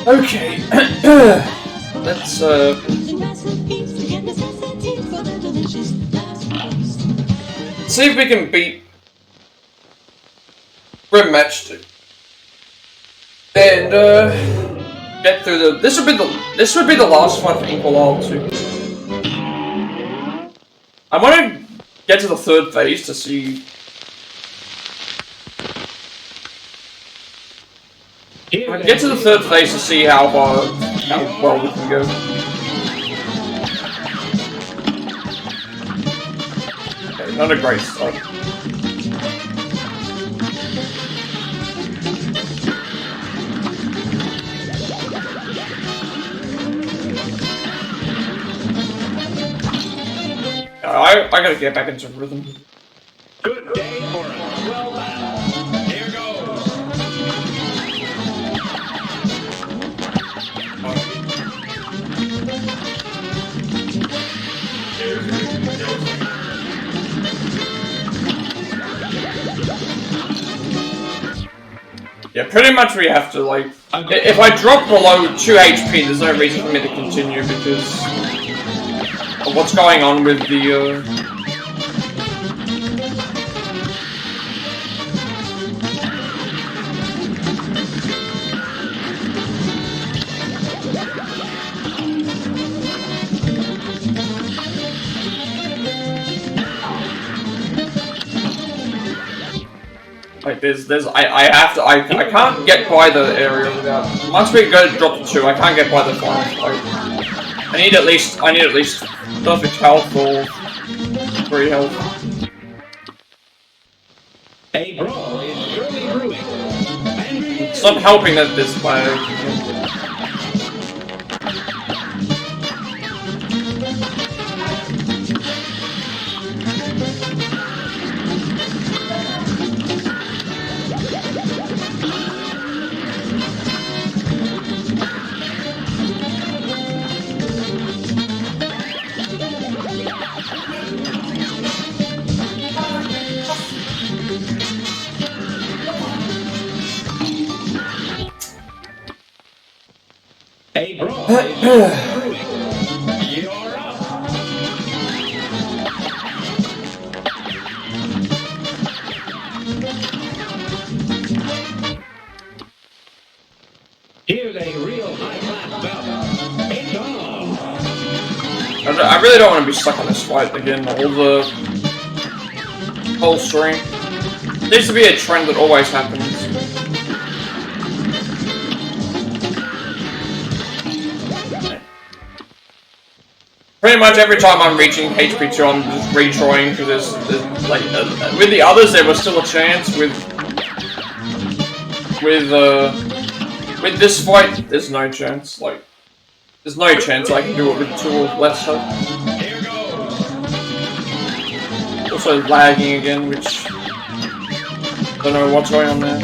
Okay. Let's see if we can beat Grim Match 2. And get through the this would be the last one for Equal 2. I wanna get to the third phase to see get to the third phase to see how well we can go. Okay, not a great start. I gotta get back into rhythm. Good day for us. Well done. Here goes. Yeah, pretty much we have to, like... If I drop below 2 HP, there's no reason for me to continue because of what's going on with the, Like I can't get by the area without. Once we go to drop to 2, I can't get by the final fight. I need at least perfect health or 3 health. A brawl is surely brewing. It's not helping that this player. A brawl is brewing. You're up. Here's a real high-class belt. It's on. I really don't want to be stuck on this fight again. All the whole stream. There needs to be a trend that always happens. Pretty much every time I'm reaching HP 2, I'm just retrying because there's like with the others there was still a chance. With this fight, there's no chance. Like there's no chance I can do it with 2 or less health. Also lagging again, which I don't know what's going on there.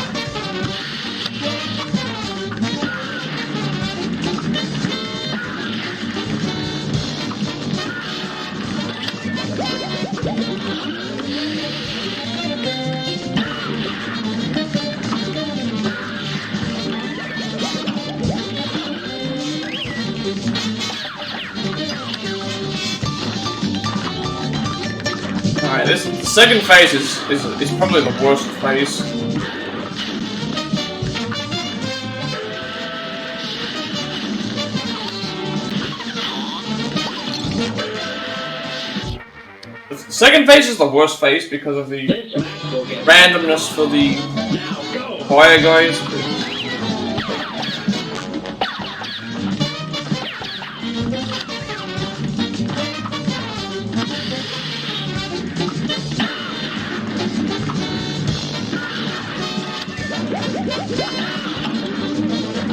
Alright, this second phase is probably the worst phase. The second phase is the worst phase because of the randomness for the fire guys.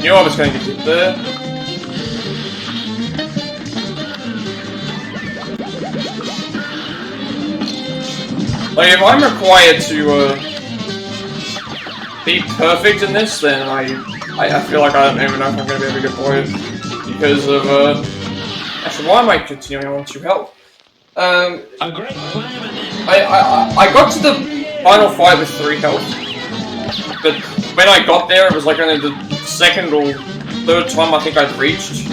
Knew I was going to get there. Like, if I'm required to be perfect in this, then I feel like I don't even know if I'm going to be able to get by it because of actually, why am I continuing on to help? I got to the final fight with 3 health, but when I got there, it was like only the second or third time I think I've reached.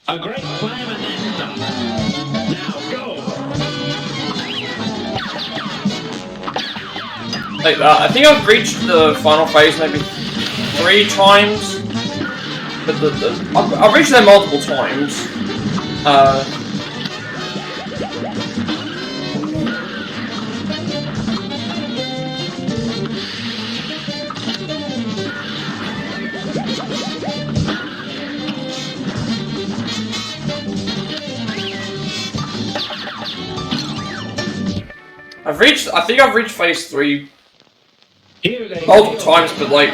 A great slam and then some. Now go. Like, I think I've reached the final phase maybe 3 times, but I've reached there multiple times. I think I've reached phase 3 multiple times, but like,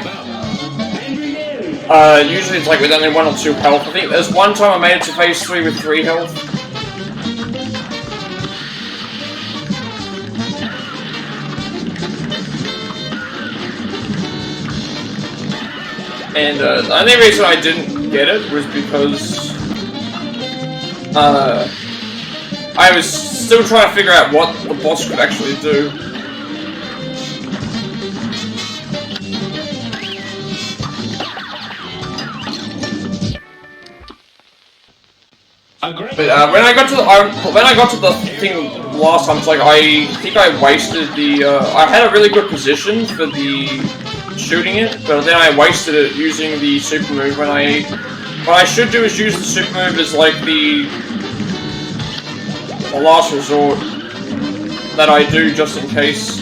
usually it's like with only 1 or 2 health. I think there's one time I made it to phase 3 with 3 health. And the only reason I didn't get it was because I was still trying to figure out what the boss could actually do. But when I got to the thing last time, it's like I think I wasted the. I had a really good position for the shooting it, but then I wasted it using the super move. What I should do is use the super move as like the last resort that I do just in case.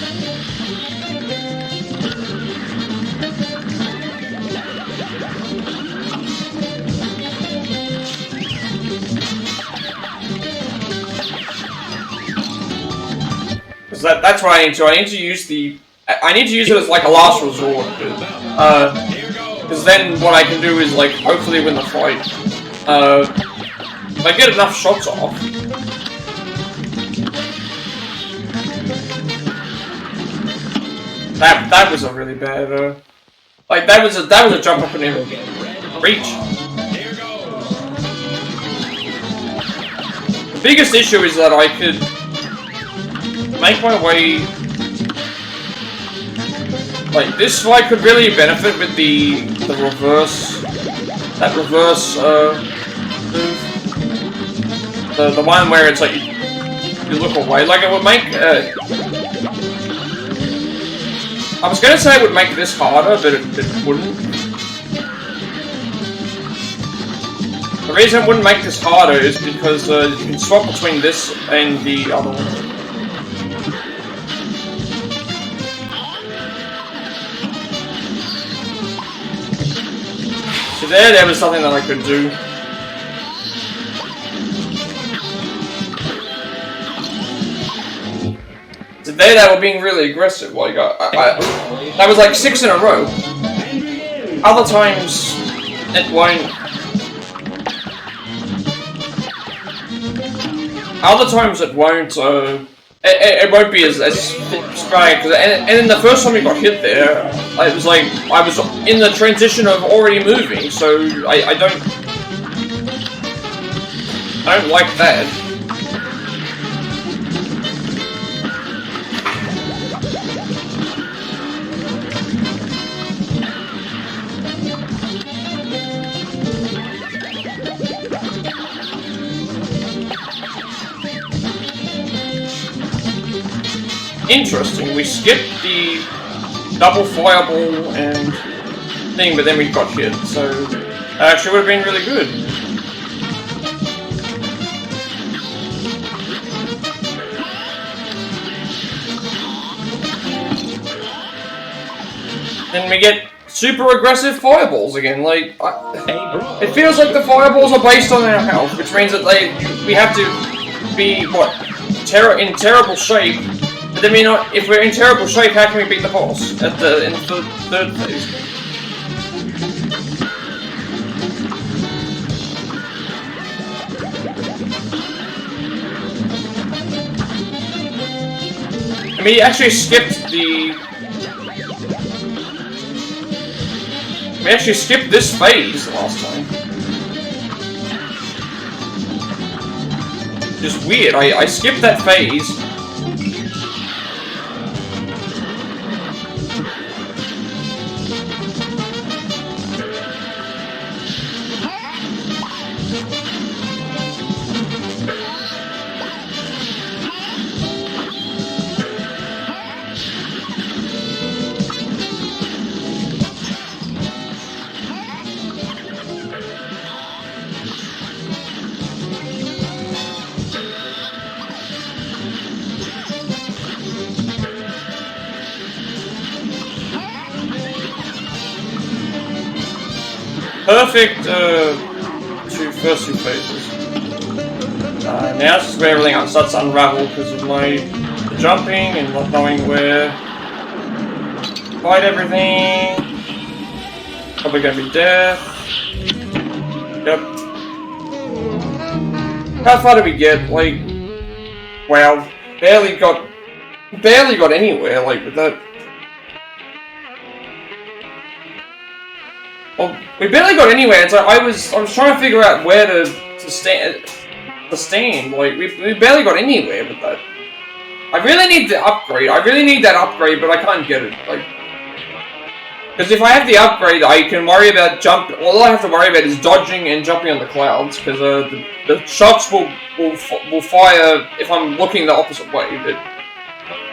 Because that's what I need to. I need to use it as like a last resort. Because then what I can do is like hopefully win the fight. If I get enough shots off. That was a really bad, like that was a jump I couldn't even reach. The biggest issue is that I could make my way, like this fight could really benefit with the reverse, that reverse move, the one where it's like you look away, like it would make. I was gonna say it would make this harder, but it wouldn't. The reason it wouldn't make this harder is because you can swap between this and the other one. So there was something that I could do. Today they were being really aggressive. Like that was like 6 in a row. Other times it won't. Other times it won't. It won't be as sporadic. And then the first time we got hit there, it was like I was in the transition of already moving. So I don't like that. Interesting, we skipped the double fireball and thing, but then we got hit, so that actually would have been really good. Then we get super aggressive fireballs again, like, it feels like the fireballs are based on our health, which means that we have to be, in terrible shape. But then if we're in terrible shape, how can we beat the boss in the third phase? I mean, he actually skipped the We actually skipped this phase last time. Just weird. I skipped that phase. Perfect first two phases. Now this is where everything starts to unravel because of my jumping and not knowing where to fight everything. Probably gonna be death. Yep. How far did we get? Like, wow, barely got anywhere. Like with that. Well, we barely got anywhere. So I was trying to figure out where to stand. Like we barely got anywhere with that. I really need the upgrade. I really need that upgrade, but I can't get it. Like, because if I have the upgrade, I can worry about jump. All I have to worry about is dodging and jumping on the clouds. Because the shots will fire if I'm looking the opposite way. But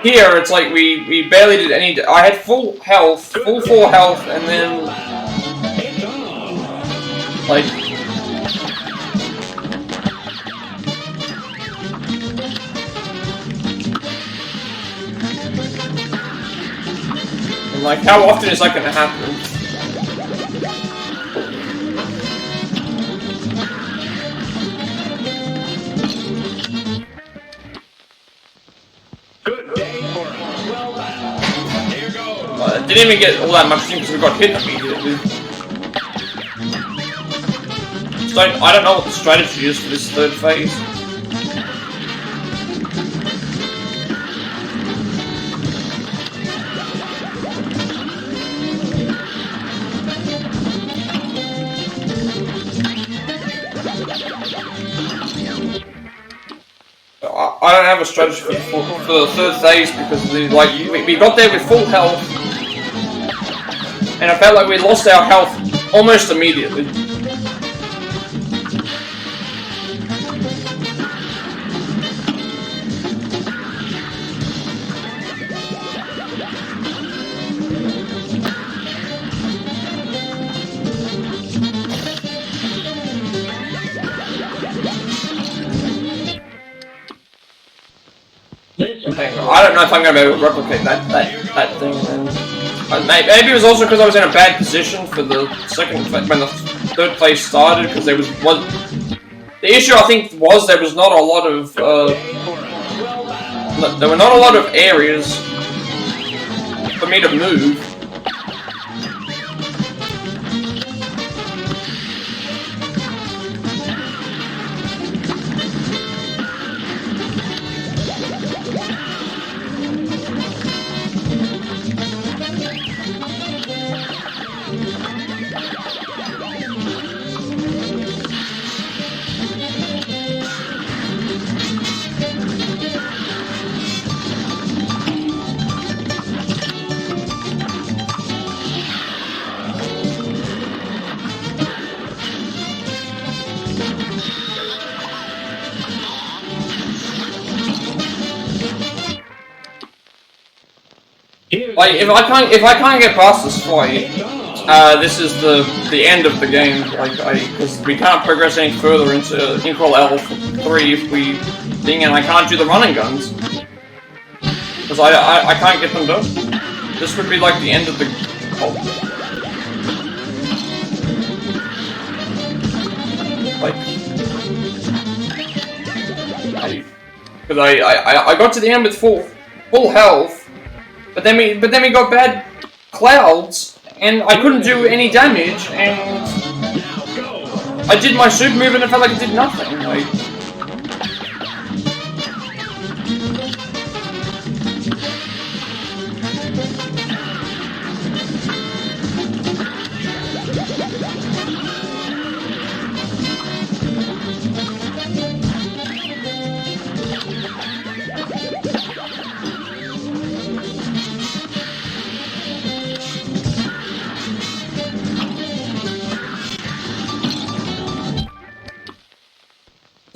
here it's like we barely did any. I had full health, full 4 health, and then. Like, and like, how often is that gonna happen? Good day for well done. Here goes. Didn't even get all that much because we got hit immediately. I don't know what the strategy is for this third phase. I don't have a strategy for the third phase because we got there with full health, and I felt like we lost our health almost immediately. I don't know if I'm going to be able to replicate that thing. Maybe it was also because I was in a bad position for the when the third phase started. Because there was the issue I think was there was not a lot of there were not a lot of areas for me to move. Like if I can't get past this fight, this is the end of the game. Like because we can't progress any further into Inkwell L3 if we thing, and I can't do the running guns because I can't get them done. This would be like the end of the. Because I got to the end with full health. But then we got bad clouds, and I couldn't do any damage, and I did my super move and it felt like it did nothing. Like,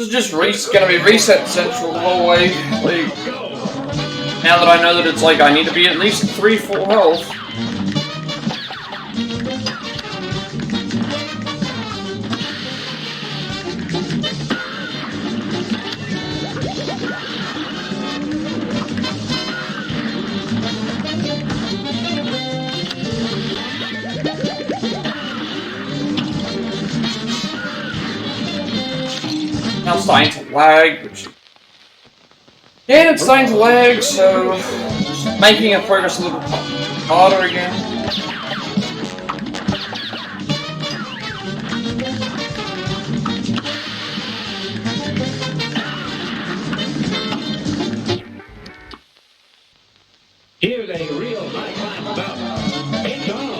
This is just gonna be reset central the whole way. Like, now that I know that it's like I need to be at least 3 full health. Now it's starting to lag, which... Yeah, it's starting to lag, so... just making our progress a little harder again. Here's a real high-class bout. It's on.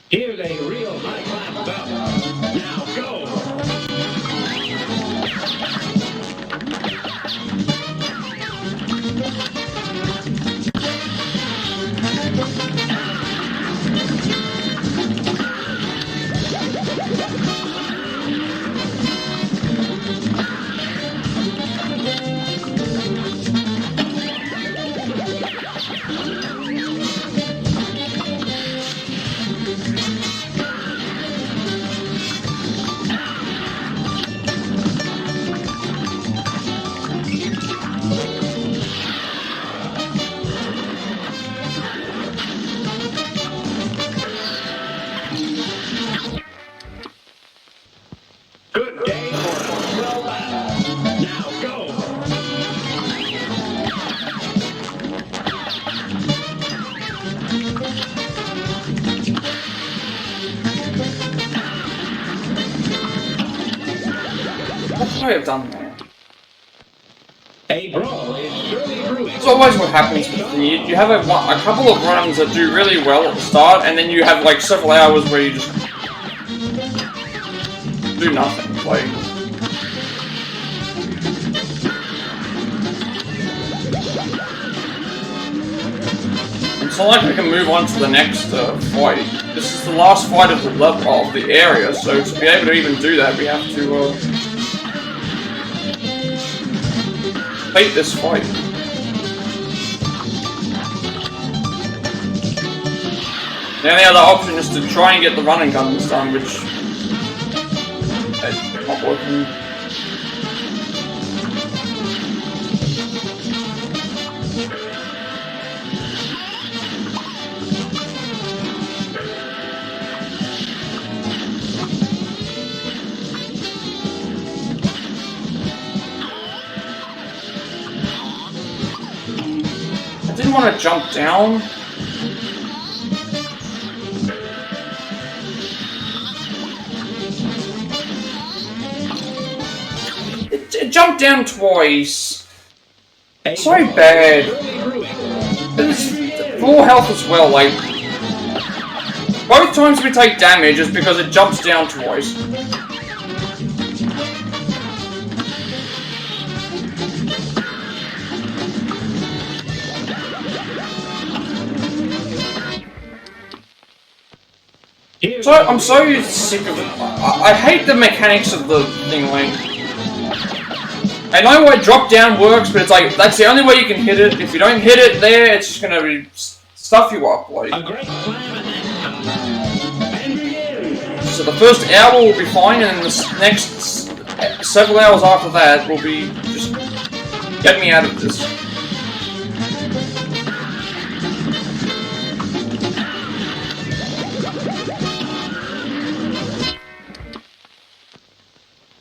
Here's a real high-class bout. Now go. Good day for a well battle. Now go. What could I have done there? A brawl is surely brewing. It's always what happens with the... You have a couple of runs that do really well at the start, and then you have like several hours where you just... do nothing. Like... it's not like we can move on to the next fight. This is the last fight of the level of the area, so to be able to even do that, we have to fight this fight. The only other option is to try and get the running guns done, which is not working. I didn't want to jump down. It jumped down twice. So bad. It's full health as well, like... both times we take damage is because it jumps down twice. So, I'm so sick of it. I hate the mechanics of the thing, like... I know why drop down works, but it's like, that's the only way you can hit it. If you don't hit it there, it's just gonna be... stuff you up, like... So the first hour will be fine, and then the next several hours after that will be just... get me out of this.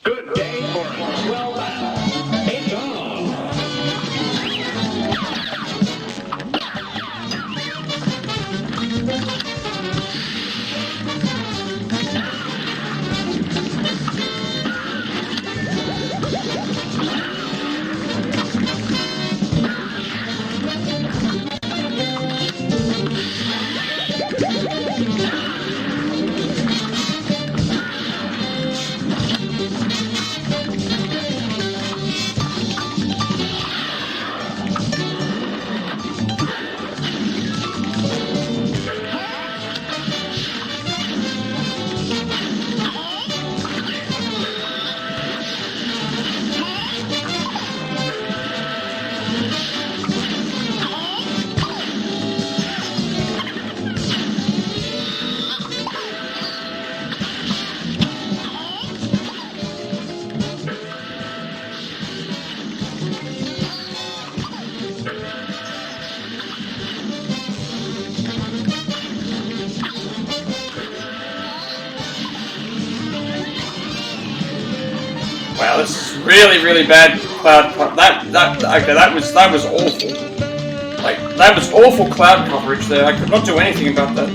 Good day for a well battle. It's on. really, really bad cloud coverage. That was awful. Like, that was awful cloud coverage there. I could not do anything about that.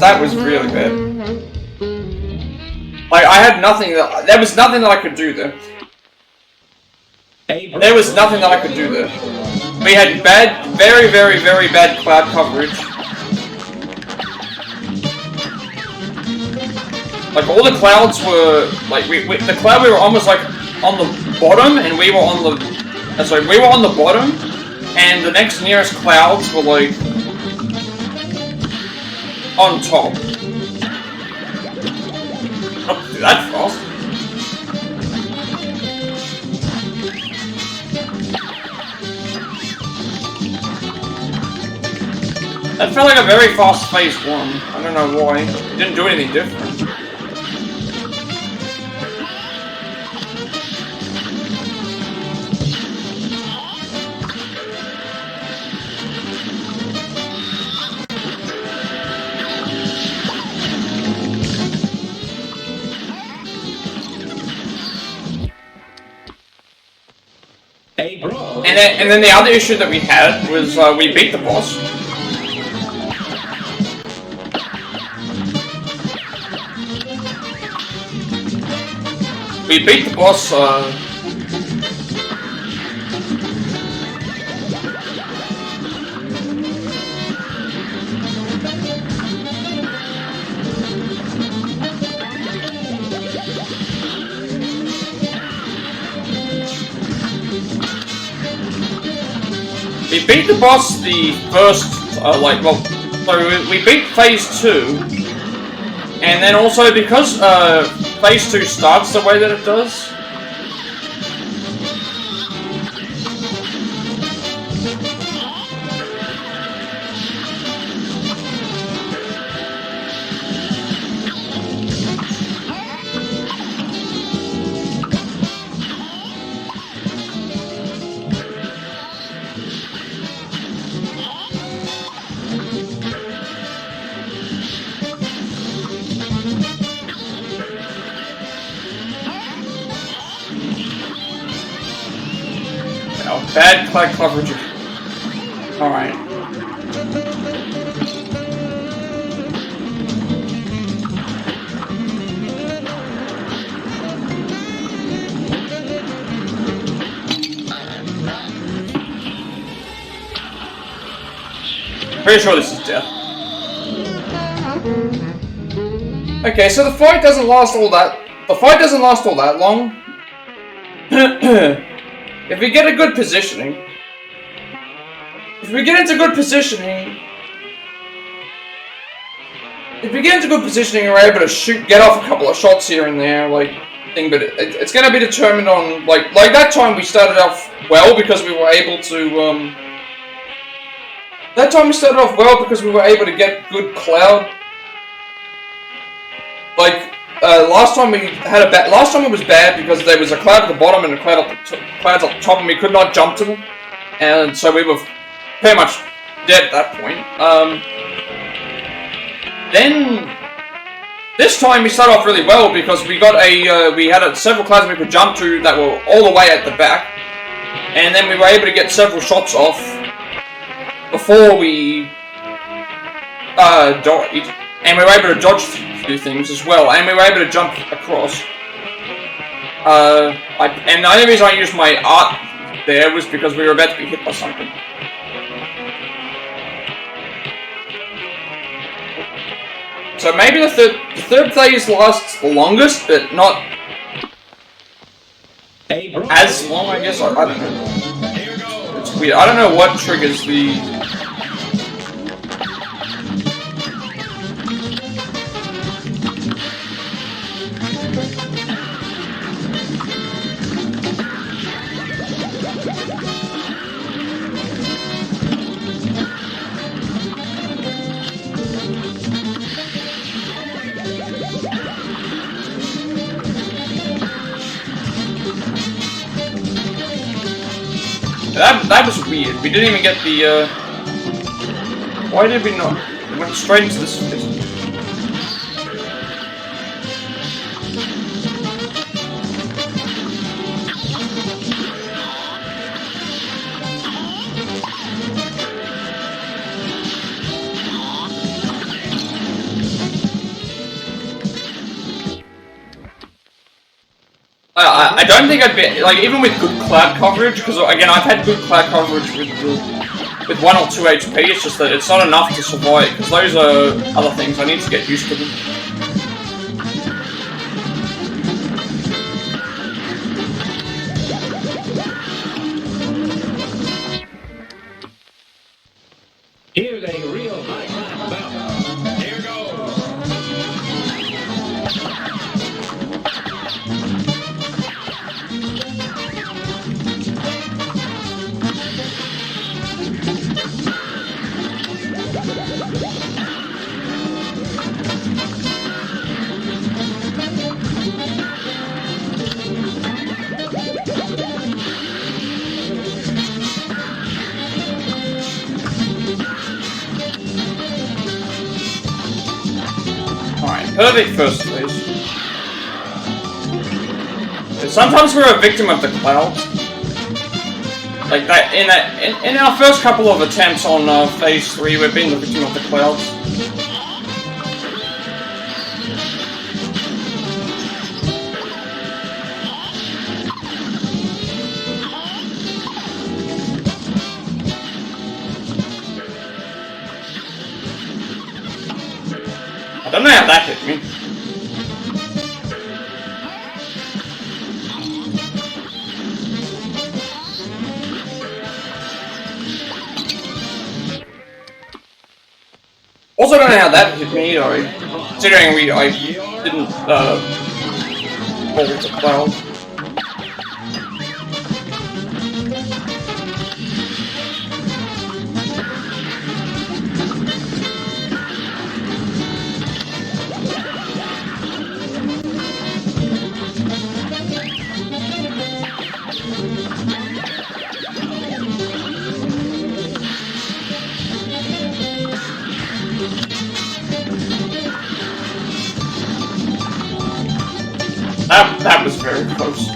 That was really bad. Like, I had nothing there was nothing that I could do there. There was nothing that I could do there. We had very, very, very bad cloud coverage. Like, all the clouds were, like, the cloud we were almost, like, on the bottom, and we were on the, sorry, we were on the bottom, and the next nearest clouds were, like, on top. Not do that fast. That felt like a very fast phase one. I don't know why. It didn't do anything different. Hey, bro. And then the other issue that we had was we beat the boss. We beat the boss, we beat the boss the first, so we beat phase 2, and then also because, phase 2 starts the way that it does. Bad cloud coverage. Alright. Pretty sure this is death. Okay, so the fight doesn't last all that. The fight doesn't last all that long. If we get a good positioning, if we get into good positioning, we're able to get off a couple of shots here and there, like thing. But it's going to be determined on like that time we started off well because we were able to. That time we started off well because we were able to get good cloud. Like. Last time it was bad because there was a cloud at the bottom and a cloud clouds at the top, and we could not jump to them, and so we were pretty much dead at that point. Then this time we started off really well because we got we had several clouds we could jump to that were all the way at the back, and then we were able to get several shots off before we died, and we were able to dodge do things as well, and we were able to jump across. And the only reason I used my art there was because we were about to be hit by something. So maybe the third phase lasts the longest, but not as long, I guess. I don't know. It's weird. I don't know what triggers the. That was weird. We didn't even get the, Why did we not? We went straight into this. I don't think I'd be like even with good cloud coverage, because again I've had good cloud coverage with 1 or 2 HP. It's just that it's not enough to survive, because those are other things. I need to get used to them. Here's a real high-class bout. Here goes. Perfect first place. Sometimes we're a victim of the clouds. Like that in our first couple of attempts on phase 3, we've been the victim of the clouds. I don't know how that hit me. Also don't know how that hit me either, considering I didn't fall with the cloud. That was very close.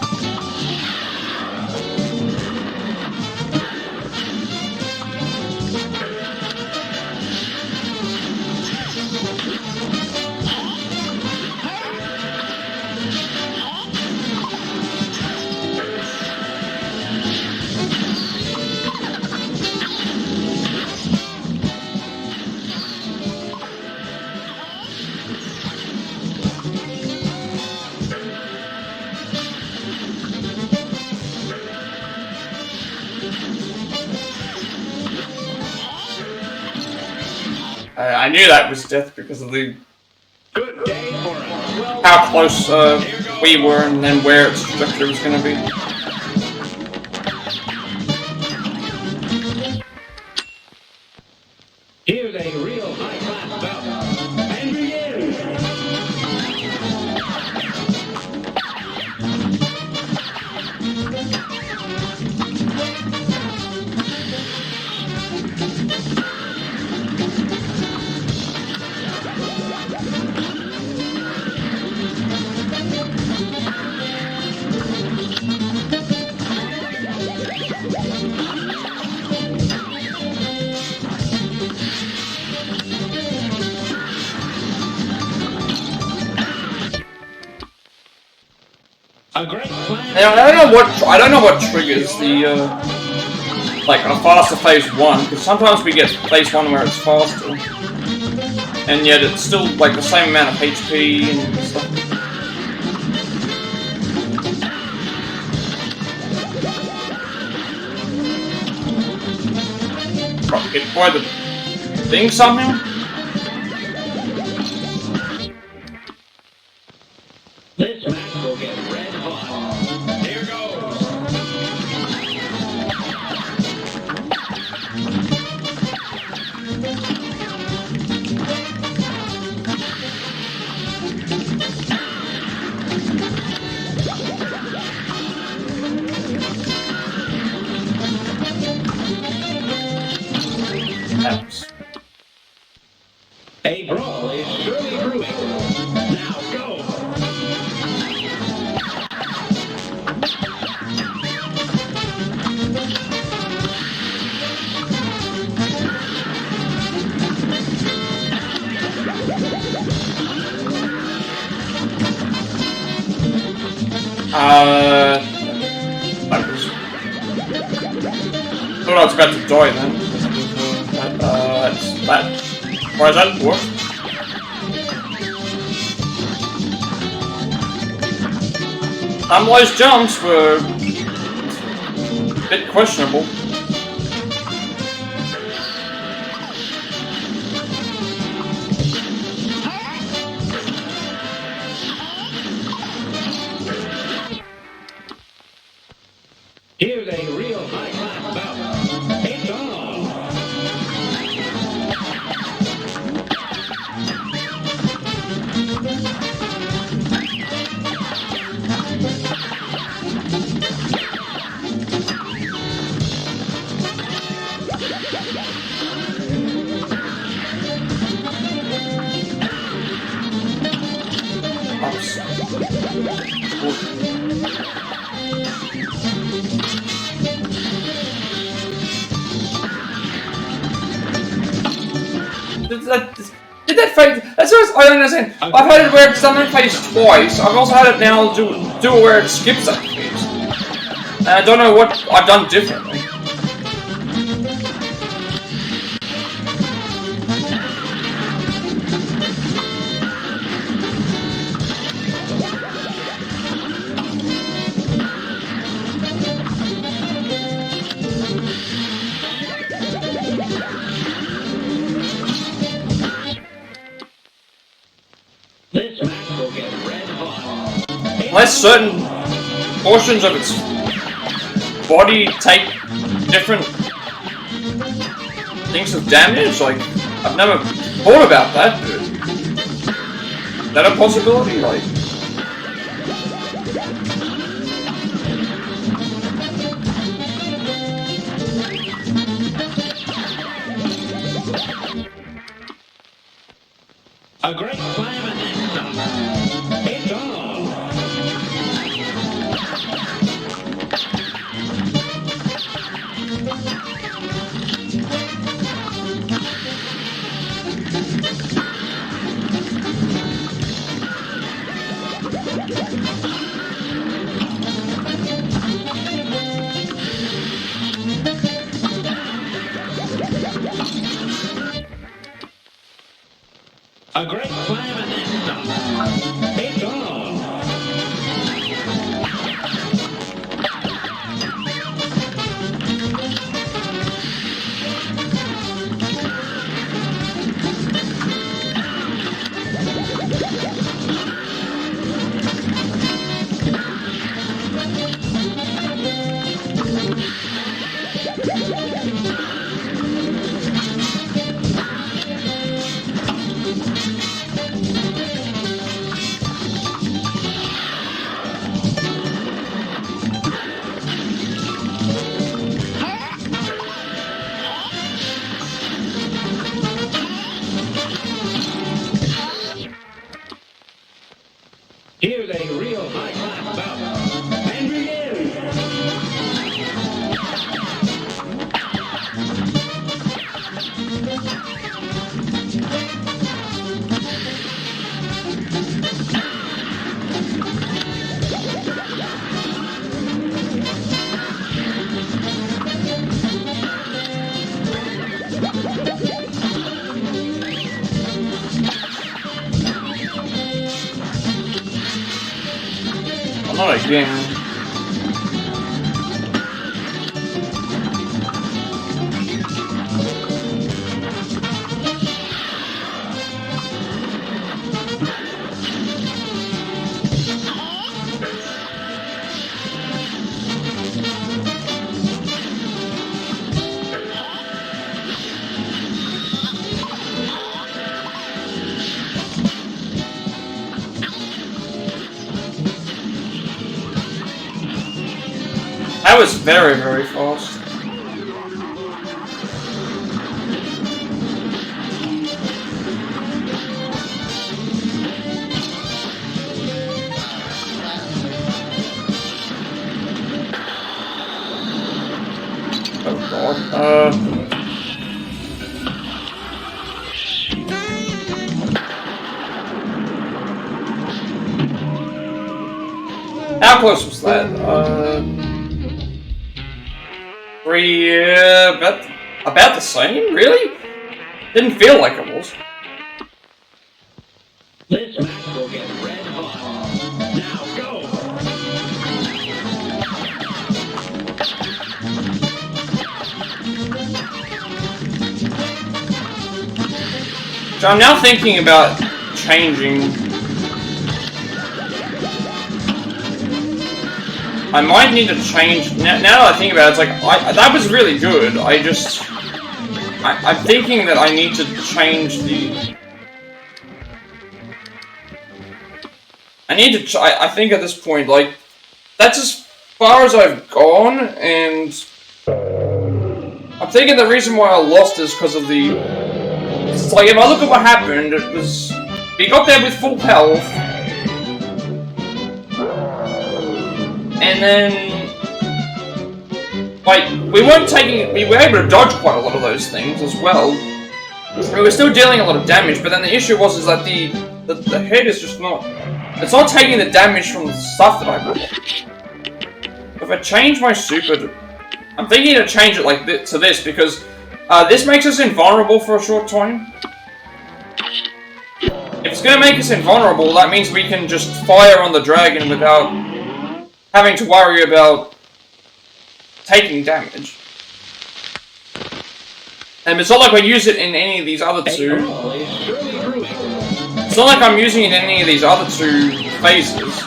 I knew that was death because of the Good day for us. Well, how close we were and then where its trajectory was going to be. here's a real high-class bout. And begin. A great plan. Now, I don't know what triggers the like a faster phase 1, because sometimes we get phase 1 where it's faster, and yet it's still like the same amount of HP and stuff. Probably get by the thing somehow. This match will get red hot. Here goes. That was I thought I was about to die then. That's that. Why is that work? Those jumps were a bit questionable. Here's a real high-class bout. It's on. Did that phase? That's what I don't understand. I've had it where it's done in phase twice. I've also had it now do it where it skips that phase. And I don't know what I've done differently. This match will get red hot. Unless certain portions of its body take different things of damage, like, I've never thought about that, but is that a possibility? Like, A great slam and then some. It's on. A great slam and then some. It's on. Here's a real high-class bout. And begin. not again. That was very, very fast. Oh god. How how close was that? 3, about the same, really? Didn't feel like it was. This match will get red hot. Now go! So I'm now thinking about changing. I might need to change. Now that I think about it, it's like, that was really good. I'm thinking that I need to change the... I think at this point, like, that's as far as I've gone, and I'm thinking the reason why I lost is because of the... It's like, if I look at what happened, it was... We got there with full health, and then... Like, we were able to dodge quite a lot of those things as well. We were still dealing a lot of damage, but then the issue was that the head is just not... It's not taking the damage from the stuff that I bought. If I change my super... I'm thinking to change it like to this, because this makes us invulnerable for a short time. If it's going to make us invulnerable, that means we can just fire on the dragon without having to worry about taking damage. And it's not like I use it in any of these other two. It's not like I'm using it in any of these other two phases.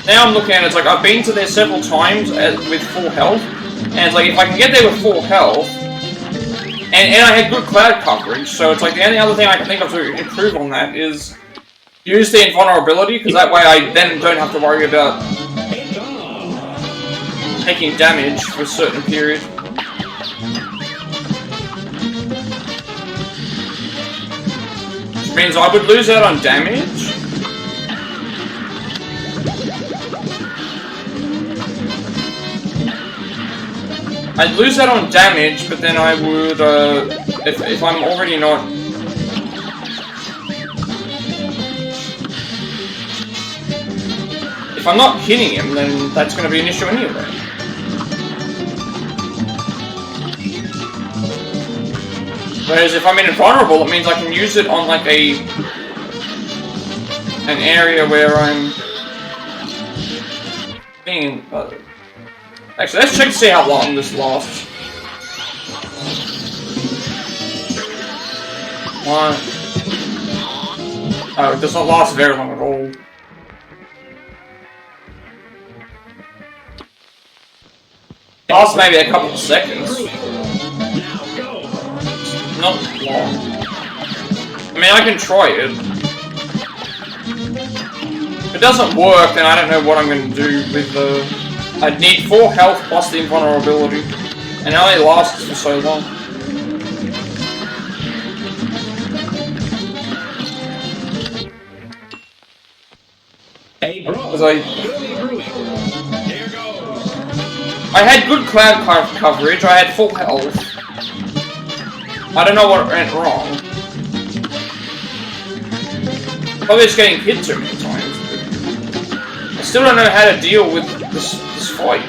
Now I'm looking at it, it's like I've been to there several times with full health, and it's like if I can get there with full health, and I had good cloud coverage, so it's like the only other thing I can think of to improve on that is use the invulnerability, because that way I then don't have to worry about taking damage for a certain period. Which means I would lose out on damage. I'd lose out on damage, but then I would, if I'm already not... If I'm not hitting him, then that's going to be an issue anyway. Whereas if I'm invulnerable, it means I can use it on like an area where I'm being... Actually, let's check to see how long this lasts. One. Oh, it does not last very long at all. It lasts maybe a couple of seconds. Not long. I mean, I can try it. If it doesn't work, then I don't know what I'm going to do with the... I'd need full health plus the invulnerability, and it only lasts for so long. Because I had good cloud coverage, I had full health. I don't know what went wrong. Probably just getting hit too many times. I still don't know how to deal with this fight.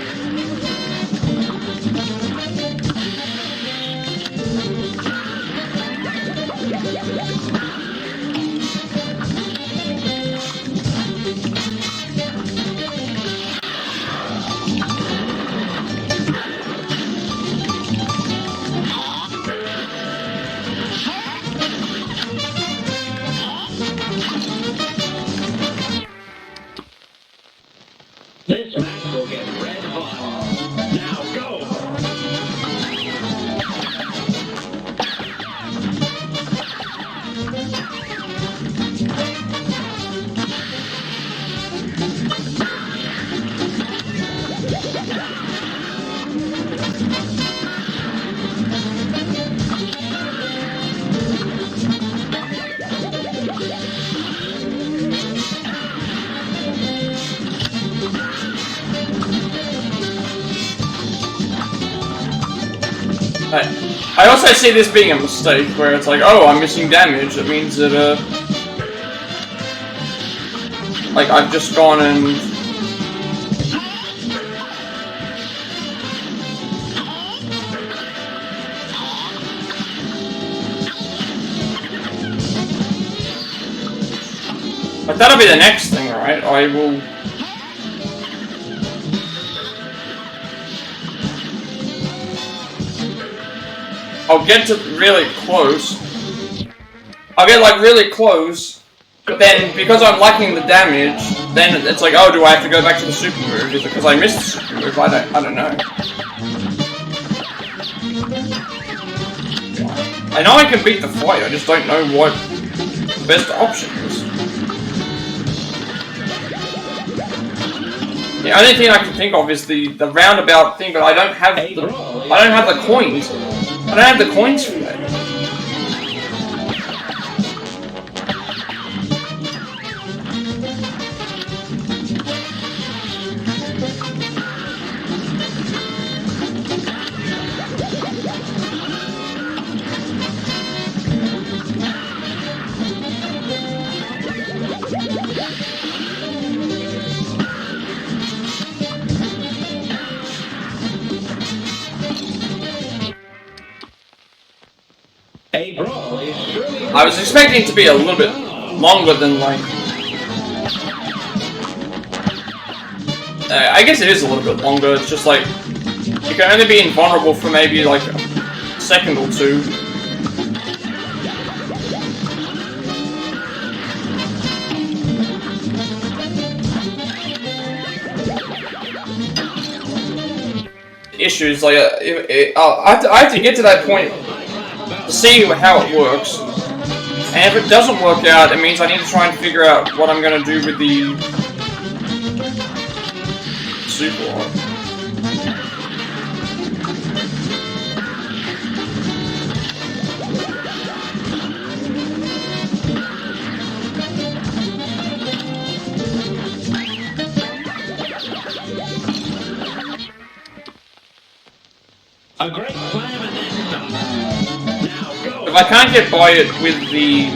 This match will get red hot. I also see this being a mistake, where it's like, oh, I'm missing damage. That means that, like, I've just gone and... But that'll be the next thing, right? I will... I'll get to really close. I'll get, like, really close. But then, because I'm lacking the damage, then it's like, oh, do I have to go back to the super move? Is it because I missed the super move? I don't know. I know I can beat the fight, I just don't know what the best option is. The only thing I can think of is the roundabout thing, but I don't have the coins. I don't have the coins for that. I was expecting it to be a little bit longer than, like... I guess it is a little bit longer, it's just like... You can only be invulnerable for maybe, like, a second or two. The issue is, like, I have to get to that point to see how it works. And if it doesn't work out, it means I need to try and figure out what I'm going to do with the super art. A great plan and then some. If I can't get by it with the...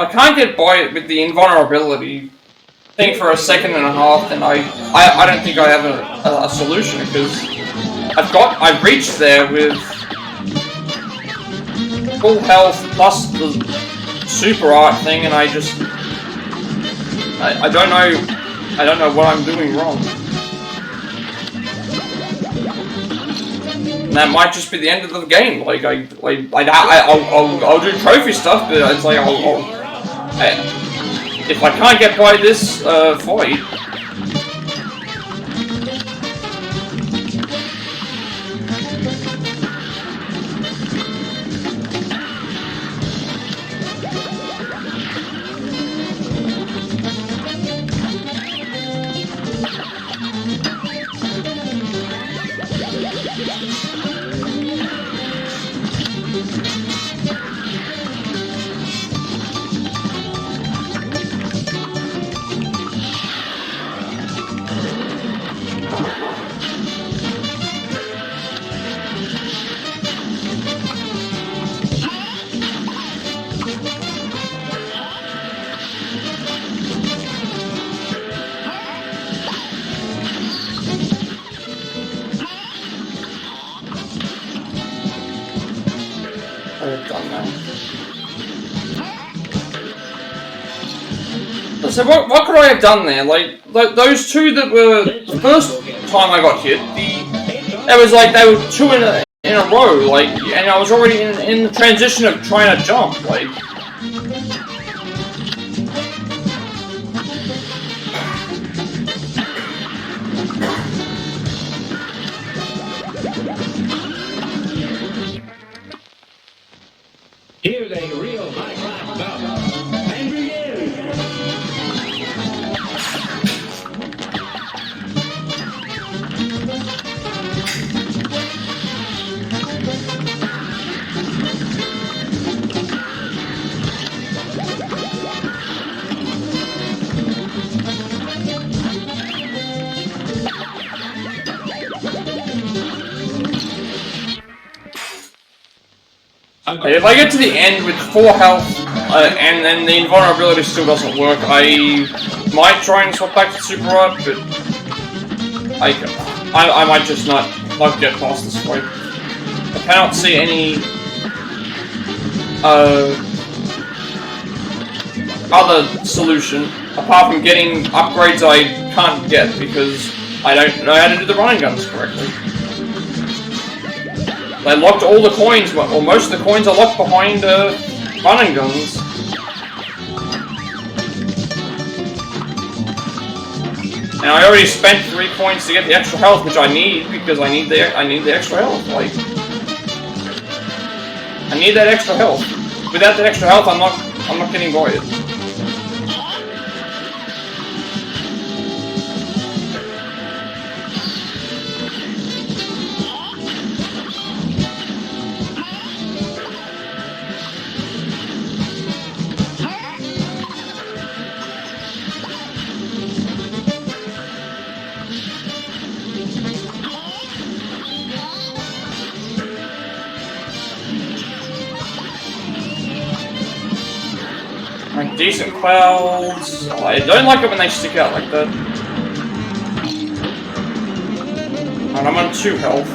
I can't get by it with the invulnerability thing for a second and a half, then I don't think I have a solution, because I've reached there with full health plus the super art thing, and I don't know what I'm doing wrong. And that might just be the end of the game. Like I'll do trophy stuff, but it's like if I can't get by this fight. So what could I have done there? Like those two that were the first time I got hit, that was like they were two in a row, like, and I was already in the transition of trying to jump, like. Here's a real high-class bout. And begin! If I get to the end with 4 health, and then the invulnerability still doesn't work, I might try and swap back to Super Rod, but I might just not get past this way. I cannot see any other solution apart from getting upgrades I can't get because I don't know how to do the running guns correctly. They locked all the coins, or most of the coins are locked behind running guns. And I already spent 3 coins to get the extra health, which I need because I need the extra health. Like, I need that extra health. Without that extra health, I'm not getting by it. Decent clouds. I don't like it when they stick out like that. And I'm on 2 health.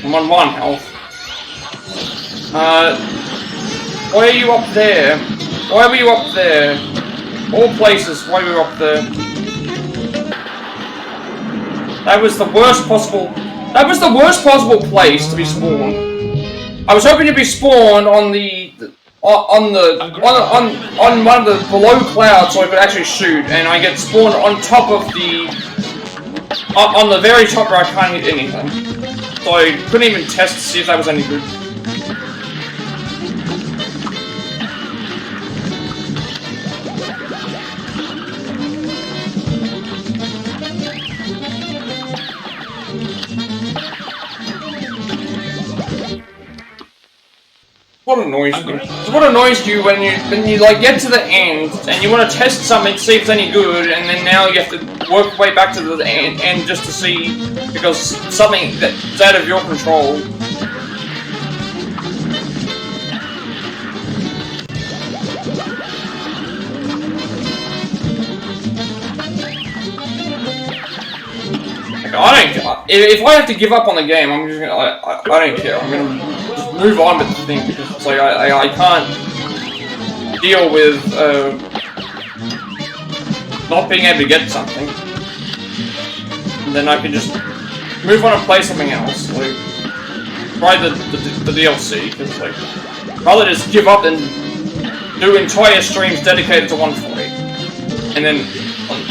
I'm on 1 health. Why are you up there? Why were you up there? All places, why were you up there? That was the worst possible place to be spawned. I was hoping to be spawned on one of the below clouds so I could actually shoot, and I get spawned on top of on the very top where I can't hit anything. So I couldn't even test to see if that was any good. What annoys me? What annoys you when you like get to the end and you want to test something to see if it's any good, and then now you have to work your way back to the end just to see because something that's out of your control. Like, I don't care. If I have to give up on the game, I'm just gonna. I don't care. I'm gonna just move on with the thing because it's like I can't deal with not being able to get something, and then I can just move on and play something else. Like try the DLC because like rather just give up and do entire streams dedicated to one fight, and then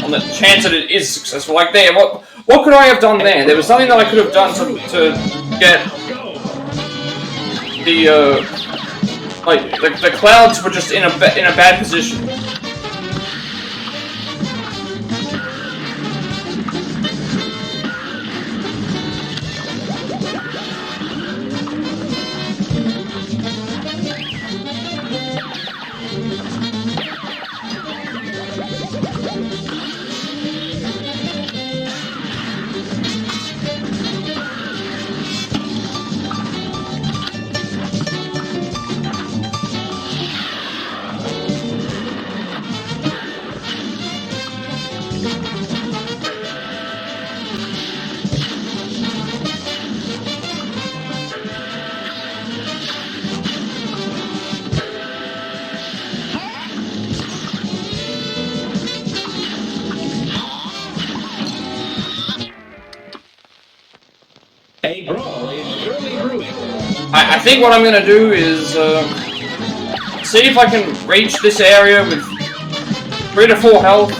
on the chance that it is successful. Like there, what could I have done there? There was nothing that I could have done to get the clouds were just in a bad position. A brawl is surely brewing. I think what I'm gonna do is see if I can reach this area with 3 to 4 health.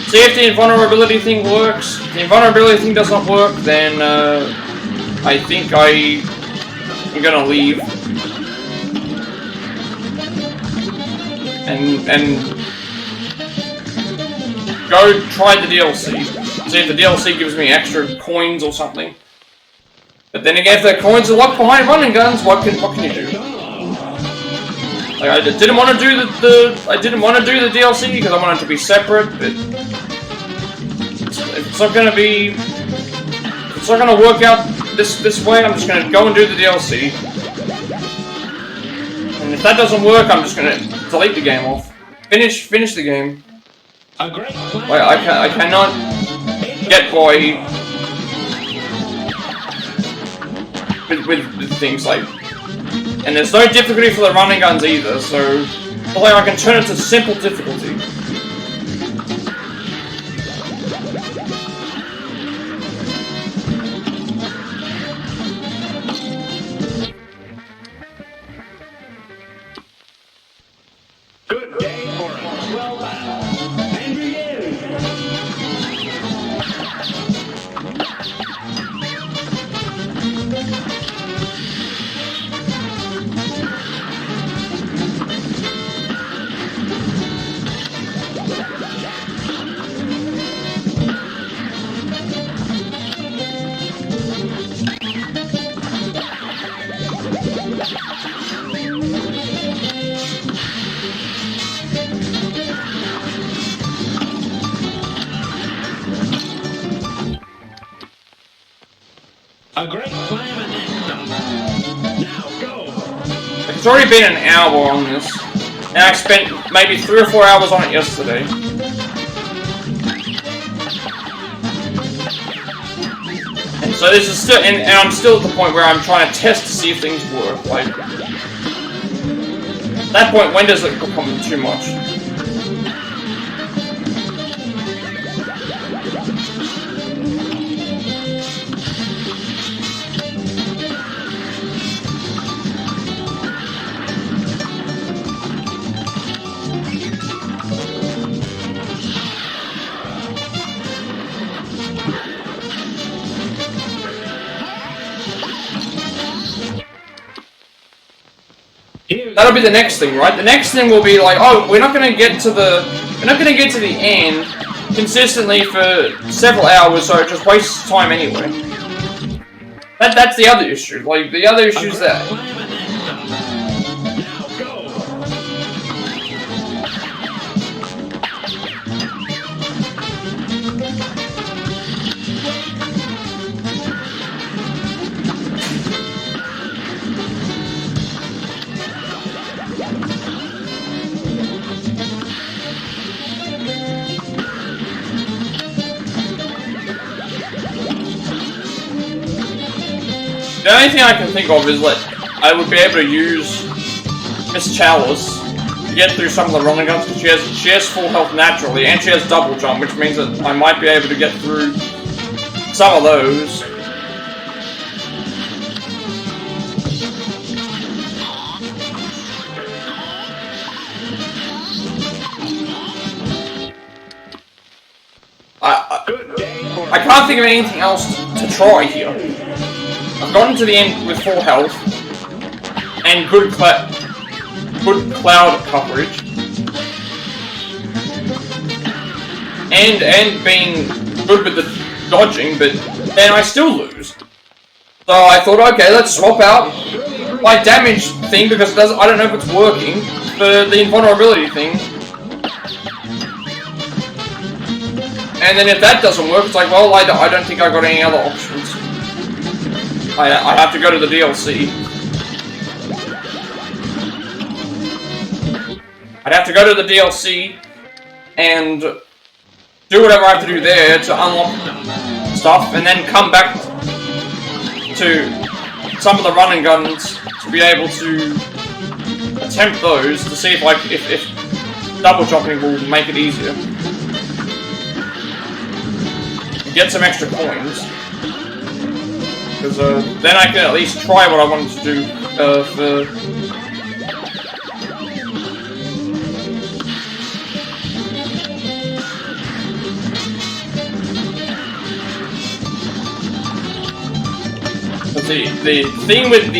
See if the invulnerability thing works. If the invulnerability thing does not work, then I think I'm gonna leave. and go try the DLC. See if the DLC gives me extra coins or something. But then again, if the coins are locked behind running guns, what can you do? Like, I didn't want to do the DLC because I wanted it to be separate, but it's not gonna work out this way. I'm just gonna go and do the DLC, and if that doesn't work, I'm just gonna delete the game off. Finish the game. Like, I cannot get by with things like. And there's no difficulty for the running guns either, so like I can turn it to simple difficulty. Good day for us. Well done. And begin. A great slam and then some. Now go. It's already been an hour on this, and I spent maybe 3 or 4 hours on it yesterday. And so this is still, and I'm still at the point where I'm trying to test to see if things work. Like, at that point, when does it become too much? That'll be the next thing, right? The next thing will be like, oh, we're not gonna get to the end consistently for several hours, so it just wastes time anyway. That's the other issue. Like, the other issue is that. The only thing I can think of is that I would be able to use Miss Chalice to get through some of the running guns because she has full health naturally, and she has double jump, which means that I might be able to get through some of those. I can't think of anything else to try here. I've gotten to the end with full health and good cloud coverage, and being good with the dodging, but then I still lose. So I thought, okay, let's swap out my damage thing because I don't know if it's working for the invulnerability thing. And then if that doesn't work, it's like, well, I don't think I got any other options. I have to go to the DLC. I'd have to go to the DLC and do whatever I have to do there to unlock stuff, and then come back to some of the running guns to be able to attempt those to see if double jumping will make it easier. And get some extra coins. Because then I can at least try what I wanted to do for... The thing with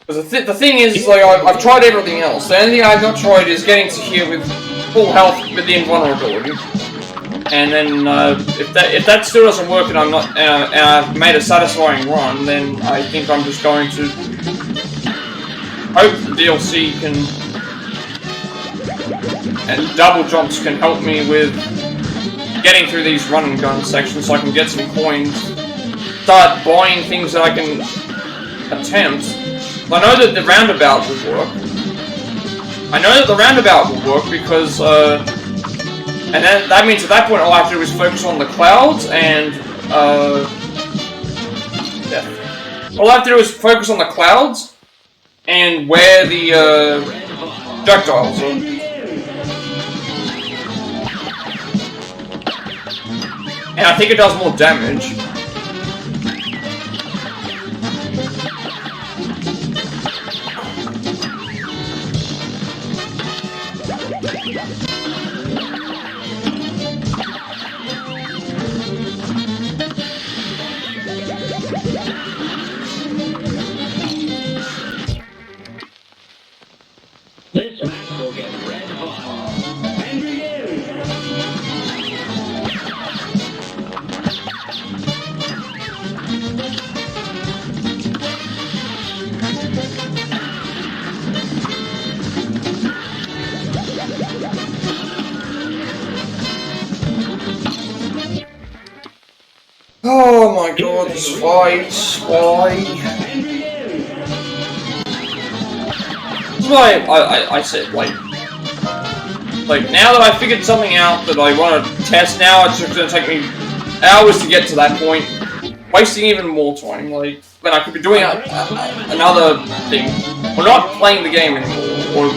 Because the thing is, like, I've tried everything else. The only thing I've not tried is getting to here with full health with the invulnerability. And then, if that still doesn't work and I'm not, and I've made a satisfying run, then I think I'm just going to hope the DLC can, and double jumps can help me with getting through these run and gun sections so I can get some coins, start buying things that I can attempt. I know that the roundabout will work. I know that the roundabout will work because, and then that means at that point all I have to do is focus on the clouds and, yeah. All I have to do is focus on the clouds and where the, projectiles are. And I think it does more damage. This match will get red hot. And begin! Oh my god, this fight, why? That's why I said, like, now that I figured something out that I want to test now, it's just going to take me hours to get to that point, wasting even more time, like, when I could be doing another thing, or not playing the game anymore, or...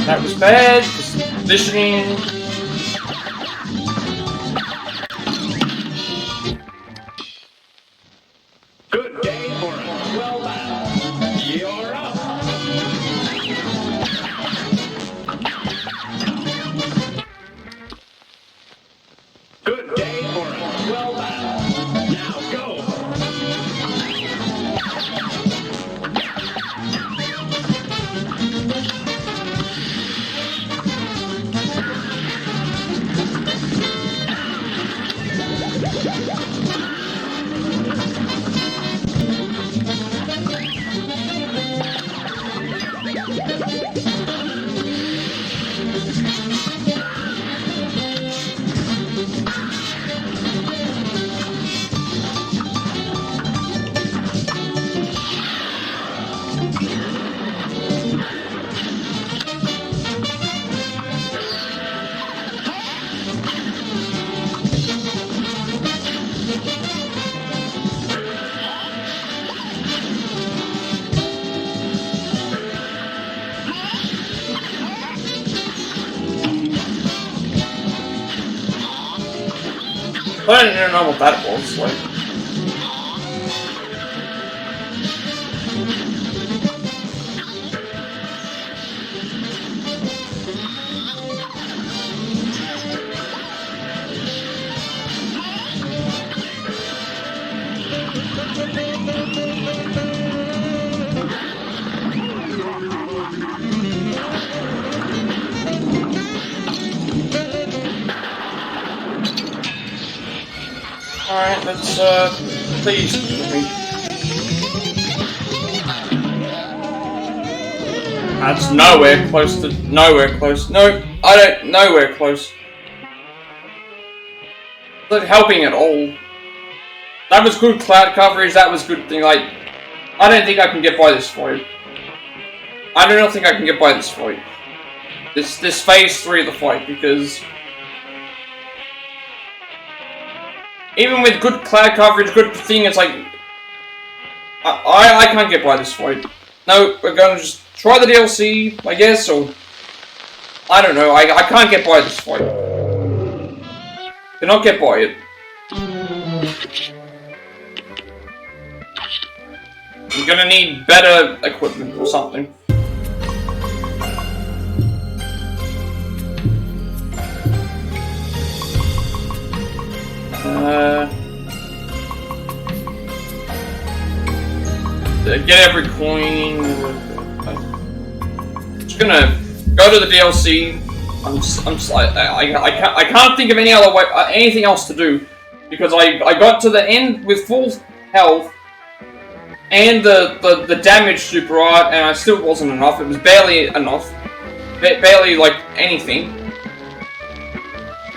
That was bad, positioning. Good day for a well battle. You're up. Good day for a well battle. Now go. I don't even know what that was, like... Alright, let's, please kill me. That's nowhere close to... nowhere close. No, I don't... nowhere close. Not helping at all. That was good cloud coverage, that was good thing, like... I don't think I can get by this fight. I don't think I can get by this fight. This phase 3 of the fight, because... even with good cloud coverage, good thing, it's like... I can't get by this fight. No, we're gonna just try the DLC, I guess, or... I don't know, I can't get by this fight. Cannot get by it. I'm gonna need better equipment or something. Get every coin. Just gonna go to the DLC. I can't think of any other way, anything else to do, because I got to the end with full health and the damage super art, and I still wasn't enough. It was barely enough, barely like anything.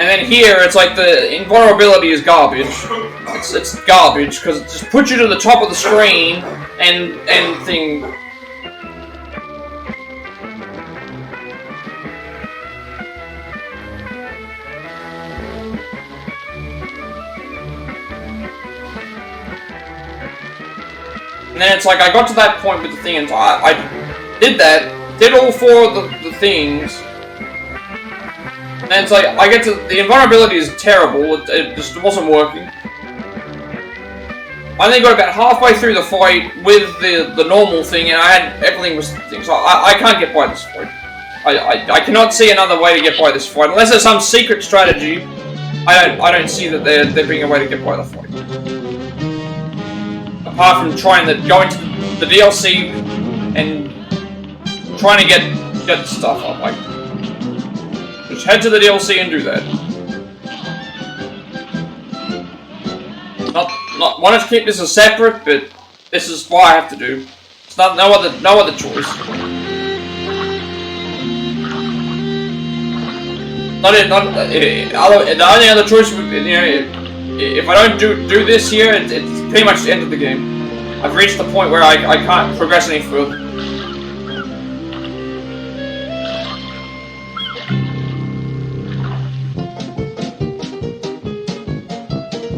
And then here, it's like the invulnerability is garbage. It's garbage because it just puts you to the top of the screen and thing. And then it's like I got to that point with the thing, and I did that, did all four of the things. And it's like, I get to, the invulnerability is terrible, it just wasn't working. I only got about halfway through the fight with the normal thing, and I had, everything was things. So I can't get by this fight. I cannot see another way to get by this fight, unless there's some secret strategy. I don't see that there being a way to get by the fight. Apart from trying to go into the DLC and trying to get stuff up, like. Just head to the DLC and do that. Not wanted to keep this as separate, but this is what I have to do. It's no other choice. The only other choice would be, you know, if I don't do this here, it's pretty much the end of the game. I've reached the point where I can't progress any further.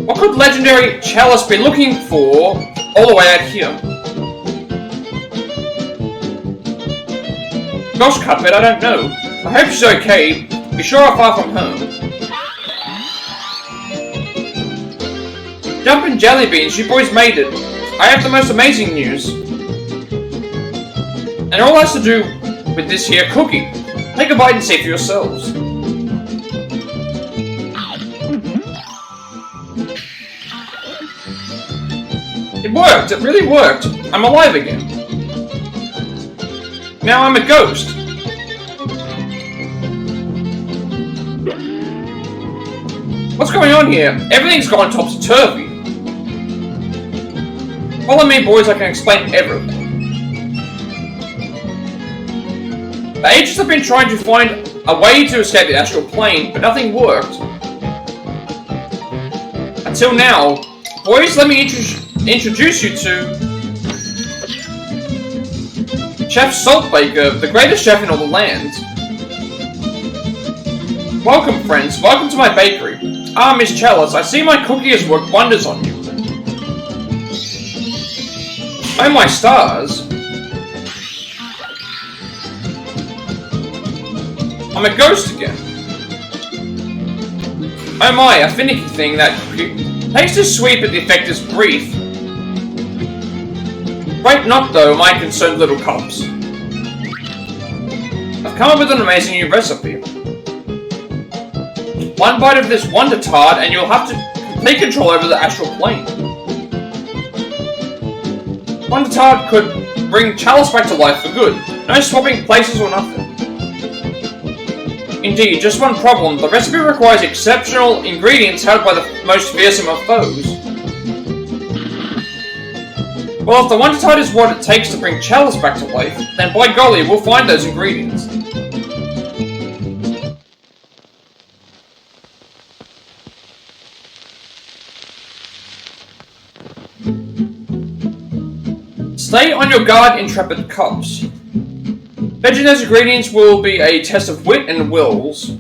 What could legendary Chalice be looking for all the way out here? Gosh, Cuphead, I don't know. I hope she's okay. Be sure I'm far from home. Jumpin' jelly beans, you boys made it. I have the most amazing news. And it all has to do with this here cookie. Take a bite and see for yourselves. It worked! It really worked! I'm alive again. Now I'm a ghost. What's going on here? Everything's gone topsy-turvy. Follow me, boys, I can explain everything. The ages have been trying to find a way to escape the astral plane, but nothing worked. Until now. Boys, let me introduce you to Chef Saltbaker, the greatest chef in all the land. Welcome, friends. Welcome to my bakery. Ah, Miss Chalice, I see my cookie has worked wonders on you. Oh my stars. I'm a ghost again. Oh my, a finicky thing that takes a sweep at the effect is brief. Right not though, my concerned little cups. I've come up with an amazing new recipe. One bite of this Wonder Tart and you'll have to take control over the astral plane. Wonder Tart could bring Chalice back to life for good. No swapping places or nothing. Indeed, just one problem. The recipe requires exceptional ingredients held by the most fearsome of foes. Well, if the Wonder Tart is what it takes to bring Chalice back to life, then by golly, we'll find those ingredients. Stay on your guard, intrepid cups. Fetching those ingredients will be a test of wit and wills.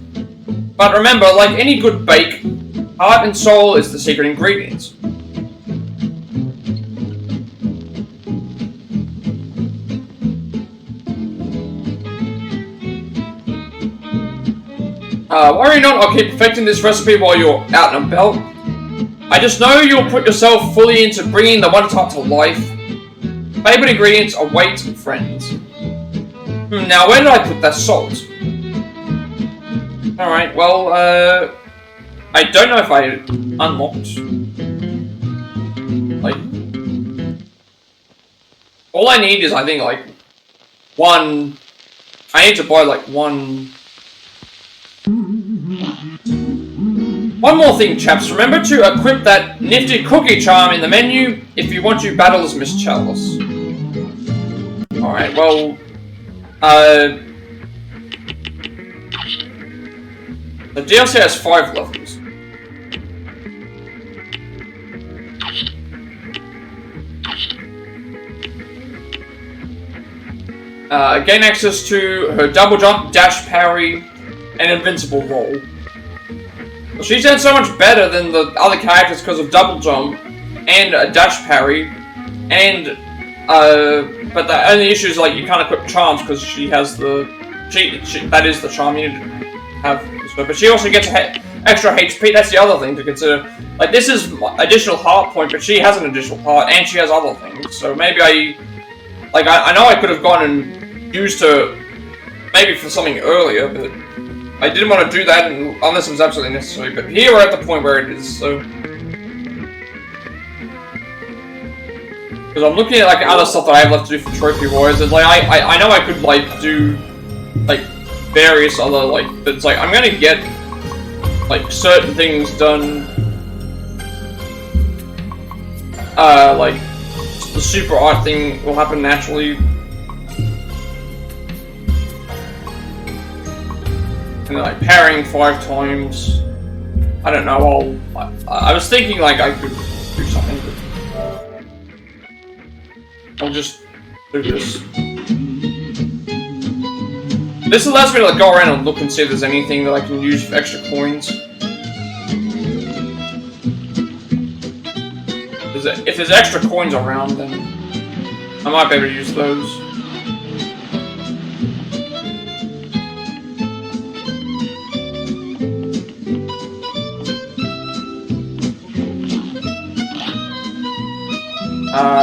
But remember, like any good bake, heart and soul is the secret ingredients. Worry not, I'll keep perfecting this recipe while you're out and about. I just know you'll put yourself fully into bringing the Wonder Tart to life. Favorite ingredients await friends. Now where did I put that salt? Alright, well, I don't know if I unlocked... Like... All I need is, I think, like, one... I need to buy, like, one... One more thing, chaps. Remember to equip that nifty cookie charm in the menu if you want to battle as Miss Chalice. Alright, well... The DLC has 5 levels. Gain access to her double jump, dash parry, and invincible roll. Well, she's done so much better than the other characters because of double jump and a dash parry, and but the only issue is like you can't equip charms because she has the that is the charm you need to have. But she also gets extra HP. That's the other thing to consider. Like this is additional heart point, but she has an additional heart and she has other things. So maybe I know I could have gone and used her maybe for something earlier, but I didn't want to do that unless it was absolutely necessary. But here we're at the point where it is. So because I'm looking at like other stuff that I have left to do for Trophy Wars, and like I know I could like do like various other like, but it's like I'm gonna get like certain things done. Like the super art thing will happen naturally, and then, like parrying 5 times. I don't know. I was thinking like I could do something. But I'll just do this. This allows me to like, go around and look and see if there's anything that I can use for extra coins. If there's extra coins around, then I might be able to use those.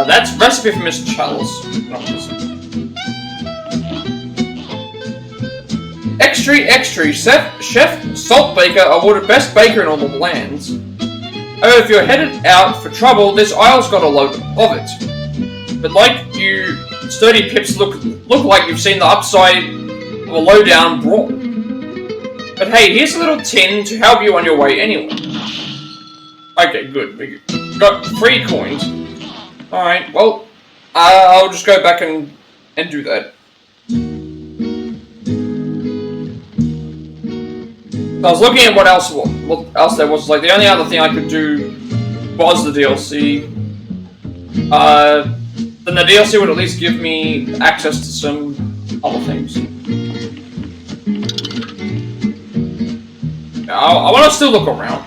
That's recipe for Miss Chalice. Extra, Chef Salt Baker awarded Best Baker in all the lands. Oh, if you're headed out for trouble, this aisle's got a load of it. But like you sturdy pips look like you've seen the upside of a low-down brawl. But hey, here's a little tin to help you on your way anyway. Okay, good. We got 3 coins. Alright, well, I'll just go back and do that. I was looking at what else there was. Like the only other thing I could do was the DLC. Then the DLC would at least give me access to some other things. I want to still look around.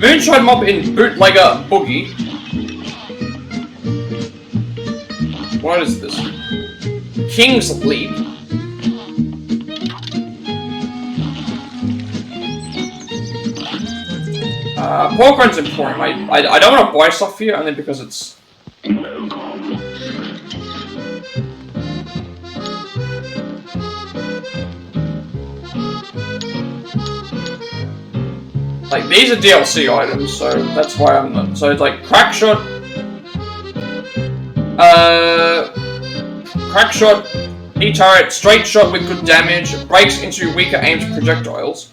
Moonshine Mob in Bootlegger Boogie. What is this? King's Leap. Pork Runs Emporium. I don't want to buy stuff here only because it's... Like, these are DLC items, so that's why I'm not... So it's like Crackshot... Crackshot, E-turret, straight shot with good damage, breaks into weaker aimed projectiles.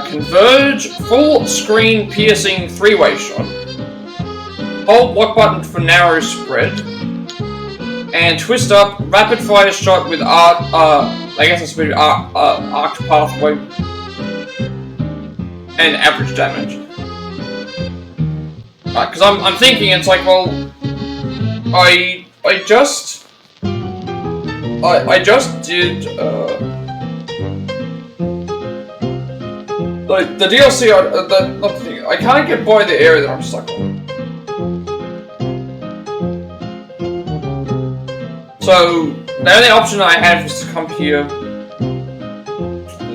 Converge, full screen piercing 3-way shot. Hold block button for narrow spread. And twist up, rapid fire shot with I guess it's maybe arced pathway. And average damage. Because I'm thinking it's like, well, I just did, like, the DLC, I can't get by the area that I'm stuck on. So, the only option I had was to come here.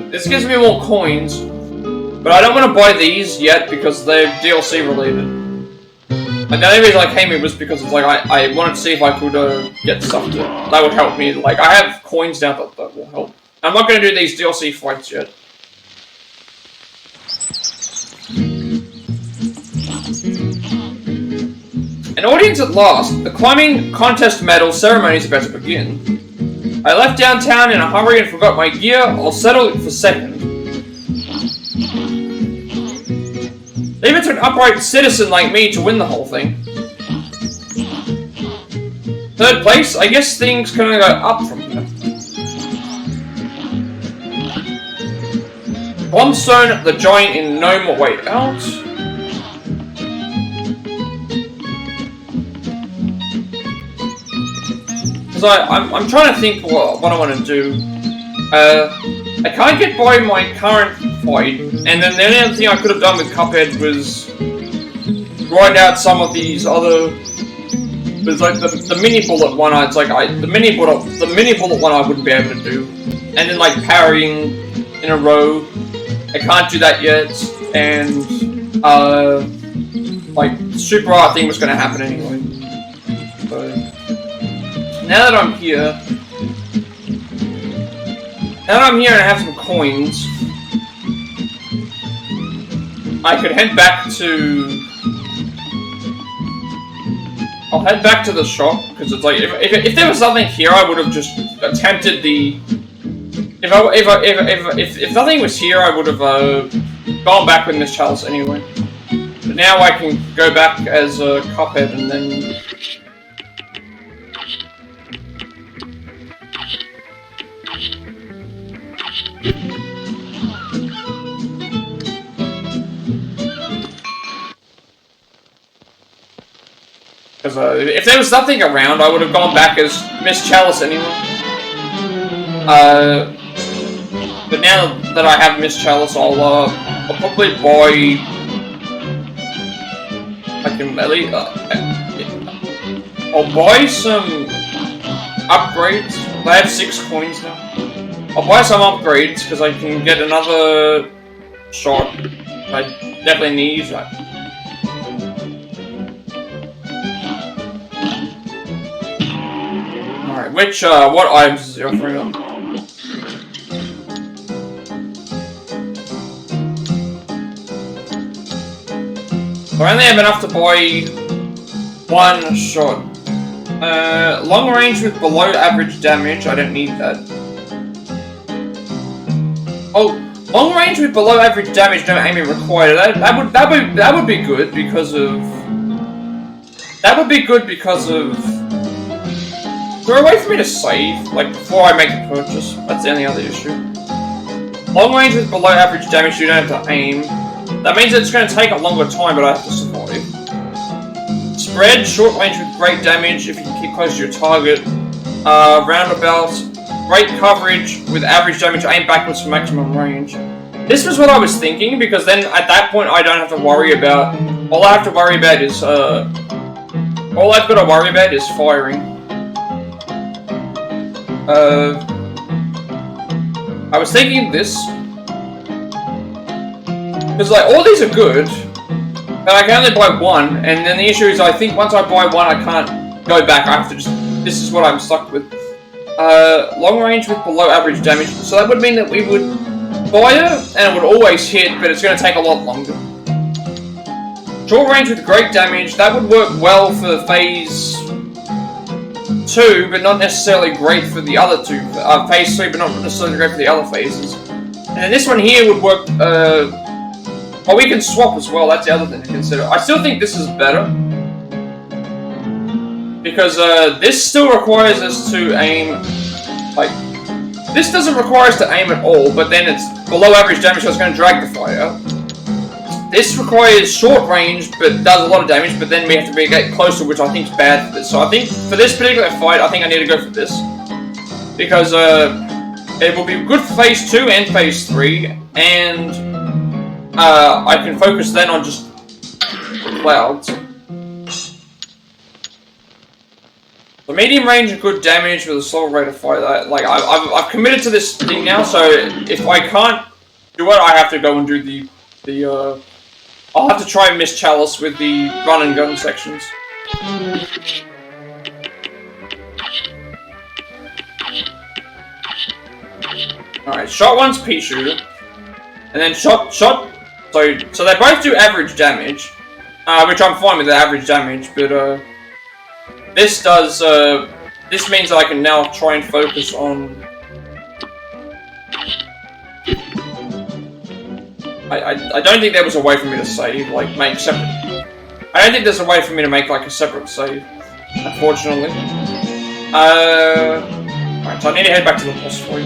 This gives me more coins, but I don't want to buy these yet because they're DLC related. And the only reason I came here was because it's like I wanted to see if I could get stuff that would help me. Like I have coins now that will help. I'm not going to do these DLC fights yet. An audience at last. The climbing contest medal ceremony is about to begin. I left downtown in a hurry and forgot my gear. I'll settle it for second. Leave it to an upright citizen like me to win the whole thing. Third place? I guess things can only go up from here. Bombstone, the giant in no more way out. Because I'm trying to think what I want to do. I can't get by my current fight, and then the only other thing I could have done with Cuphead was write out some of these other. There's like the mini bullet one. It's like the mini bullet one I wouldn't be able to do, and then like parrying in a row. I can't do that yet, and like super art thing was going to happen anyway. So now that I'm here. Now that I'm here and I have some coins, I could head back to. I'll head back to the shop because it's like if there was something here, I would have just attempted the. If nothing was here, I would have gone back with Miss Chalice anyway. But now I can go back as Cuphead and then. Because if there was nothing around, I would have gone back as Miss Chalice anyway. But now that I have Miss Chalice, I'll probably buy. I can at least. I'll buy some upgrades. I have 6 coins now. I'll buy some upgrades because I can get another shot. I definitely need that. Alright, what items is he offering up? So I only have enough to buy 1 shot. Long range with below average damage, I don't need that. Oh, long range with below average damage, no aiming required. That would be good because of. That would be good because of. Is there a way for me to save, like, before I make a purchase? That's the only other issue. Long range with below average damage, you don't have to aim. That means it's going to take a longer time, but I have to survive. Spread, short range with great damage if you can keep close to your target. Roundabout, great coverage with average damage, aim backwards for maximum range. This was what I was thinking, because then at that point I don't have to worry about... All I have to worry about is, all I've got to worry about is firing. I was thinking this. Because, like, all these are good, but I can only buy 1, and then the issue is I think once I buy 1 I can't go back, I have to just... This is what I'm stuck with. Long range with below average damage, so that would mean that we would buy it, and it would always hit, but it's going to take a lot longer. Short range with great damage, that would work well for phase 2, but not necessarily great for the other 2. Phase 3, but not necessarily great for the other phases. And then this one here would work, well, we can swap as well, that's the other thing to consider. I still think this is better. Because, this still requires us to aim, like, this doesn't require us to aim at all, but then it's below average damage, so it's going to drag the fight out. This requires short range, but does a lot of damage, but then we have to get closer, which I think is bad for this. So I think, for this particular fight, I think I need to go for this. Because, it will be good for phase 2 and phase 3, and, I can focus then on just clouds. So The medium range and good damage with a slow rate of fire. Like I've committed to this thing now, so if I can't do it, I have to go and do the I'll have to try and miss Chalice with the run and gun sections. Alright, shot one's pea shooter, and then shot. So they both do average damage, which I'm fine with the average damage, but this does this means that I can now try and focus on. I don't think there was a way for me to save, like make separate. I don't think there's a way for me to make like a separate save, unfortunately. Alright, so I need to head back to the boss fight.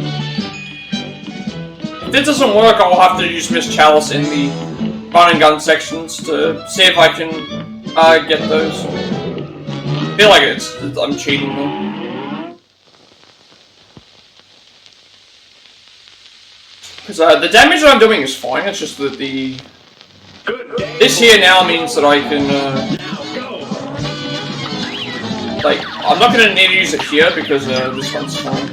If this doesn't work, I'll have to use Miss Chalice in the run and gun sections to see if I can get those. I feel like I'm cheating though. Because the damage that I'm doing is fine, it's just that this here now means that I can, like, I'm not going to need to use it here because this one's fine.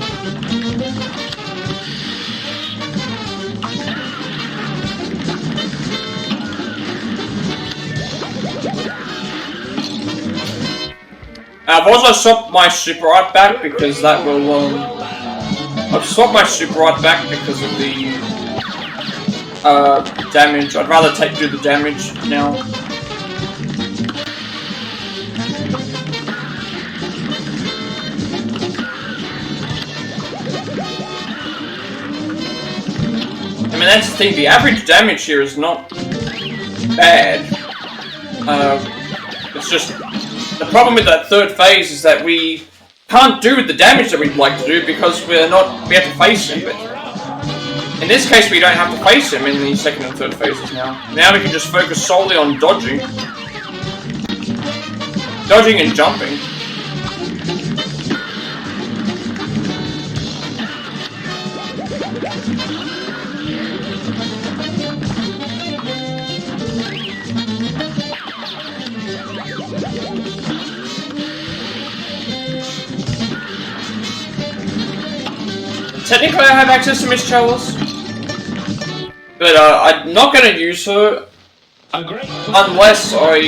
I've also swapped my super art back because that will, I've swapped my super art back because of the damage. I'd rather do the damage now. I mean, that's the thing, the average damage here is not bad. It's just, the problem with that third phase is that we can't do the damage that we'd like to do because we have to face him. But in this case, we don't have to face him in the second and third phases now. Now we can just focus solely on dodging. Dodging and jumping. Technically, I have access to Miss Chalice, but I'm not going to use her unless I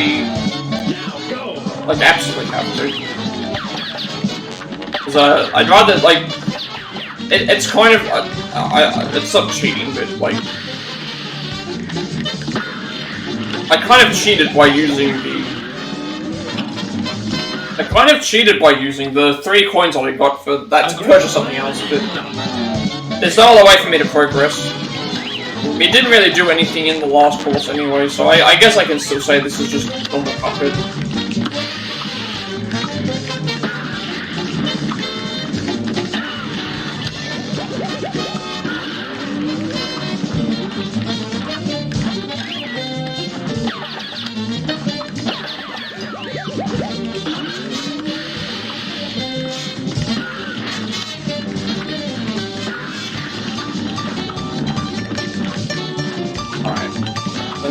like absolutely have to. Because I'd rather like it's kind of it's not cheating, but like I kind of cheated by using the 3 coins I got for that to purchase something else, but there's no other way for me to progress. We didn't really do anything in the last course anyway, so I guess I can still say this is just normal Cuphead.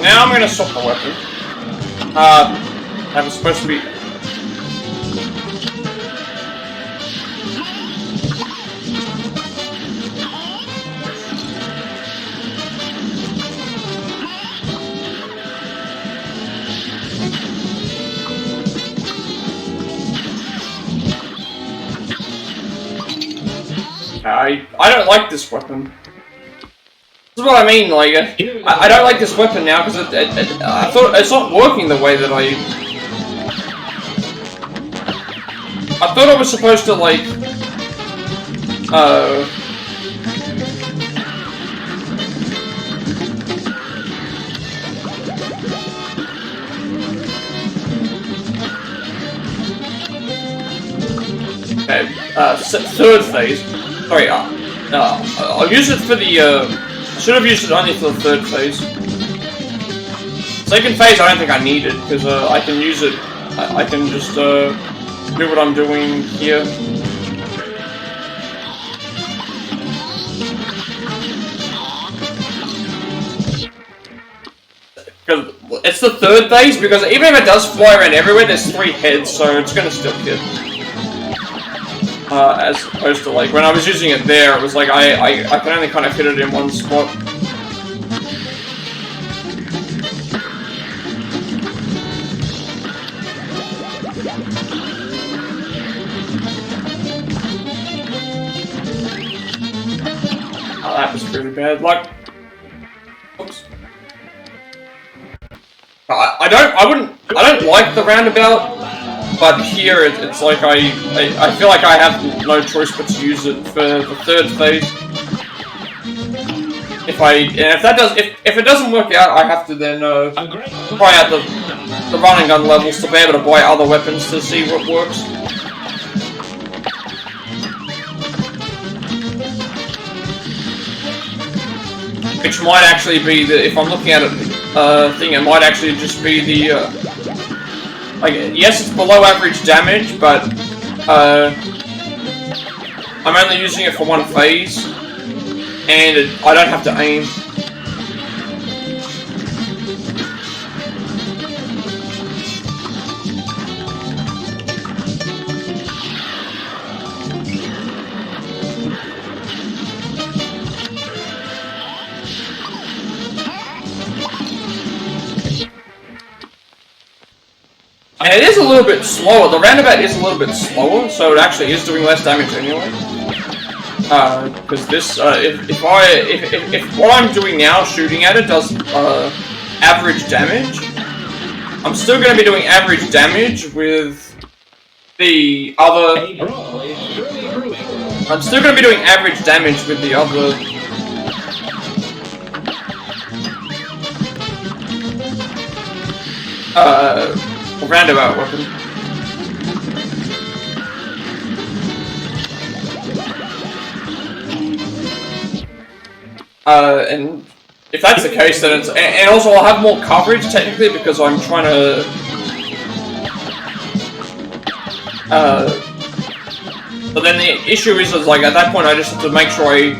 Now I'm gonna swap the weapon. That was supposed to be. I don't like this weapon. This is what I mean, like, I don't like this weapon now, because I thought it's not working the way that I thought I was supposed to, like, okay, third phase. Sorry, I'll use it for the, I should have used it only for the third phase. Second phase I don't think I need it, because I can use it, I can just do what I'm doing here. Because it's the third phase, because even if it does fly around everywhere, there's 3 heads, so it's gonna still hit. as opposed to like when I was using it there, it was like I can only kind of fit it in one spot. Oh, that was really bad. Like, oops. I don't like the roundabout, but here it's like I feel like I have no choice but to use it for the third phase. If it doesn't work out, I have to then try out the run and gun levels to be able to buy other weapons to see what works. Which might actually be the, if I'm looking at it, thing, it might actually just be the, like, yes, it's below average damage, but, I'm only using it for one phase, and I don't have to aim. And it is a little bit slower. The roundabout is a little bit slower, so it actually is doing less damage anyway. Because this, if what I'm doing now, shooting at it, does average damage, I'm still going to be doing average damage with the other. I'm still going to be doing average damage with the other. Roundabout weapon. And if that's the case, then it's, and also I'll have more coverage technically because I'm trying to, but then the issue is like at that point I just have to make sure I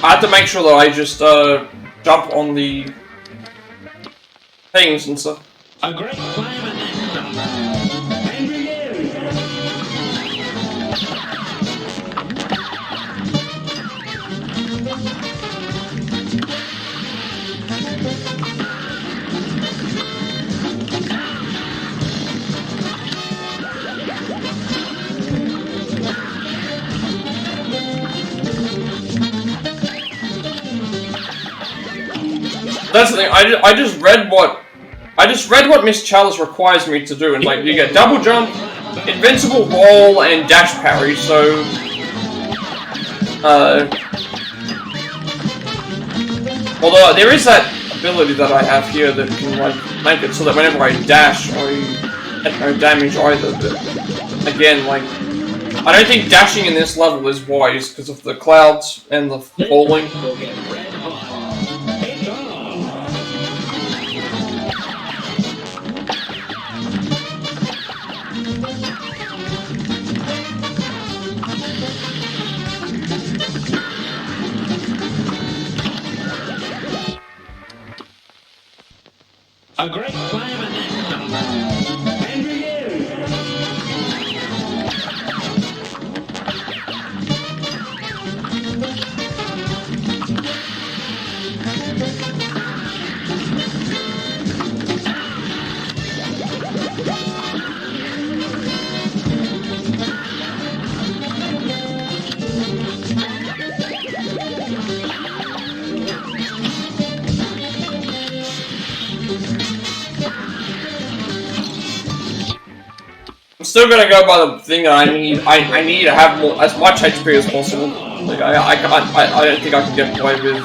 have to make sure that I just jump on the things and stuff. A great climb and That's the thing. I just read what Miss Chalice requires me to do, and like you get double jump, invincible roll, and dash parry. So, although there is that ability that I have here that can like make it so that whenever I dash, I take no damage either. But again, like I don't think dashing in this level is wise because of the clouds and the falling. a great climb and begin. I'm still gonna go by the thing that I need. I need to have more, as much HP as possible. Like I don't think I can get away with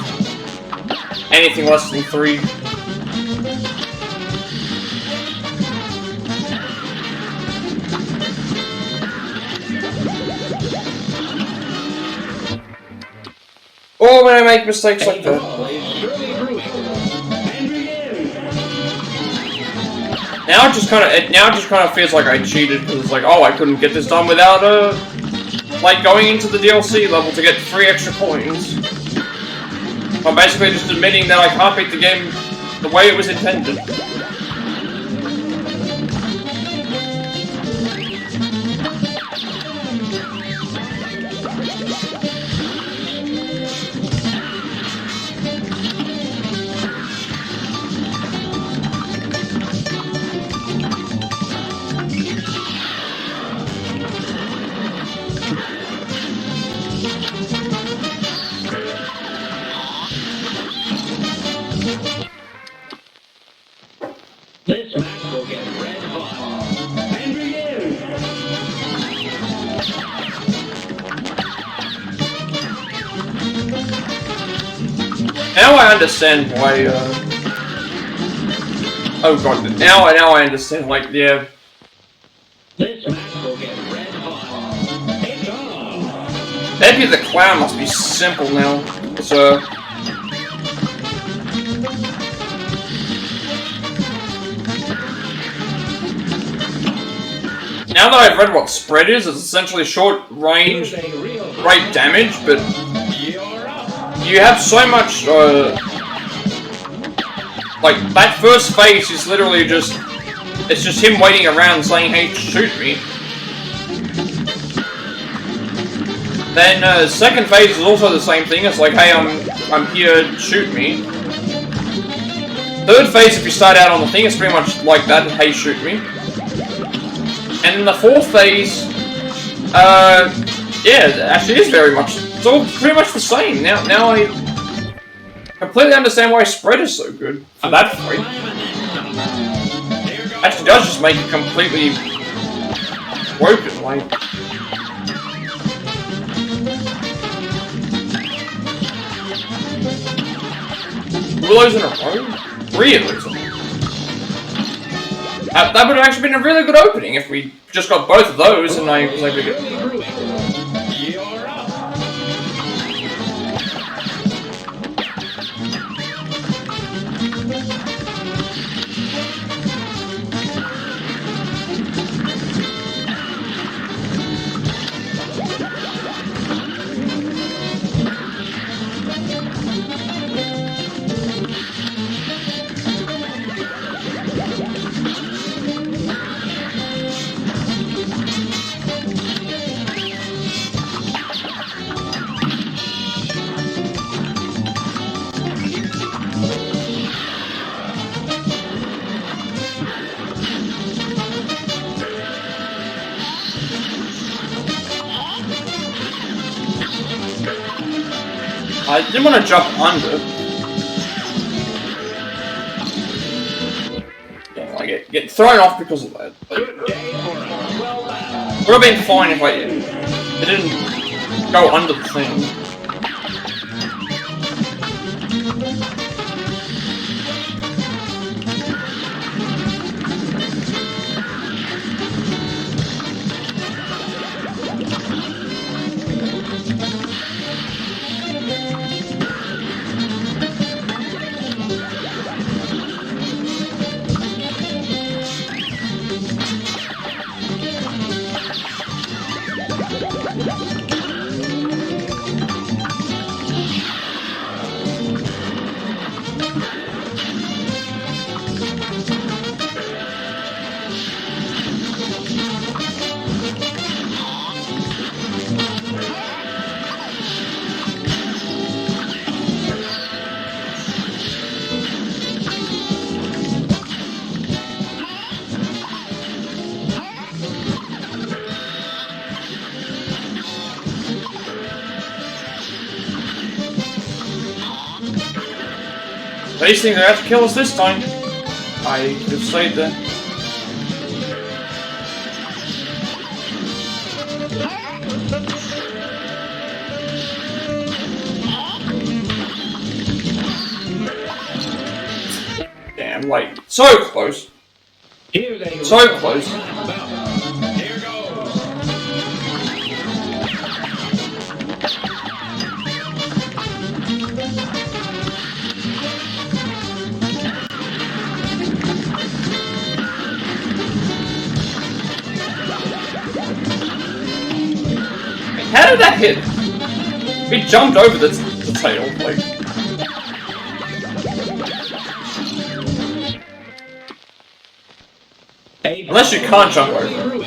anything less than 3. Or when I make mistakes like that. Now it just kind of feels like I cheated because it's like, oh, I couldn't get this done without like going into the DLC level to get 3 extra coins. I'm basically just admitting that I can't beat the game the way it was intended. This match will get red hot. And begin! Now I understand why, oh god, now I understand, like, yeah. This match will get red hot. It's on! Maybe the clown must be simple now, so... Now that I've read what spread is, it's essentially short range, great damage, but you have so much, like, that first phase is literally just, it's just him waiting around saying, hey, shoot me. Then, second phase is also the same thing, it's like, hey, I'm here, shoot me. Third phase, if you start out on the thing, it's pretty much like that, hey, shoot me. And in the fourth phase, yeah, it actually is very much, it's all pretty much the same. Now I completely understand why spread is so good for that fight. Actually does just make it completely broken, like. Two of those in a row? 3 of those in a row. That would have actually been a really good opening if we just got both of those and I was able to get... I didn't want to jump under. Yeah, I get thrown off because of that. Would have been fine if I didn't go under the thing. These things are out to kill us this time. I could have stayed there. Damn, like, so close. So close. How did that hit? We jumped over the tail, like. Unless you can't jump over it.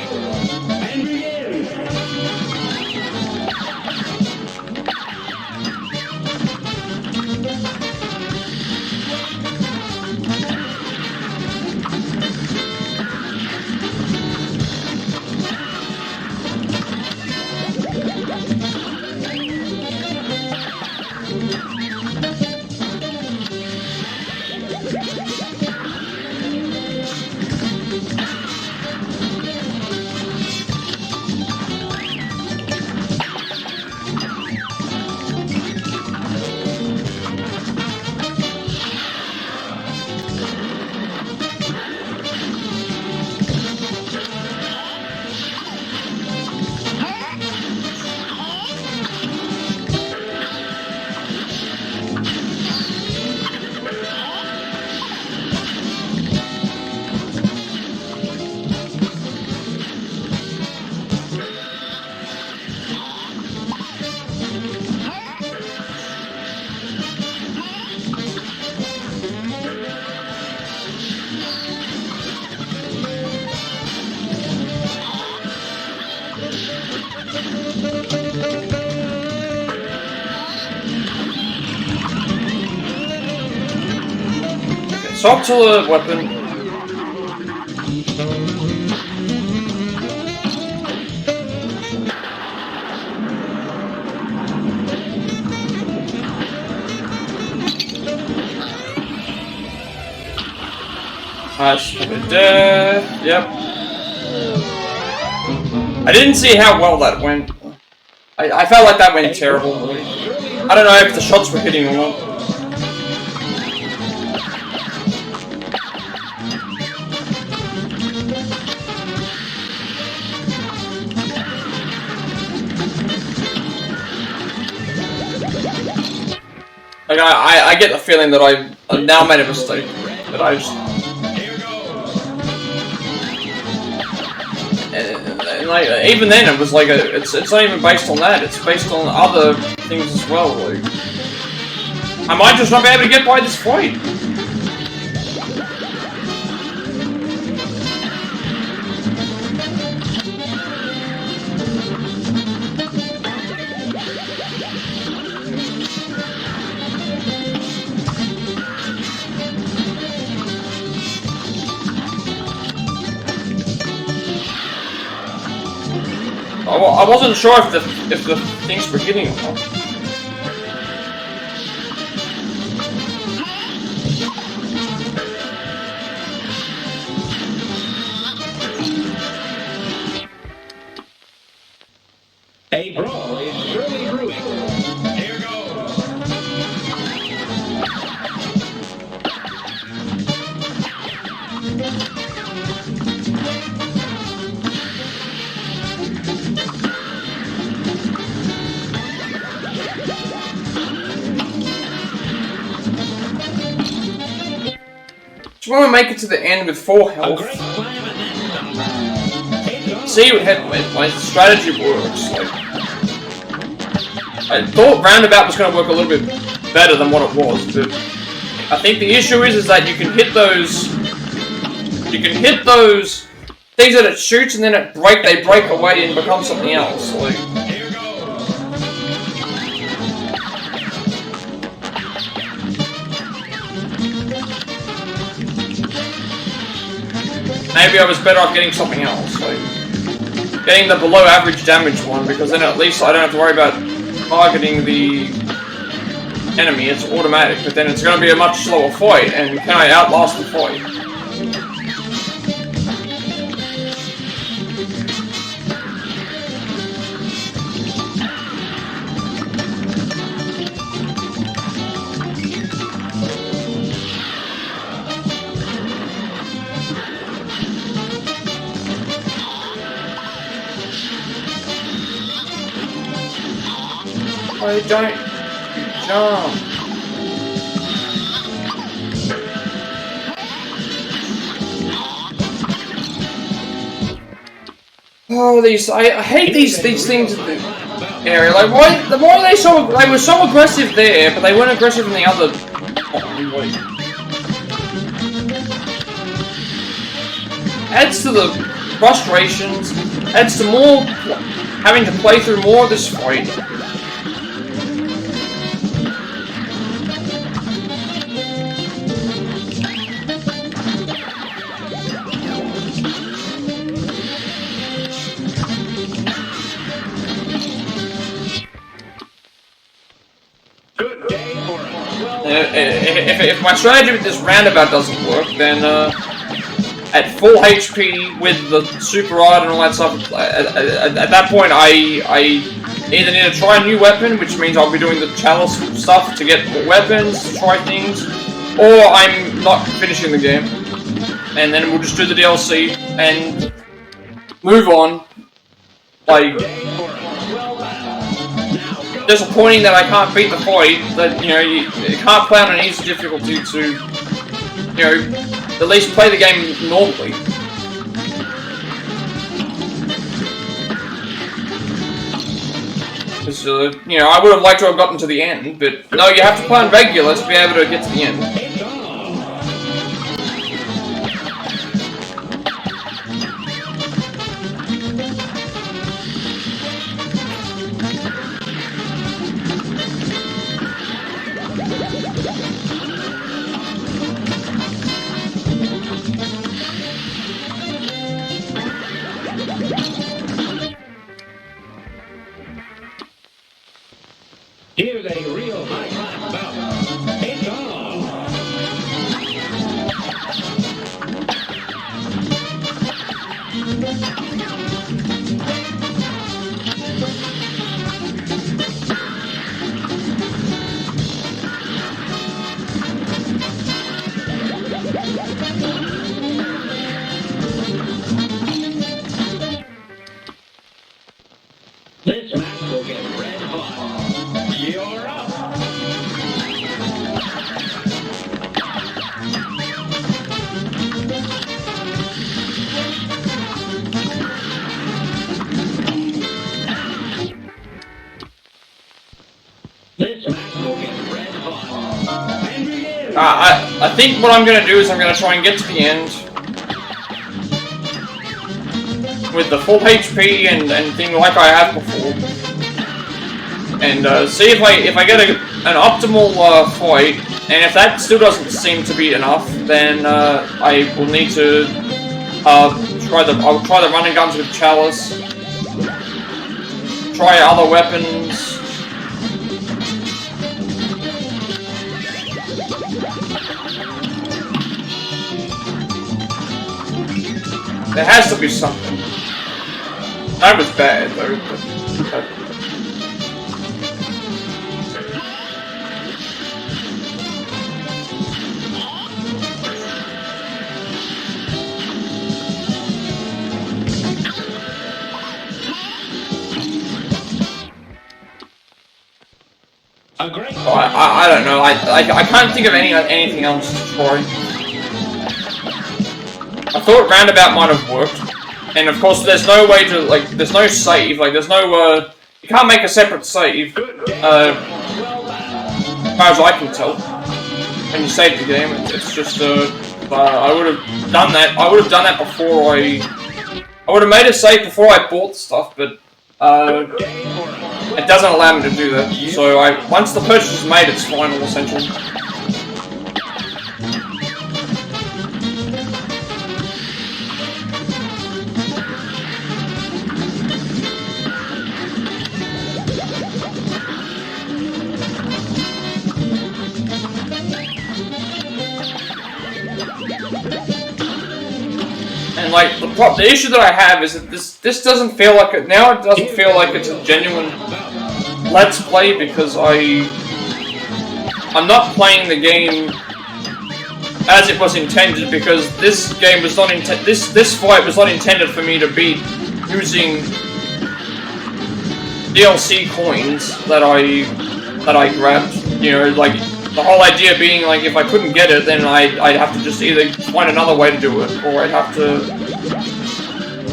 Swap to the weapon. Yep. I didn't see how well that went. I felt like that went terrible. I don't know if the shots were hitting or not. Like, I get the feeling that I've now made a mistake. That I just... And like, even then, it was like, it's not even based on that, it's based on other things as well, like... I might just not be able to get by this fight! I wasn't sure if the things were hitting or not. A brawl is surely brewing. Here goes. Just want to make it to the end with 4 health. See how my strategy works. Like, I thought Roundabout was going to work a little bit better than what it was, but I think the issue is that you can hit those things that it shoots and then they break away and become something else. Like, maybe I was better off getting something else, like getting the below average damage one, because then at least I don't have to worry about targeting the enemy, it's automatic, but then it's going to be a much slower fight, and can I outlast the fight? Why don't you jump? Oh, I hate these things in the area. Like, why they were so aggressive there, but they weren't aggressive in the other. Adds to the frustrations. Adds to more having to play through more of this fight. If my strategy with this roundabout doesn't work, then at full HP with the super rod and all that stuff, at that point I either need to try a new weapon, which means I'll be doing the chalice stuff to get more weapons, to try things, or I'm not finishing the game, and then we'll just do the DLC and move on. Like, disappointing that I can't beat the fight, that, you know, you can't play on an easy difficulty to, you know, at least play the game normally. Because, you know, I would have liked to have gotten to the end, but no, you have to play on regular to be able to get to the end. think what I'm gonna do is I'm gonna try and get to the end with the full HP and thing like I have before, and see if I get an optimal fight. And if that still doesn't seem to be enough, then I will need to I'll try the running guns with Chalice. Try other weapons. There has to be something. That was bad, though. I don't know. I can't think of anything else to try. I thought Roundabout might have worked, and of course there's no way to, like, there's no save, like, there's no, you can't make a separate save, as far as I can tell, when you save the game. It's just, I would have done that before I would have made a save before I bought the stuff, but, it doesn't allow me to do that, so once the purchase is made, it's final, essentially. And like the issue that I have is that this doesn't feel like it now. It doesn't feel like it's a genuine Let's Play because I'm not playing the game as it was intended, because this game was not this fight was not intended for me to beat using DLC coins that I grabbed. You know, like the whole idea being like if I couldn't get it, then I'd have to just either find another way to do it, or I'd have to.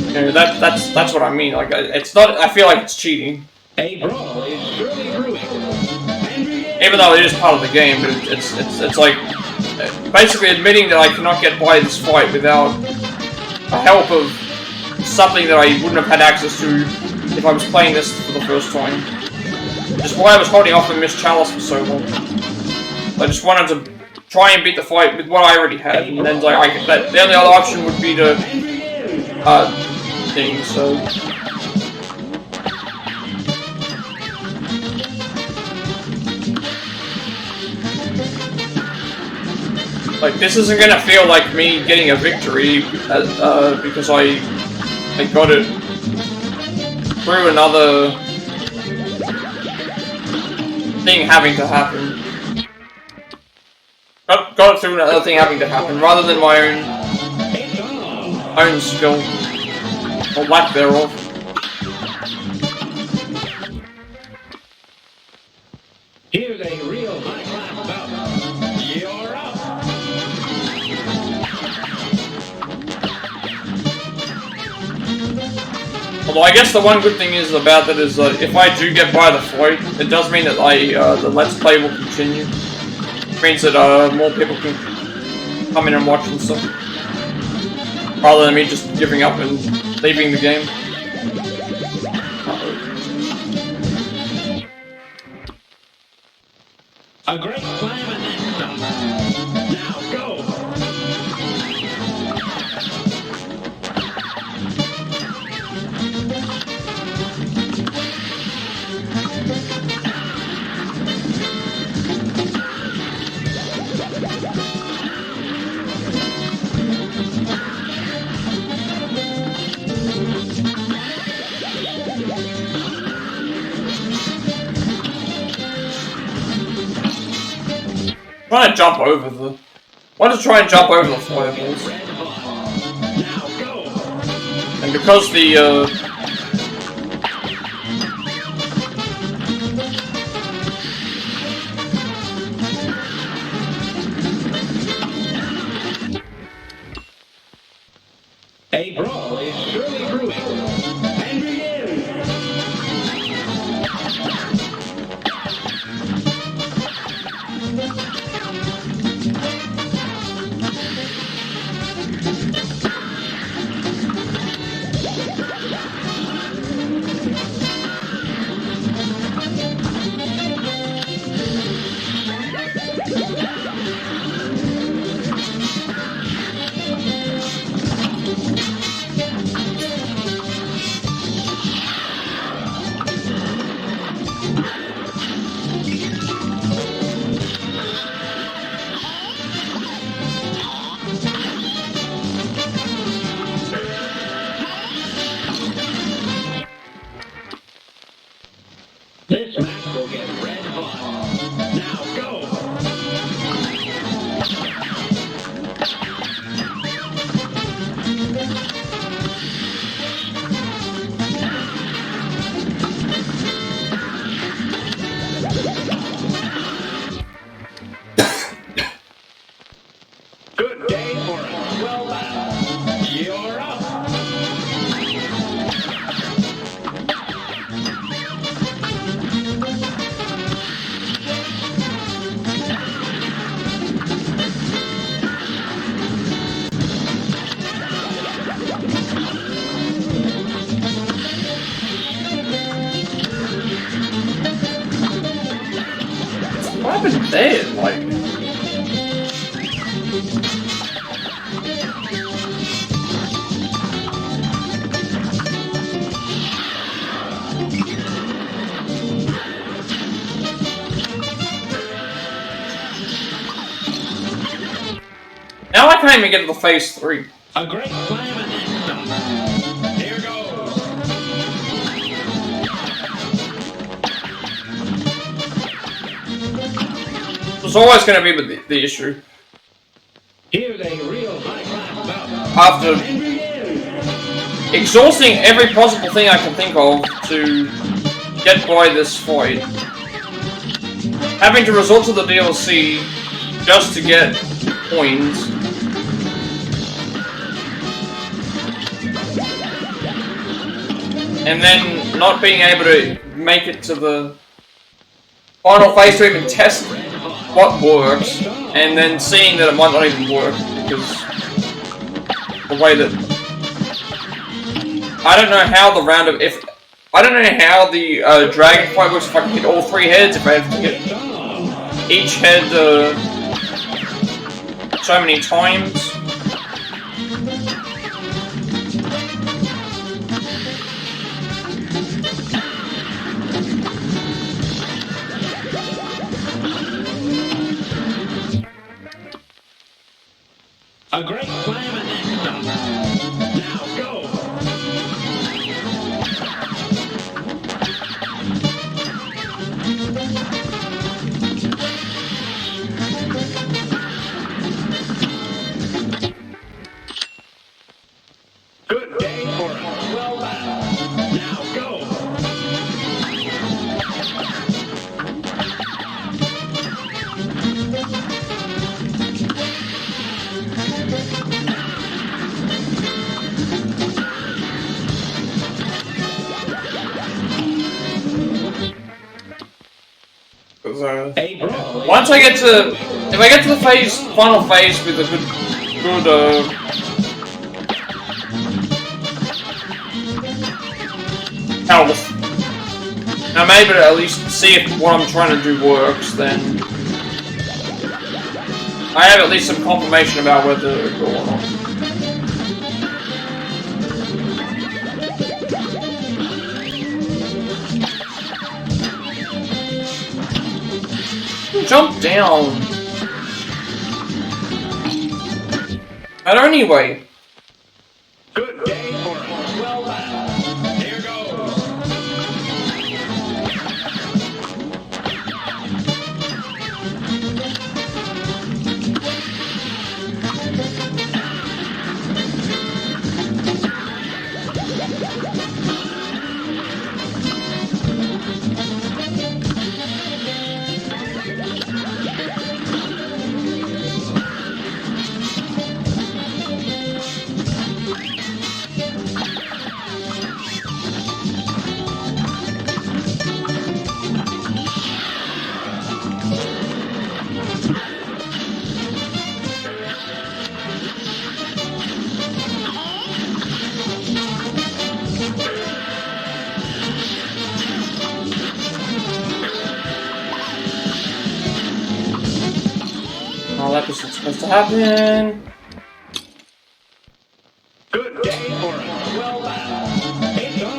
You know, that's what I mean. Like it's not. I feel like it's cheating. Even though it is part of the game, but it's like basically admitting that I cannot get by this fight without the help of something that I wouldn't have had access to if I was playing this for the first time. Just why I was holding off on Miss Chalice for so long. I just wanted to try and beat the fight with what I already had, and then like the only other option would be to thing. So. Like, this isn't gonna feel like me getting a victory, because I got it through another thing having to happen. Got it through another thing having to happen, rather than my own skill, or lack thereof. Here's a real high class bout. You're up. Although I guess the one good thing is about that is that if I do get by the fight, it does mean that the Let's Play will continue. It means that more people can come in and watch and stuff, rather than me just giving up and leaving the game. A great climb and then some. Now go. Trying to jump over the. Want to try and jump over the fireballs. And because the A brawl is surely brewing. And begin. Well done. You're up. What happened there? Like, now I can't even get to the phase 3. A great climb and then some. Here goes. There's always going to be the issue. Here's a real high climb up. After And begin. exhausting every possible thing I can think of to get by this fight, having to resort to the DLC just to get coins, and then not being able to make it to the final phase to even test what works, and then seeing that it might not even work because the way that I don't know how the round of I don't know how the dragon fight works if I can hit all 3 heads, if I have to hit each head so many times. A great climb and then some. Now go. Good day for it. Well done. Now go. Once I get to, if I get to the final phase with a good health, and I'm able to at least see if what I'm trying to do works, then I have at least some confirmation about whether it will or not. Jump down. At any way. Good day for it. Well done. Here goes. Oh, that wasn't supposed to happen. Good day for it. Well done. It's on.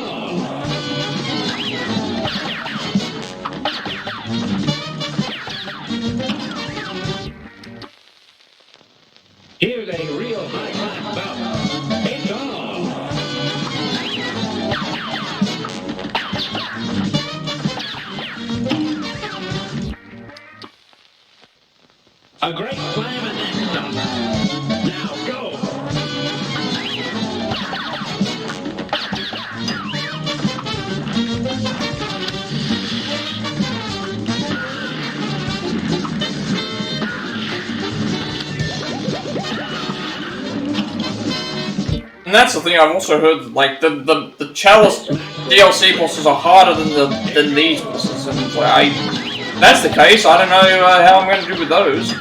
Here's a real high climb belt. It's on. A great climb and then some. Now go. And that's the thing, I've also heard, like, the Chalice DLC bosses are harder than these bosses, and like, if that's the case, I don't know how I'm going to do with those.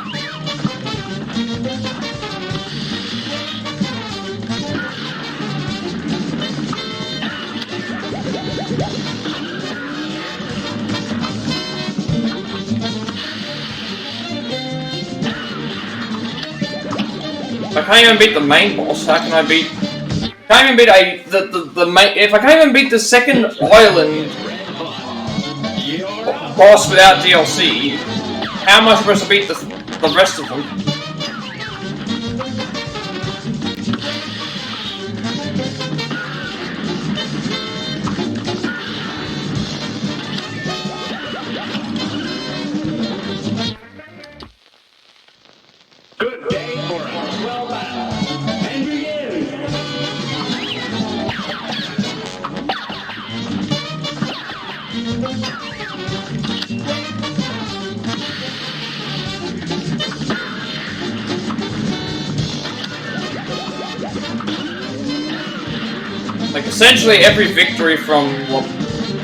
If I can't even beat the main boss, how can I beat... Can't even beat the main... If I can't even beat the second island boss without DLC, how am I supposed to beat the rest of them? Good day for us. Well done. And begin. Like, essentially every victory from... Well,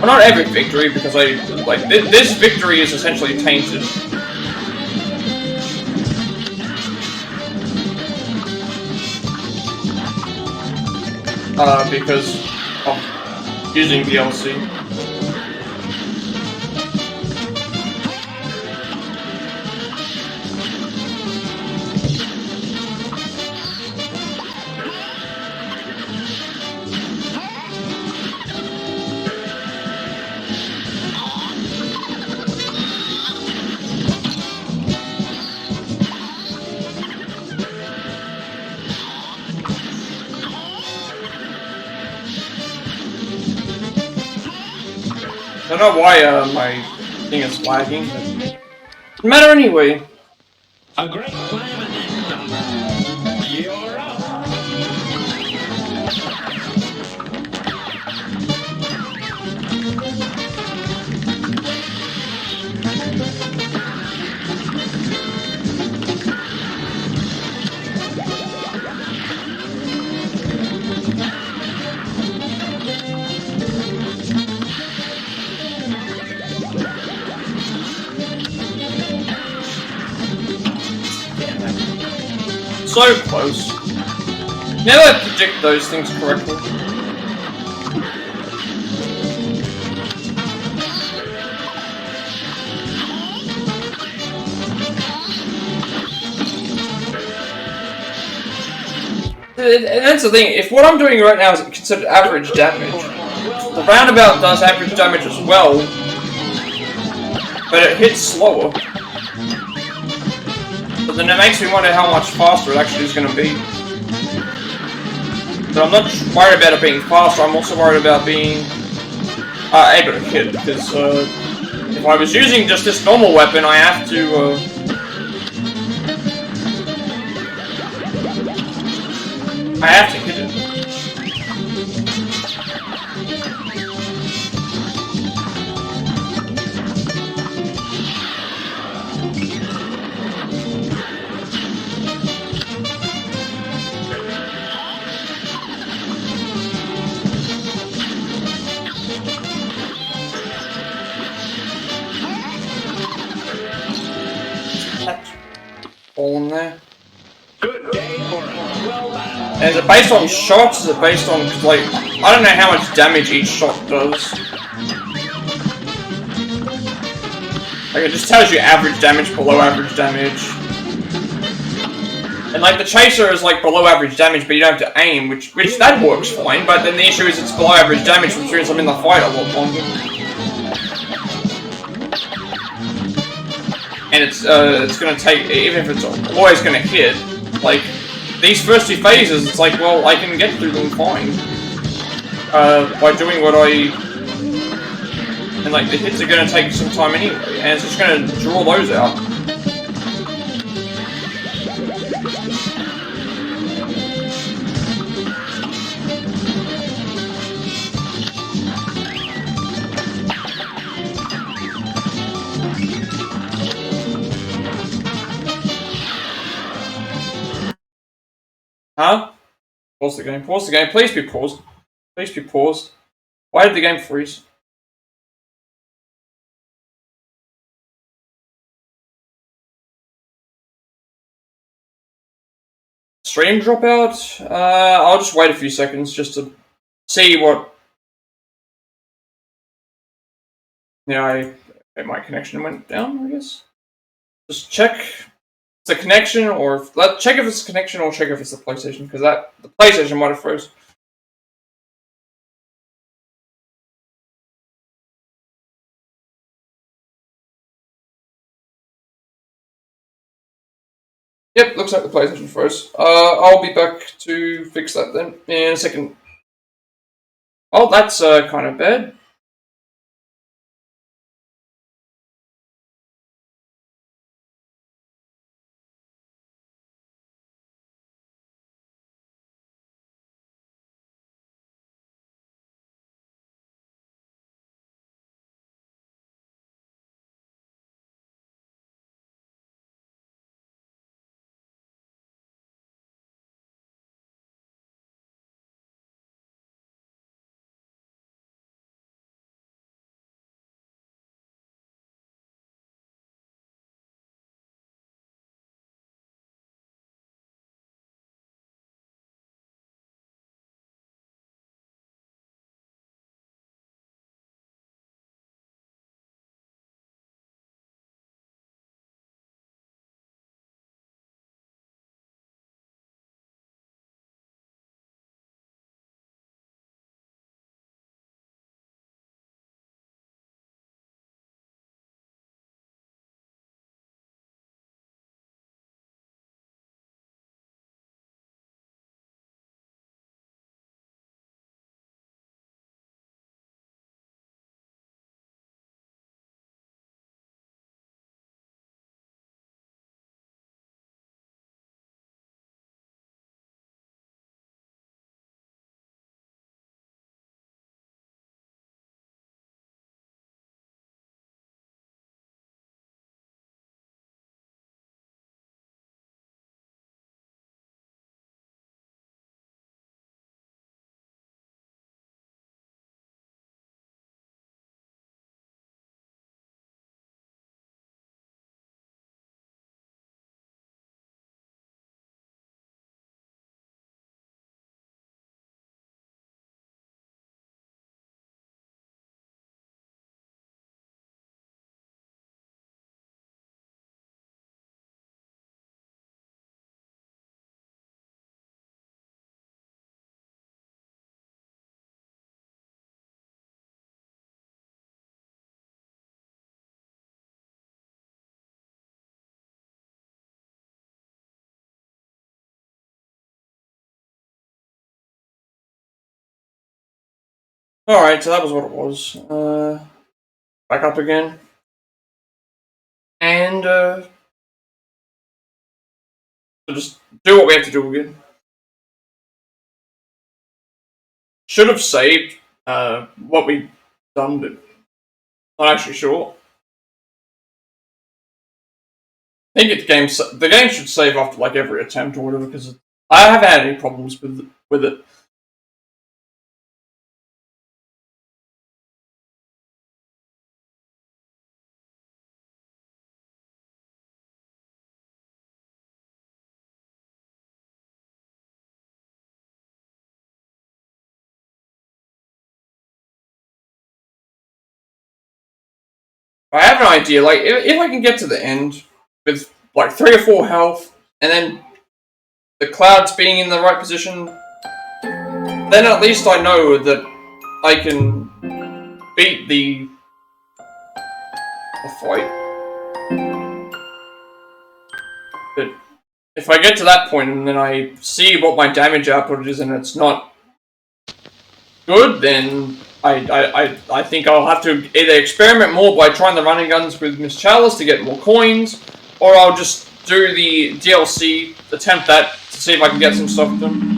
not every victory, because this victory is essentially tainted. Because of using DLC. I don't know why my thing is lagging, but doesn't matter anyway. A great slam and then some. You're up. So close. Now I predict those things correctly. And that's the thing, if what I'm doing right now is considered average damage, the roundabout does average damage as well, but it hits slower. But then it makes me wonder how much faster it actually is going to be. But I'm not worried about it being faster, I'm also worried about being able to hit, because if I was using just this normal weapon, I have to hit it. All in there. Good day for us. Well done. And is it based on shots? Is it based on, like, I don't know how much damage each shot does. Like, it just tells you average damage, below average damage. And, like, the chaser is, like, below average damage, but you don't have to aim, which that works fine, but then the issue is it's below average damage, which means I'm in the fight a lot longer. And it's gonna take, even if it's always gonna hit, like, these first two phases, it's like, well, I can get through them fine. By doing what and like, the hits are gonna take some time anyway, and it's just gonna draw those out. Huh? Pause the game. Pause the game. Please be paused. Please be paused. Why did the game freeze? Stream dropout? I'll just wait a few seconds just to see what... Yeah, my connection went down, I guess. Just check it's a connection, or check if it's a connection, or check if it's the PlayStation, because the PlayStation might have froze. Yep, looks like the PlayStation froze. I'll be back to fix that then in a second. Oh, that's kind of bad. Alright, so that was what it was. Back up again. And, just do what we have to do again. Should have saved, what we done, but not actually sure. I think the game should save after, like, every attempt or whatever, because I haven't had any problems with it. I have an idea, like, if I can get to the end with, like, 3 or 4 health, and then the clouds being in the right position, then at least I know that I can beat the fight. But if I get to that point and then I see what my damage output is and it's not good, then I think I'll have to either experiment more by trying the running guns with Miss Chalice to get more coins, or I'll just do the DLC, attempt that, to see if I can get some stuff done.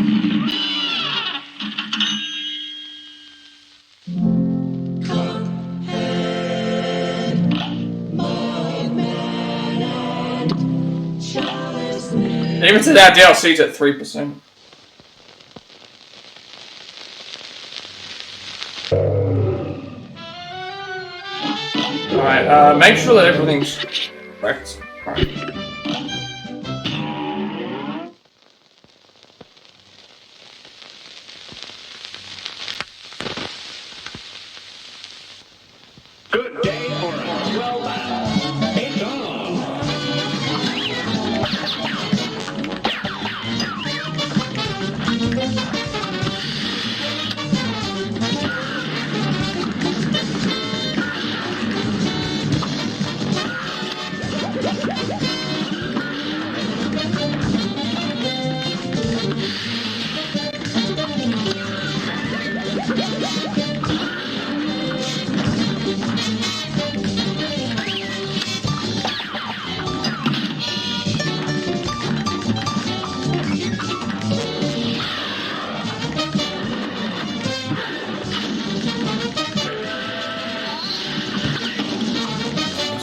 Even today, our DLC's at 3%. Make sure that everything's correct. Alright. Good day or well battle. It's on.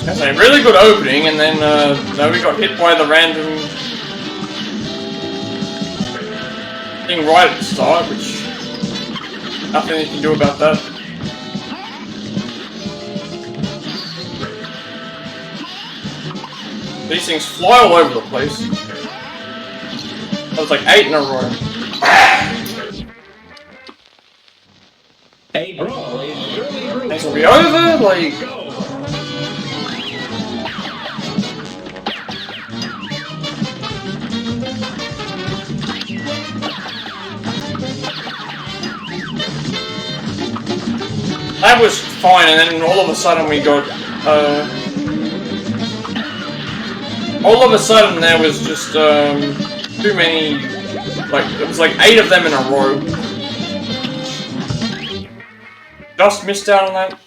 That's a really good opening, and then now we got hit by the random thing right at the start, which nothing you can do about that. These things fly all over the place. That was like 8 in a row. A brawl is surely brewing. Things will be over, like... That was fine, and then all of a sudden we got, all of a sudden there was just, too many, like, it was like 8 of them in a row. Just missed out on that.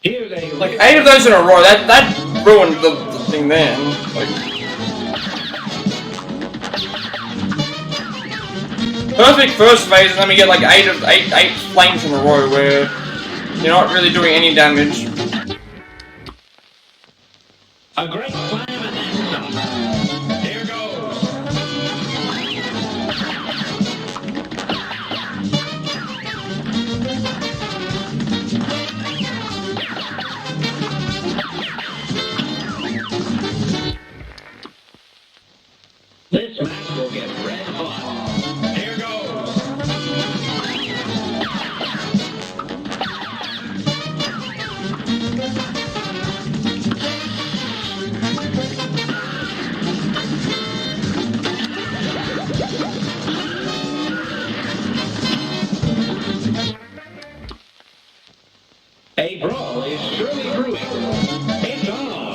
Here they Like, 8 of those in a row, that ruined the thing then. Like, perfect first phase, and then we get like 8 flames in a row where you're not really doing any damage. a great slam and then some. Here goes. This match will get red hot. Here goes. A brawl is surely brewing. It's on.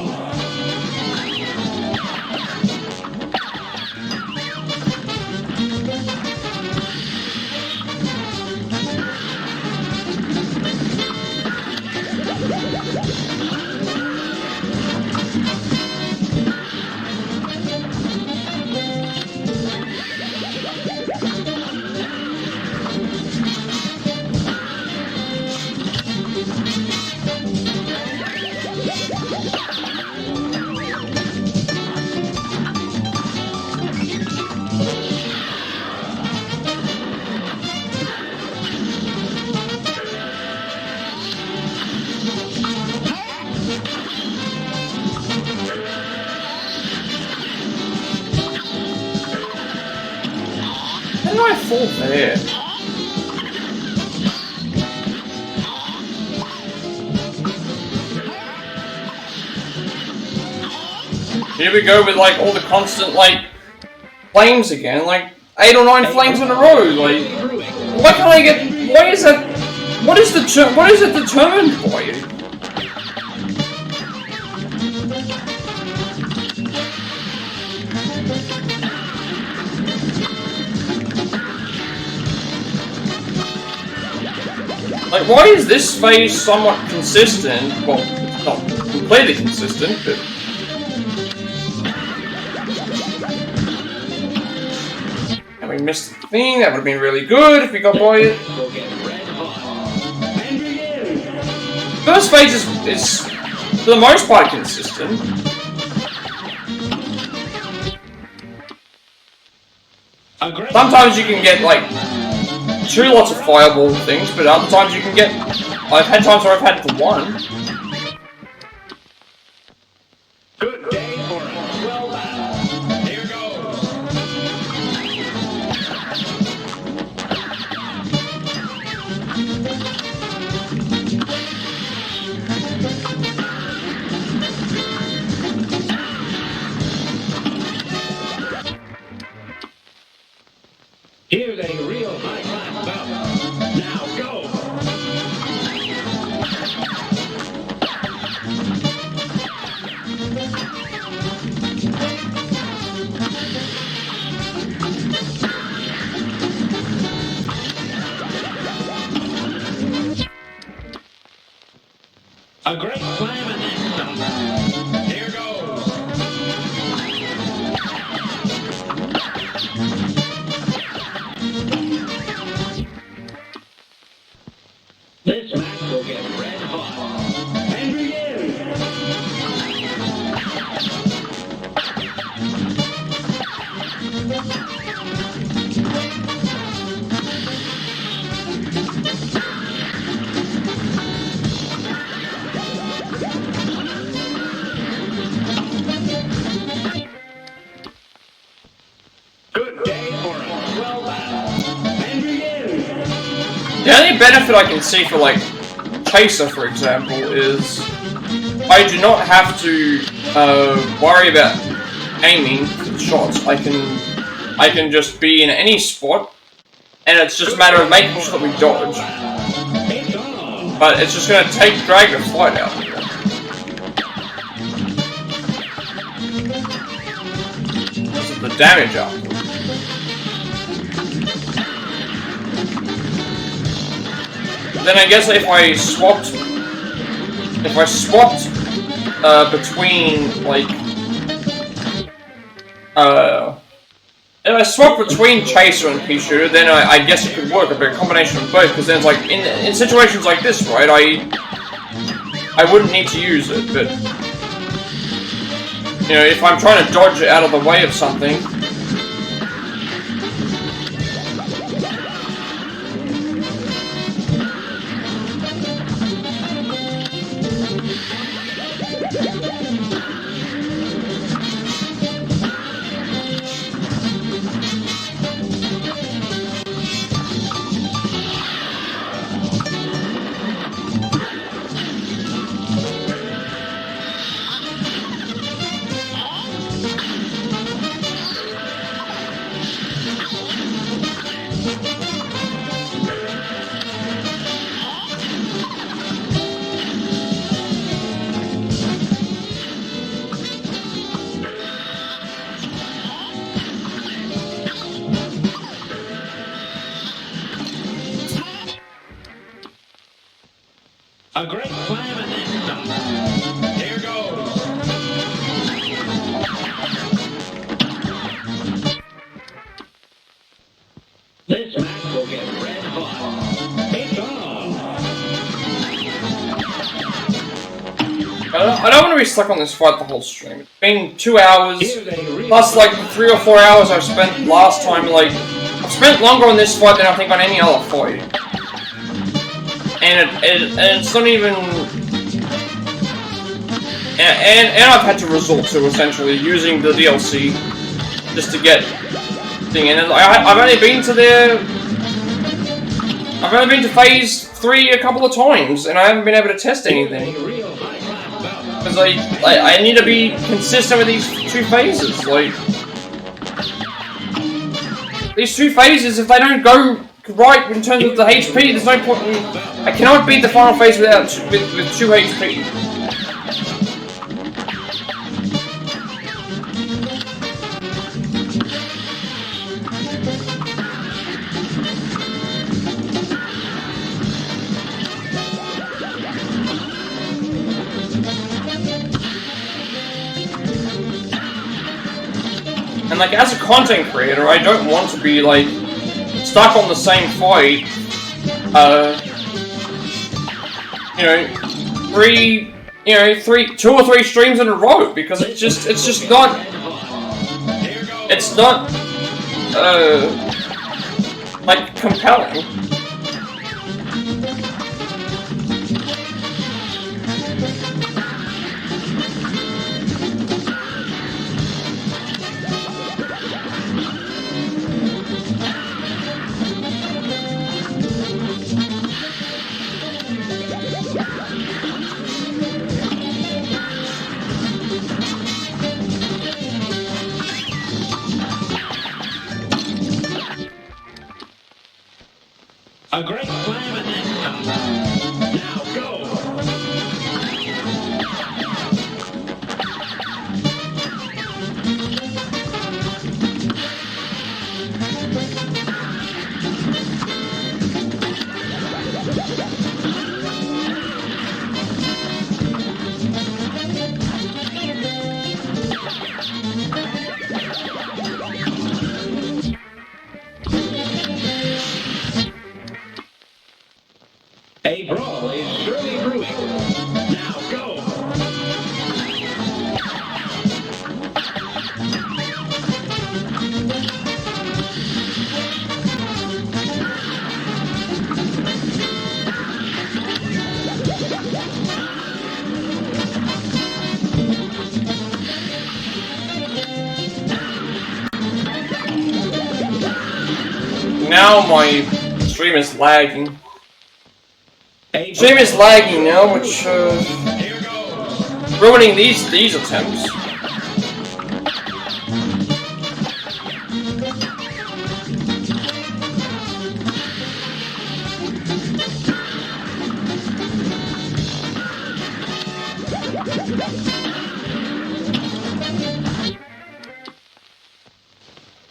How did I fall there? Here we go with like all the constant like flames again, like 8 or 9 flames in a row. Like, why can't I get? Why is that? What is it determined by? Like, why is this phase somewhat consistent? Well, it's not completely consistent, but... And we missed the thing, that would have been really good if we got by it. First phase is for the most part, consistent. Sometimes you can get, like, 2 lots of fireball things, but other times you can get... I've had times where I've had the 1. Here's a real high-class bout. Now go! A great slam and then some. Here goes. This match will get red hot. And begin. Good day for a swell battle. And begin. The only benefit I can see for, like, Chaser, for example, is I do not have to worry about aiming for the shots. I can just be in any spot, and it's just a matter of making sure that we dodge. But it's just going to drag the fight out. Because of the damage up. Then I guess if I swapped between, like, if I swapped between Chaser and Pea Shooter, then I guess it could work, a bit of combination of both, because then it's like, in situations like this, right, I wouldn't need to use it, but, you know, if I'm trying to dodge it out of the way of something, A great slam and then some. Here goes. This match will get red hot. It's on. I don't want to be stuck on this fight the whole stream. It's been 2 hours, plus like the 3 or 4 hours I've spent last time, like, I've spent longer on this fight than I think on any other fight. And it's not even... And I've had to resort to, essentially, using the DLC just to get thing. And I've only been to I've only been to phase 3 a couple of times, and I haven't been able to test anything. Because I need to be consistent with these 2 phases. Like, these 2 phases, if they don't go right in terms of the HP, there's no point in... I cannot beat the final phase with 2 HP. And like, as a content creator, I don't want to be like stuck on the same fight. You know, 2 or 3 streams in a row, because it's just not. It's not like compelling. A great slam and then some. Now go. A brawl is surely brewing. Now go. Now my stream is lagging. Stream is lagging now, which ruining these attempts.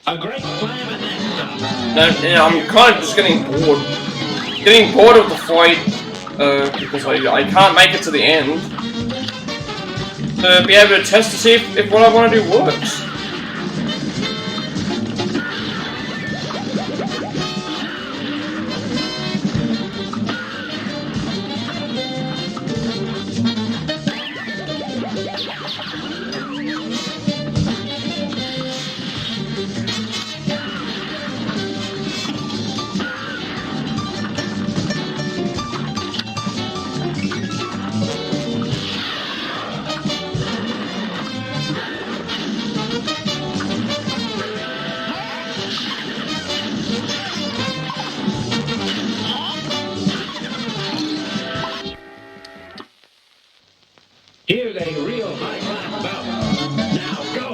A great slam and then some. Now, I'm kind of just getting bored. Getting bored of the fight because I can't make it to the end. To be able to test to see if what I want to do works. Here's a real high-class bout. Now go.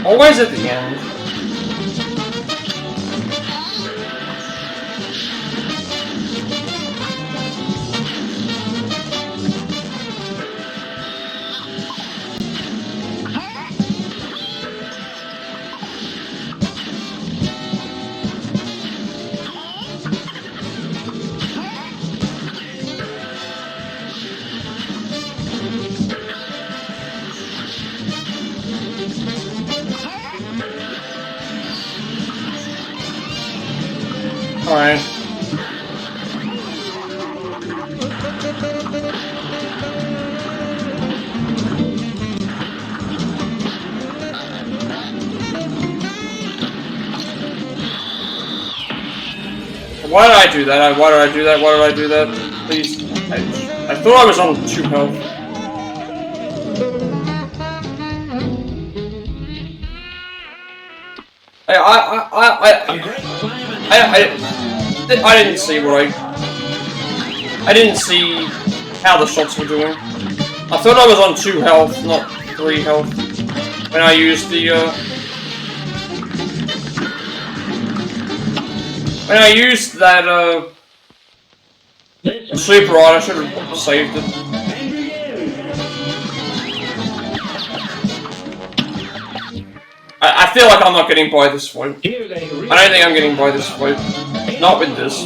Always at the end. Alright. Why did I do that? Why did I do that? Why did I do that? Please. I thought I was on 2 health. I didn't see what I didn't see how the shots were doing. I thought I was on 2 health, not 3 health. When I used the when I used that super rod, I should have saved it. I feel like I'm not getting by this fight. I don't think I'm getting by this fight. Not with this.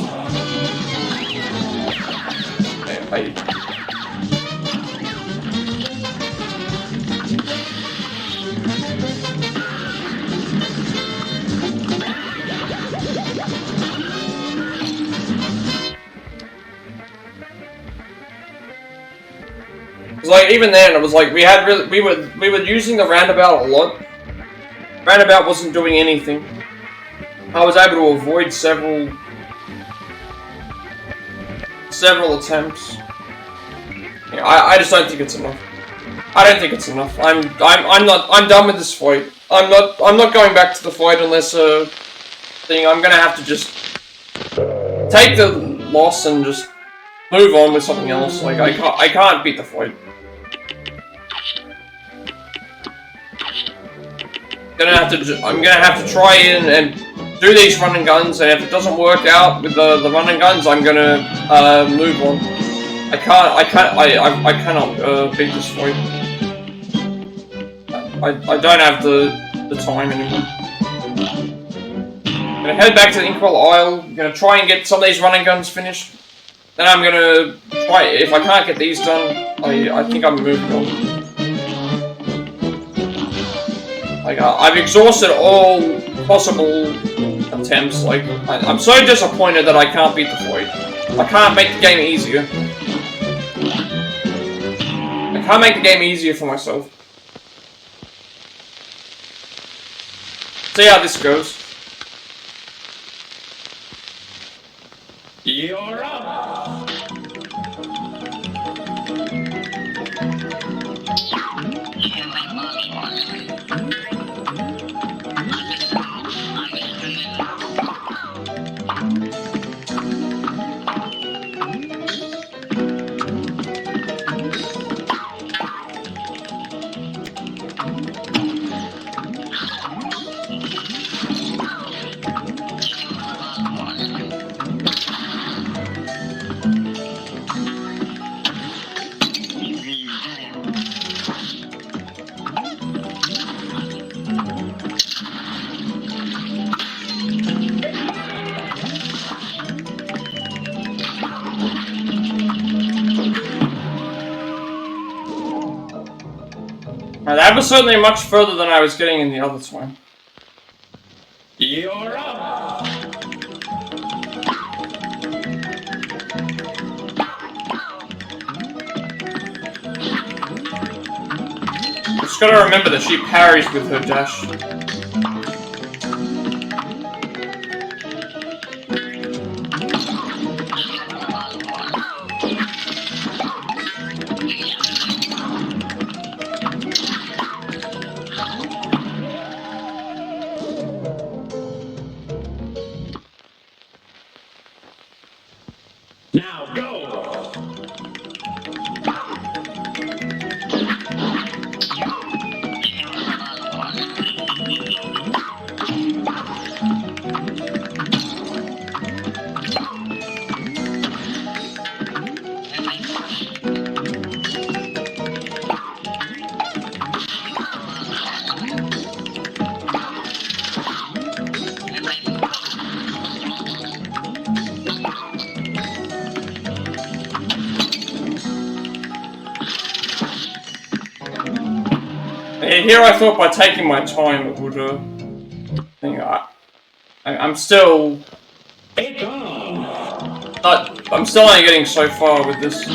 Like even then, it was like we were using the roundabout a lot. Roundabout wasn't doing anything. I was able to avoid several attempts. Yeah, I just don't think it's enough. I don't think it's enough. I'm done with this fight. I'm not going back to the fight unless thing. I'm gonna have to just take the loss and just move on with something else. Like I can't beat the fight. I'm gonna have to try and do these run and guns, and if it doesn't work out with the run and guns, I'm gonna move on. I cannot beat this fight. I don't have the time anymore. I'm gonna head back to the Inkwell Isle. I'm gonna try and get some of these run and guns finished. Then I'm gonna try. If I can't get these done, I think I'm moving on. Like, I've exhausted all possible attempts. Like, I'm so disappointed that I can't beat the fight. I can't make the game easier. I can't make the game easier for myself. See how this goes. You're up! That was certainly much further than I was getting in the other time. You're up! Just gotta remember that she parries with her dash. Now go! Here I thought by taking my time it would, I'm still... It's on! I'm still only getting so far with this.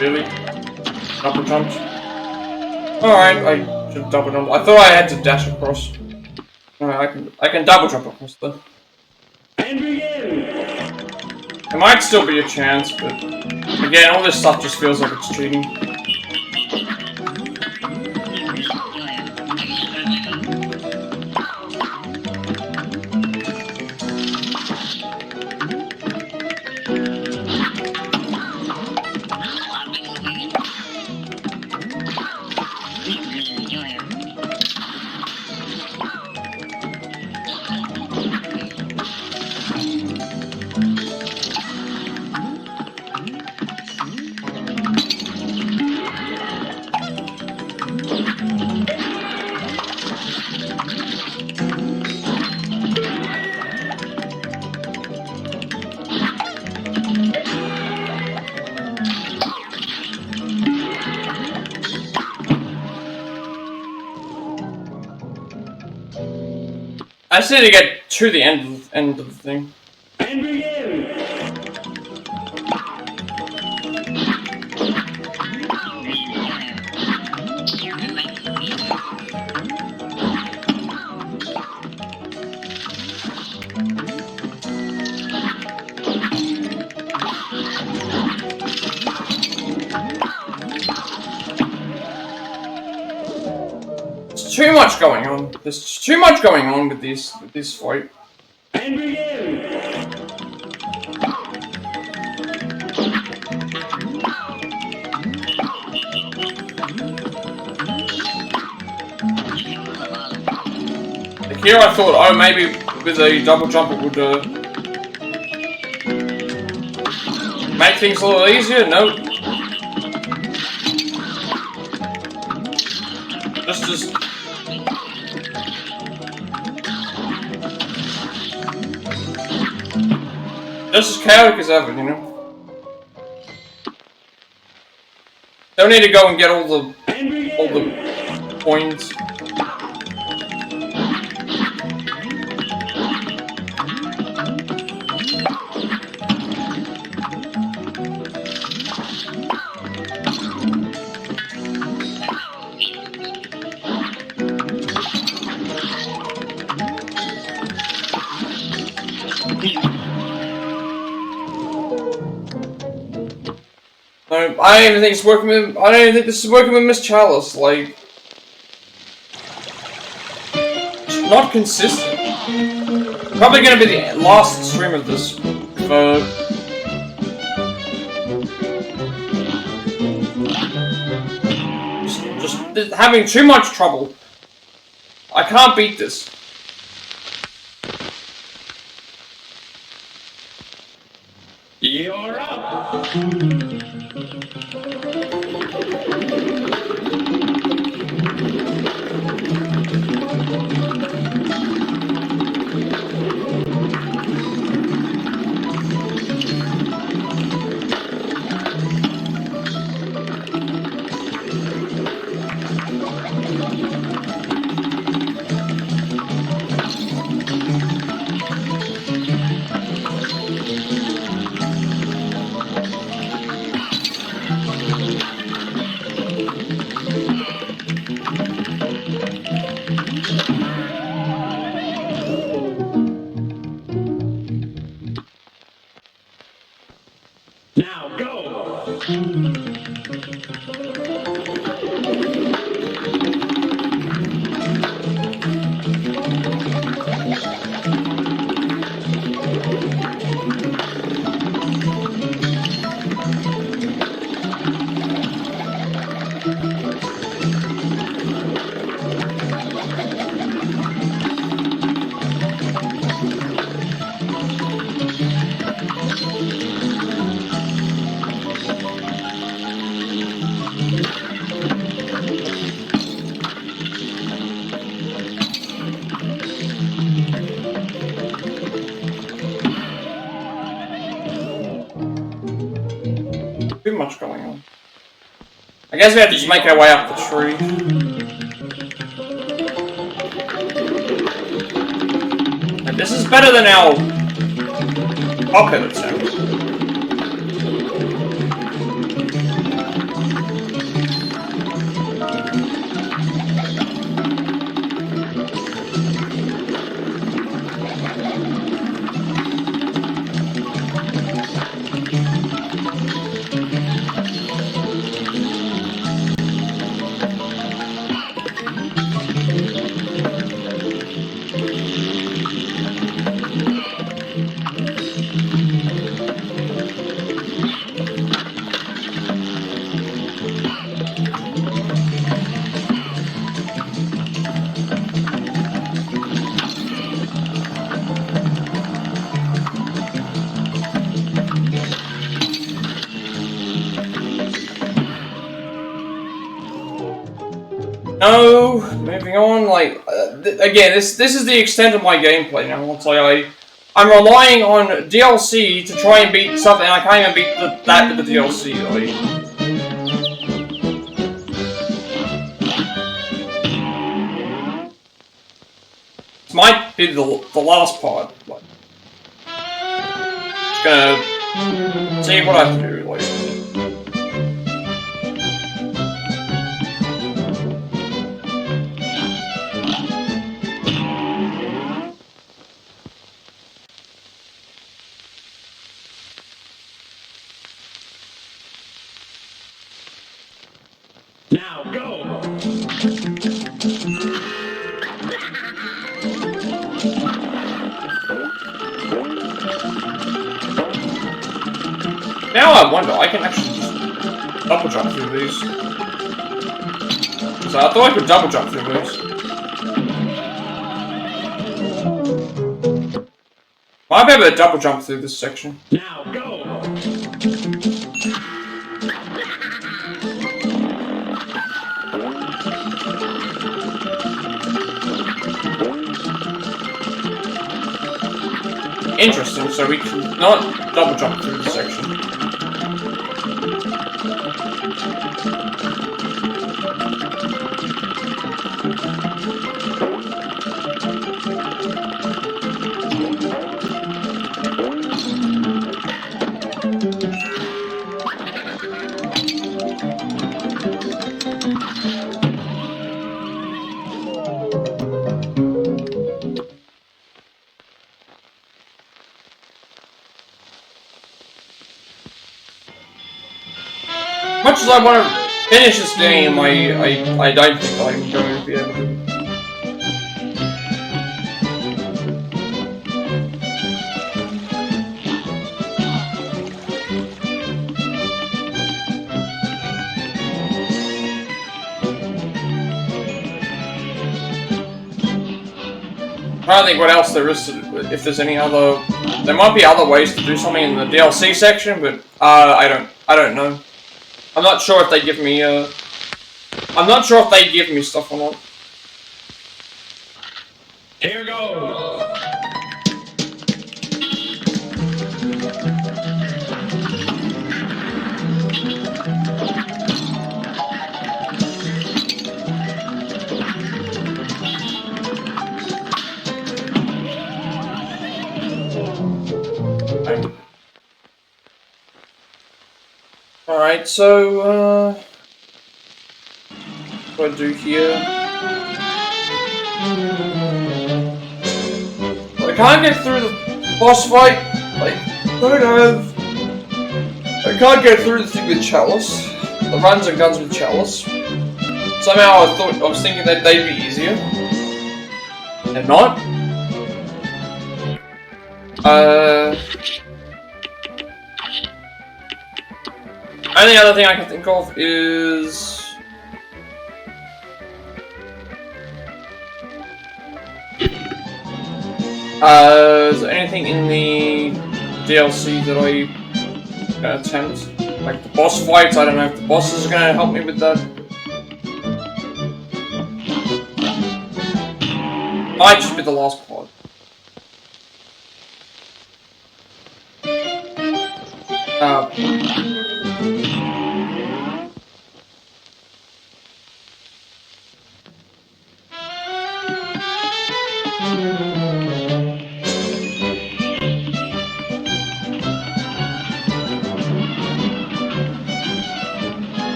Really? Double jumped? Alright, I should double jump. I thought I had to dash across. Alright, I can double jump across though. And begin! There might still be a chance, but again, all this stuff just feels like it's cheating. I just need to get to the end of the thing. And begin! There's too much going on. There's too much going on with this fight. And begin! Like here I thought, oh, maybe with a double jump it would make things a little easier. Nope. Just as chaotic as ever, you know. Don't need to go and get all the points. I don't even think it's working with. I don't even think this is working with Miss Chalice. Like, it's not consistent. Probably gonna be the last stream of this. Just having too much trouble. I can't beat this. You're up! Now go! Too much going on. I guess we have to just make our way up the tree. And this is better than our Cuphead attempt. No, moving on. Like again, this is the extent of my gameplay now. It's like I'm relying on DLC to try and beat something. I can't even beat that with the DLC. Like. It's my be the last part. Like, gonna see what I can do. Like. Now go! Now I wonder, I can actually just double jump through these. So I thought I could double jump through these. Might be able to double jump through this section. Now go! Interesting, so we can not double jump through this section. Much as I want to finish this game, I don't think I'm going to be able to. I don't think what else there is to, if there's any other. There might be other ways to do something in the DLC section, but I don't know. I'm not sure if they give me I'm not sure if they give me stuff or not. Here goes! Alright, so, what do I do here? I can't get through the boss fight. Like, I can't get through the thing with Chalice. The runs and guns with Chalice. Somehow I was thinking that they'd be easier. They're not. Only other thing I can think of is... is there anything in the DLC that I can attempt? Like the boss fights, I don't know if the bosses are going to help me with that. Might just be the last part.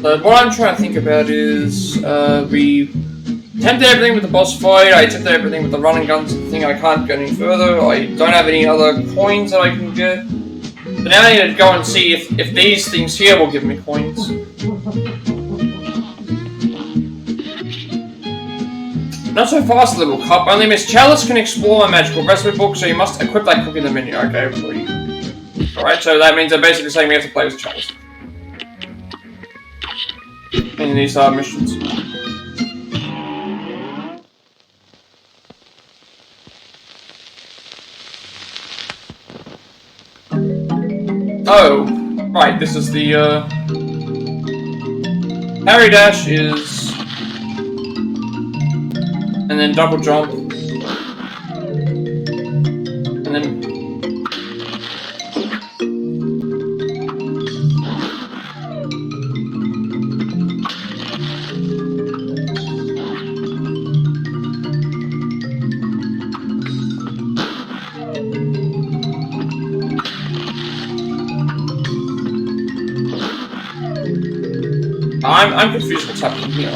But what I'm trying to think about is, we attempted everything with the boss fight, I attempted everything with the running guns and thing, I can't go any further, I don't have any other coins that I can get. But now I need to go and see if these things here will give me coins. Not so fast, little cup. Only Miss Chalice can explore my magical recipe book, so you must equip that cook in the menu. Okay, please. Alright, so that means they're basically saying we have to play with Chalice. In these missions. Oh, right, this is the, parry dash is... and then double jump. And then... I'm confused what's happening here.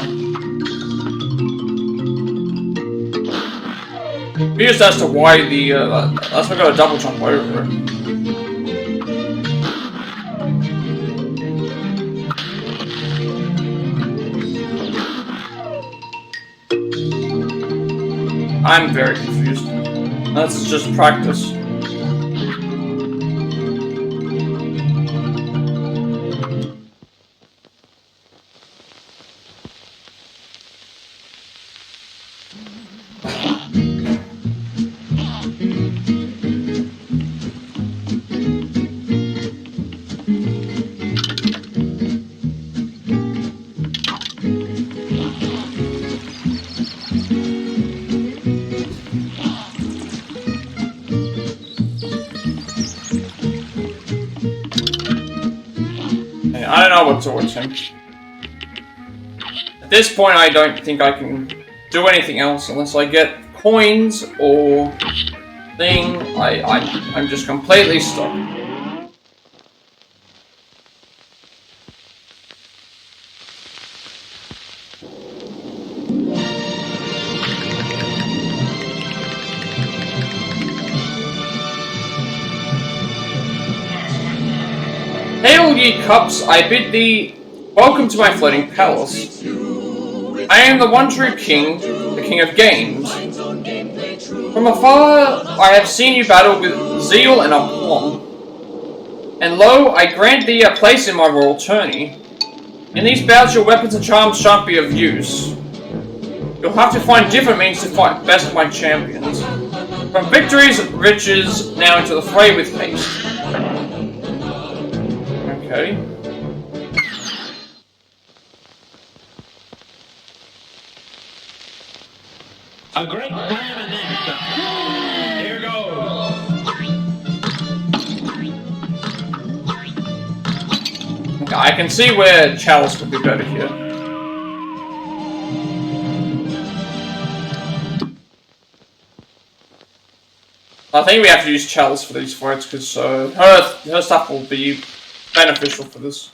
Confused as to why the, that's why I got a double jump over it. I'm very confused. This is just practice. I don't know what towards him. At this point, I don't think I can do anything else unless I get coins or thing. I'm just completely stuck. Hail ye cups, I bid thee welcome to my floating palace. I am the one true king, the king of games. From afar I have seen you battle with zeal and aplomb. And lo, I grant thee a place in my royal tourney. In these bouts your weapons and charms shan't be of use. You'll have to find different means to fight best my champions. From victories, riches, now into the fray with haste. Okay. A great plan next. Here goes. Okay, I can see where Chalice would be better here. I think we have to use Chalice for these fights because her stuff will be beneficial for this.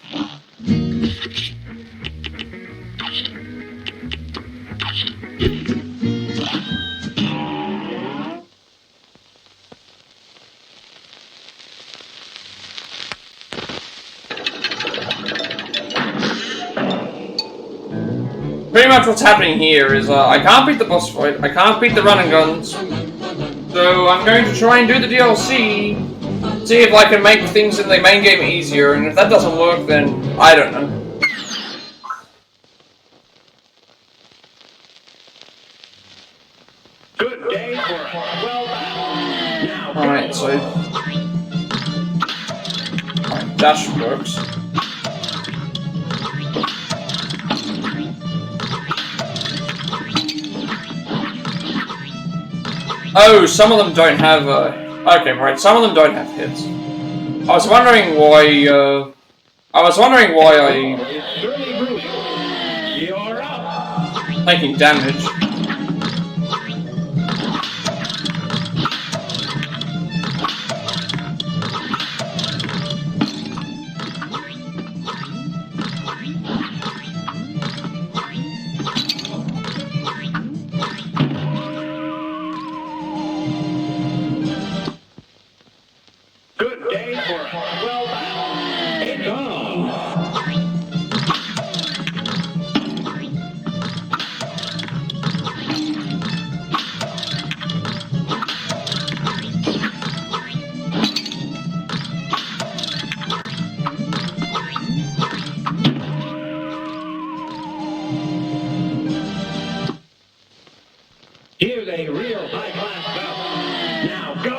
Pretty much what's happening here is I can't beat the boss fight, I can't beat the run and guns, so I'm going to try and do the DLC. See if I can make things in the main game easier, and if that doesn't work, then I don't know. Good day for a well battle. Now, Alright, so... Alright, dash works. Oh, some of them don't have, okay, right, some of them don't have hits. I was wondering why, you're up. taking damage. Good day for a well battle. It comes. Here's a real high-class bout. Now go!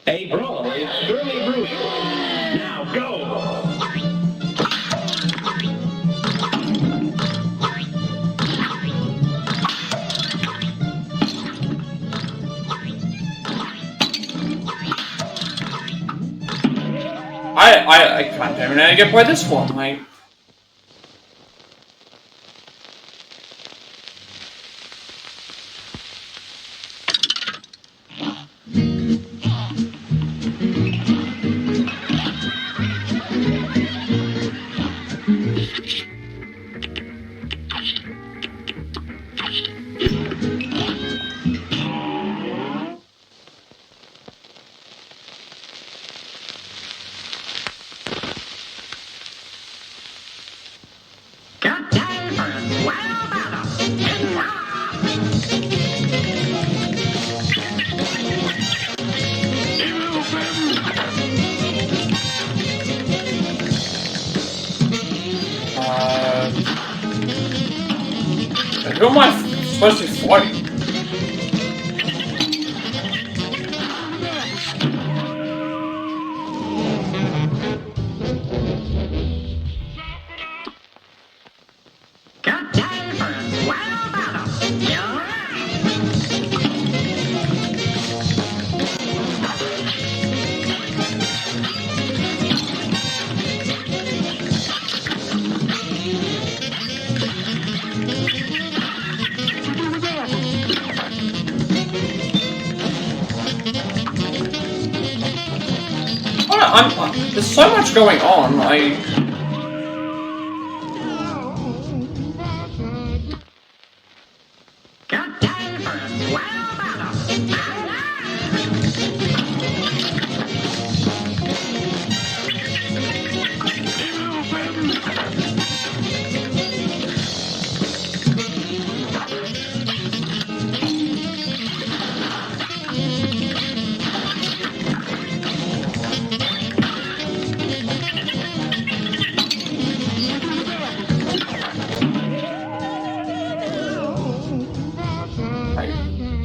A brawl is surely brewing. Now go! I can't even know how to get by this one, like. Got time for a wild battle. Who am I supposed to be fighting? Got time for a wild battle. There's so much going on. Got time for a wild battle.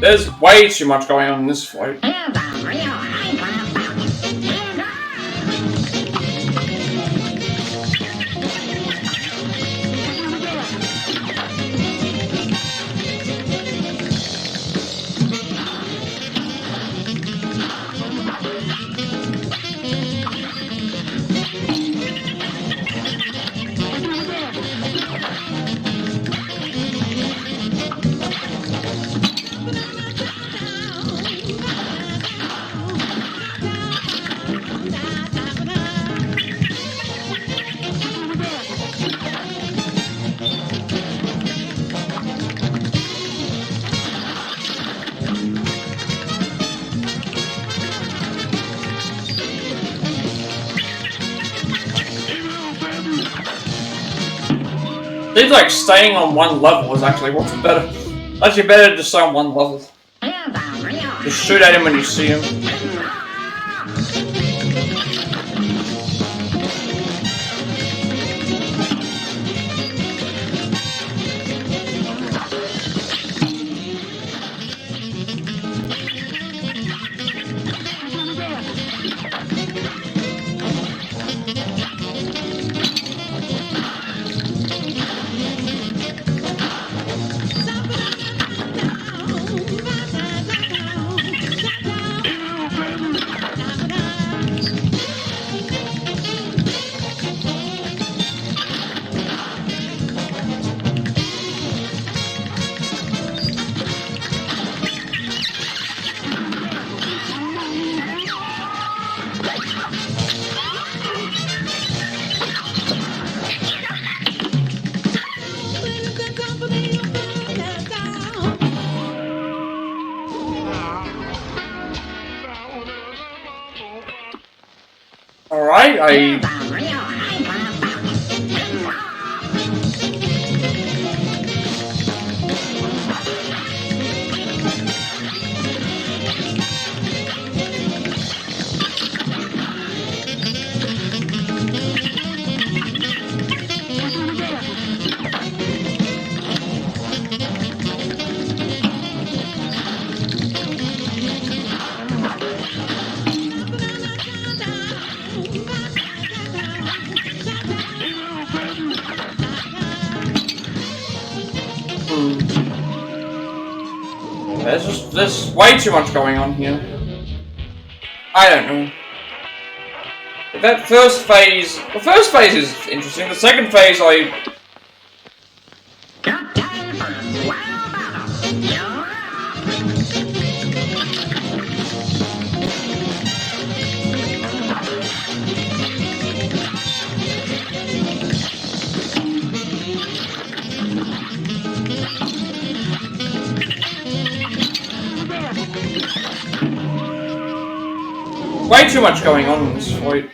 There's way too much going on in this fight. Seems like staying on one level is actually what's better. Actually better to just stay on one level. Just shoot at him when you see him. Alright, there's way too much going on here. I don't know. But that first phase, the first phase is interesting. The second phase, way too much going on in this fight.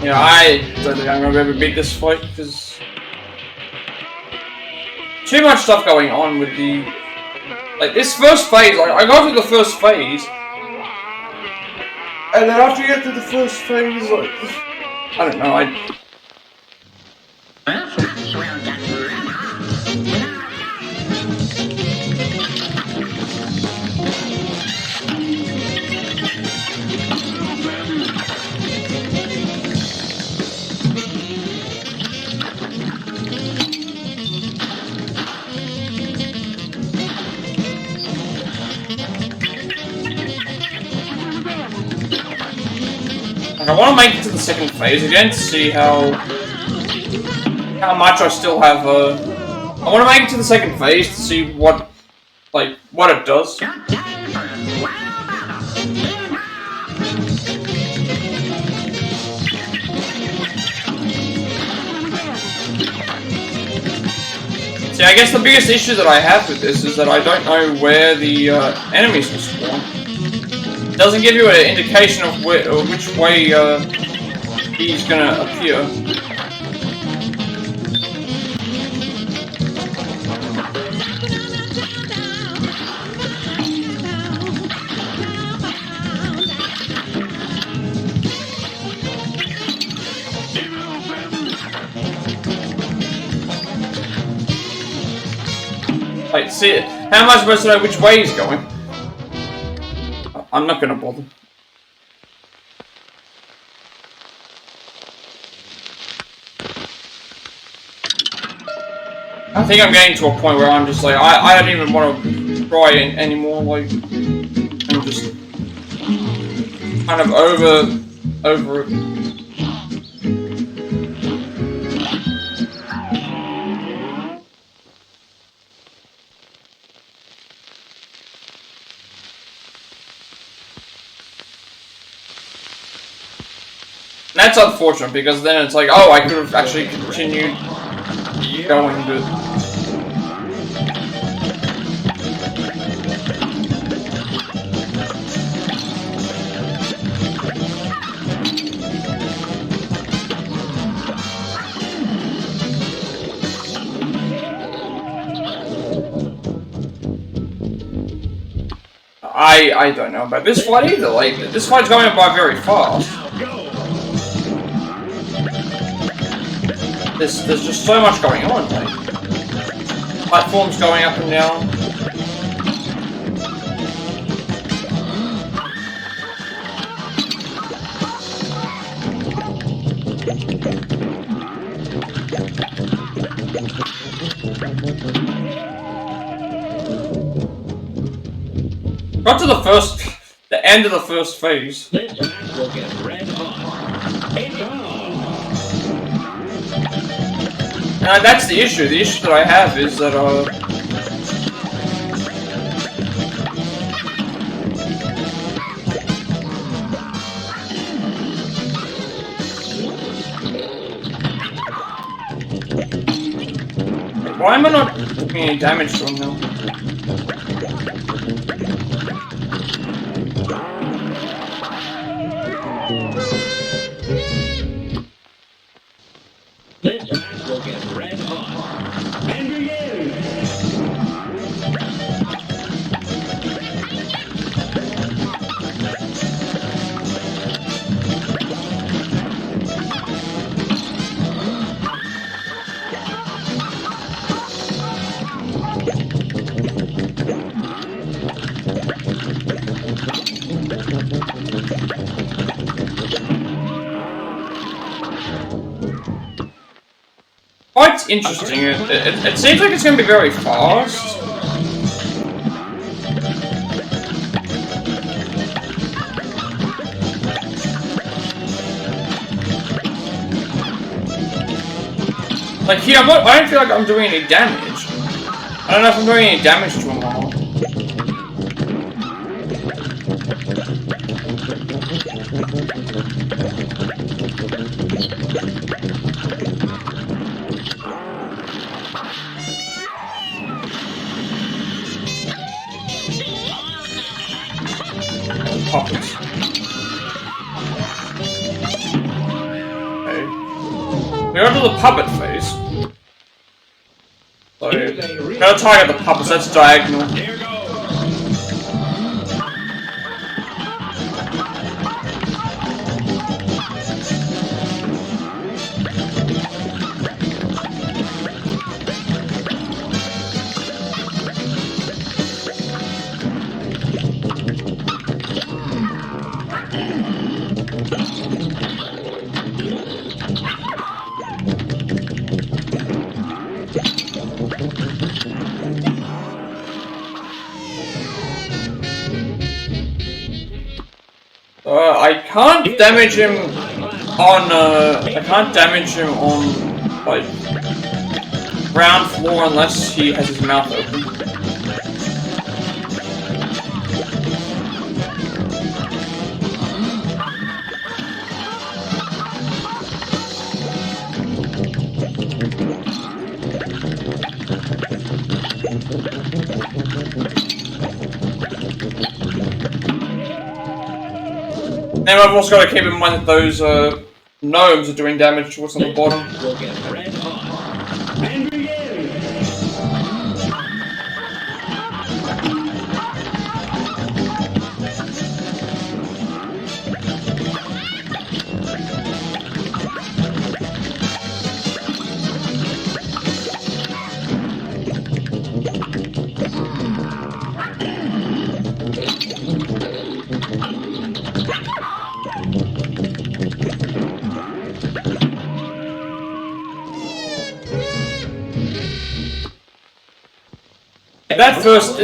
Yeah, I don't think I'm gonna be able to beat this fight because too much stuff going on with the this first phase. Like I go through the first phase, and then after you get through the first phase, I don't know. I want to make it to the second phase again to see how much I still have. I want to make it to the second phase to see what it does. See, I guess the biggest issue that I have with this is that I don't know where the enemies will spawn. It doesn't give you an indication of which way he's gonna appear. Like, see, how am I supposed to know which way he's going? I'm not gonna bother. I think I'm getting to a point where I'm just like, I don't even want to try anymore, like, I'm just kind of over it. That's unfortunate because then it's like, oh, I could have actually continued going, but I don't know about this fight either. Like, this fight's going by very fast. There's just so much going on, like platforms going up and down. Got to the end of the first phase. This match will get red hot. It's on. That's the issue. The issue that I have is that Why am I not doing any damage to him now? This match will get red hot. And begin! Quite interesting. It seems like it's going to be very fast. Like here, I don't feel like I'm doing any damage. I don't know if I'm doing any damage to him or not. Puppets. Okay. We go to the puppet phase. So, gotta target the puppets, that's diagonal. Here goes! I can't damage him on, like, ground floor unless he has his mouth open. And I've also got to keep in mind that those gnomes are doing damage to us on the bottom. Will get red hot. And begin! That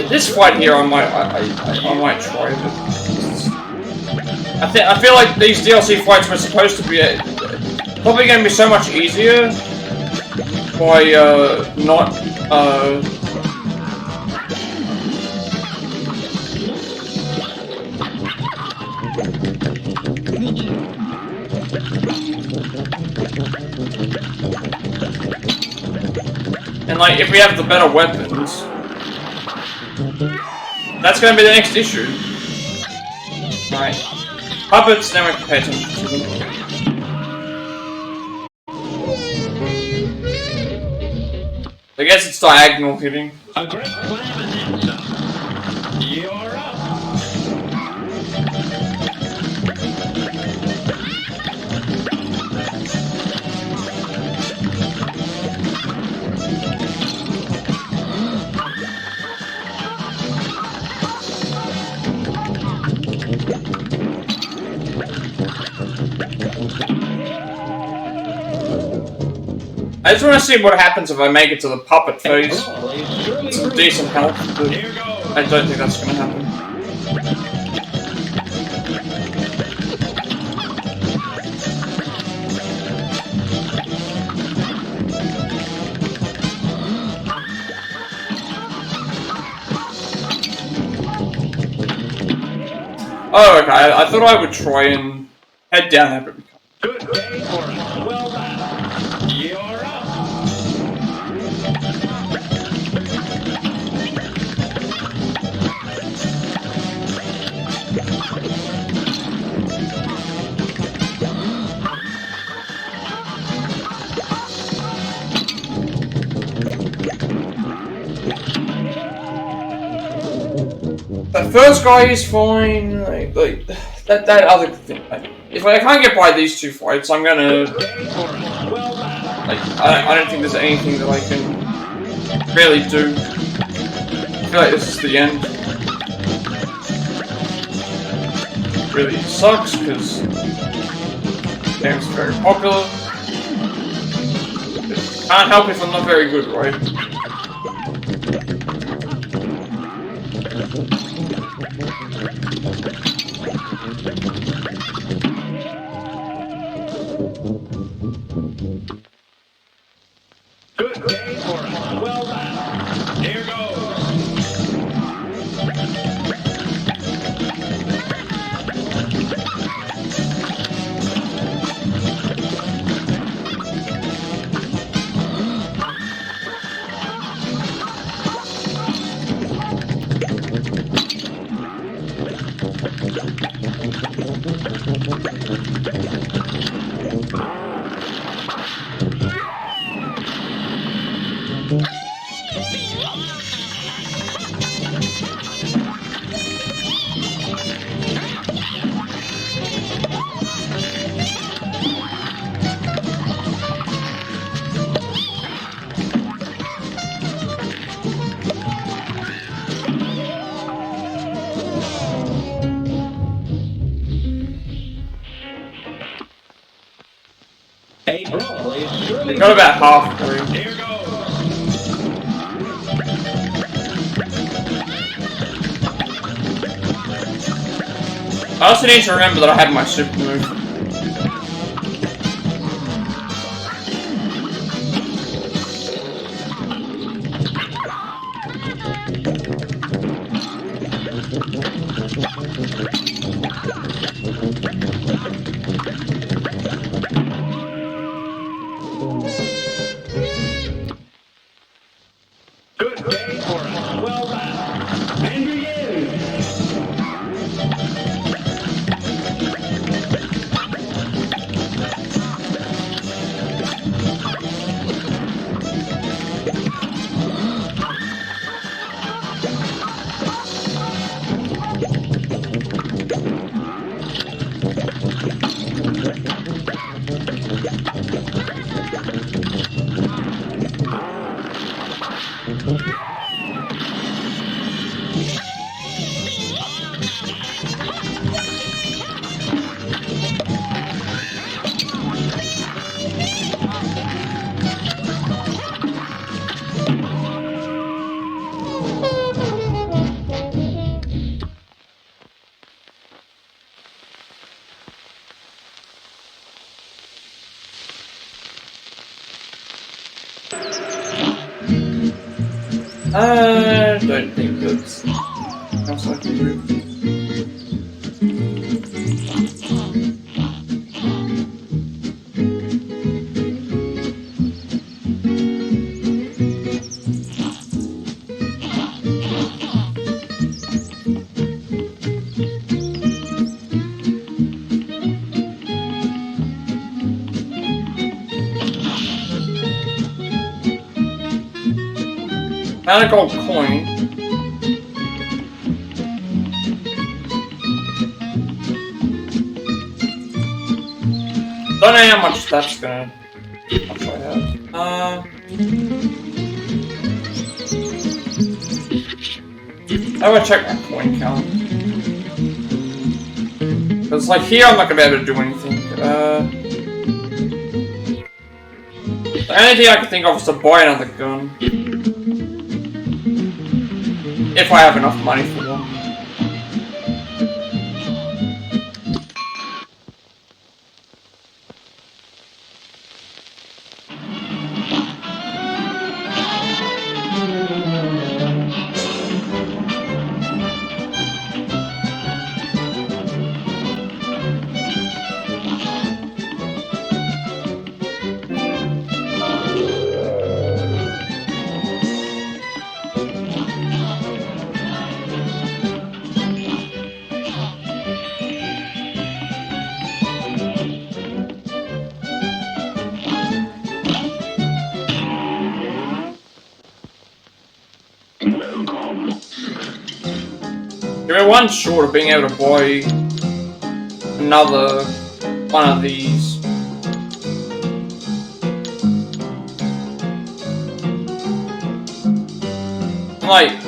this fight here, I might try, but I feel like these DLC fights were supposed to be probably going to be so much easier by not and like if we have the better weapons. That's gonna be the next issue. Right. Puppets, now we have to pay attention to them. I guess it's diagonal hitting. A great plan and then some. You're up! I just want to see what happens if I make it to the puppet phase. Some decent health, but I don't think that's going to happen. Oh, okay. I thought I would try and head down there, but we can't. Good day for a swell battle. You're up! That first guy is fine. Like that other thing. If I can't get by these two fights, I'm gonna. Like I don't think there's anything that I can really do. I feel like this is the end. It really sucks because the game's very popular. Can't help if I'm not very good, right? Good day or well done. Here goes. Got about half through. Here goes. I also need to remember that I had my super move. Good day or well done. And begin. I don't think that's else I can do. Found a gold coin. Don't know how much that's gonna actually have. How do I check my coin count? Because like here I'm not gonna be able to do anything. The only thing I can think of is to buy another gun. If I have enough money for one. We're one short of being able to buy another one of these. Like,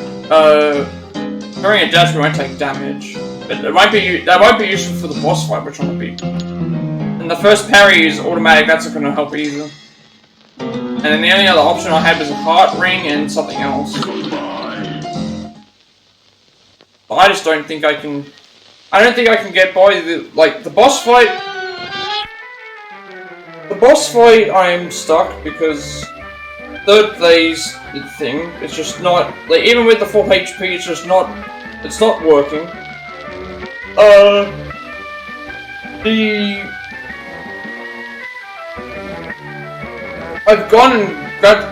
during a dash we won't take damage. But that won't be useful for the boss fight we're trying to beat. And the first parry is automatic, that's not gonna help either. And then the only other option I have is a heart ring and something else. But I just don't think I can get by the boss fight. The boss fight I'm stuck because third phase thing, it's just not, like, even with the full HP, it's not working. I've gone and grabbed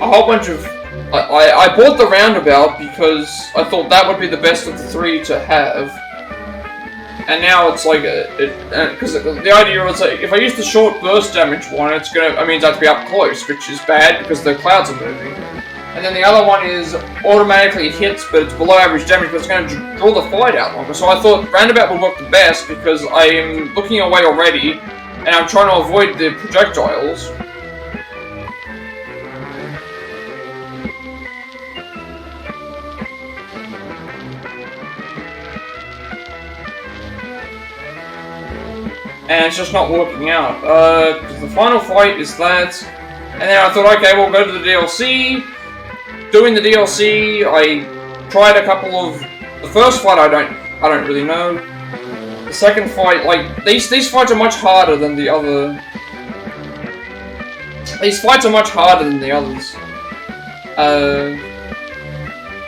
a whole bunch of, I bought the roundabout because I thought that would be the best of the three to have. And now it's like, because the idea was like, if I use the short burst damage one, it means I have to be up close, which is bad because the clouds are moving. And then the other one is automatically hits, but it's below average damage, but it's going to draw the fight out longer. So I thought roundabout would work the best because I am looking away already, and I'm trying to avoid the projectiles. And it's just not working out. The final fight is that, and then I thought, okay, we'll go to the DLC. Doing the DLC, I tried a couple of. The first fight, I don't really know. The second fight, like these fights are much harder than the other. These fights are much harder than the others.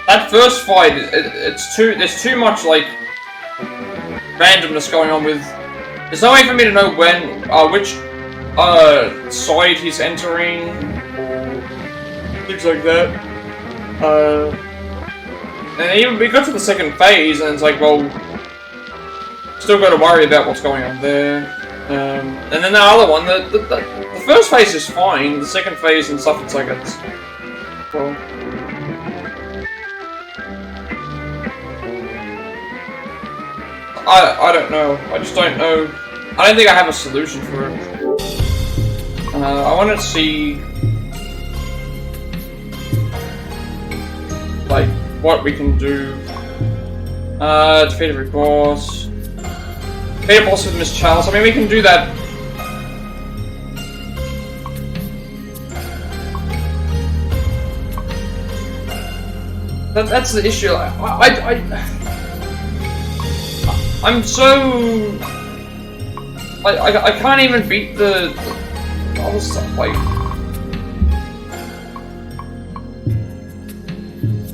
That first fight, there's too much like randomness going on with. There's no way for me to know which side he's entering, or things like that. And even we got to the second phase, and it's like, well, still got to worry about what's going on there. And then the other one, the first phase is fine. The second phase and stuff, it's like it's well. I don't know. I just don't know. I don't think I have a solution for it. I want to see like what we can do. Defeat every boss. Defeat a boss with Miss Charles. I mean, we can do that. That's the issue. I'm so... I can't even beat the other stuff, like...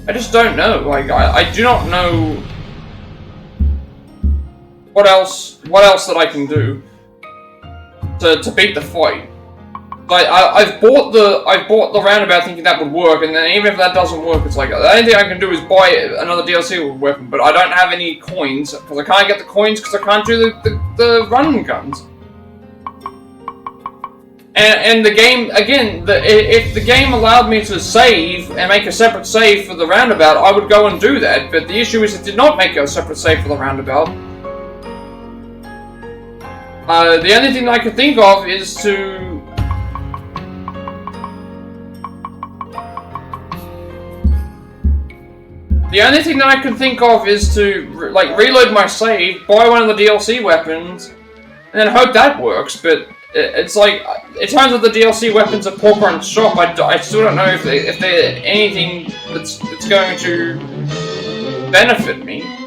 I just don't know, like, I do not know what else that I can do to beat the fight. Like, I've bought the roundabout thinking that would work, and then even if that doesn't work, it's like, the only thing I can do is buy another DLC weapon, but I don't have any coins, because I can't get the coins because I can't do the run guns. And the game, again, if the game allowed me to save and make a separate save for the roundabout, I would go and do that, but the issue is it did not make a separate save for the roundabout. The only thing I could think of is to... The only thing that I can think of is to, like, reload my save, buy one of the DLC weapons, and then hope that works, but it's like, in terms of the DLC weapons at Porkrun's shop, I still don't know if they're anything that's going to benefit me.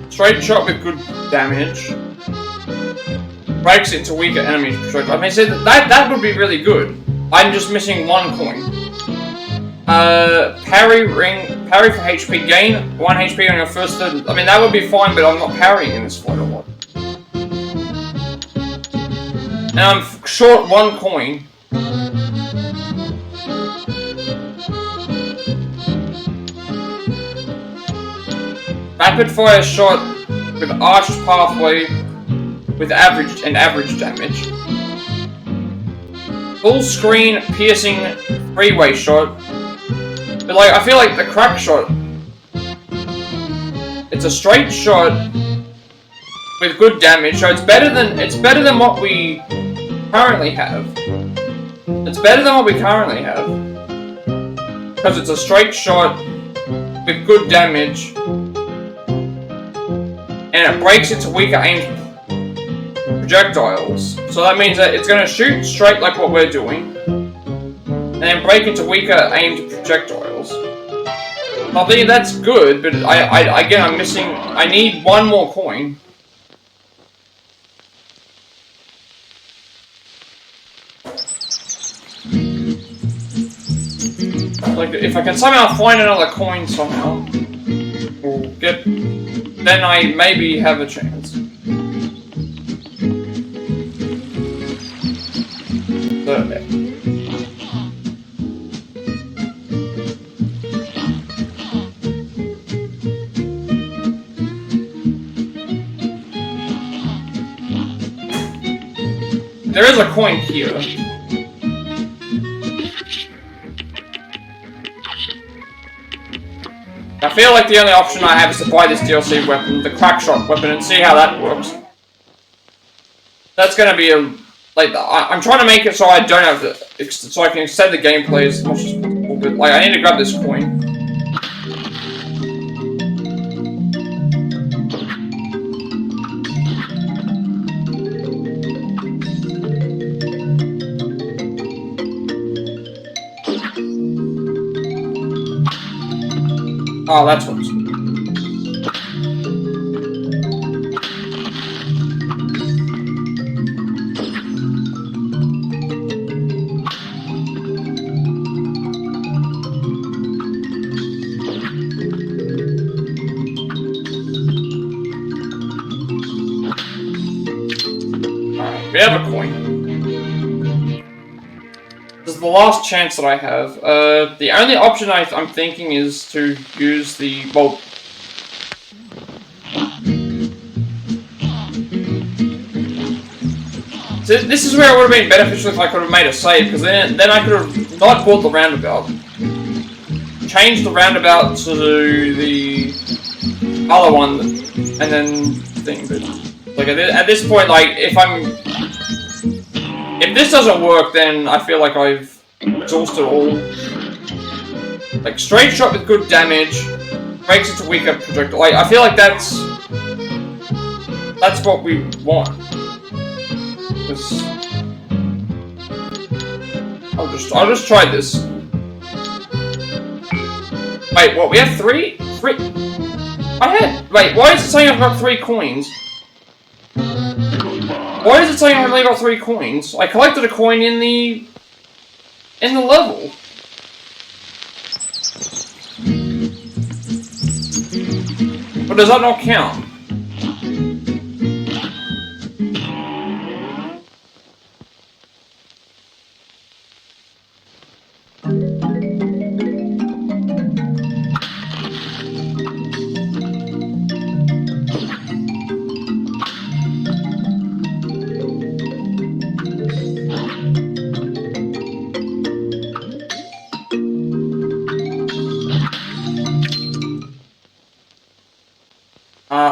Straight shot with good damage. Breaks into weaker enemies. I mean, so that would be really good. I'm just missing one coin. Parry for HP gain, 1 HP on your first turn. I mean, that would be fine, but I'm not parrying in this fight a lot. And I'm short 1 coin. Rapid fire shot with arched pathway with average damage. Full screen piercing 3-way shot. But like, I feel like the crack shot, it's a straight shot with good damage, so it's better than what we currently have. It's better than what we currently have. Because it's a straight shot with good damage. And it breaks into weaker aimed projectiles. So that means that it's going to shoot straight like what we're doing. And then break into weaker aimed projectiles. I think that's good, but again, I'm missing... I need 1 more coin. Like, if I can somehow find another coin somehow, we'll get... Then I maybe have a chance. So, there is a coin here. I feel like the only option I have is to buy this DLC weapon, the crackshot weapon, and see how that works. That's gonna be a... Like, I'm trying to make it so I don't have to... So I can extend the gameplay as much as possible, but, like, I need to grab this coin. Oh, that's what's... Alright, we have a coin. This is the last chance that I have. The only option I'm thinking is to use the... Well... So this is where it would have been beneficial if I could have made a save, because then I could have not bought the roundabout. Changed the roundabout to the other one, and then thing, but... Like, at this point, like, if this doesn't work, then I feel like I've exhausted all. Like, straight shot with good damage, breaks into weaker projectile. Like, I feel like that's what we want. I'll just try this. Wait, what? We have 3? 3? Wait, why is it saying I've got 3 coins? Why is it saying I've only got 3 coins? I collected a coin in the level. But does that not count?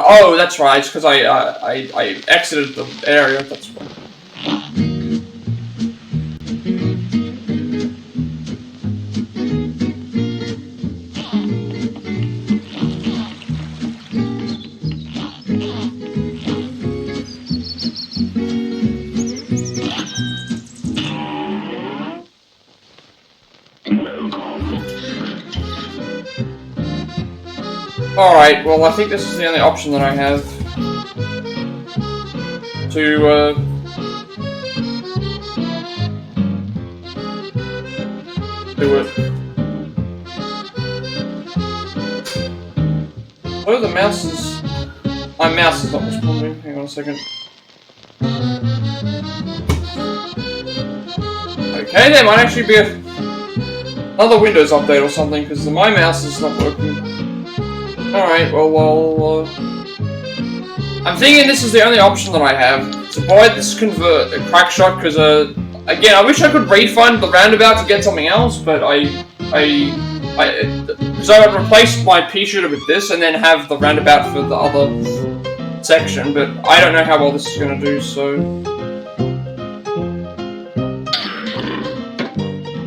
Oh, that's right. It's because I exited the area. That's why. Alright, well, I think this is the only option that I have to, do it. Oh, the mouse is... My mouse is not responding. Hang on a second. Okay, there might actually be another Windows update or something, because my mouse is not working. Alright, well, I'm thinking this is the only option that I have, to buy this crack shot, because, again, I wish I could refund the roundabout to get something else, but because I would replace my pea shooter with this, and then have the roundabout for the other section, but I don't know how well this is going to do, so...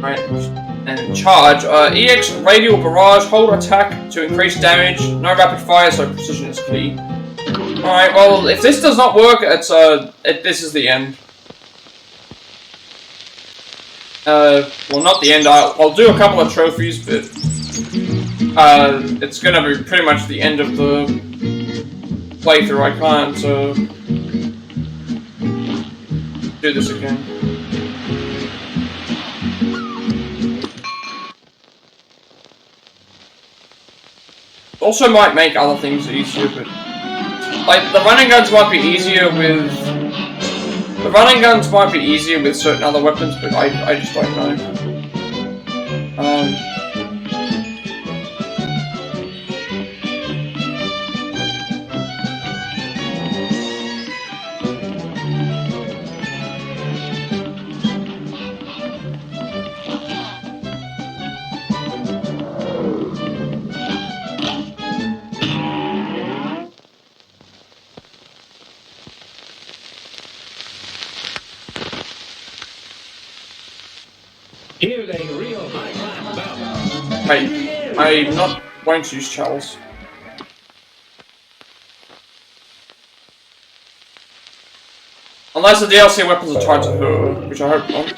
Right, and charge. EX radial barrage, hold attack to increase damage, no rapid fire, so precision is key. Alright, well, if this does not work, it's, this is the end. Well, not the end, I'll do a couple of trophies, but, it's gonna be pretty much the end of the playthrough. I can't, do this again. Also might make other things easier, but like the running guns might be easier with certain other weapons, but I just don't know. Here's a real high-class bout. I'm not going to use Charles. Unless the DLC weapons are tied to her, which I hope not.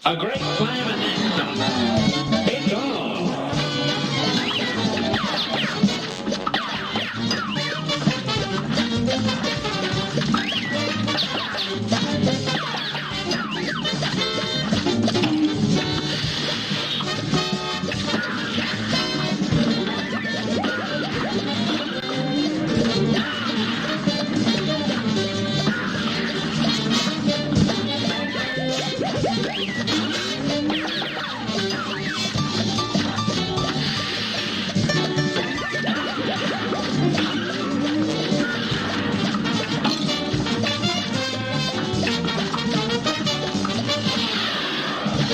A great slam and then some. It's on.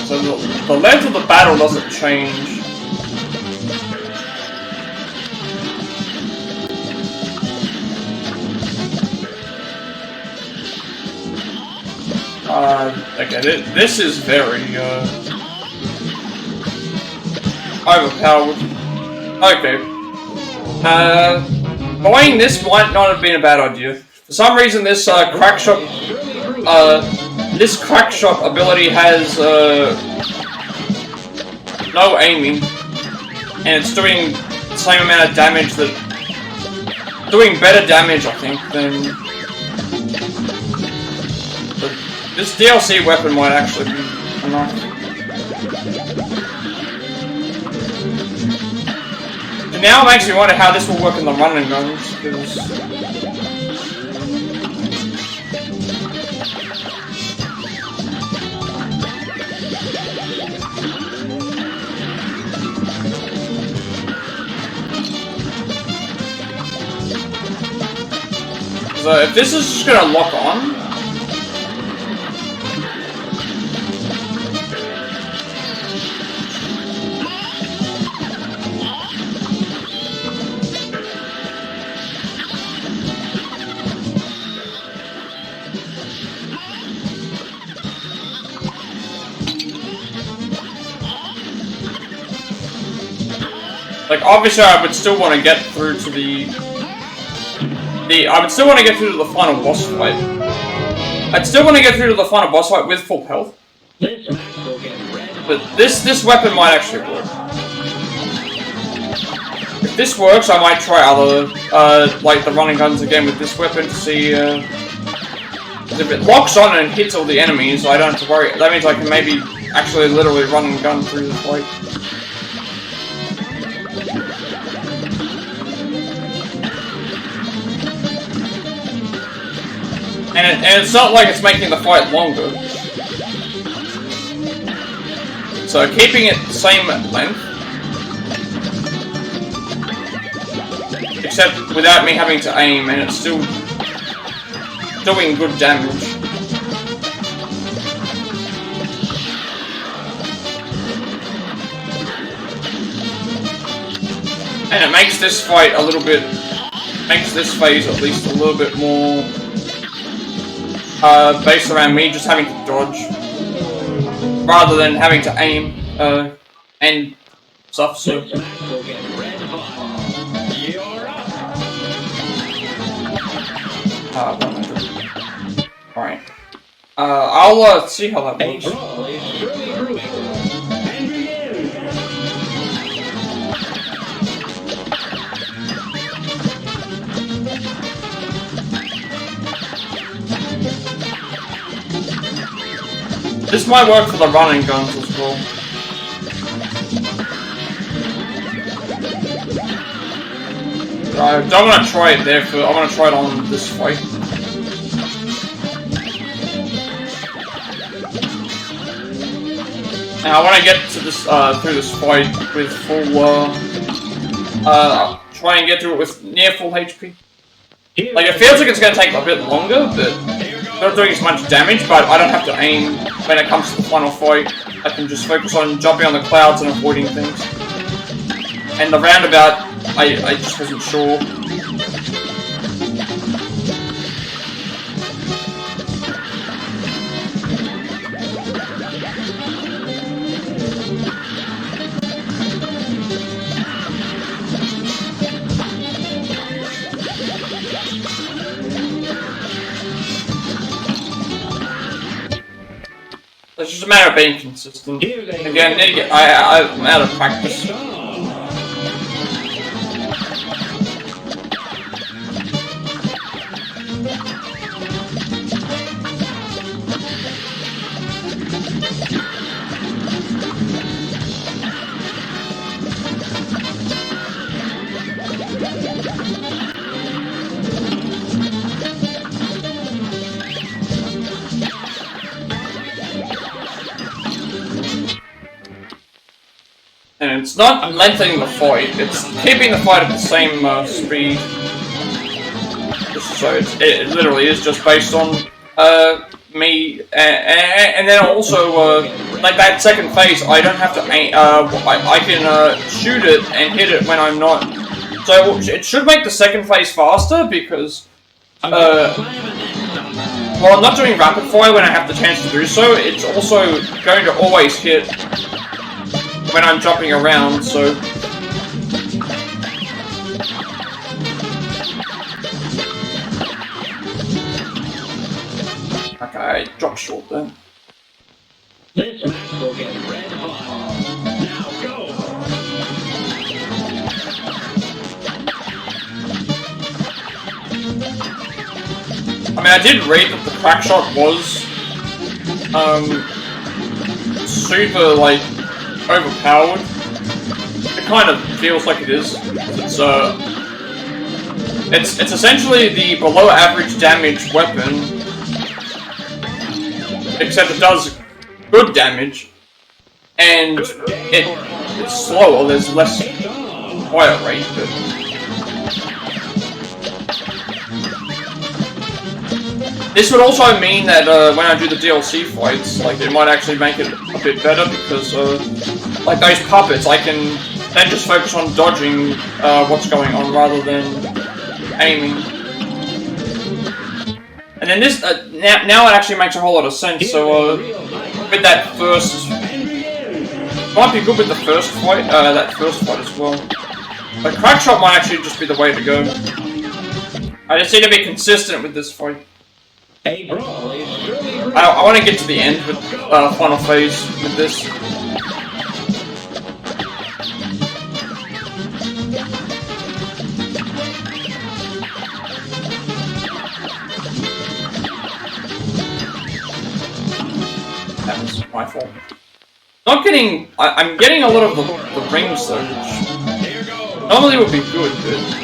So the length of the battle doesn't change. Okay, this is very, overpowered. Okay. Buying this might not have been a bad idea. For some reason, this, crack shot ability has, no aiming. And it's doing the same amount of damage doing better damage, I think, than... This DLC weapon might actually be enough. And now it makes me wonder how this will work in the running guns, because... So if this is just gonna lock on... Like, obviously I would still want to get through to I would still want to get through to the final boss fight. I'd still want to get through to the final boss fight with full health. This match will get red hot. But this weapon might actually work. If this works, I might try other, like the running guns again with this weapon to see, if it locks on and hits all the enemies, I don't have to worry. That means I can maybe actually literally run and gun through the fight. And it's not like it's making the fight longer. So keeping it the same length, except without me having to aim, and it's still doing good damage. And it makes this fight a little bit, makes this phase at least a little bit more based around me just having to dodge, rather than having to aim, and stuff, so. Alright. I'll, see how that works. This might work for the running guns as well. I don't want to try it there, I want to try it on this fight. Now I want to get to this, through this fight with full, try and get through it with near full HP. Like, it feels like it's going to take a bit longer, but not doing as much damage, but I don't have to aim when it comes to the final fight. I can just focus on jumping on the clouds and avoiding things. And the roundabout, I just wasn't sure. It's just a matter of being consistent. Again, I'm out of practice. And it's not lengthening the fight, it's keeping the fight at the same speed. So it literally is just based on me, and then also, like that second phase, I don't have to aim, I can shoot it and hit it when I'm not. So it should make the second phase faster because, well, I'm not doing rapid fire when I have the chance to do so, it's also going to always hit when I'm jumping around, so. Okay, I dropped short then. This match will get red hot. Now go! I mean, I did read that the crack shot was, super, like, overpowered. It kind of feels like it is. It's essentially the below average damage weapon, except it does good damage, and it's slower. There's less fire rate, but this would also mean that when I do the DLC fights, like it might actually make it a bit better because, like those puppets, I can then just focus on dodging what's going on rather than aiming. And then this, now it actually makes a whole lot of sense. So with that first, might be good with the first fight, that first fight as well. But crack shot might actually just be the way to go. I just need to be consistent with this fight. A brawl is surely I want to get to the end with final phase with this. That was my fault. Not getting. I'm getting a lot of the rings though, which normally would be good, but.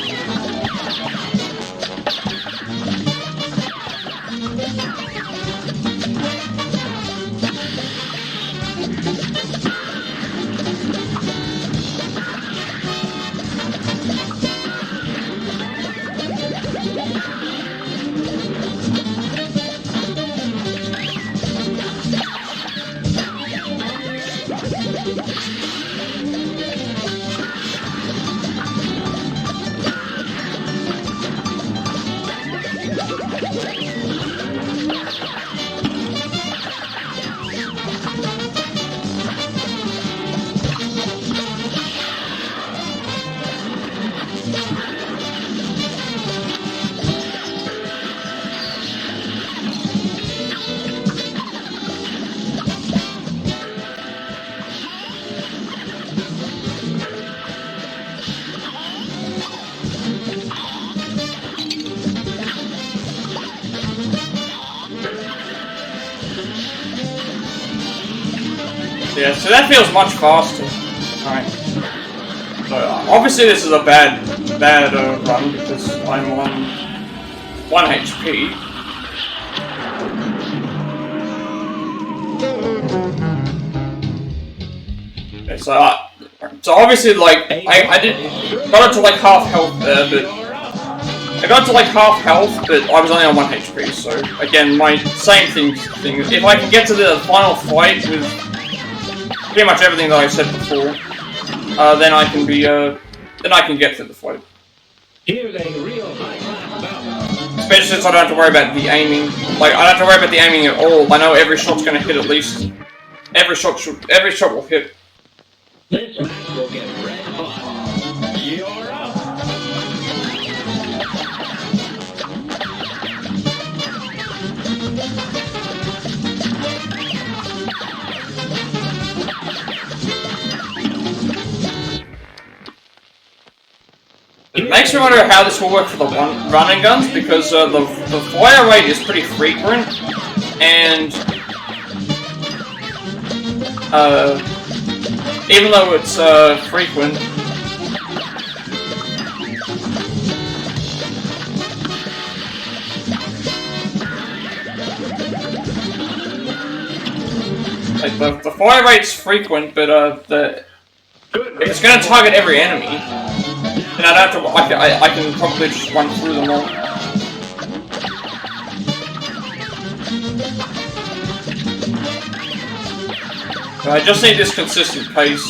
Yeah, so that feels much faster. Alright. So, obviously this is a bad run because I'm on 1 HP. Okay, so obviously, like, I got it to like half health there, but I got to like half health, but I was only on 1 HP, so again, my same thing. If I can get to the final fight with pretty much everything that I said before, then I can be, then I can get to the fight. Especially since I don't have to worry about the aiming. Like, I don't have to worry about the aiming at all. I know every shot's gonna hit at least. Every shot will hit. This match will get red hot. You're up. It makes me wonder how this will work for the running guns, because the fire rate is pretty frequent, and even though it's frequent, like the fire rate's frequent, but if it's going to target every enemy. And I don't have to. I can probably just run through them all. But I just need this consistent pace.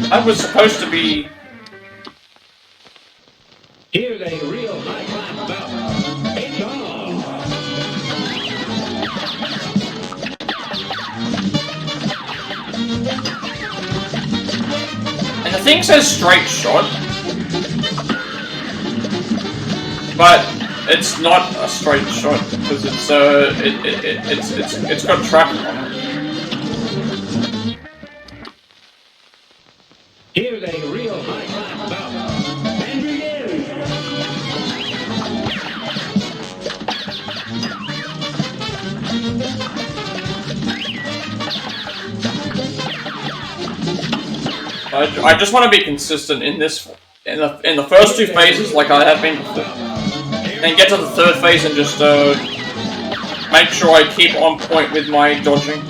That was supposed to be. Here's a real high-class bout. It's on. And the thing says straight shot, but it's not a straight shot because it's got tracking on it. Here's a real high-class bout. And begin. I just want to be consistent in this, in the first 2 phases, like I have been before, and get to the 3rd phase and just make sure I keep on point with my dodging.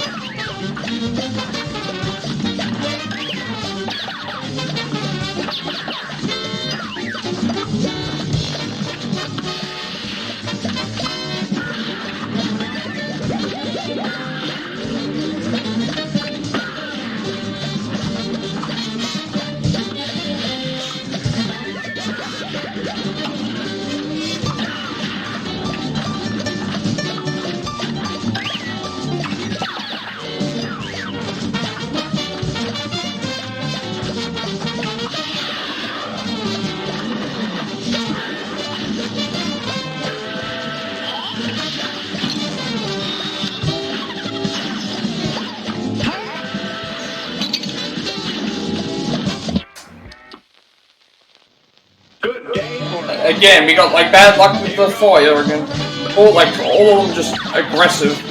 again, we got like bad luck with the fire again. All of them just aggressive.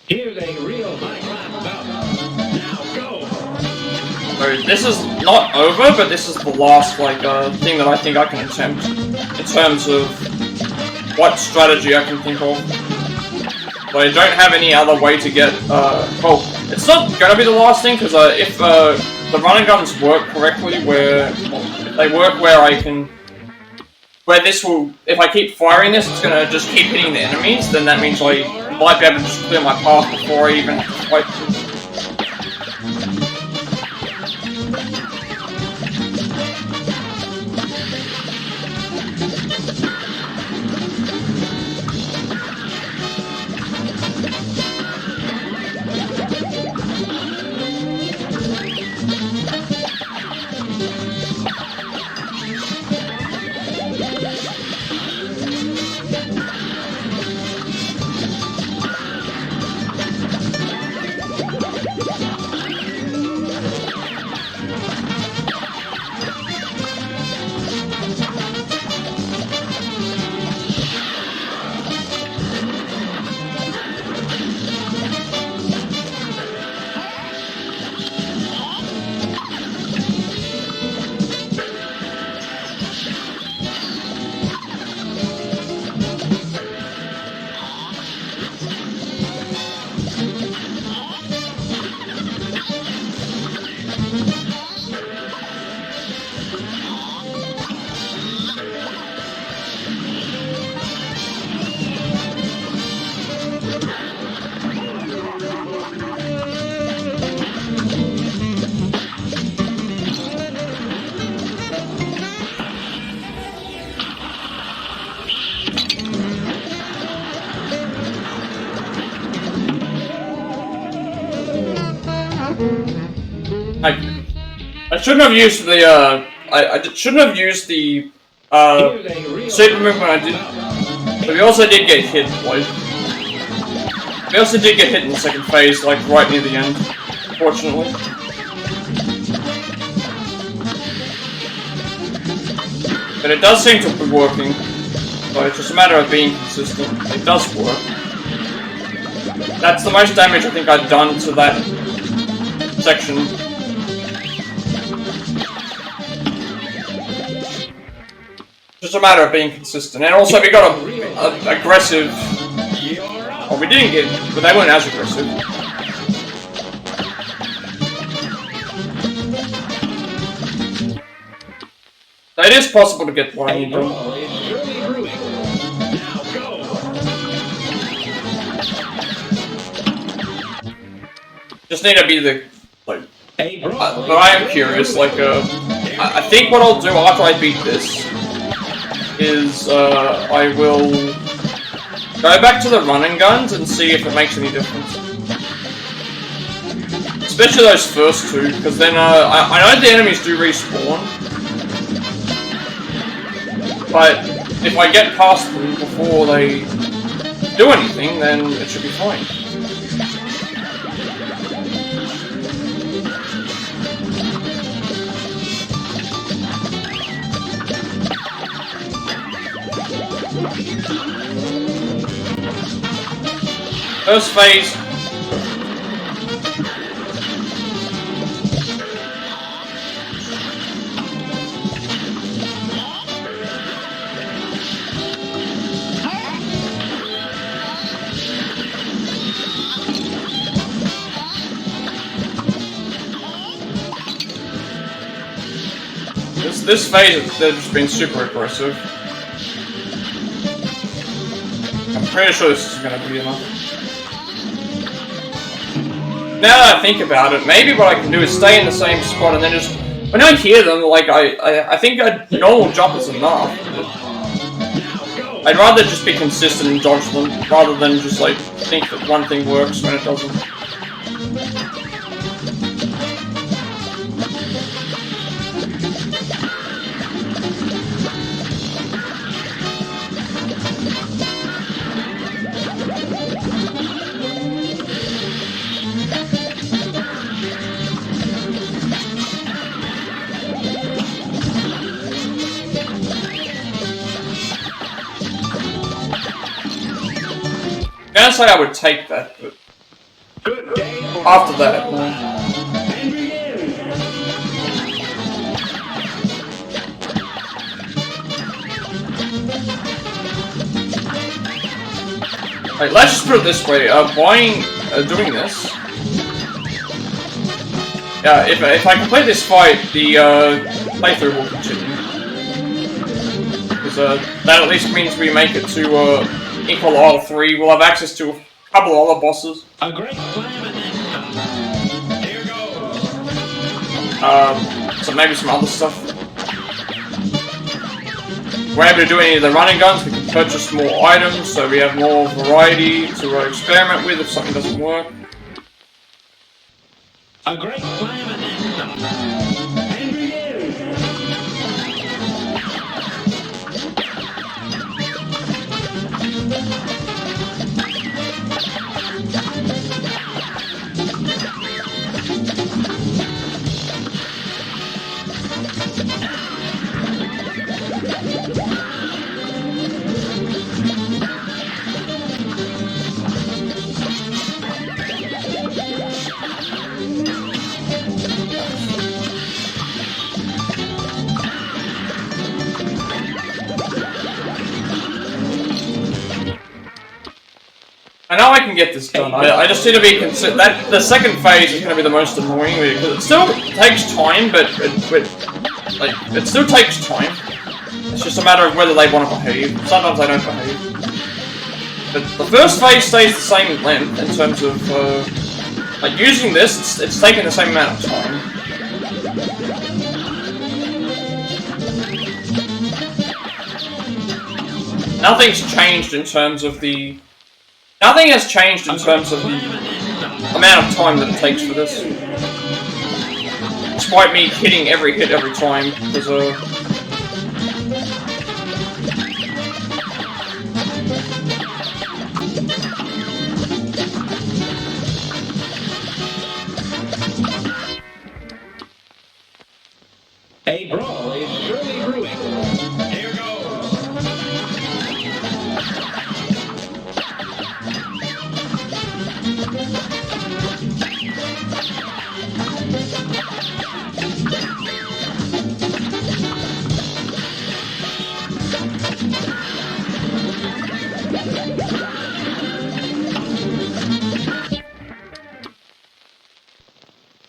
Here's a real high-class bout. Now go! So this is not over, but this is the last thing that I think I can attempt in terms of what strategy I can think of. But I don't have any other way to get well, it's not gonna be the last thing because if the running guns work correctly, if they work where if I keep firing this, it's gonna just keep hitting the enemies. Then that means I might be able to just clear my path before I even have to fight. I shouldn't have used the I shouldn't have used the super move when I did, but we also did get hit. We also did get hit in the second phase, like right near the end, fortunately. But it does seem to be working, so it's just a matter of being consistent. It does work. That's the most damage I think I've done to that section. Just a matter of being consistent. And also we got a aggressive... Well, we didn't get... but they weren't as aggressive. So it is possible to get what I need done. Just need to be the... like... but I am curious, I think what I'll do after I beat this is, I will go back to the running guns and see if it makes any difference. Especially those first two, because then, I know the enemies do respawn, but if I get past them before they do anything, then it should be fine. First phase. This phase, they've just been super aggressive. I'm pretty sure this is gonna be enough. Now that I think about it, maybe what I can do is stay in the same spot and then just... when I hear them, I think a normal jump is enough. I'd rather just be consistent and dodge them, rather than just, think that one thing works when it doesn't. say I would take that, but Good day for after that, no. and begin. Like, let's just put it this way, doing this, if I complete this fight, the, playthrough will continue. Because, that at least means we make it to, equal all 3, we'll have access to a couple of other bosses. A great slam and then here goes. So maybe some other stuff. If we're able to do any of the running guns, we can purchase more items, so we have more variety to experiment with if something doesn't work. A great slam and then begin. I know I can get this done. I just need to be considered that the second phase is going to be the most annoying because it still takes time, but it still takes time. It's just a matter of whether they want to behave. Sometimes they don't behave. But the first phase stays the same length in terms of like using this. It's taking the same amount of time. Nothing's changed in terms of the. Nothing has changed in terms of the amount of time that it takes for this. Despite me hitting every hit every time, because A brawl is surely brewing. Here goes.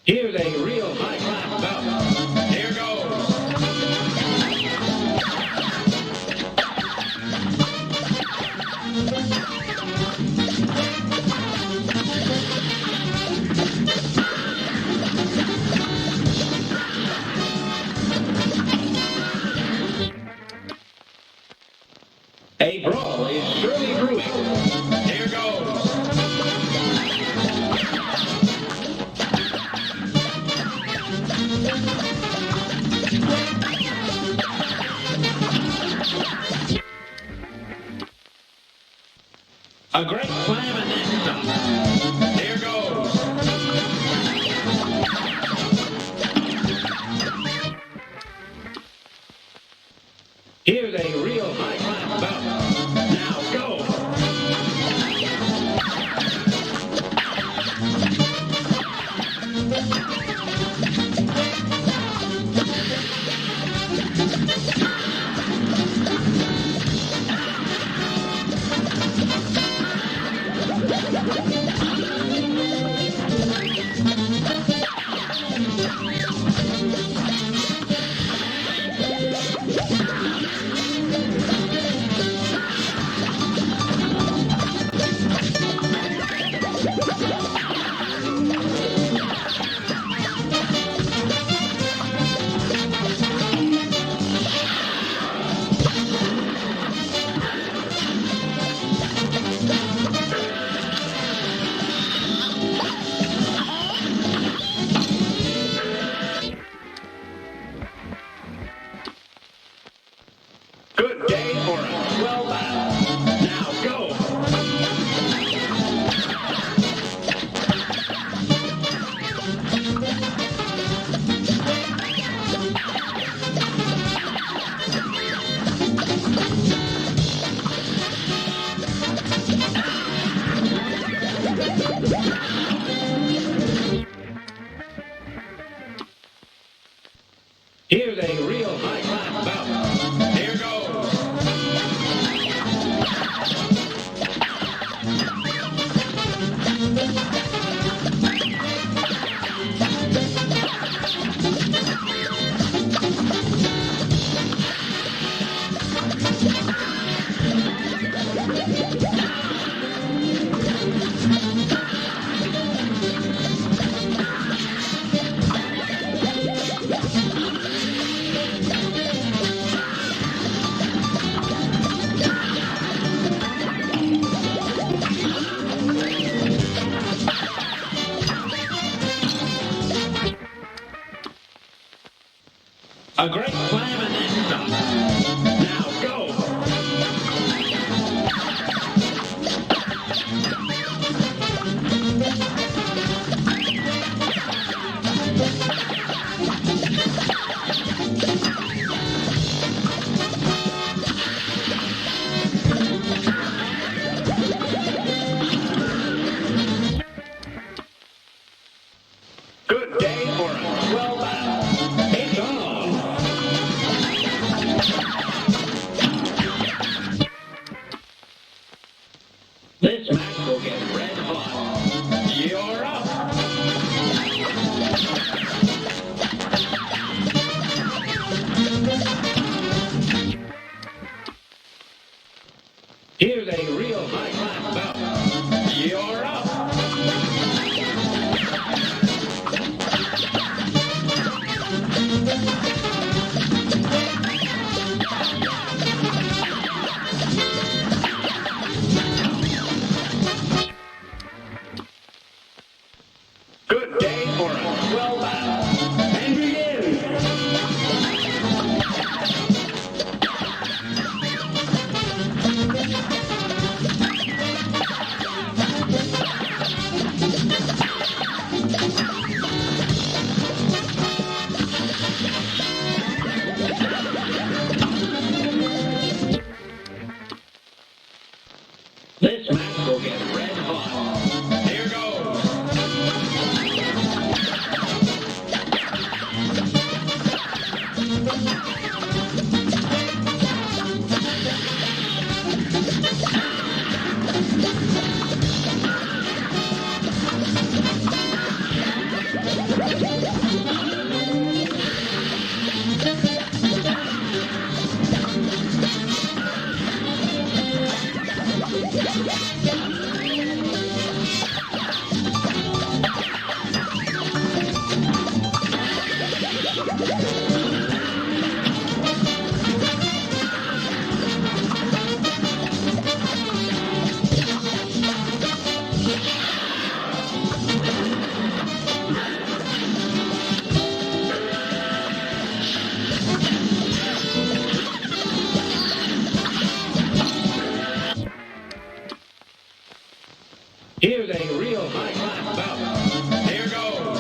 Here's a real high-class bout. Here goes. A brawl is surely brewing. Here goes. A great slam and then some. Here goes. Here's a real high-class bout. Now go. A great slam and then some. Now go. Good day for a swell battle. It's on. This match will get red hot. You're up. Here's a real high-class bout. You're up. Good day for a swell battle. And begin. This match will get red hot. Here goes. Here's a real high-class bout. Here goes.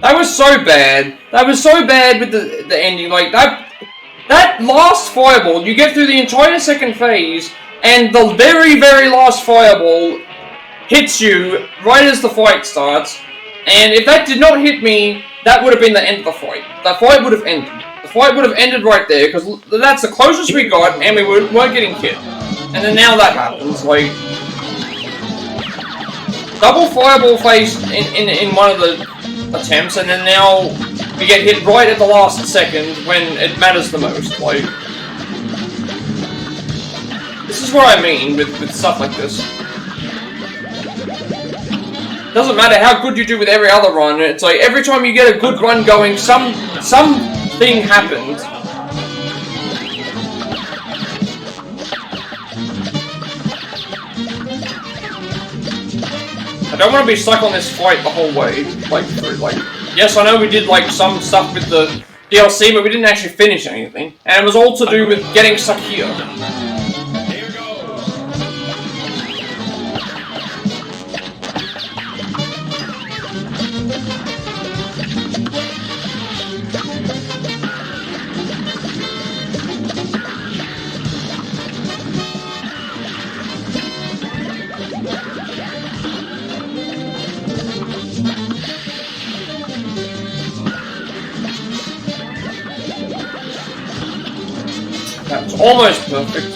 That was so bad. That was so bad with the ending. Like, that last fireball, you get through the entire second phase, and the very, very last fireball hits you right as the fight starts, and if that did not hit me, that would have been the end of the fight. The fight would have ended. The fight would have ended right there, because that's the closest we got, and we weren't getting hit. And then now that happens, like... Double fireball phase in one of the attempts, and then now we get hit right at the last second when it matters the most, like... This is what I mean with stuff like this. Doesn't matter how good you do with every other run, it's like every time you get a good run going, something happens. I don't want to be stuck on this fight the whole way, like, yes, I know we did, like, some stuff with the DLC, but we didn't actually finish anything, and it was all to do with getting stuck here. That was almost perfect.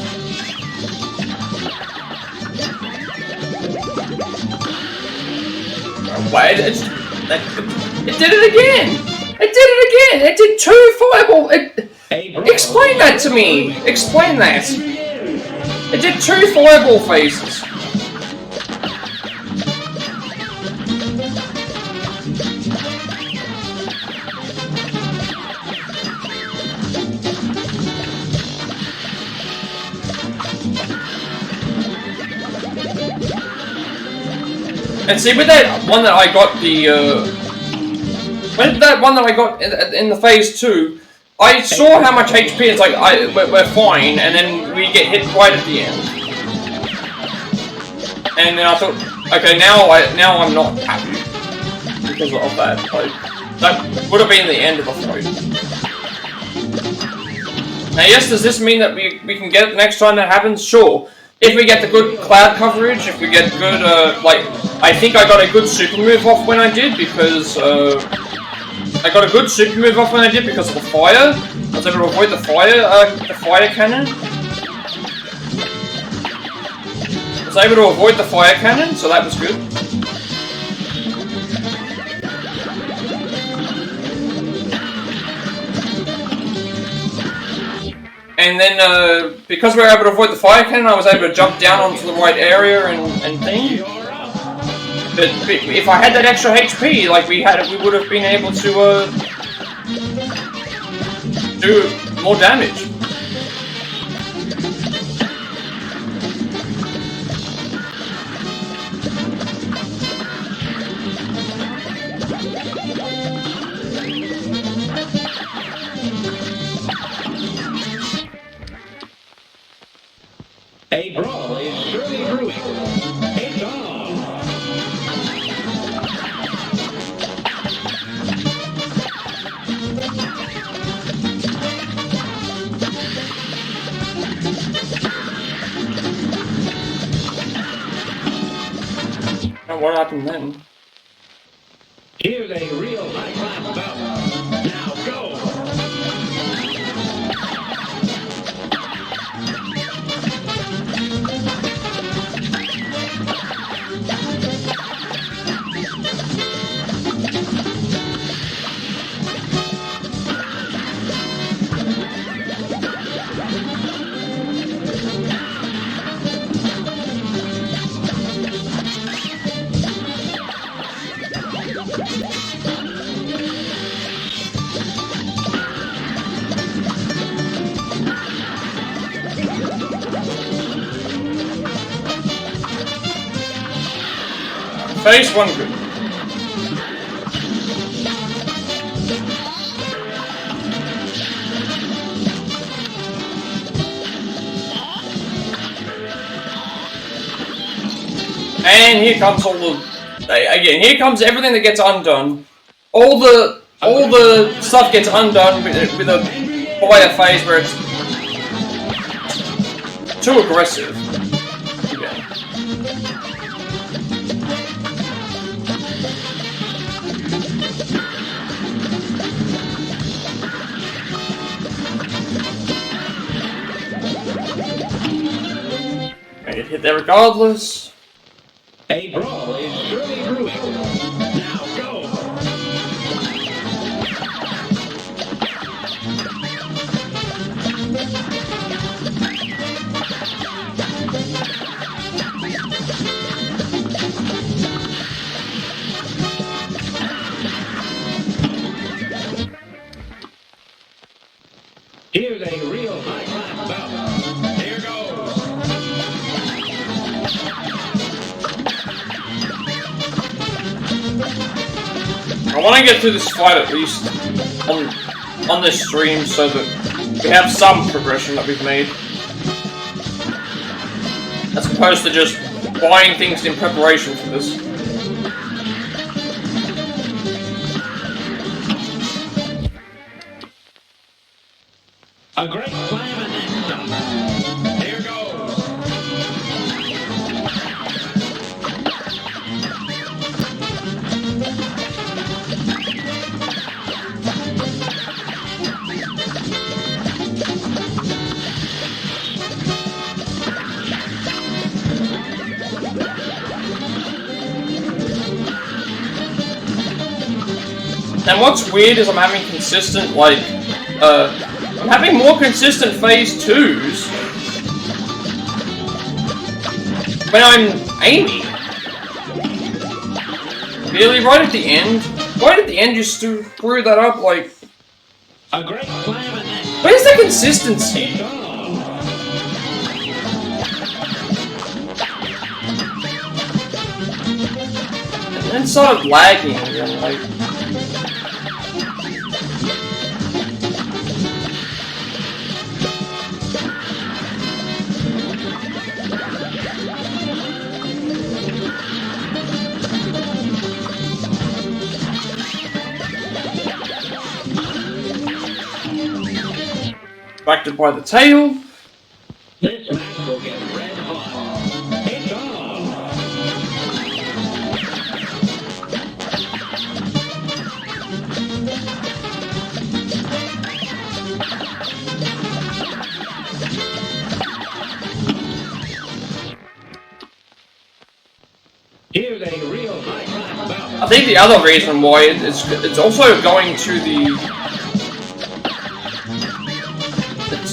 Oh, wait, it did it again! It did it again! It did 2 fireball! Explain that to me! Explain that! It did 2 fireball phases. And see, with that one that I got in the phase 2, I saw how much HP. It's like we're fine, and then we get hit right at the end. And then I thought, okay, now I'm not happy because of that. Like, that would have been the end of the fight. Now, yes, does this mean that we can get it the next time that happens? Sure. If we get the good cloud coverage, if we get good, like, I think I got a good super move off when I did, because, I got a good super move off when I did because of the fire. I was able to avoid the fire cannon. I was able to avoid the fire cannon, so that was good. And then, because we were able to avoid the fire cannon, I was able to jump down onto the right area and thing. But if I had that extra HP, like we would have been able to, do more damage. A brawl is surely brewing. It's on. And what happened then? Here's a real high-class bout. Now go. Phase 1 good. And here comes all the... Again, here comes everything that gets undone. All the stuff gets undone with a fire phase where it's too aggressive. Again. I get hit there regardless. A brawl is surely brewing. Now go. Here's a real high-class bout. Here goes. I want to get through this fight at least on this stream so that we have some progression that we've made. As opposed to just buying things in preparation for this. A great slam and then some. Here goes. And what's weird is I'm having consistent, like, I'm having more consistent phase 2s when I'm aiming. Really, right at the end? Right at the end you screw that up, like... A great slam and then Where's the consistency? And then started lagging again, like... Backed it by the tail. this match will get red hot. It's on. Here's a real high-class bout. I think the other reason why it's also going to the...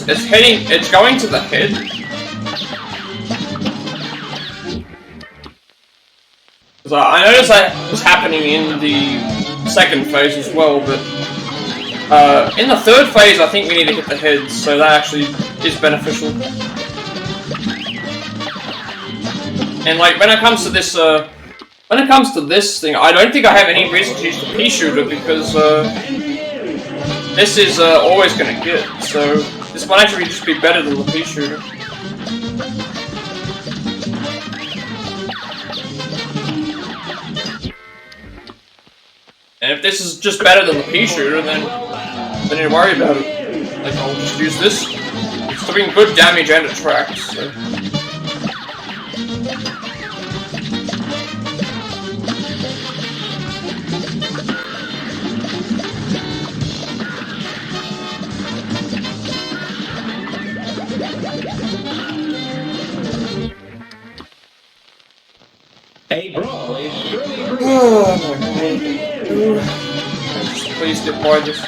It's going to the head. So I noticed that was happening in the second phase as well, but in the third phase I think we need to hit the head, so that actually is beneficial. And like when it comes to this thing, I don't think I have any reason to use the pea shooter because this is always gonna hit, so this might actually just be better than the pea shooter. And if this is just better than the pea shooter, then don't need to worry about it. Like I'll just use this. It's doing good damage and it tracks. So. A brawl is surely brewing. Oh my god. Just please get by this.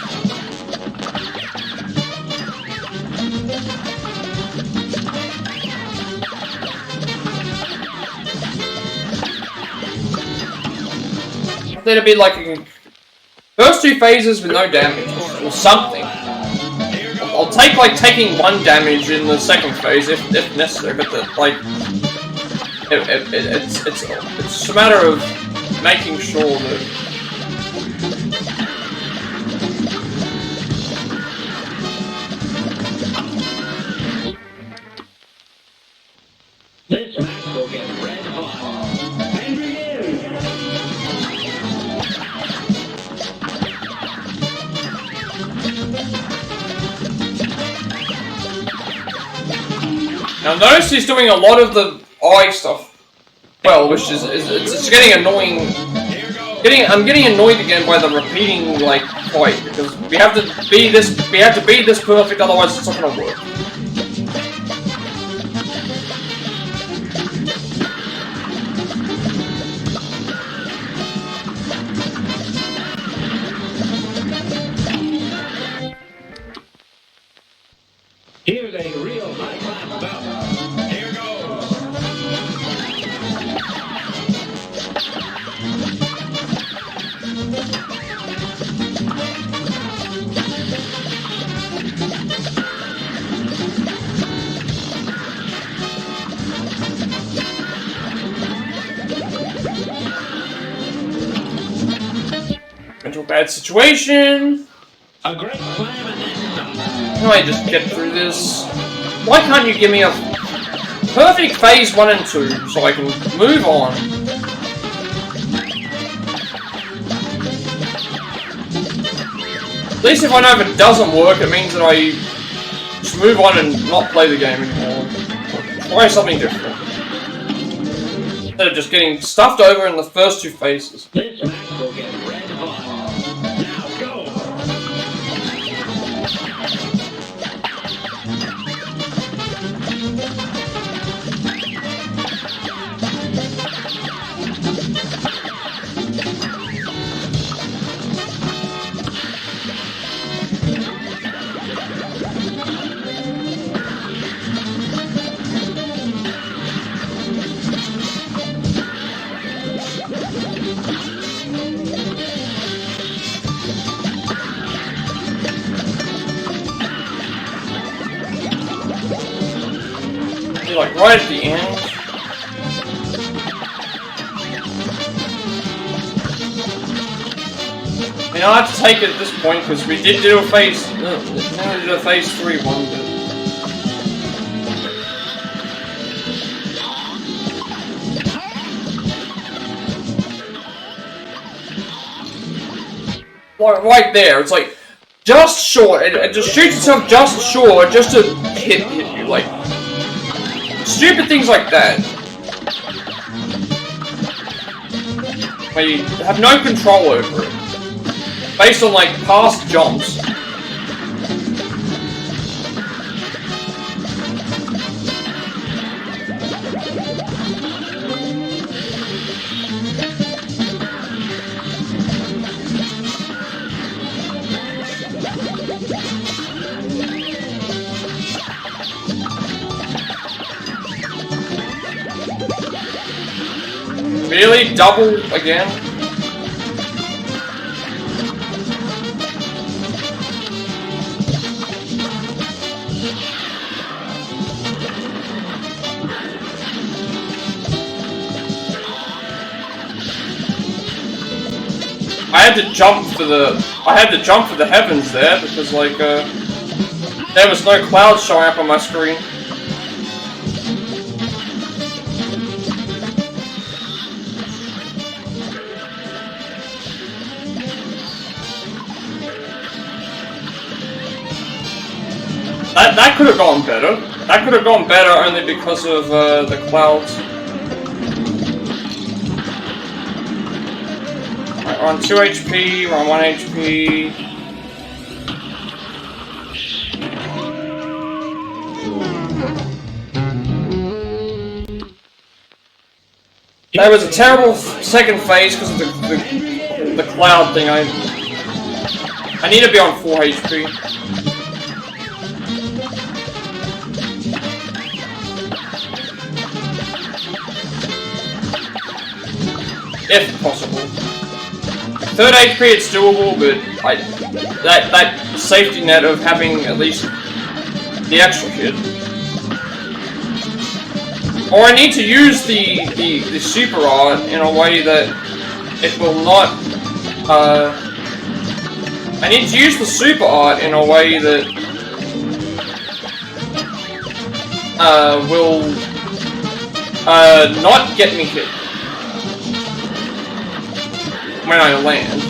There'd be like a first two phases with no damage or something. I'll take like taking 1 damage in the second phase if necessary, but like it's a matter of making sure that This match will get red hot. And begin. Now notice he's doing a lot of the eye stuff well, which is it's getting annoying. I'm getting annoyed again by the repeating like fight because we have to be this perfect, otherwise it's not gonna work. Here's a real high-class bout. Here goes. into a bad situation. A great slam and then some. How do I just get through this? Why can't you give me a perfect phase 1 and 2 so I can move on? At least if I know if it doesn't work, it means that I just move on and not play the game anymore. Try something different. Instead of just getting stuffed over in the first 2 phases. This match will get red hot. Now go! Like right at the end. I mean, I'll have to take it at this point because we did do a phase. No, we did a phase 3 one, but right there, it's like just short. It just shoots itself just short, just to hit you, like. Stupid things like that. Where you have no control over it. Based on like past jumps. Really? Double again? I had to jump for the heavens there because like there was no clouds showing up on my screen. That could have gone better. That could have gone better only because of the clouds. Right, we're on 2 HP, we're on 1 HP. That was a terrible second phase because of the cloud thing. I need to be on 4 HP. If possible. 3rd HP it's doable, but that safety net of having at least the extra hit. Or I need to use the super art in a way that it will not I need to use the super art in a way that will not get me hit when I land.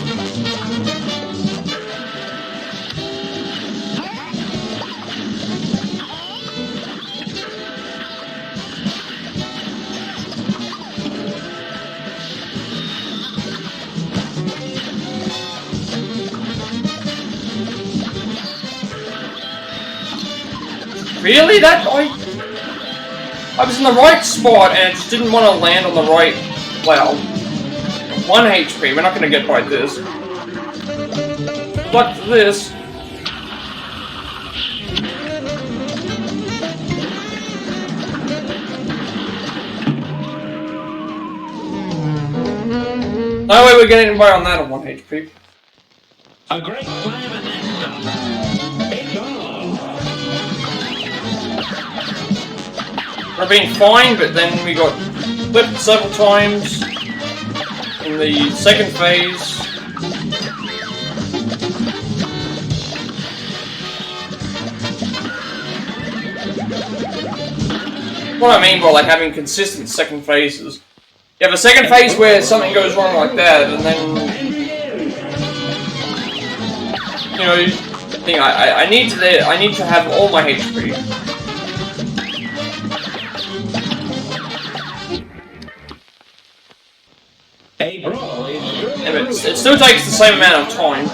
Really? I was in the right spot and it just didn't want to land on the right cloud. 1 HP, we're not gonna get by this. Good luck for this. No way we're getting by on that at 1 HP. A great slam and then some. It's on. We're being fine, but then we got flipped several times in the second phase. what I mean by like having consistent second phases. You have a second phase where something goes wrong like that, and then you know, I need to have all my HP. Yeah, but it still takes the same amount of time.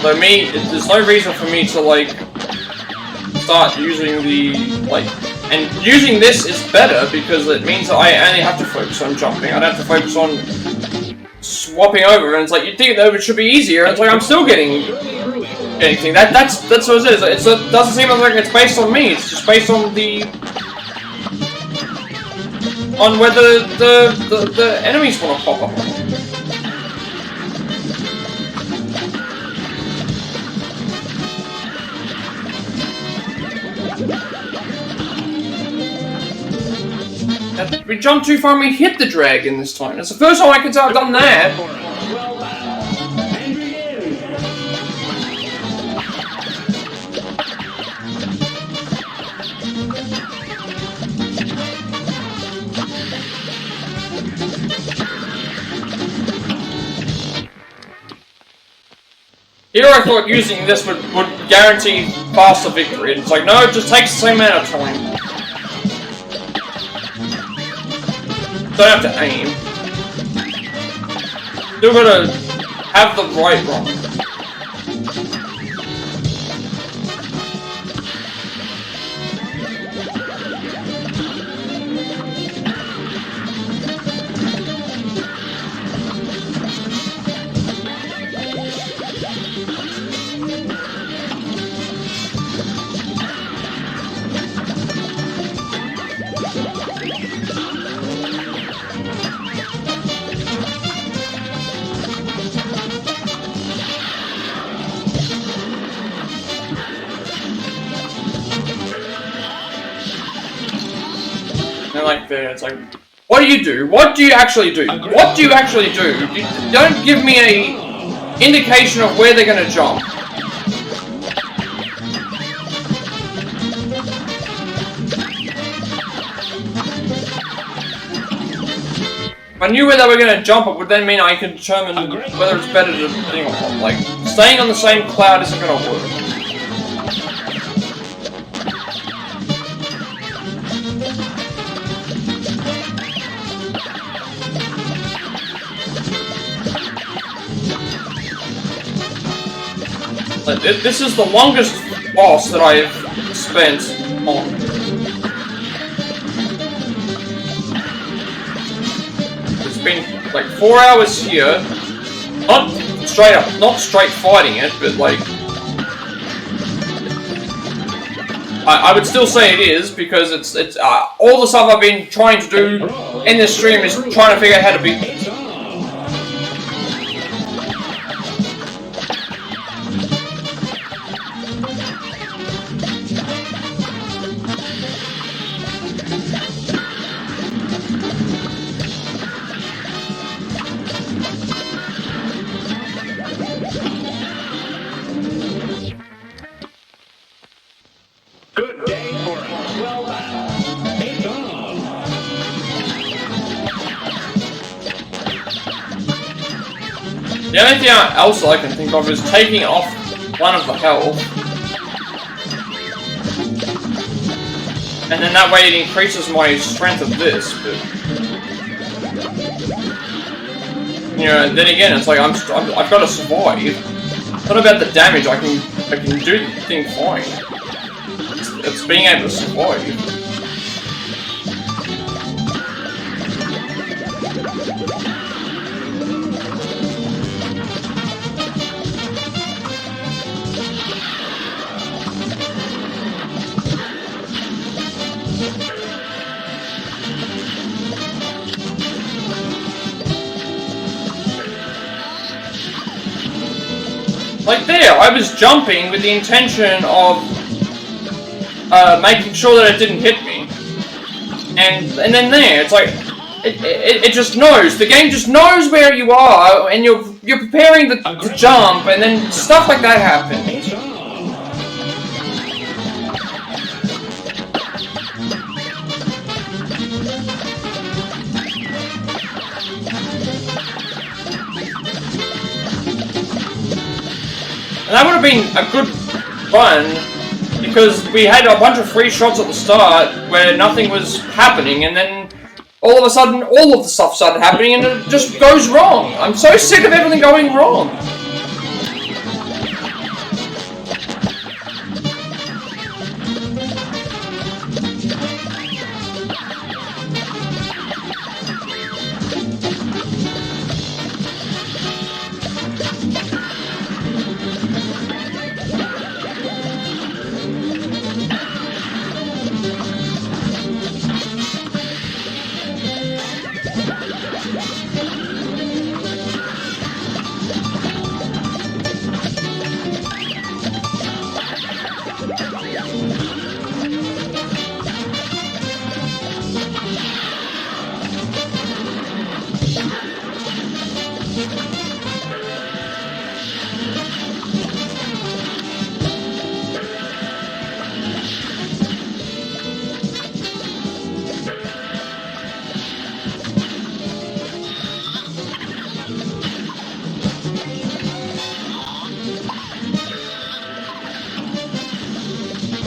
So there's no reason for me to like start using the like. And using this is better because it means that I only have to focus on jumping. I don't have to focus on swapping over. And it's like, you'd think that it should be easier. It's like, I'm still getting things. That's what it is. It doesn't seem like it's based on me. It's just based on whether the enemies want to pop up. We jumped too far and we hit the dragon this time. It's the first time I can tell I've done that. Here I thought using this would guarantee faster victory. It's like, no, it just takes the same amount of time. Don't have to aim. Still gotta have the right run. Like there, it's like, what do you do? What do you actually do? What do you actually do? You don't give me a indication of where they're gonna jump. If I knew where they were gonna jump, it would then mean I can determine whether it's better to thing or not. Like, staying on the same cloud isn't gonna work. This is the longest boss that I've spent on. It's been like 4 hours here, not straight fighting it, but like I would still say it is because it's all the stuff I've been trying to do in this stream is trying to figure out how to beat it. The only thing else I can think of is taking off one of the health. And then that way it increases my strength of this, but... You know, then again, it's like, I've got to survive. It's not about the damage, I can do the thing fine. It's being able to survive. Like there, I was jumping with the intention of making sure that it didn't hit me, and then there, it's like it just knows. The game just knows where you are, and you're preparing to jump, and then stuff like that happens. And that would have been a good run, because we had a bunch of free shots at the start where nothing was happening, and then all of a sudden all of the stuff started happening and it just goes wrong. I'm so sick of everything going wrong.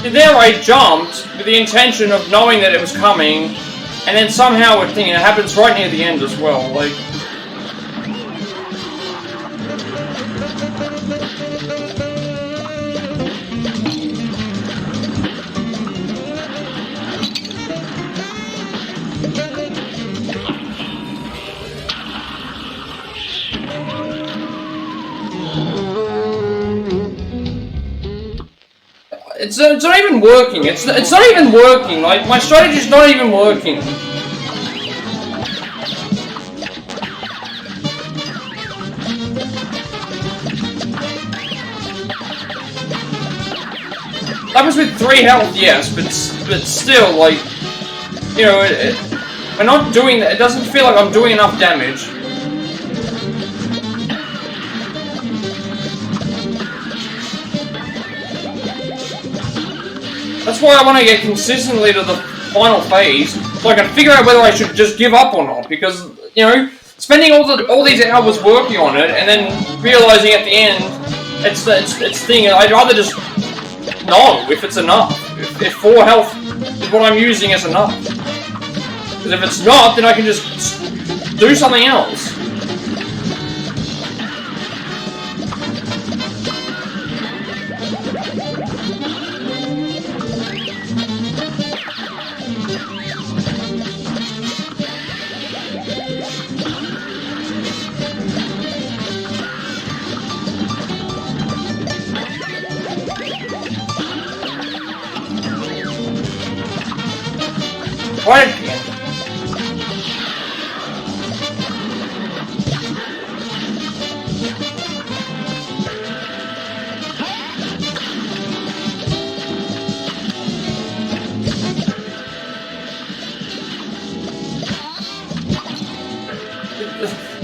There I jumped with the intention of knowing that it was coming, and then somehow it happens right near the end as well. Like, it's not even working. It's not even working. Like, my strategy's not even working. That was with 3 health, yes, but still, like, you know, we're not doing that. It doesn't feel like I'm doing enough damage. That's why I want to get consistently to the final phase, so I can figure out whether I should just give up or not. Because, you know, spending all these hours working on it, and then realizing at the end, it's thing. I'd rather just know if it's enough. If 4 health is what I'm using is enough. Because if it's not, then I can just do something else. Right at the end.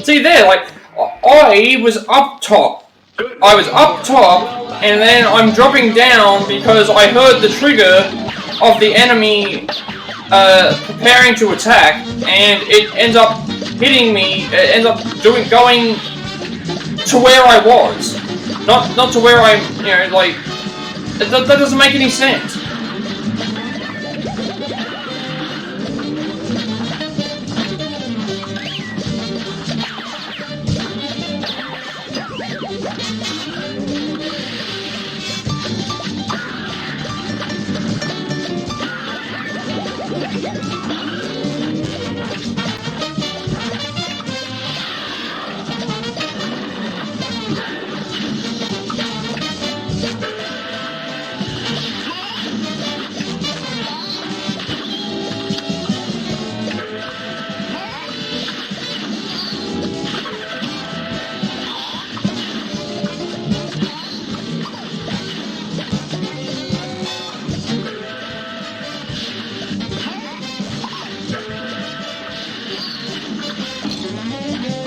See there, like, I was up top. I was up top, and then I'm dropping down because I heard the trigger of the enemy preparing to attack, and it ends up hitting me. It ends up going to where I was, not to where I'm. You know, like that doesn't make any sense.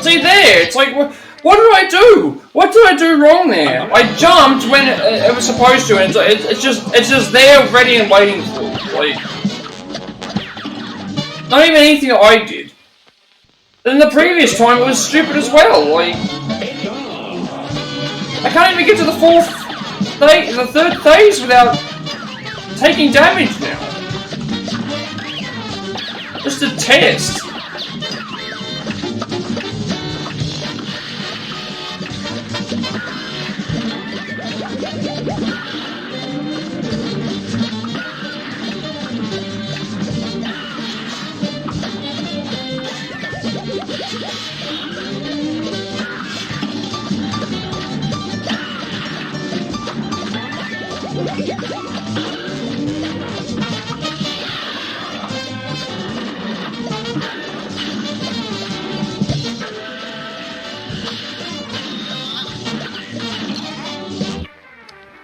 See there, it's like, what did I do? What did I do wrong there? I jumped when it was supposed to, and it's just there, ready and waiting for it. Like, not even anything that I did. And the previous time it was stupid as well. Like, I can't even get to the the third phase without taking damage now. Just a test.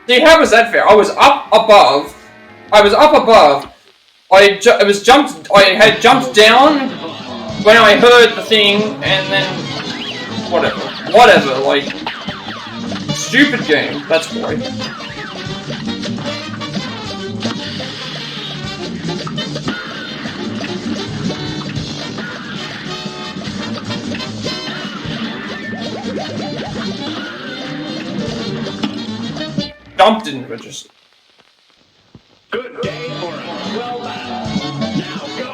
See, how was that fair? I was up above. I had jumped down when I heard the thing, and then whatever. Like, stupid game. That's why. Jump didn't register. Good day for a swell battle. Now go.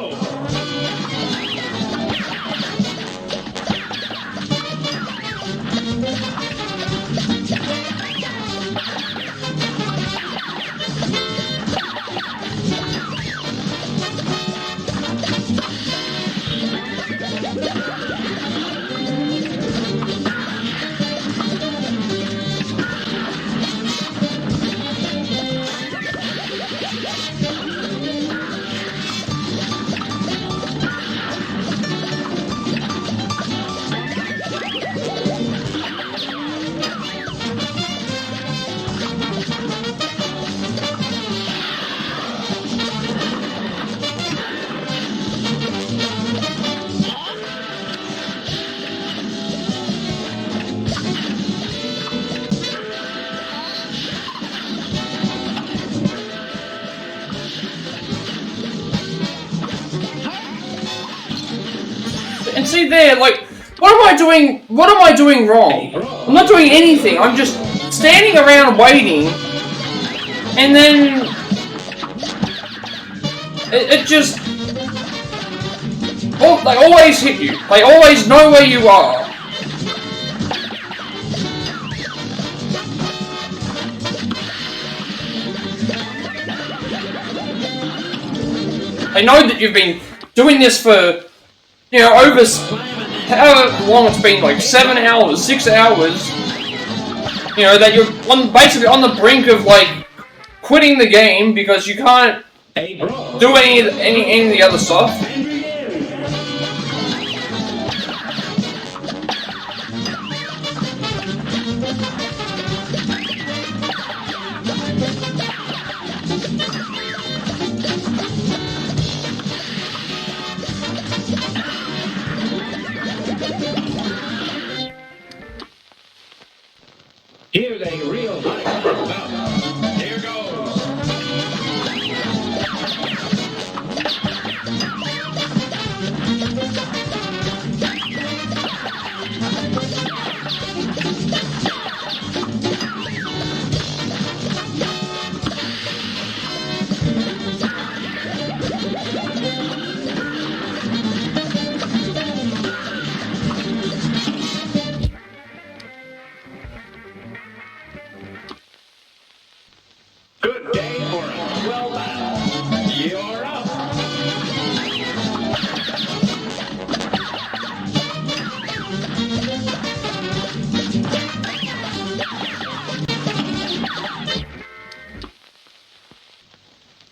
And see there, like, what am I doing? What am I doing wrong? I'm not doing anything. I'm just standing around waiting, and then it just they always hit you. They always know where you are. They know that you've been doing this for, you know, over however long it's been, like 7 hours, 6 hours. You know, that you're basically on the brink of, like, quitting the game because you can't do any of the other stuff. Here's a real high bout. Here goes. Good day for a swell battle. You're up.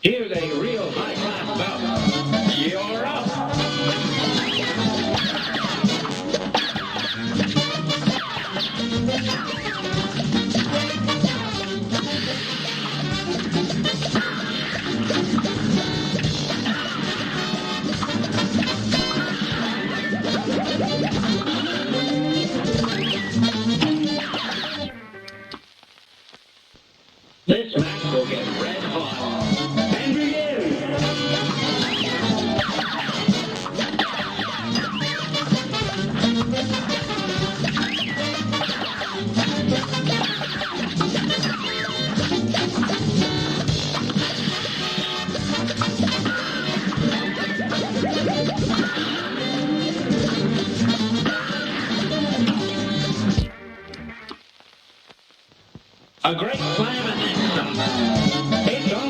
Here's a real high-class bout. You're up. This match will get red hot. And begin! A great slam and then some. It's on.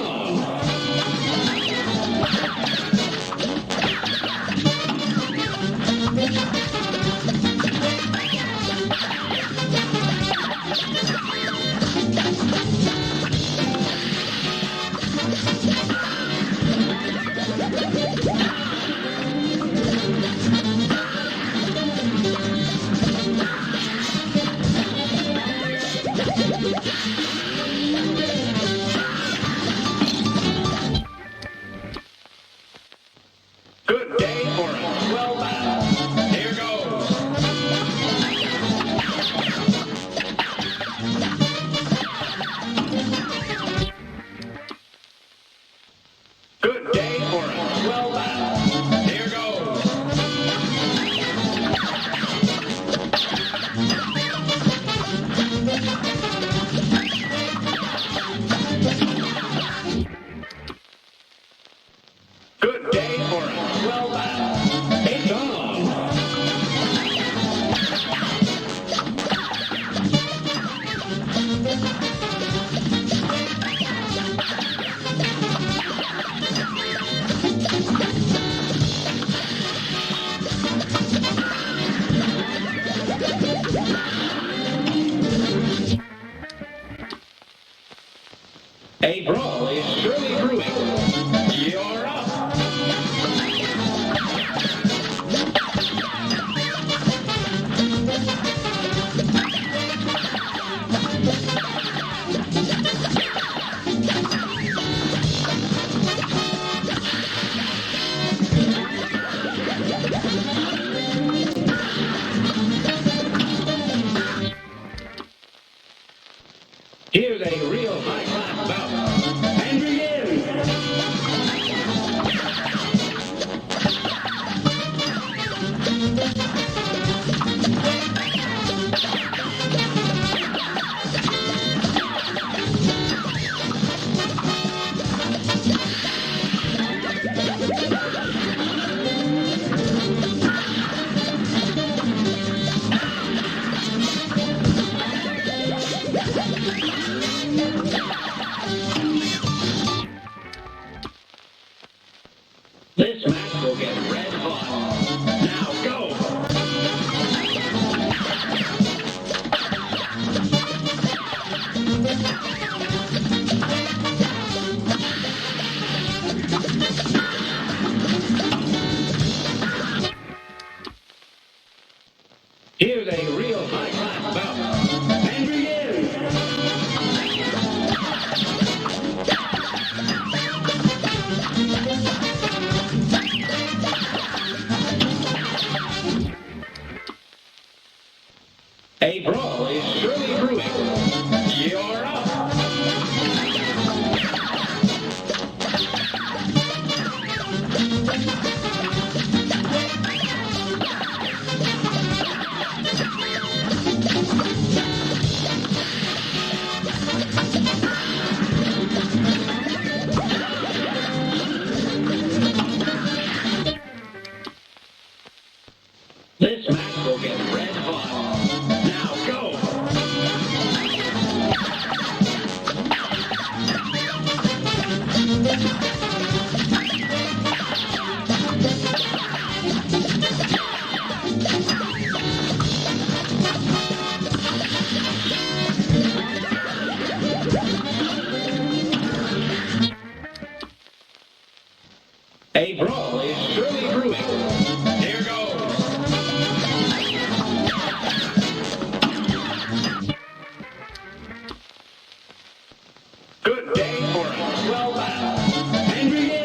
Good day for a swell battle. Here goes. Good day for a swell battle. Here goes. Good day for a swell battle. It's on. A brawl is surely brewing. You're up. Here's a real high-class bout. And begin. This match will get red hot. Now go. Here's a real high-class bout. And begin. A brawl is surely brewing. You're up. This match will get red hot. Now go. A brawl is surely brewing. Here goes. Good day for a swell battle. And begin.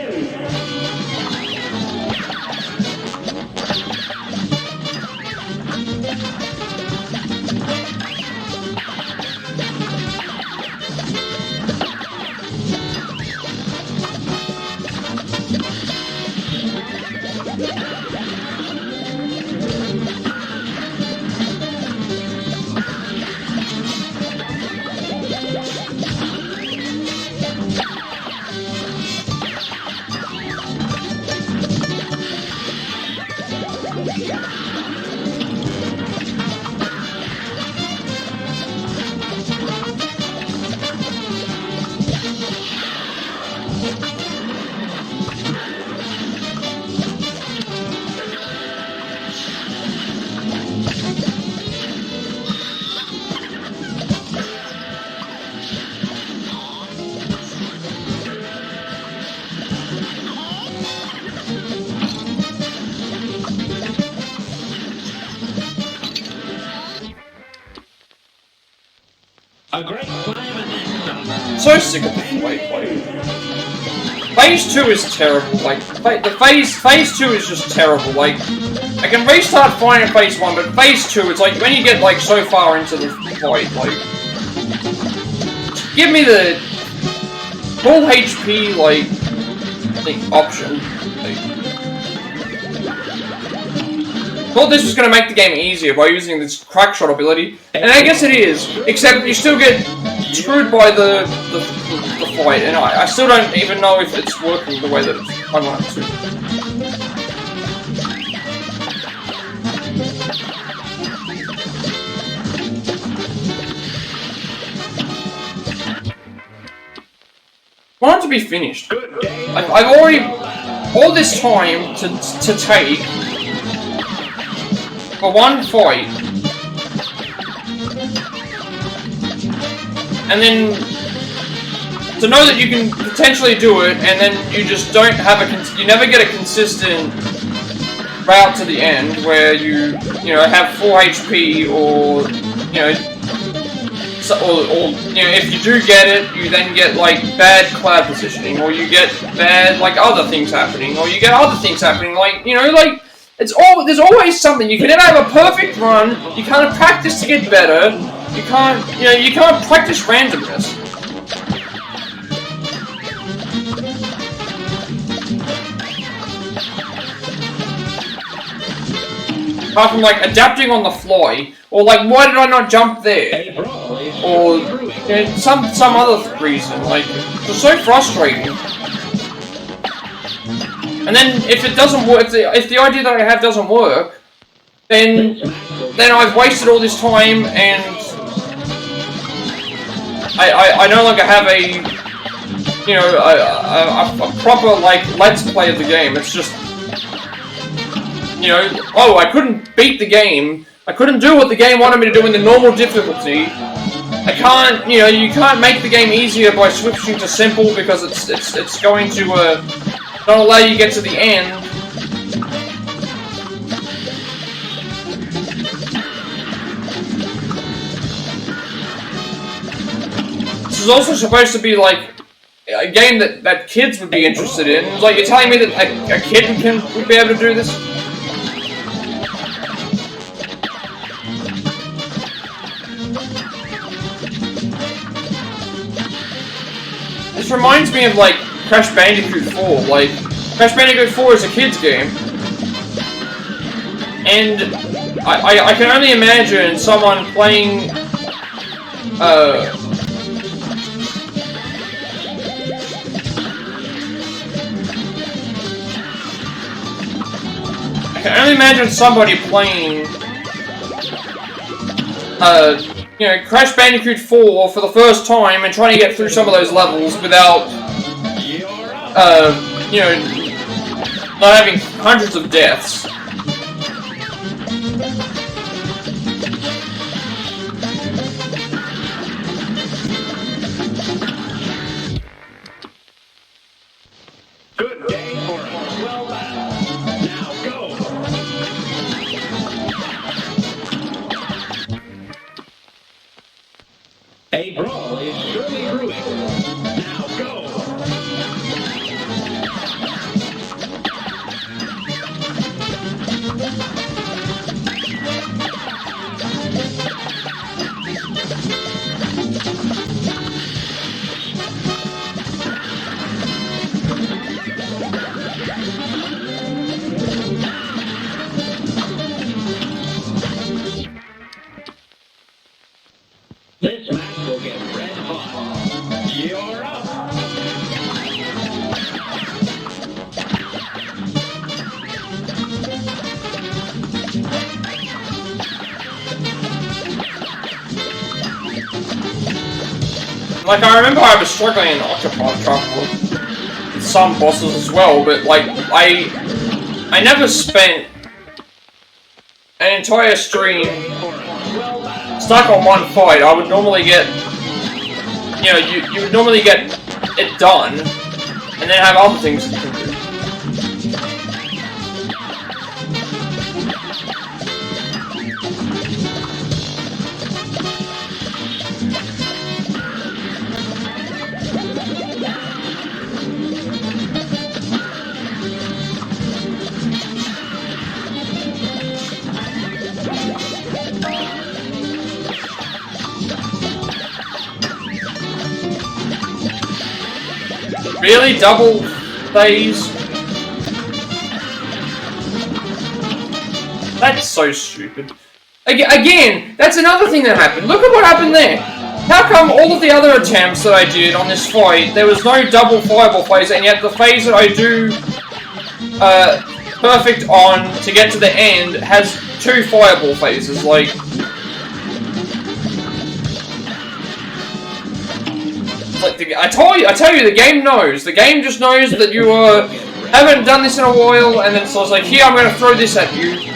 A great slam and then some. So sick of the fight, like. Phase 2 is terrible, like, the phase 2 is just terrible, like, I can restart fine in phase 1, but phase 2, it's like, when you get, like, so far into the fight, like, give me the full HP, like, option, like, thought this was gonna make the game easier by using this crackshot ability, and I guess it is, except you still get screwed by the fight, and I still don't even know if it's working the way that I want it to. I want it to be finished. I've already all this time to take for one fight, and then to know that you can potentially do it, and then you just don't have you never get a consistent route to the end where you know, have full HP, or, you know, or you know, if you do get it, you then get, like, bad cloud positioning, or you get bad, like, other things happening, or you get other things happening, like, you know, like, there's always something. You can never have a perfect run, you can't practice to get better, you can't practice randomness. Apart from, like, adapting on the fly, or, like, why did I not jump there? Or, you know, some other reason, like, it's so frustrating. And then, if it doesn't work, if the idea that I have doesn't work, then I've wasted all this time, and I no longer have a, you know, a proper, like, let's play of the game. It's just, you know, oh, I couldn't beat the game. I couldn't do what the game wanted me to do in the normal difficulty. I can't, you know, you can't make the game easier by switching to simple, because it's going to not allow you to get to the end. This is also supposed to be like a game that kids would be interested in. Like, you're telling me that a kid would be able to do this? This reminds me of, like, Crash Bandicoot 4. Like, Crash Bandicoot 4 is a kid's game, and I can only imagine someone playing, I can only imagine somebody playing, you know, Crash Bandicoot 4 for the first time and trying to get through some of those levels without, you know, not having hundreds of deaths. Good day for a well battle. Now go. A brawl is surely brewing. Now go. This match will get red hot. You're up. Like, I remember I was struggling in Octopath Traveler with some bosses as well, but, like, I never spent an entire stream stuck on one fight. I would normally get, you know, you would normally get it done, and then have other things you can do. Really? Double phase? That's so stupid. Again, that's another thing that happened. Look at what happened there. How come all of the other attempts that I did on this fight, there was no double fireball phase, and yet the phase that I do perfect on to get to the end has 2 fireball phases, like... I tell you, the game knows. The game just knows that you haven't done this in a while, and so it's like, here, I'm gonna throw this at you.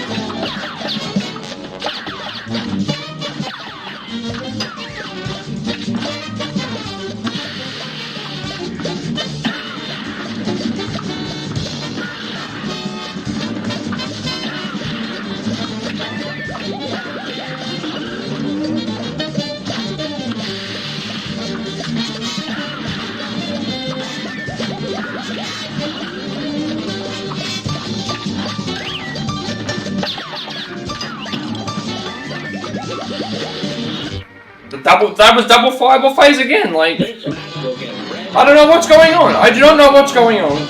That was double fireball phase again, like... I don't know what's going on. I do not know what's going on.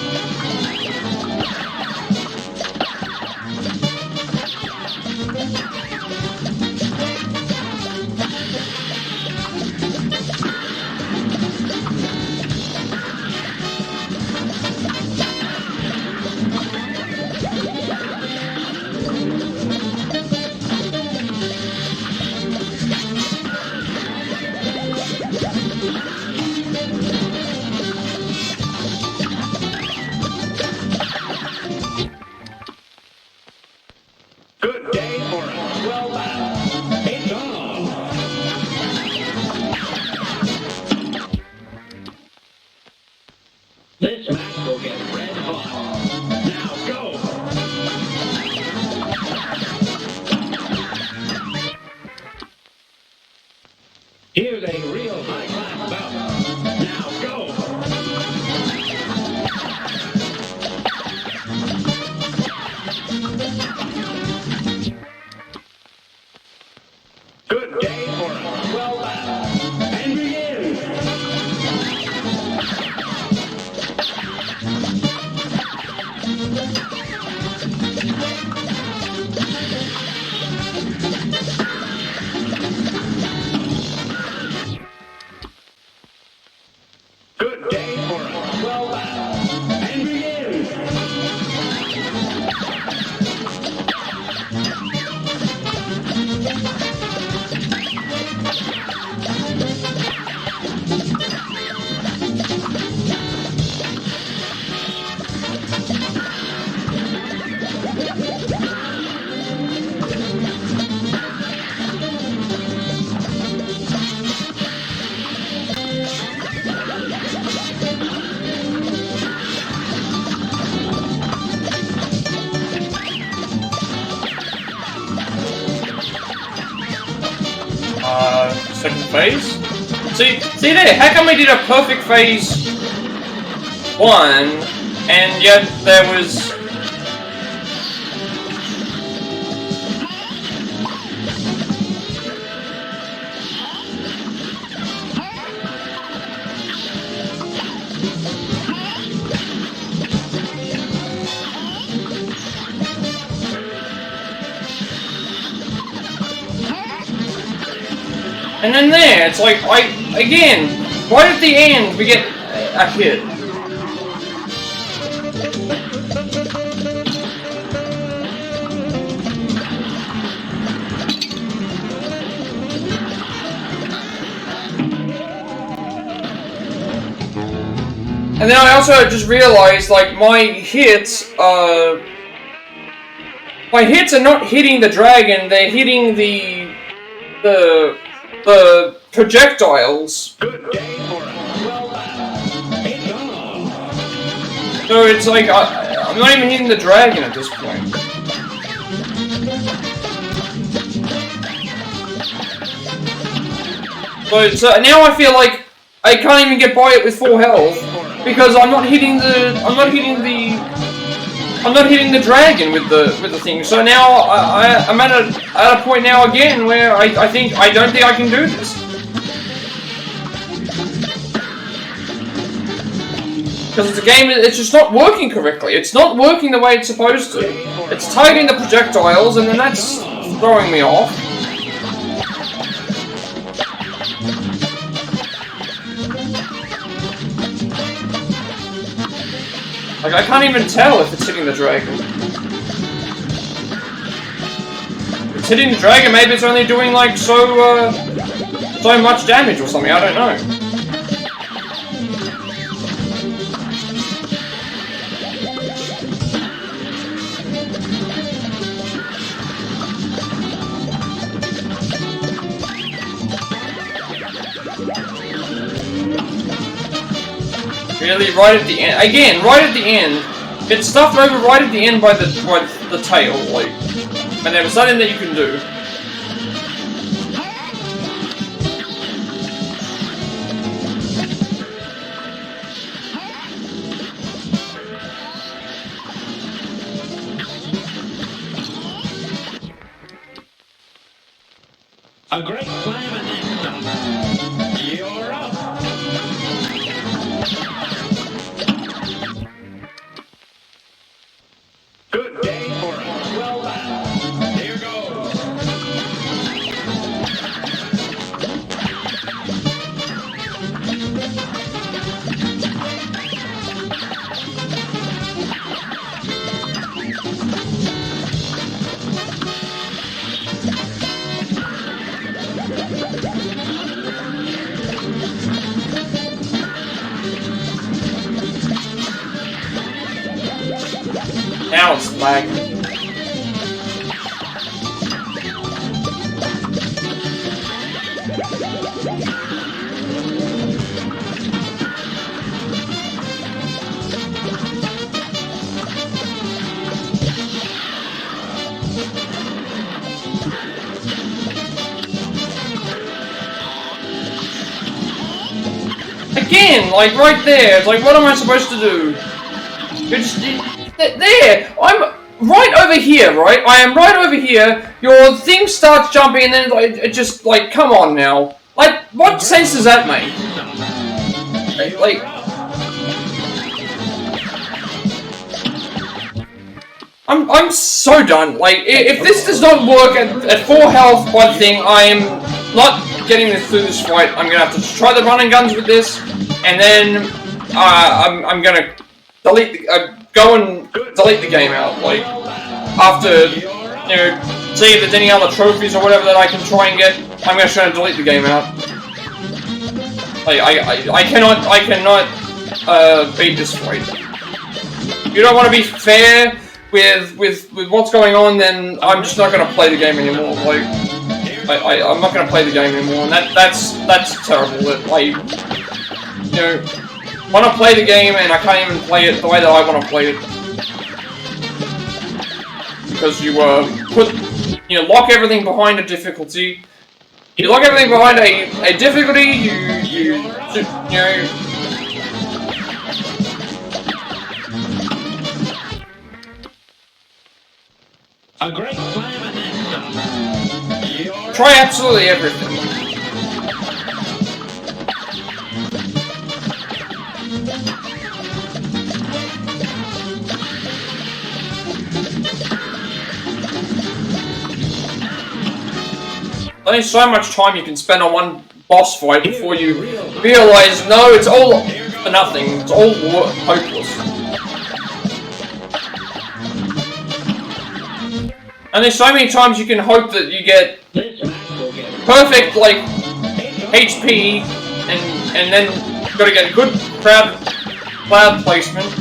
Good day for a swell battle. It's on. This match will get red hot. Now go. Here's a real high-class bout. Now go. Good day for a swell battle. And begin. Good day for a swell battle. And begin. Second phase? See there, how come we did a perfect phase 1, and yet there was... And then there, it's like, again, right at the end, we get a hit. And then I also just realized, like, my hits are not hitting the dragon, they're hitting the projectiles. Good day for a swell battle. It's on. So it's like, I'm not even hitting the dragon at this point. So now I feel like I can't even get by it with full health because I'm not hitting the dragon with the thing. So now I'm at a point now again where I don't think I can do this. Because the game, it's just not working correctly. It's not working the way it's supposed to. It's targeting the projectiles, and then that's throwing me off. Like, I can't even tell if it's hitting the dragon. If it's hitting the dragon, maybe it's only doing, like, so much damage or something, I don't know. Really, right at the end. Again, right at the end. It's stuffed over right at the end by the tail, like. And there's nothing that you can do. A great slam and then some. You're up. Good day for us. Well done. Here goes. Now it's lagging. Again, like right there, it's like, what am I supposed to do? You're just... There! I'm right over here, right? I am right over here. Your thing starts jumping and then like, it just, like, come on now. Like, what sense does that make? Like... I'm so done. Like, if this does not work at full health by the thing, I am not getting this through this fight. I'm gonna have to try the run and guns with this, and then I'm gonna delete the, go and delete the game out. Like, after, you know, see if there's any other trophies or whatever that I can try and get, I'm gonna try and delete the game out. Like, I cannot beat this fight. If you don't want to be fair with what's going on, then I'm just not gonna play the game anymore. Like, I'm not gonna play the game anymore, and that's terrible. That I, you know, want to play the game and I can't even play it the way that I want to play it because you lock everything behind a difficulty. You lock everything behind a difficulty. You know. A great slam and then some. Try absolutely everything. Only so much time you can spend on one boss fight before you realize, no, it's all for nothing. It's all hopeless. And there's so many times you can hope that you get perfect, like, HP, and then you've got to get good crowd placement.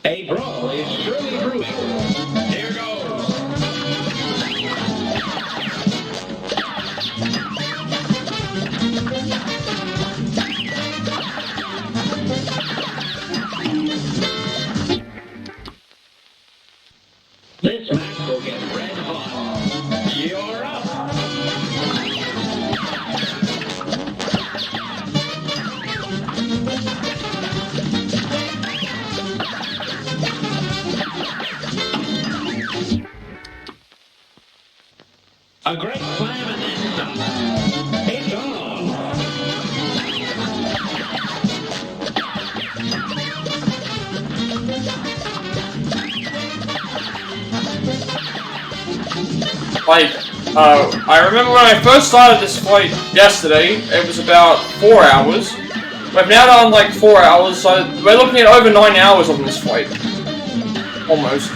A brawl is surely brewing. Here goes. This match will get red hot. You're up. slam and then some. It's on. Like, I remember when I first started this fight yesterday, it was about 4 hours. We've now done like 4 hours, so we're looking at over 9 hours on this fight. Almost.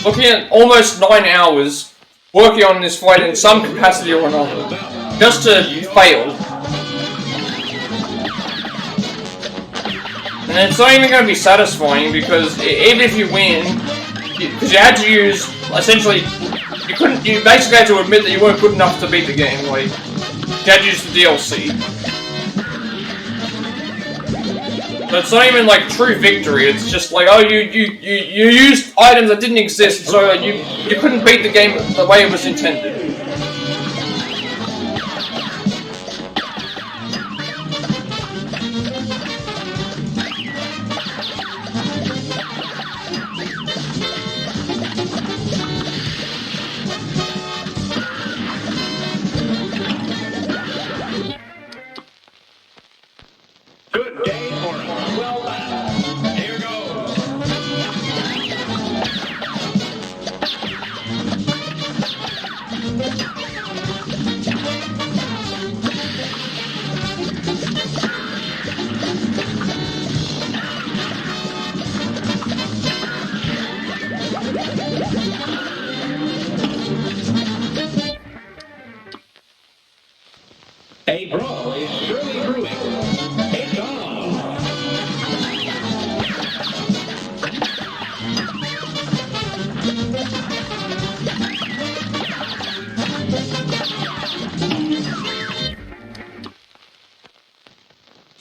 Looking at almost 9 hours working on this fight in some capacity or another. Just to fail. And it's not even going to be satisfying because even if you win, because you had to use, essentially, you basically had to admit that you weren't good enough to beat the game, like, you had to use the DLC. But it's not even like true victory, it's just like, oh, you used items that didn't exist, so you couldn't beat the game the way it was intended. Good day for a well battle. Here goes. A brawl is surely brewing. It's on.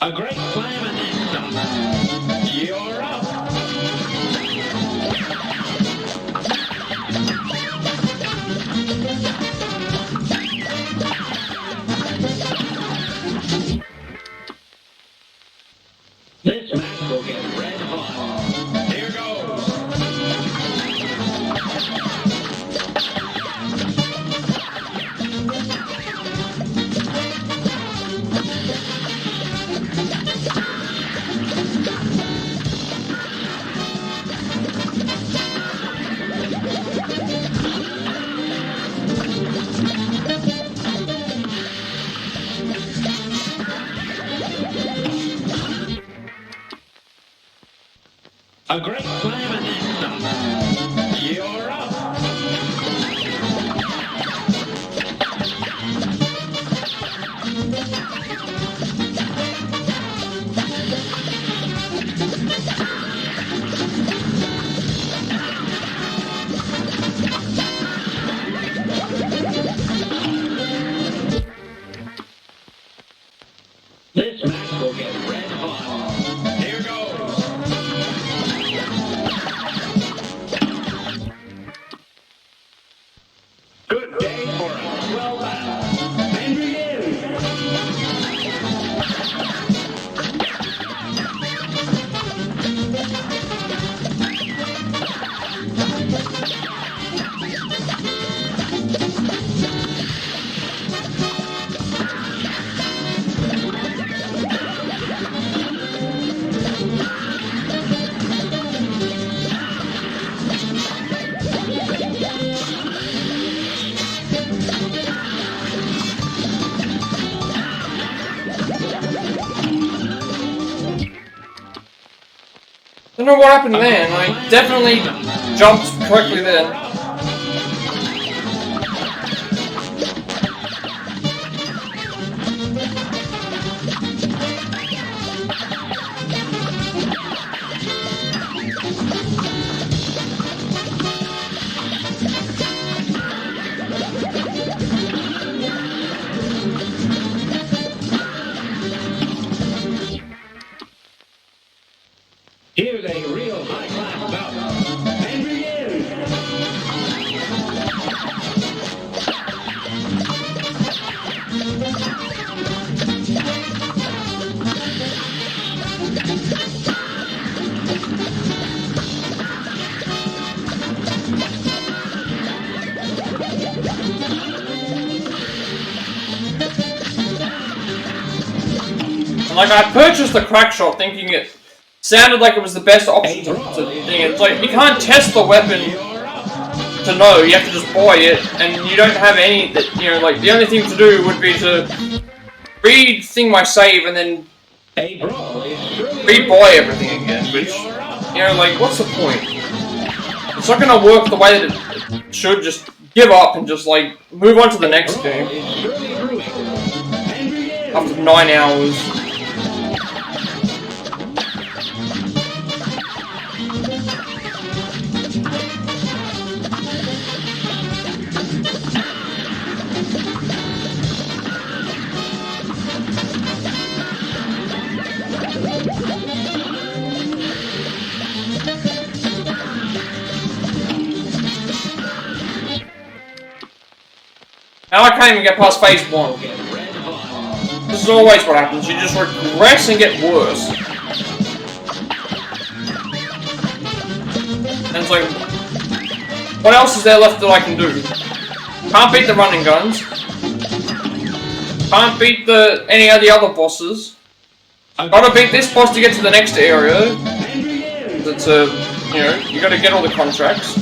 A great slam and then some. You're up. This match will get red hot. Here goes. A great slam and then some. You're up. This match will get red hot. Here goes. Good day for a well battle. And begin. I don't know what happened then. I definitely jumped correctly then. Here's a real high-class bout. And begin. Like, I purchased the crack shot thinking it sounded like it was the best option to thing. It's like, you can't test the weapon to know, you have to just buy it, and you don't have any, you know, like, the only thing to do would be to re-thing my save and then re-buy everything again, which, you know, like, what's the point? It's not gonna work the way that it should. Just give up and just, like, move on to the next game. After 9 hours. Now I can't even get past phase 1. This is always what happens, you just regress and get worse. And it's like, what else is there left that I can do? Can't beat the running guns. Can't beat any of the other bosses. Gotta beat this boss to get to the next area. That's you know, you gotta get all the contracts.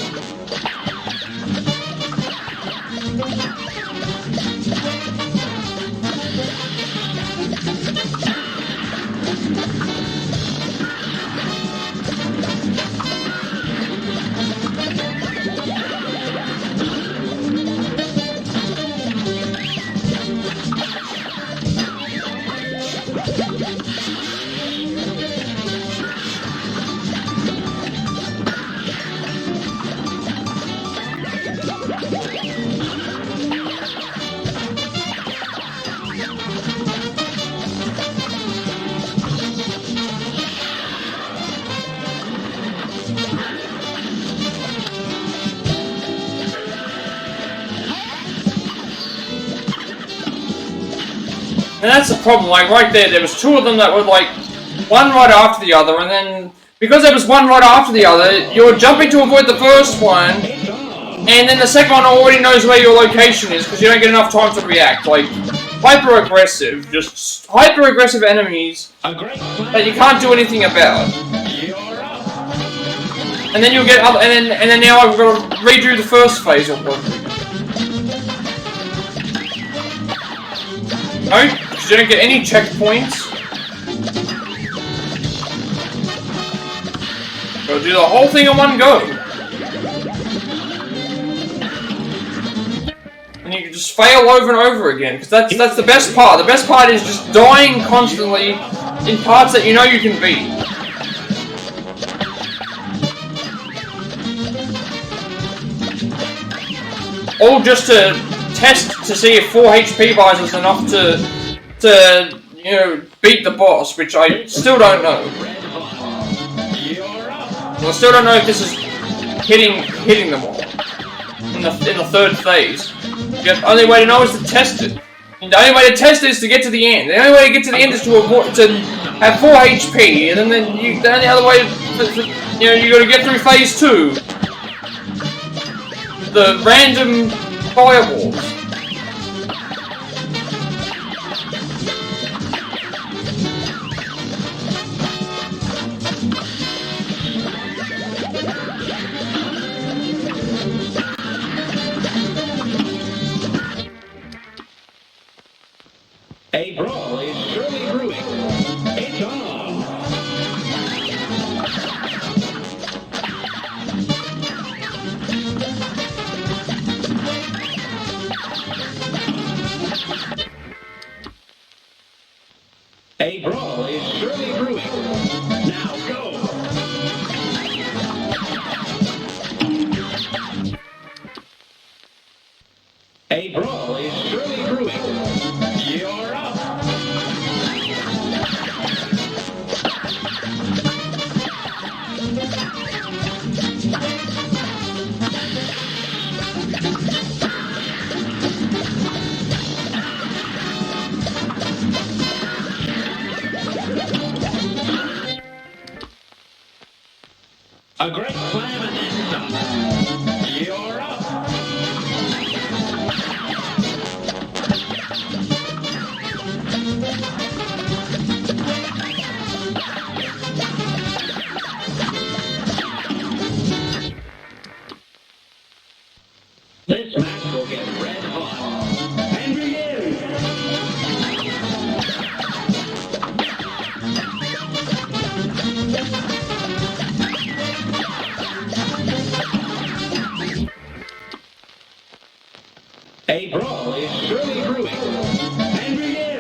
And that's the problem, like right there was 2 of them that were like one right after the other, and then because there was one right after the other, you were jumping to avoid the first one, and then the second one already knows where your location is because you don't get enough time to react. Like hyper aggressive, just hyper aggressive enemies that you can't do anything about. And then you'll get other, and then now I've got to redo the first phase of one. No, because you don't get any checkpoints. Gotta do the whole thing in one go. And you can just fail over and over again, because that's the best part. The best part is just dying constantly in parts that you know you can beat. All just to test to see if 4 HP buys us enough to you know, beat the boss, which I still don't know. Well, I still don't know if this is hitting them all in the third phase. The only way to know is to test it. And the only way to test it is to get to the end. The only way to get to the end is to have 4 HP, and then the only other way, you know, you got to get through phase 2. The random fireballs. A brawl is surely brewing. It's on. A brawl is surely brewing. Now go. A brawl is surely brewing. You're up. A great slam and then some. You're up. This match will get red hot. And begin! A brawl is surely brewing. And begin!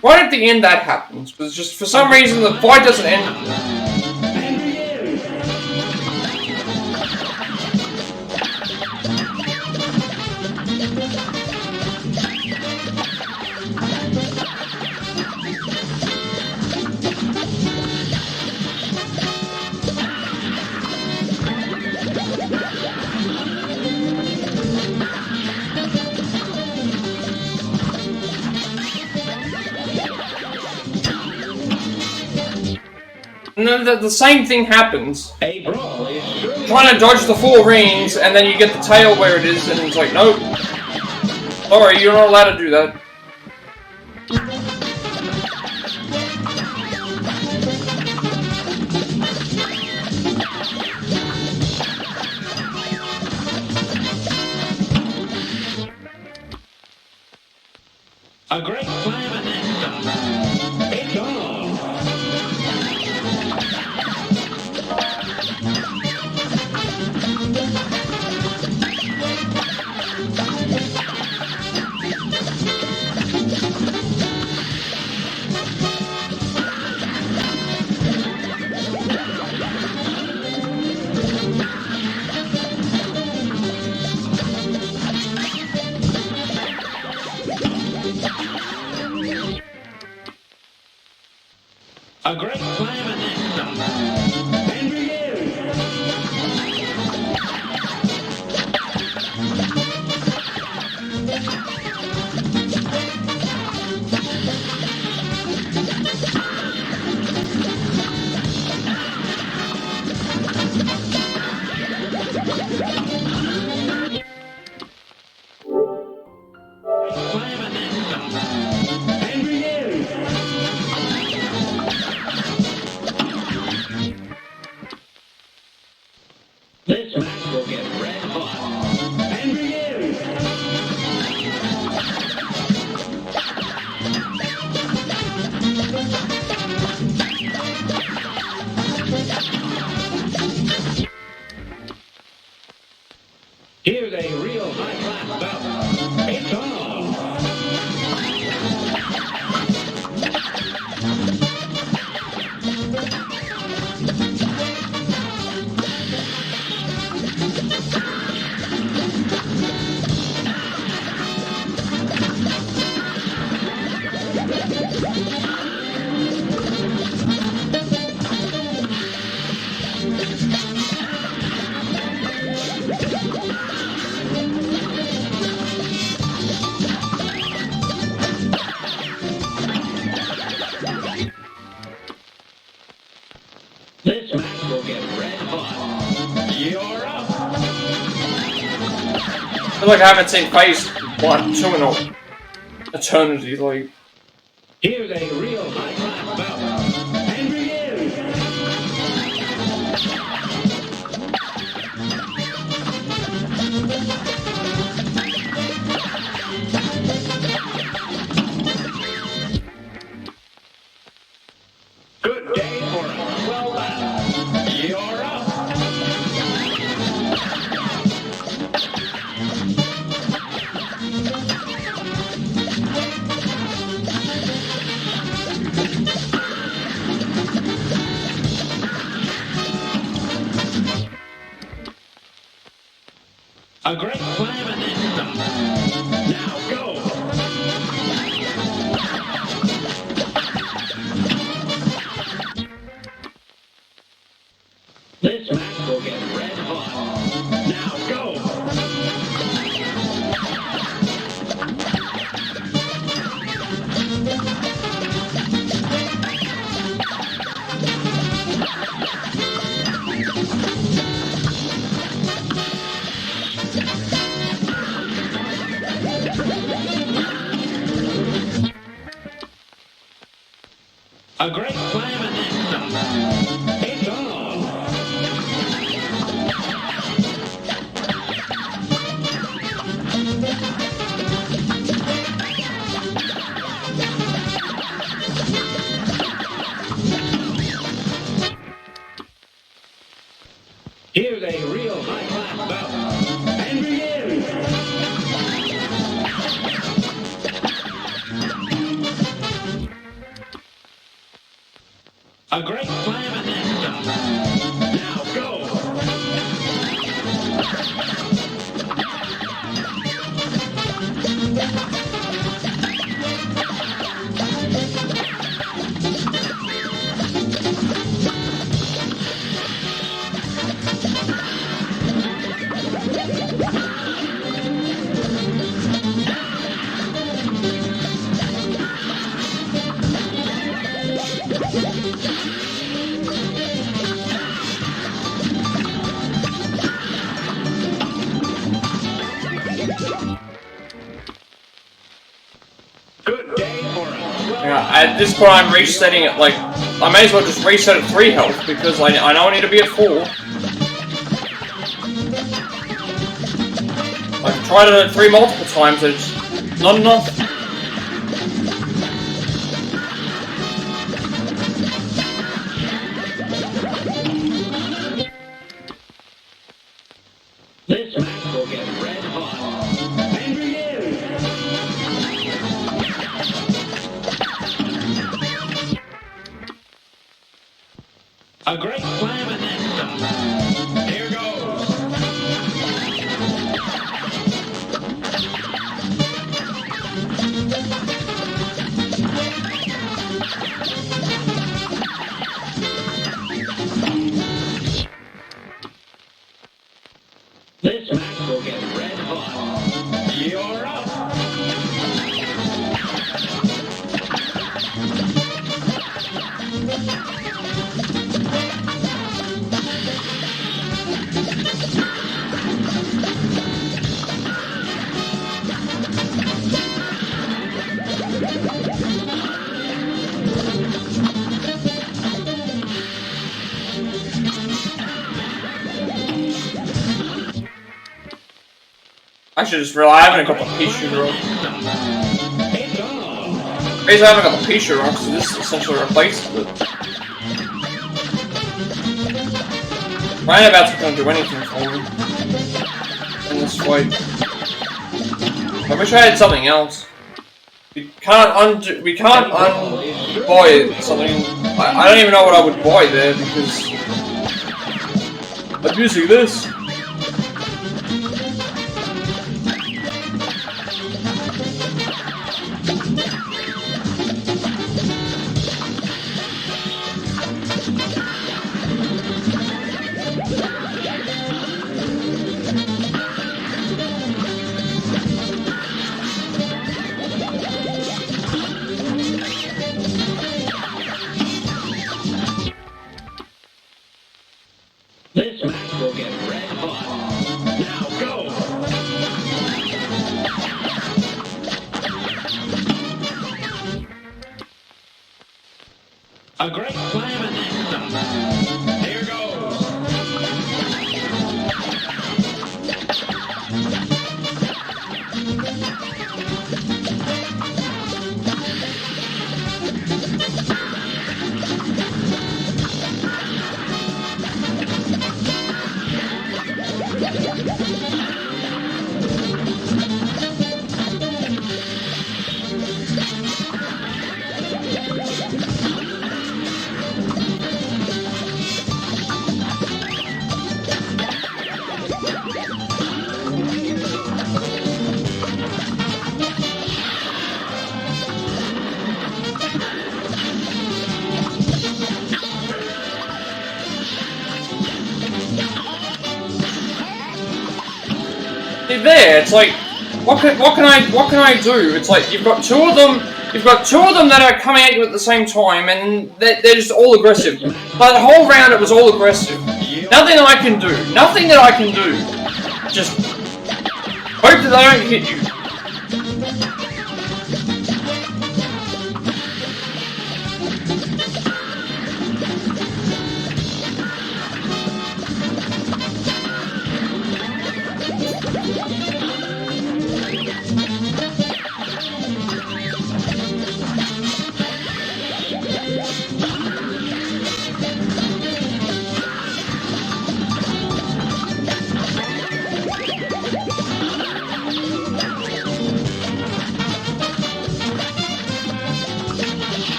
Right at the end that happens, but just for some reason the fight doesn't end. And begin! And then the same thing happens. A brawl is surely Trying to dodge the 4 rings, and then you get the tail where it is, and it's like, nope. Sorry, you're not allowed to do that. a great slam and then stop. It's on. A great slam and then stop. And begin. Slam and then stop. And begin. This match will get red hot. And begin. Here's a real high-class bout. It's on. This match will get red hot. You're up. I feel like I haven't seen Phase 1, 2 in an eternity, like... Here's a real high-class bout. And begin. Good day for a swell battle. You're up. A great slam and then stop. Now go. A great slam and then some. It's on. Here's a real high-class bout. And begin. A great slam and then some. Now go. Good day for a Yeah, at this point I'm resetting it, like, I may as well just reset at 3 health, because I know I need to be at 4. I've tried it at 3 multiple times, and it's not enough. This match will get red hot. And begin. A great slam and then some. Here goes. This match will get red hot. You're up. I should just realize I haven't got the Pichu roll. It's on. The reason I haven't got the Pichu roll because this essentially replaced it. Roundabout's not going to do anything for me in this fight. I wish I had something else. We can't unbuy something. I don't even know what I would buy there because I'm using this. This match will get red hot. Now go. A great slam and then some. Here goes. There, it's like, what can I do? It's like you've got two of them that are coming at you at the same time, and they're just all aggressive. But the whole round it was all aggressive. Nothing that I can do. Nothing that I can do. Just hope that they don't hit you.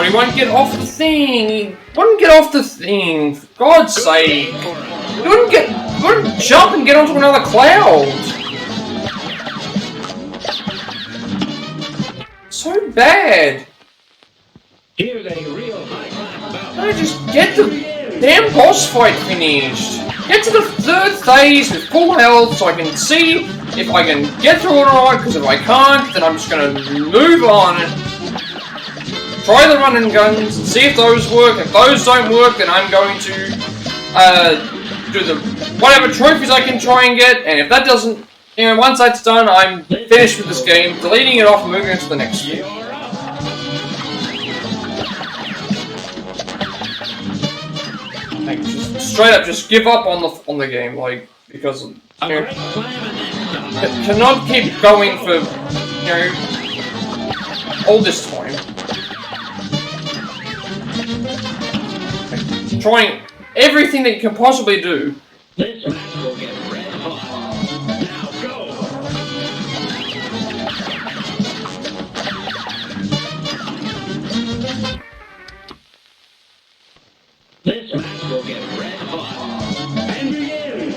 he won't get off the thing. He wouldn't get off the thing. For God's sake. He wouldn't jump and get onto another cloud. So bad. Here's a real high-class bout. I just get the damn boss fight finished. Get to the third phase with full health so I can see if I can get through it alright, because if I can't, then I'm just gonna move on. Try the run and guns and see if those work. If those don't work, then I'm going to do the whatever trophies I can try and get, and if that doesn't, you know, once that's done, I'm finished with this game, deleting it off and moving on to the next one. Like, just straight up, just give up on the game, like, because you know, cannot keep going for, you know, all this time. Like, trying everything that you can possibly do. This match will get red hot. Now go! This match will get red hot. And begin!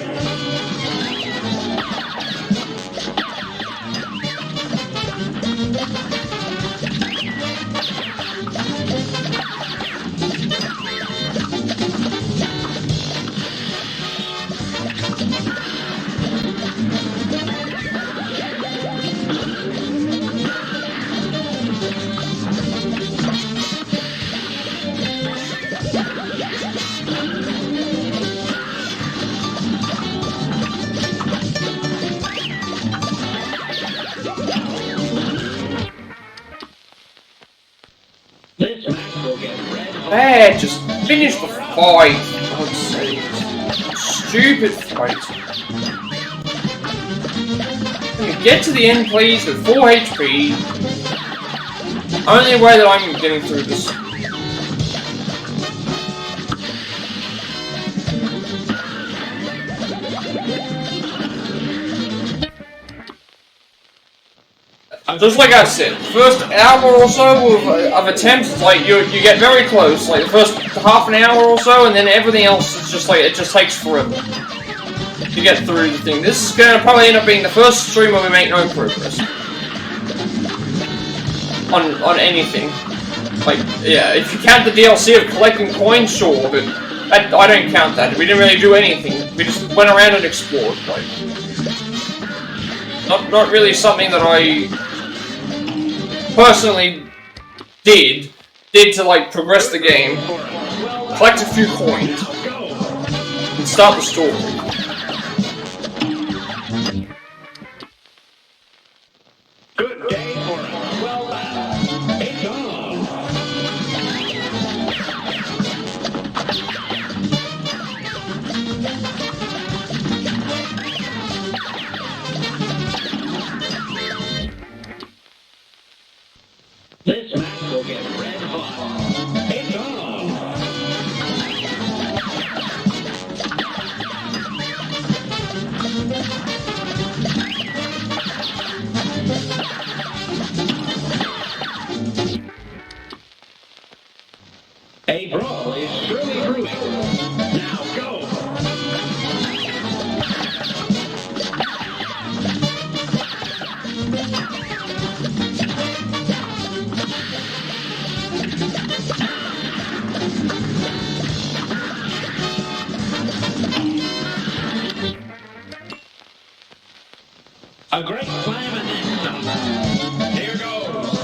This match will get red hot. Bad, just finish the fight. For God's sake. Stupid fight. Can you get to the end, please, with 4 HP? Only way that I'm getting through this. Just like I said, first hour or so of attempts, like you get very close. Like the first half an hour or so, and then everything else is just like it just takes forever to get through the thing. This is gonna probably end up being the first stream where we make no progress on anything. Like, yeah, if you count the DLC of collecting coins, sure, but I don't count that. We didn't really do anything. We just went around and explored. Like, not really something that I personally did to like progress the game, collect a few coins, and start the story. Good day for a well battle. It's on. This match will get red hot. It's on. A brawl is surely brewing. Now go! A great slam and then some. Here goes.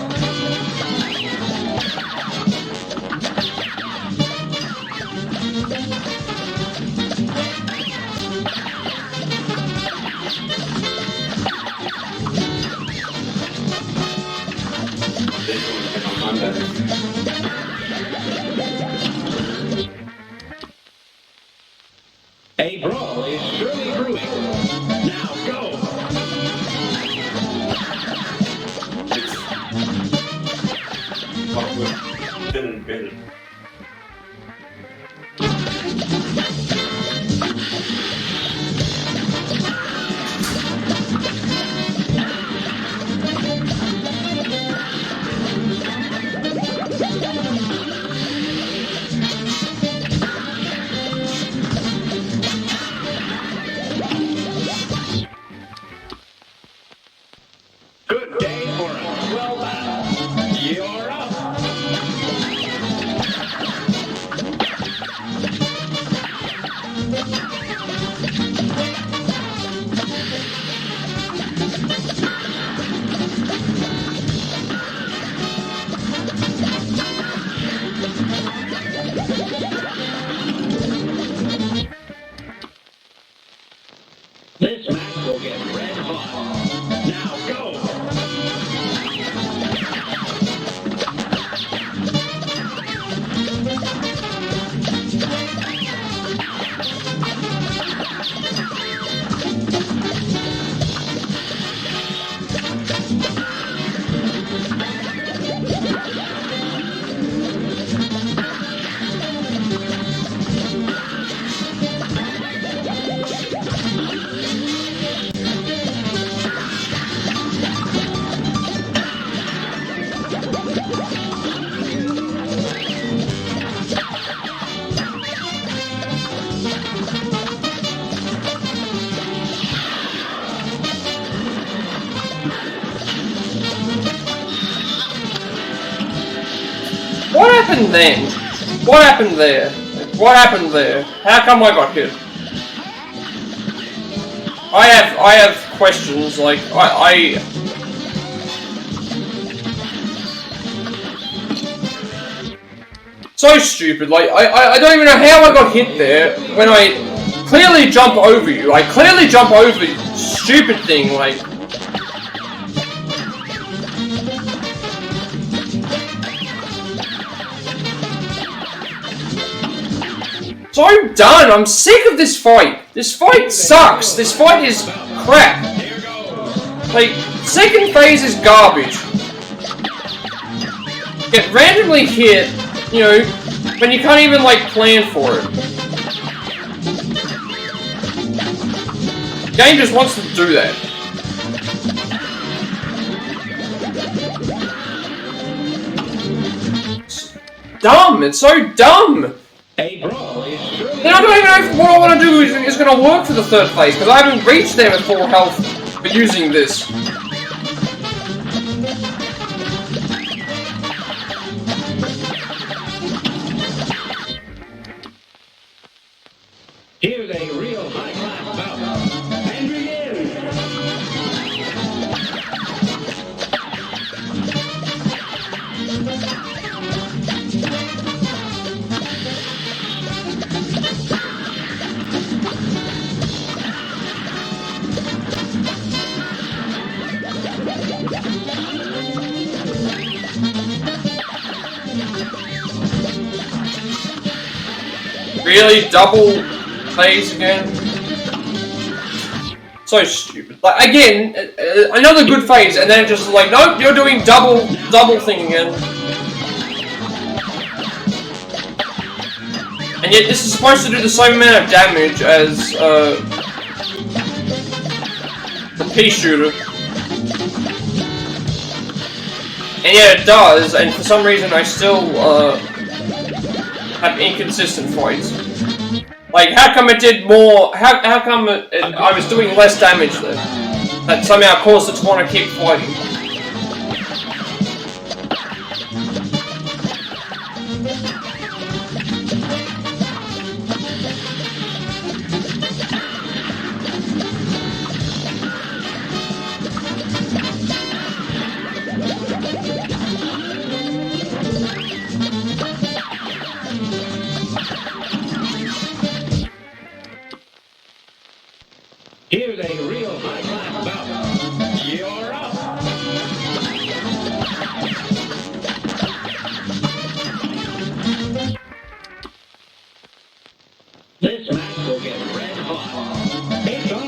A brawl is surely brewing. Now go! This match will get red hot. Now go! What happened then? What happened there? What happened there? How come I got hit? I have questions, like, So stupid, like, I don't even know how I got hit there when I clearly jump over you. I clearly jump over you. Stupid thing, like... So done! I'm sick of this fight! This fight sucks! This fight is crap! Like, second phase is garbage. Get randomly hit, you know, when you can't even, like, plan for it. The game just wants to do that. It's dumb! It's so dumb! A brawl is true. Then I don't even know if what I want to do is going to work for the third phase, because I haven't reached there with full health for using this. Here's a real high-class bout. And begin! Really? Double phase again? So stupid. Like, again, another good phase, and then just like, nope, you're doing double thing again. And yet this is supposed to do the same amount of damage as, the pea shooter. And yet it does, and for some reason I still, have inconsistent fights. Like, how come it did more? How come I was doing less damage then? That somehow caused it to want to keep fighting. Here's a real high-class bout. You're up! This match will get red hot. It's on!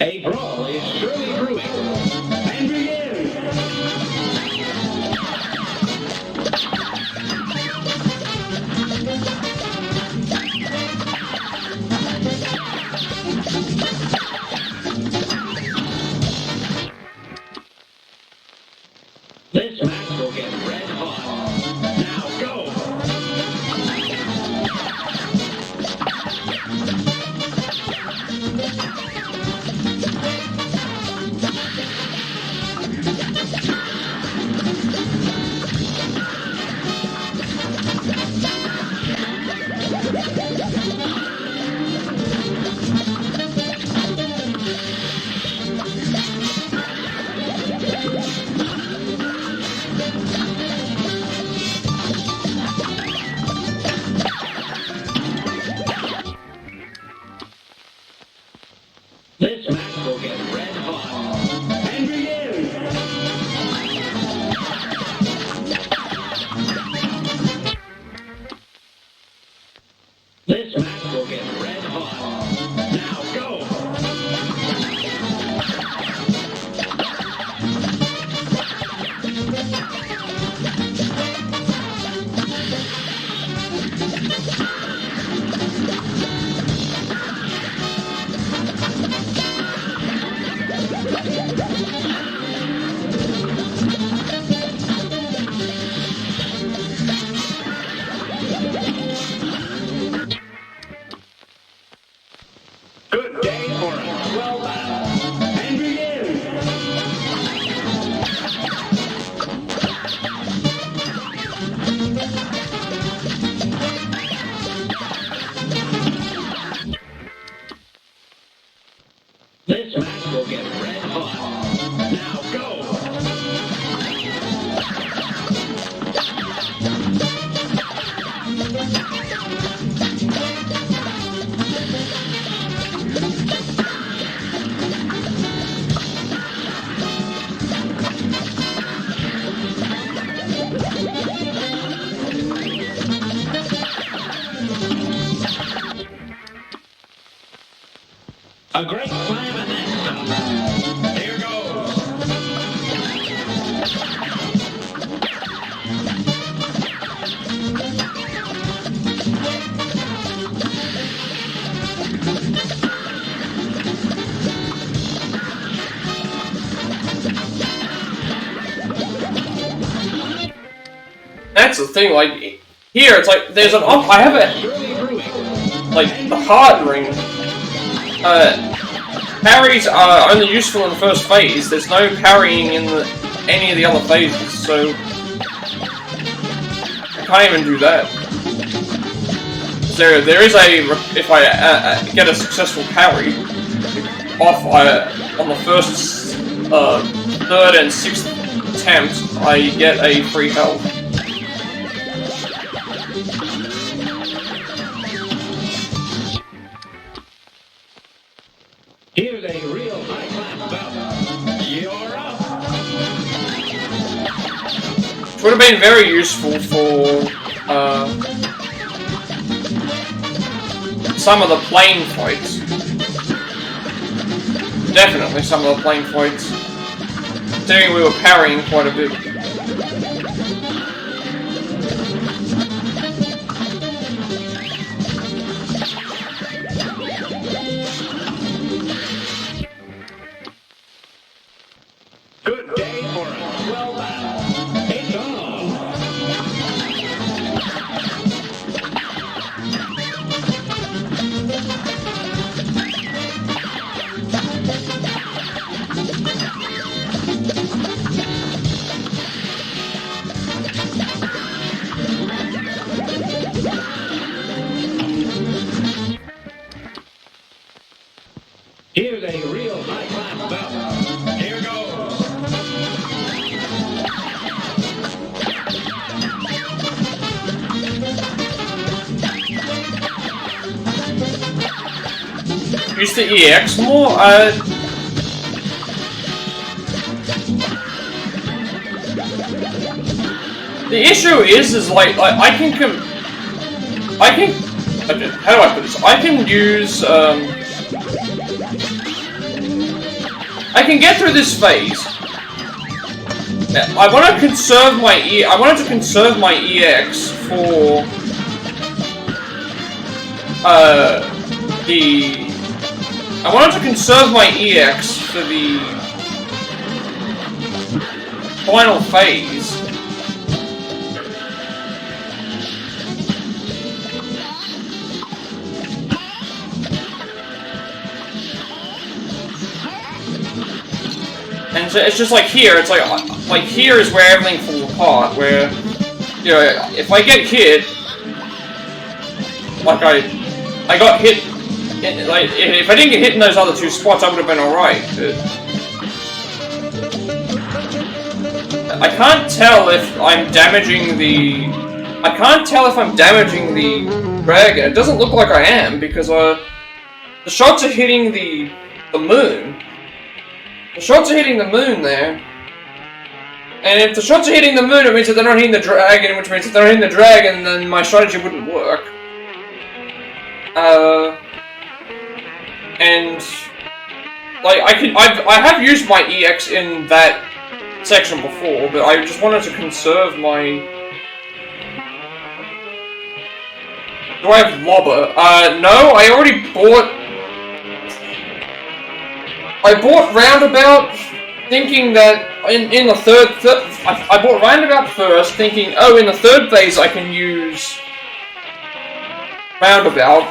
A brawl is surely brewing. And begin! This match will get red hot. Now go! This match will get red hot. And begin! This match will get red hot. Now go! Good day for a swell battle. And begin! This match will get red hot. Now go! A great slam and then some. Here goes. That's the thing, like, here, it's like, there's an I have it, like, the hard ring, parries are only useful in the first phase. There's no parrying in any of the other phases, so I can't even do that. There is a, if I get a successful parry off on the first, third and sixth attempt, I get a free health. Here's a real high-class bout. You're up. Which would have been very useful for some of the plane fights. Definitely some of the plane fights. Considering we were parrying quite a bit. Good day for a swell battle. It's on. Here's a real high-class bout. Here goes. Use the EX more? The issue is like I can how do I put this? I can use I can get through this phase. I want to conserve my I wanted to conserve my EX for I wanted to conserve my EX for the final phase. And so it's just like here, it's like here is where everything falls apart, where, you know, if I get hit, like I got hit, like, if I didn't get hit in those other two spots, I would have been alright. I can't tell if I'm damaging the... I can't tell if I'm damaging the dragon. It doesn't look like I am, because the shots are hitting the moon. The shots are hitting the moon there. And if the shots are hitting the moon, it means that they're not hitting the dragon, which means if they're not hitting the dragon, then my strategy wouldn't work. And like I have used my EX in that section before, but I just wanted to conserve my... Do I have Lobber? No, I already bought... I bought Roundabout, thinking that in the third I bought Roundabout first, thinking, oh, in the third phase I can use Roundabout.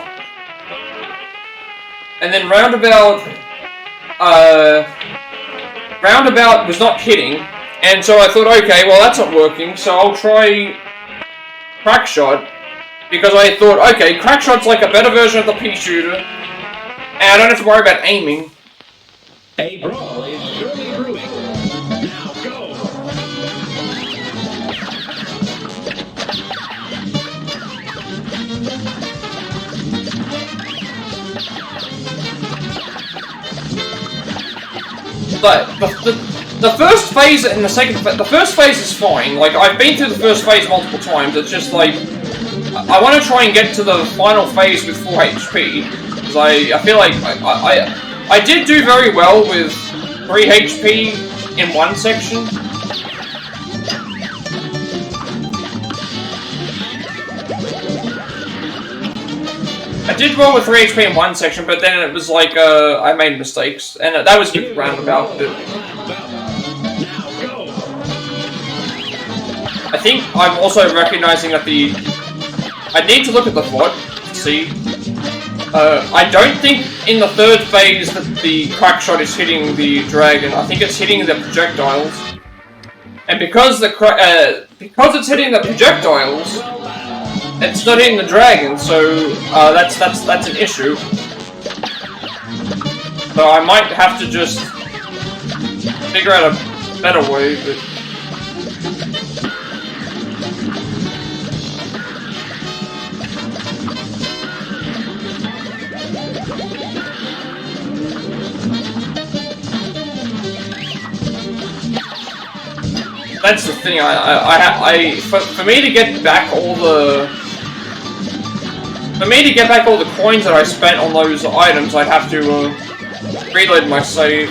And then Roundabout was not hitting, and so I thought, okay, well that's not working, so I'll try Crackshot, because I thought, okay, Crackshot's like a better version of the pea shooter, and I don't have to worry about aiming. A brawl is surely brewing. Now go! But the first phase and the second phase, the first phase is fine. Like, I've been through the first phase multiple times. It's just like, I want to try and get to the final phase with 4 HP. Because I feel like I did do very well with 3 HP in one section. I did well with 3 HP in one section, but then it was like, I made mistakes. And that was with Roundabout. But I think I'm also recognizing that I need to look at the VOD to see. I don't think in the third phase that the Crackshot is hitting the dragon. I think it's hitting the projectiles. And because it's hitting the projectiles, it's not hitting the dragon, so that's an issue. So I might have to just figure out a better way, but... That's the thing, for me to get back all the... For me to get back all the coins that I spent on those items, I'd have to, reload my save.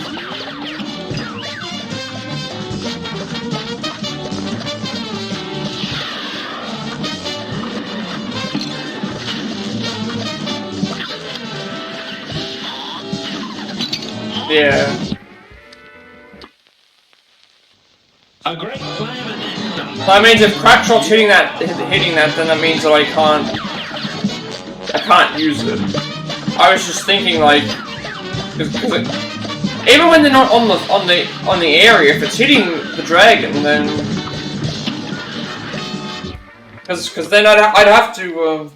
Yeah. A great slam and then some. That means if Crackshot's hitting that, then that means that I can't use it. I was just thinking, like, because even when they're not on the area, if it's hitting the dragon, then because then I'd have to.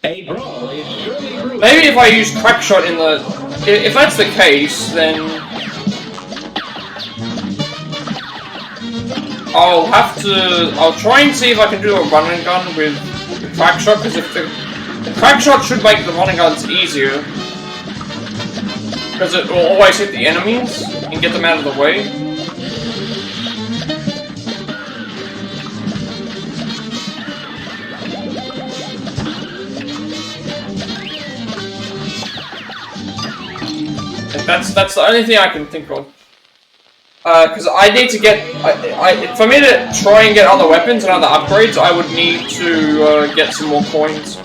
A brawl is surely brewing. Maybe if I use Crackshot in the, if that's the case, then I'll try and see if I can do a run and gun with the Crackshot, because if the Crackshot should make the run and guns easier, because it will always hit the enemies and get them out of the way. And that's the only thing I can think of. because I need to get, for me to try and get other weapons and other upgrades, I would need to get some more coins.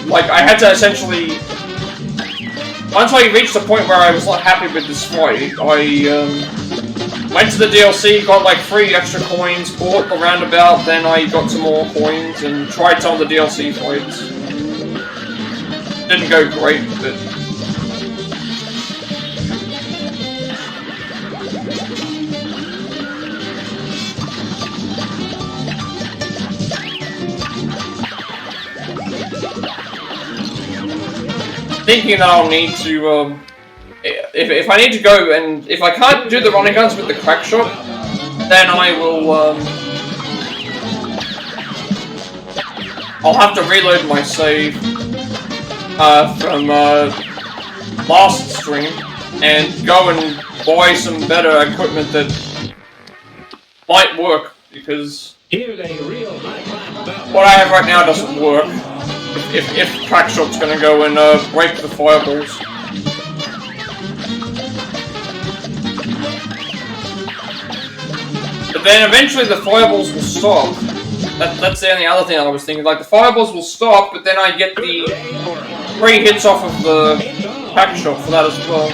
Like, I had to essentially, once I reached the point where I was not happy with this fight, I went to the DLC, got like 3 extra coins, bought the roundabout, then I got some more coins, and tried some of the DLC fights. Didn't go great, but... thinking that I'll need to, if I need to go, and if I can't do the running guns with the crack shot, then I will, I'll have to reload my save, from, last stream, and go and buy some better equipment that might work, because what I have right now doesn't work. If Crackshot's gonna go and break the fireballs. But then eventually the fireballs will stop. That's the only other thing I was thinking. Like, the fireballs will stop, but then I get the 3 hits off of the Crackshot for that as well.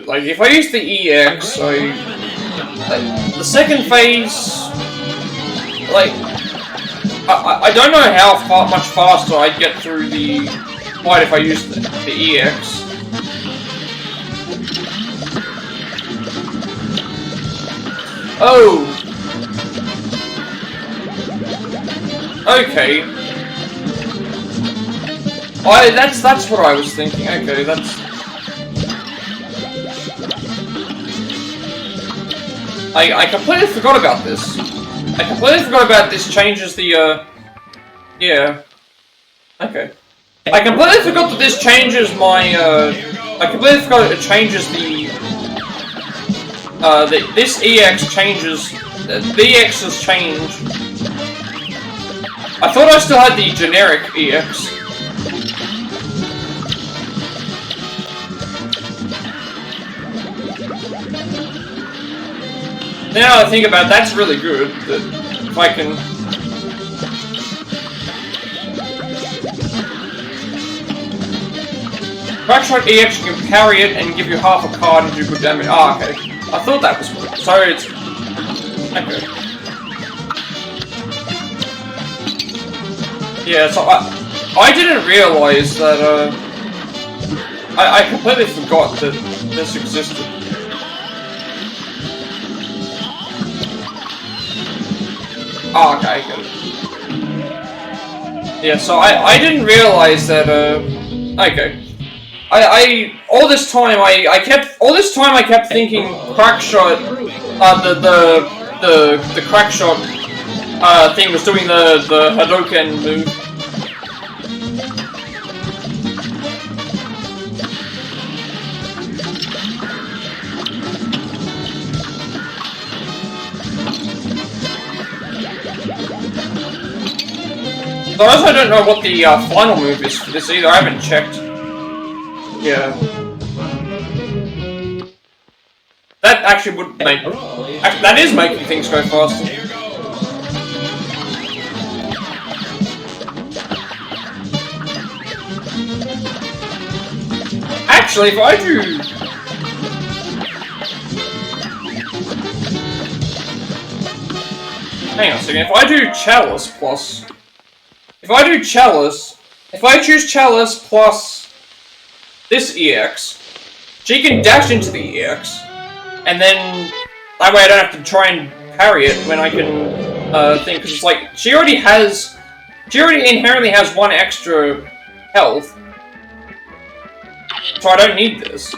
Like, if I use the EX, like, the second phase, like, I don't know how much faster I'd get through the fight if I used the EX. Oh! Okay. That's what I was thinking. Okay, that's... I completely forgot about this. I completely forgot about this changes the, yeah. Okay. I completely forgot that this changes my, I completely forgot it changes the, this EX changes, the EX has changed. I thought I still had the generic EX. Now I think about it, that's really good, that if I can... Crackshot EX, you can parry it and give you half a card and do good damage. Ah, okay. I thought that was good. So it's... Okay. Yeah, so I didn't realise that, I completely forgot that this existed. Oh, okay, good. Yeah, so I didn't realize that, okay. All this time I kept thinking Crackshot, the Crackshot, thing was doing the Hadouken move. So I also don't know what the final move is for this either. I haven't checked. Yeah. That actually would make... that is making things go faster. Actually, if I do... Hang on a second. If I do Chalice plus... If I do Chalice... If I choose Chalice plus... this EX... She can dash into the EX... And then... That way I don't have to try and parry it when I can... think... Because it's like... She already has... She already inherently has 1 extra health. So I don't need this.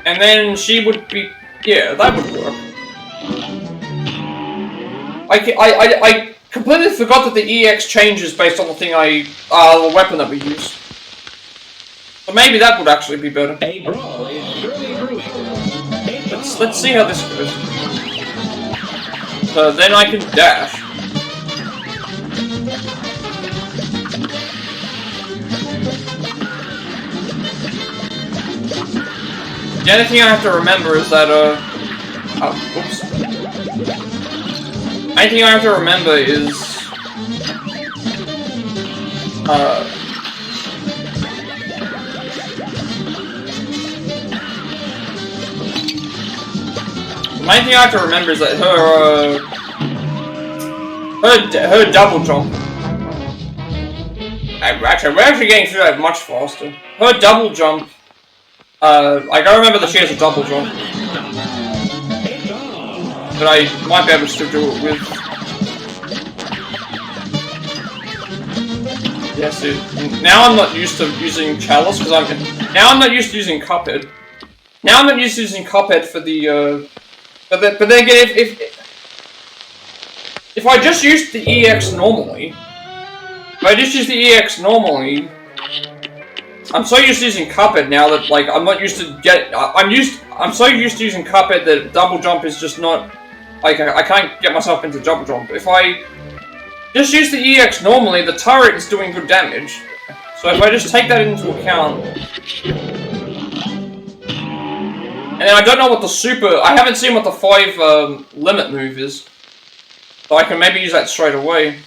And then she would be... Yeah, that would work. I completely forgot that the EX changes based on the thing the weapon that we use. So maybe that would actually be better. Let's see how this goes. So then I can dash. The only thing I have to remember is that, oops. The only thing I have to remember is, the main thing I have to remember is that her double jump. Actually, we're actually getting through that much faster. Her double jump. I gotta remember that she has a double jump. But I might be able to still do it with. Yes, now I'm not used to using Chalice because now I'm not used to using Cuphead. Now I'm not used to using Cuphead for the but then again if I just used the EX normally, I'm so used to using Cuphead now that like I'm not used to I'm so used to using Cuphead that double jump is just not like I can't get myself into double jump. If I just use the EX normally, the turret is doing good damage. So if I just take that into account, and then I don't know what the I haven't seen what the 5 limit move is, so I can maybe use that straight away.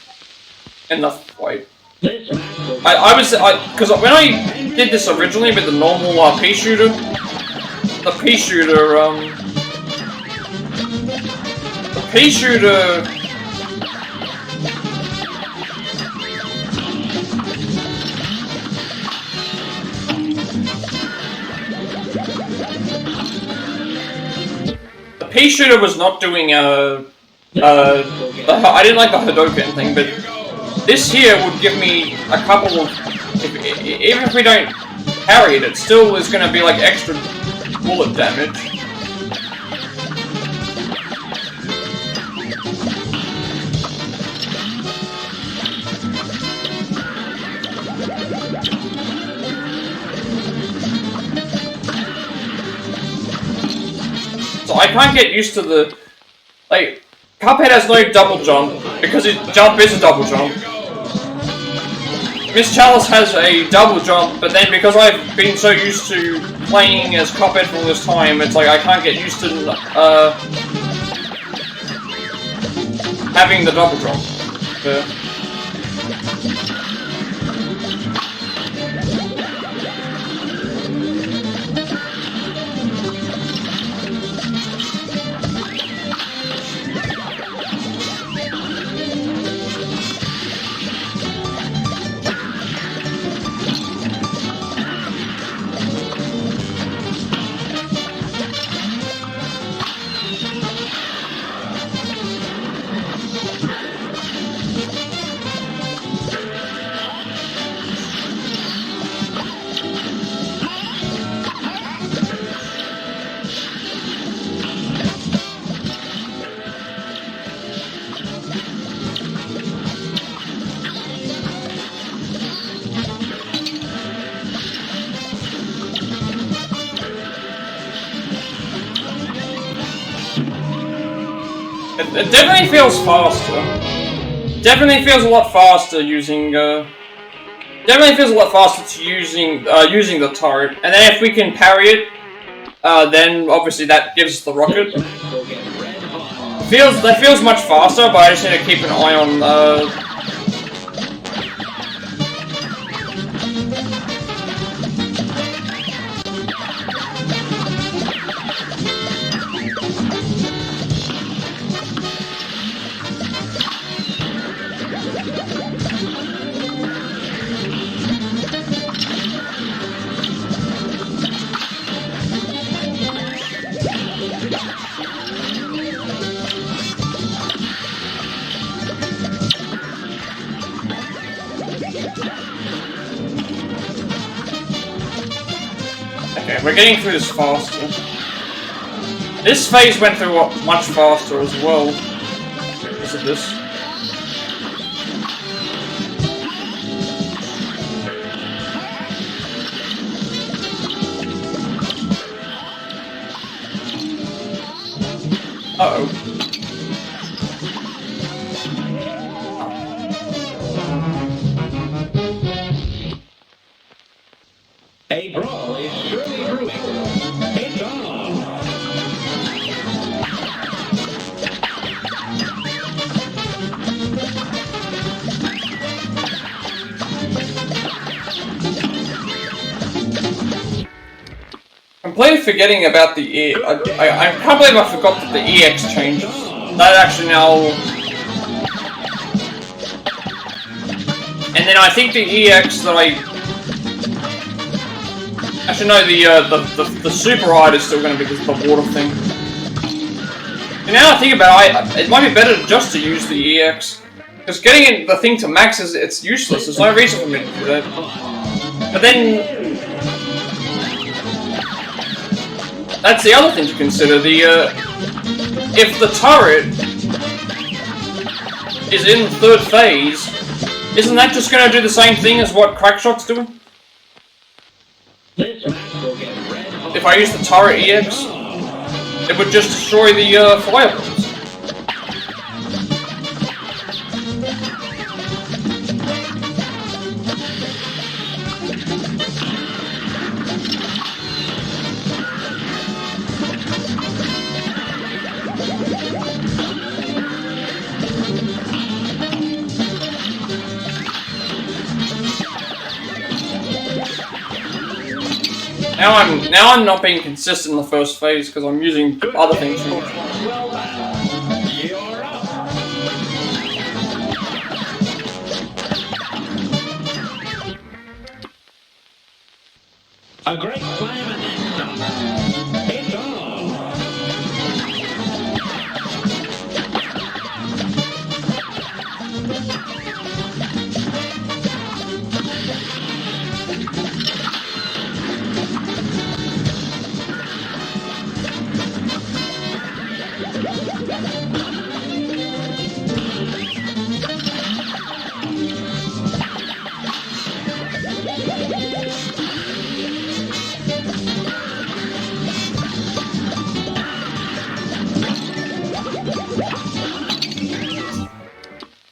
In the fight. Because when I did this originally with the normal pea shooter, the pea shooter was not doing I didn't like the Hadouken thing, but this here would give me a couple of... even if we don't parry it, it still is going to be like extra bullet damage. So I can't get used to the... like, Cuphead has no double jump, because his jump is a double jump. Miss Chalice has a double jump, but then because I've been so used to playing as Cuphead for all this time, it's like I can't get used to having the double jump. It definitely feels faster. Definitely feels a lot faster using. Definitely feels a lot faster to using the turret. And then if we can parry it, then obviously that gives us the rocket. That feels much faster, but I just need to keep an eye on. Yeah, we're getting through this faster. This phase went through much faster as well. Because of this. Uh-oh. A brawl is surely brewing. It's on. Completely forgetting about the E. I can't believe I forgot that the EX changes. That actually now. And then I think the EX that I. Actually, no, the super ride is still going to be the water thing. And now I think about it, it might be better just to use the EX. Because getting the thing to max it's useless. There's no reason for me to do that. But then. That's the other thing to consider. If the turret is in the third phase, isn't that just going to do the same thing as what Crackshot's doing? If I use the turret EX, it would just destroy the fireballs. Now I'm not being consistent in the first phase because I'm using other things too much. A great slam and then some. It's on.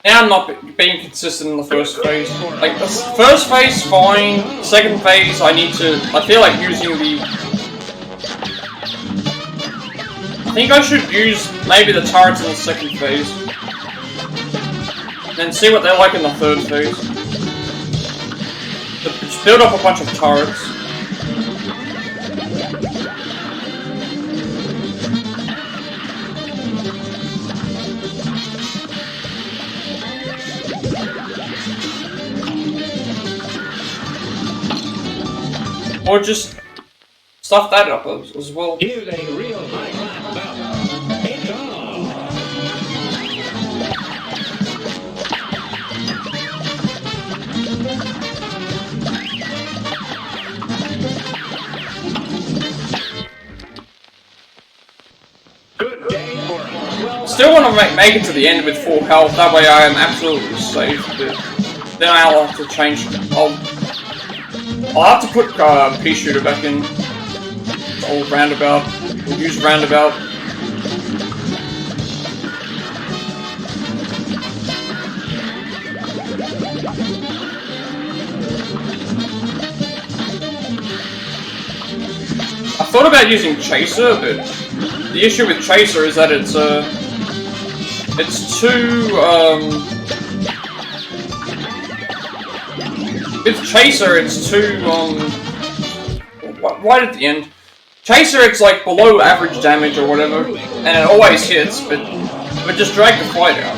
Now I'm not being consistent in the first phase. Like, the first phase, fine. Second phase, I feel like using the... I think I should use maybe the turrets in the second phase. Then see what they're like in the third phase. Just build up a bunch of turrets. Or just stuff that up as well. Here's a real high-class bout. It's on. Good day for Still want to make it to the end with full health. That way I am absolutely safe. But then I'll have to change. I'll have to put pea shooter back in. Old roundabout. We'll use roundabout. I thought about using Chaser, but the issue with Chaser is that it's too with Chaser, it's too, right at the end. Chaser, it's like below average damage or whatever, and it always hits, but just drag the fight out.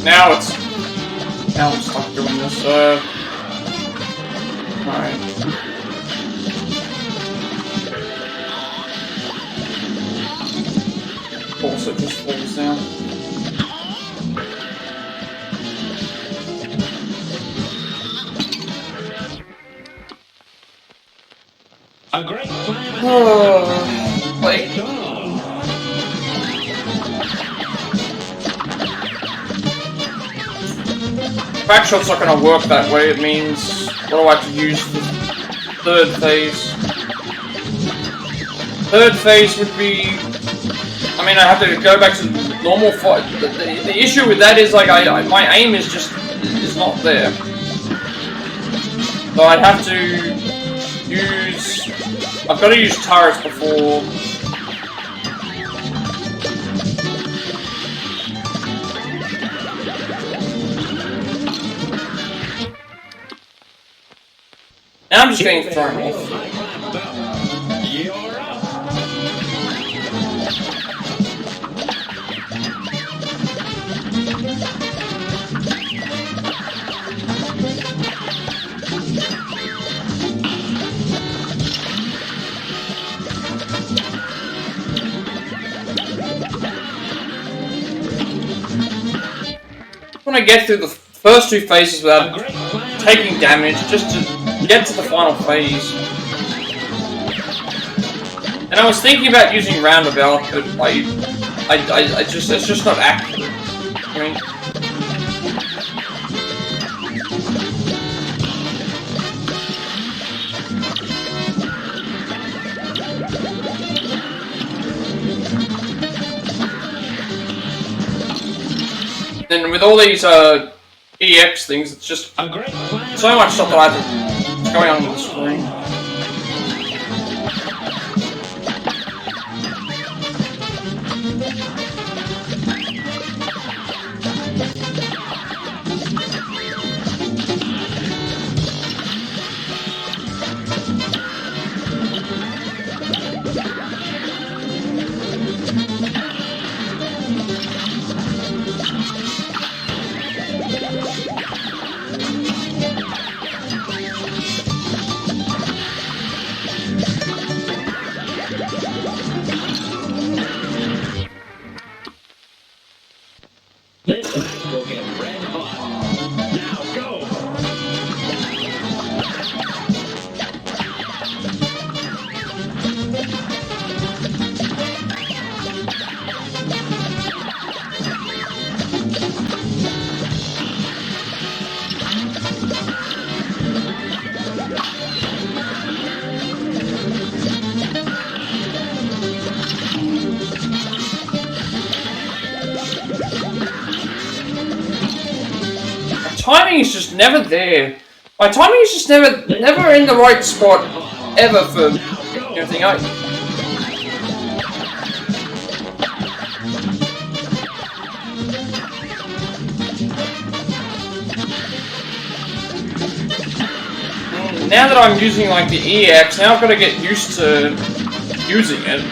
Now I'm stuck doing this, alright. Of course it just falls down. A great plan. Oh, wait. Backshot's not gonna work that way. It means what do I have to use the third phase? Third phase would be. I mean, I have to go back to the normal fight. The issue with that is like my aim is not there. So I'd have to use. I've got to use turrets before. Now I'm just getting thrown off. You're up. I want to get through the first two phases without taking damage, just to get to the final phase. And I was thinking about using roundabout, but it's just not accurate. I mean, then with all these EX things, it's just so much stuff that I have that's going on the screen. This match will get red hot. Now go! Timing is just never there. My timing is just never in the right spot ever for everything. Now that I'm using like the EX, now I've got to get used to using it.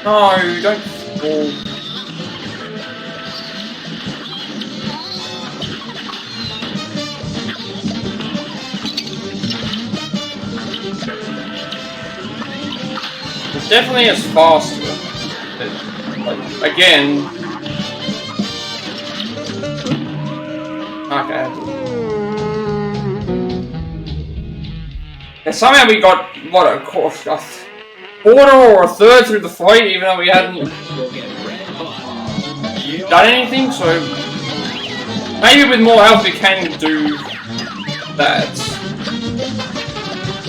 No, don't fall. It definitely is faster. But, again. Okay. And somehow we got what a quarter or a third through the fight, even though we hadn't done anything. So maybe with more health we can do that.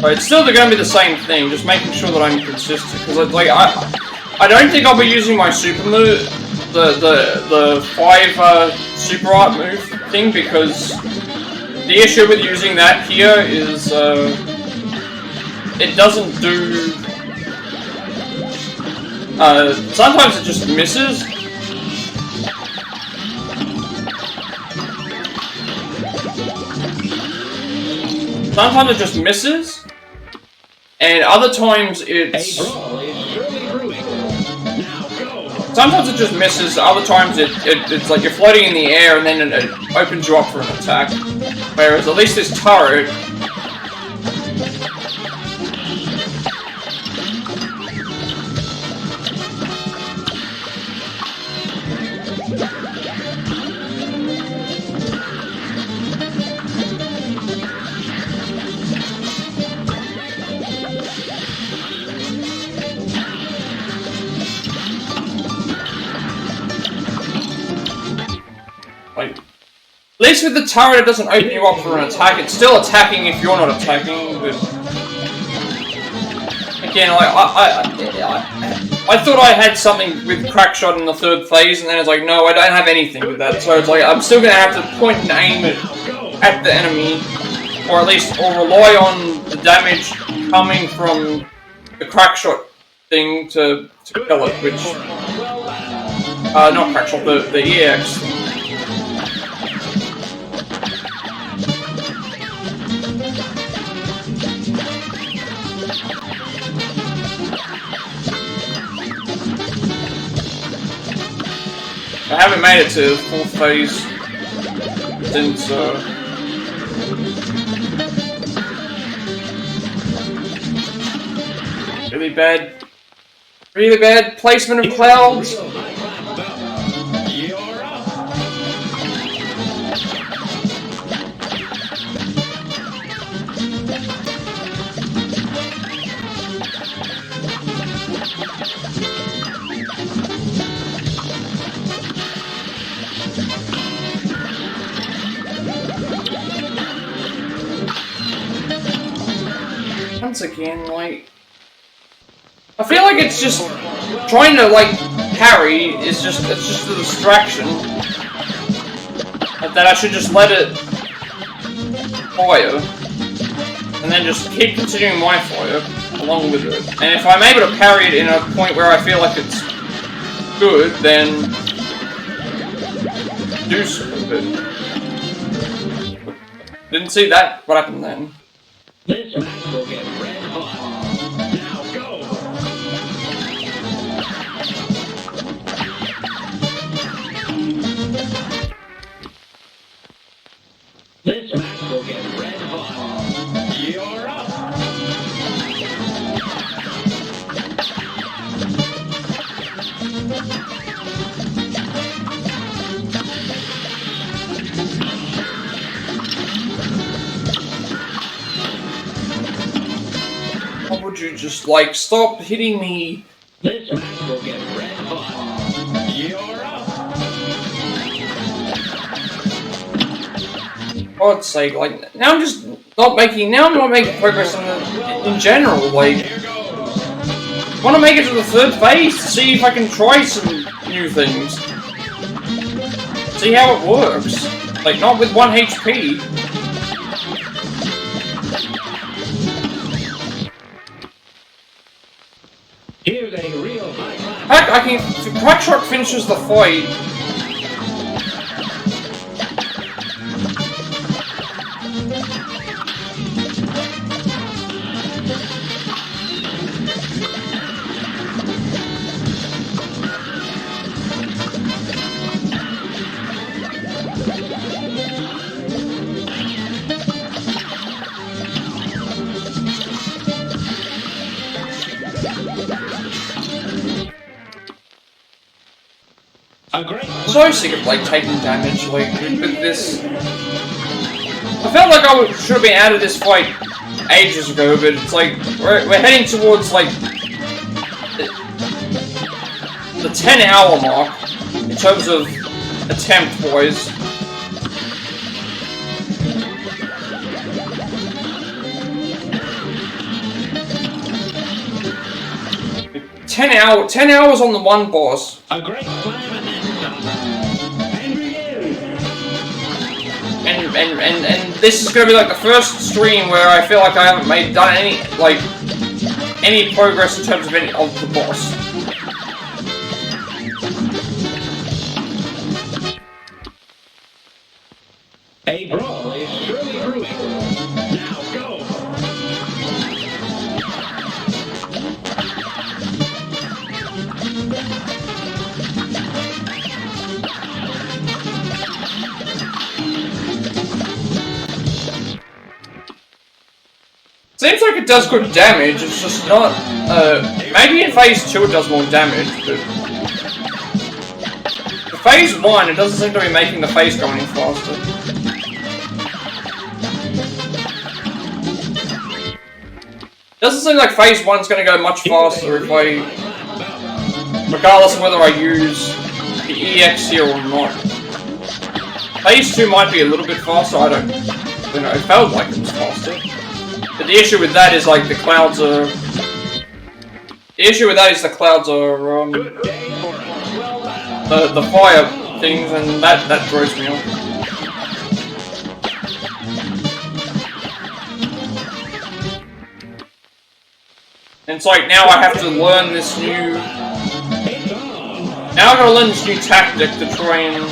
But it's still going to be the same thing, just making sure that I'm consistent. Because like I don't think I'll be using my super move, the 5 super art move thing, because the issue with using that here is it doesn't do. Sometimes it just misses. Sometimes it just misses, and other times it's. Sometimes it just misses. Other times it's like you're floating in the air, and then it opens you up for an attack. Whereas at least this turret. At least with the turret, it doesn't open you up for an attack. It's still attacking if you're not attacking, but again, I thought I had something with Crackshot in the 3rd phase, and then it's like, no, I don't have anything with that. So it's like I'm still gonna have to point and aim it at the enemy, or at least rely on the damage coming from the Crackshot thing to kill it, which not Crackshot, the EX thing. I haven't made it to 4th phase since really bad placement of clouds. Once again, like, I feel like it's just trying to like parry is just a distraction. That I should just let it fire and then just keep continuing my fire along with it. And if I'm able to parry it in a point where I feel like it's good, then do so. But didn't see that. What happened then? This match will get red hot. Now go! This match will get red hot. You're up! How would you just, like, stop hitting me? This match will get red hot. You're up! God's sake, like, now I'm just not making progress in general, like, I want to make it to the 3rd phase to see if I can try some new things. See how it works. Like, not with 1 HP. Here's a real high. Heck, if Crackshot finishes the fight. I'm so sick of like taking damage like with this. I felt like I should have been out of this fight ages ago, but it's like we're heading towards like the 10-hour mark in terms of attempt wise. 10 hours on the one boss. A great slam and then some. And begin. And this is gonna be like the first stream where I feel like I haven't done any progress in terms of any of the boss. A brawl is surely brewing. Now go. Seems like it does good damage, it's just not, maybe in phase 2 it does more damage, but... For phase 1, it doesn't seem to be making the phase go any faster. Doesn't seem like phase 1's gonna go much faster if I... regardless of whether I use the EX here or not. Phase 2 might be a little bit faster, I don't know, it felt like it was faster. But the issue with that is like the clouds are... The issue with that is the clouds are, the fire things, and that throws me off. And it's like now I have to learn this new... Now I've got to learn this new tactic to try and...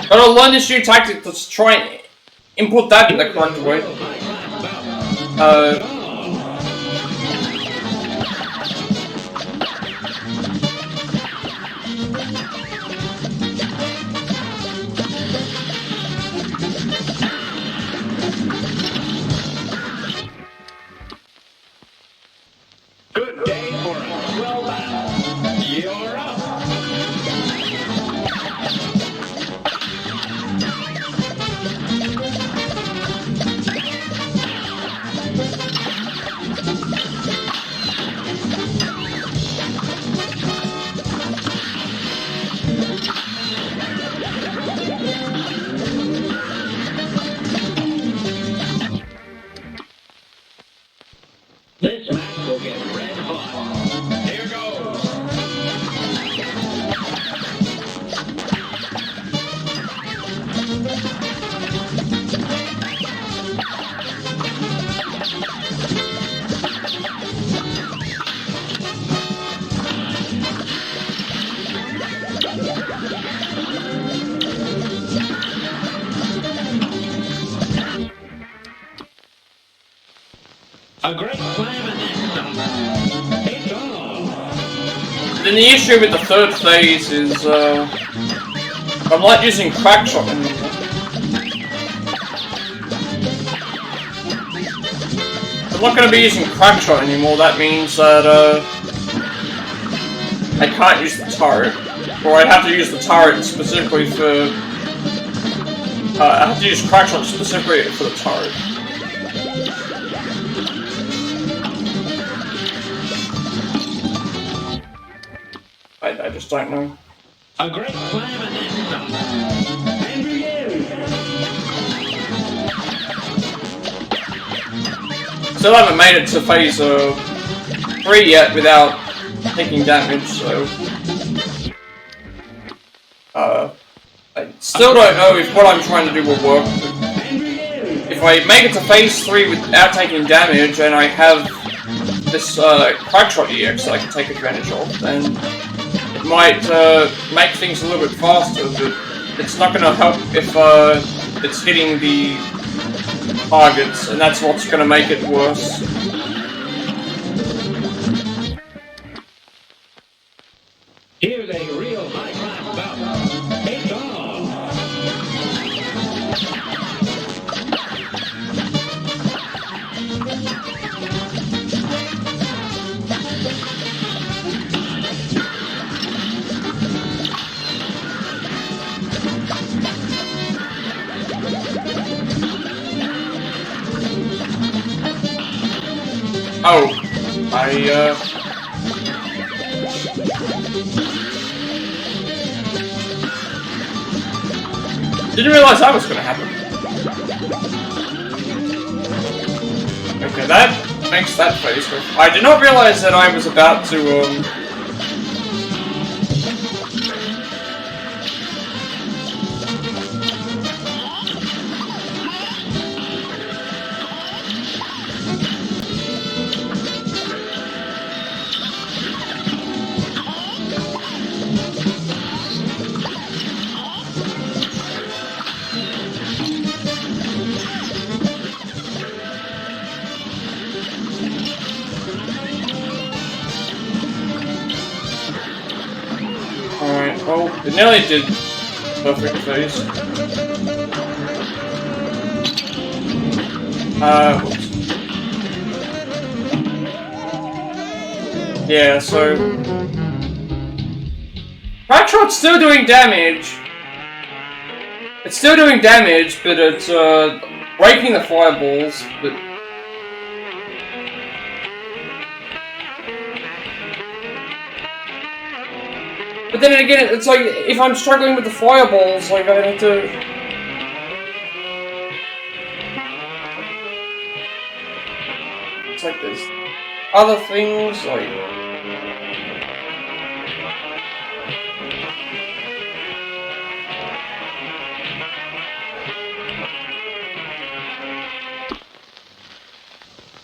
Gotta learn this new tactic to try and input that in the correct way. Good day for a swell battle. You're up. This match will get red hot. Here goes. A great slam and then some. It's on. Then the issue with the third phase is, I'm not using Crackshot anymore. I'm not going to be using Crackshot anymore, that means that, I can't use the turret. Or I'd have to use the turret specifically for... I have to use Crackshot specifically for the turret. I just don't know. A great slam and then some. And begin. Still haven't made it to phase 3 yet without taking damage, so... I still don't know if what I'm trying to do will work. If I make it to phase 3 without taking damage, and I have this Crackshot EX that I can take advantage of, then... It might make things a little bit faster, but it's not going to help if it's hitting the targets, and that's what's going to make it worse. Here's a real high-class bout. It's on. Oh, didn't realize that was gonna happen. Okay, that makes that face go. I did not realize that I was about to, Alright, well, it nearly did perfect face. Whoops. Yeah, so... Ratshot's still doing damage. It's still doing damage, but it's, breaking the fireballs, but... But then again, it's like, if I'm struggling with the fireballs, like, I have to... It's like, there's other things, like...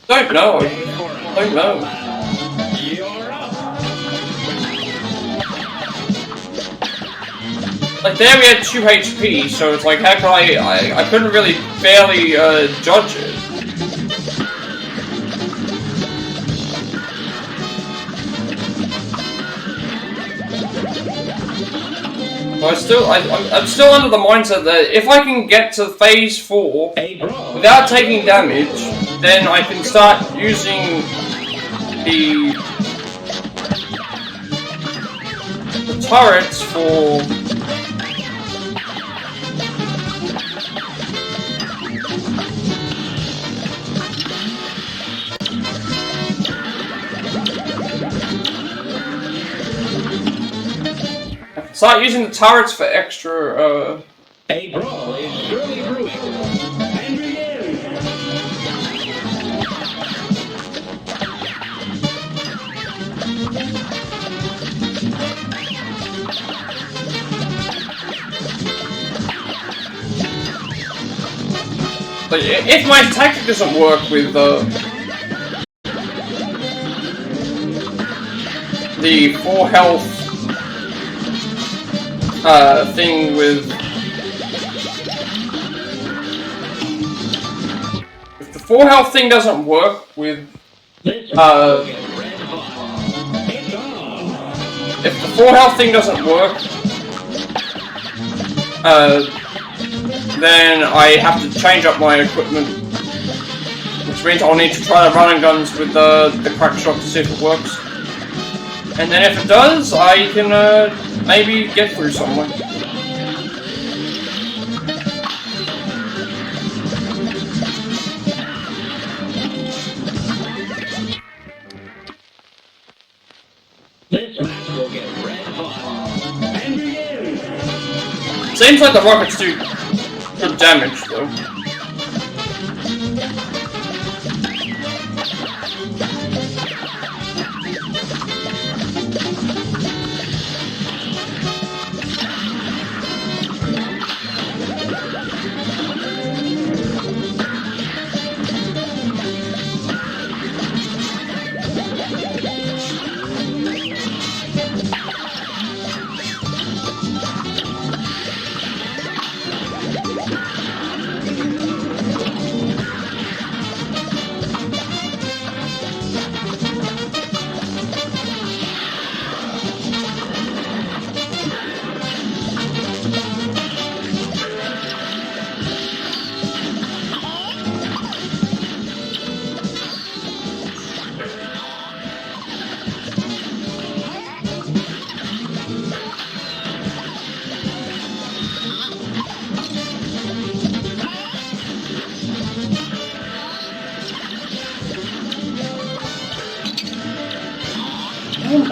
Don't know. Don't know. Like, there we had 2 HP, so it's like, how can I couldn't really fairly, judge it. I'm still under the mindset that if I can get to phase 4 without taking damage, then I can start using the turrets for... Start using the turrets for extra, A brawl is surely brewing. And begin! But if my tactic doesn't work with, the 4 health thing with... If the 4 health thing doesn't work with... If the 4 health thing doesn't work... then I have to change up my equipment. Which means I'll need to try the running guns with the crack shot to see if it works. And then if it does, I can, maybe get through somewhere. This match will get red hot. And begin! Seems like the rockets do good damage, though.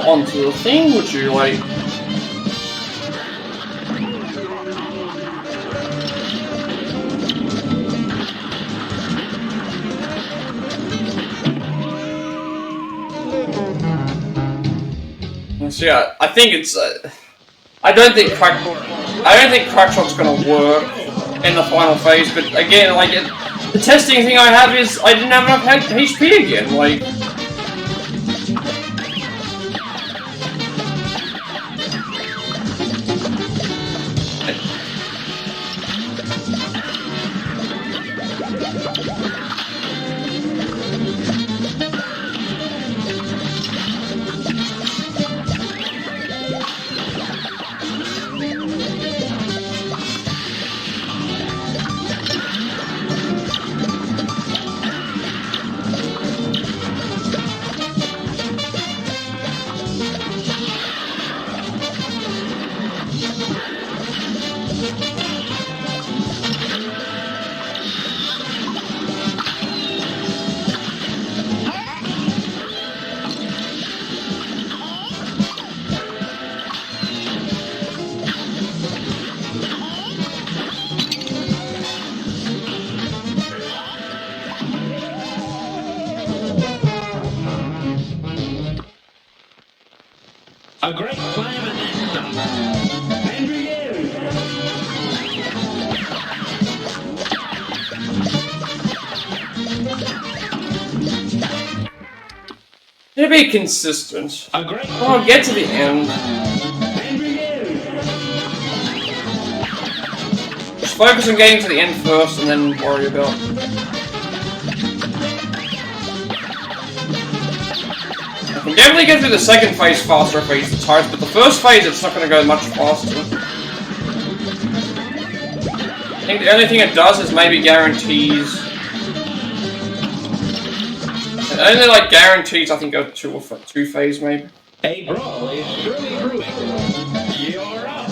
Onto the thing, would you like? So yeah, I think it's. I don't think Crackshot's gonna work in the final phase. But again, like the testing thing I have is I didn't have enough HP again. Like. A great slam and then some. And begin. To be consistent. A great. I'll get to the end. And begin. Just focus on getting to the end first, and then worry about. I can definitely get through the second phase faster if I use the tires, but the first phase it's not going to go much faster. I think the only thing it does is maybe guarantees. It only like guarantees I think go two phase maybe. A brawl is surely brewing. You're up.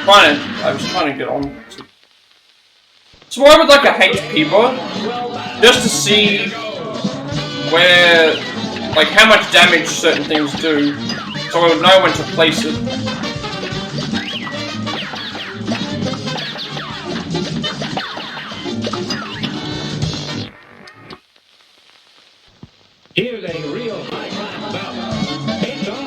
I was trying to get on to. So I would like a HP bar, just to see where, like how much damage certain things do, so I would know when to place it. Here's a real high-class bout. It's on.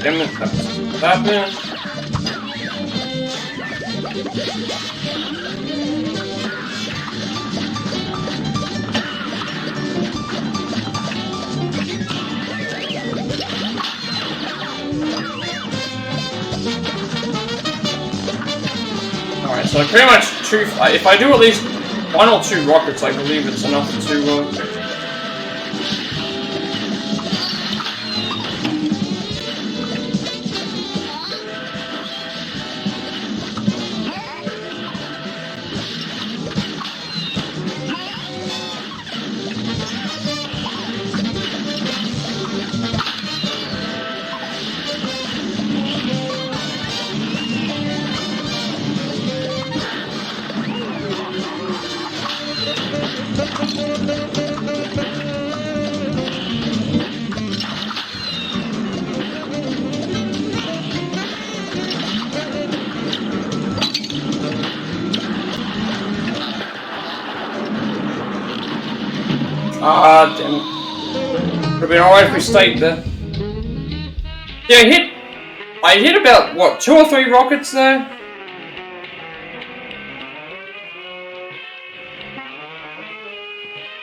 Damn it, that man. Alright, so pretty much two. If I do at least one or two rockets, I believe it's enough to. Ah, damn it. Would have been alright if we stayed there. Yeah, I hit about, what, 2 or 3 rockets there?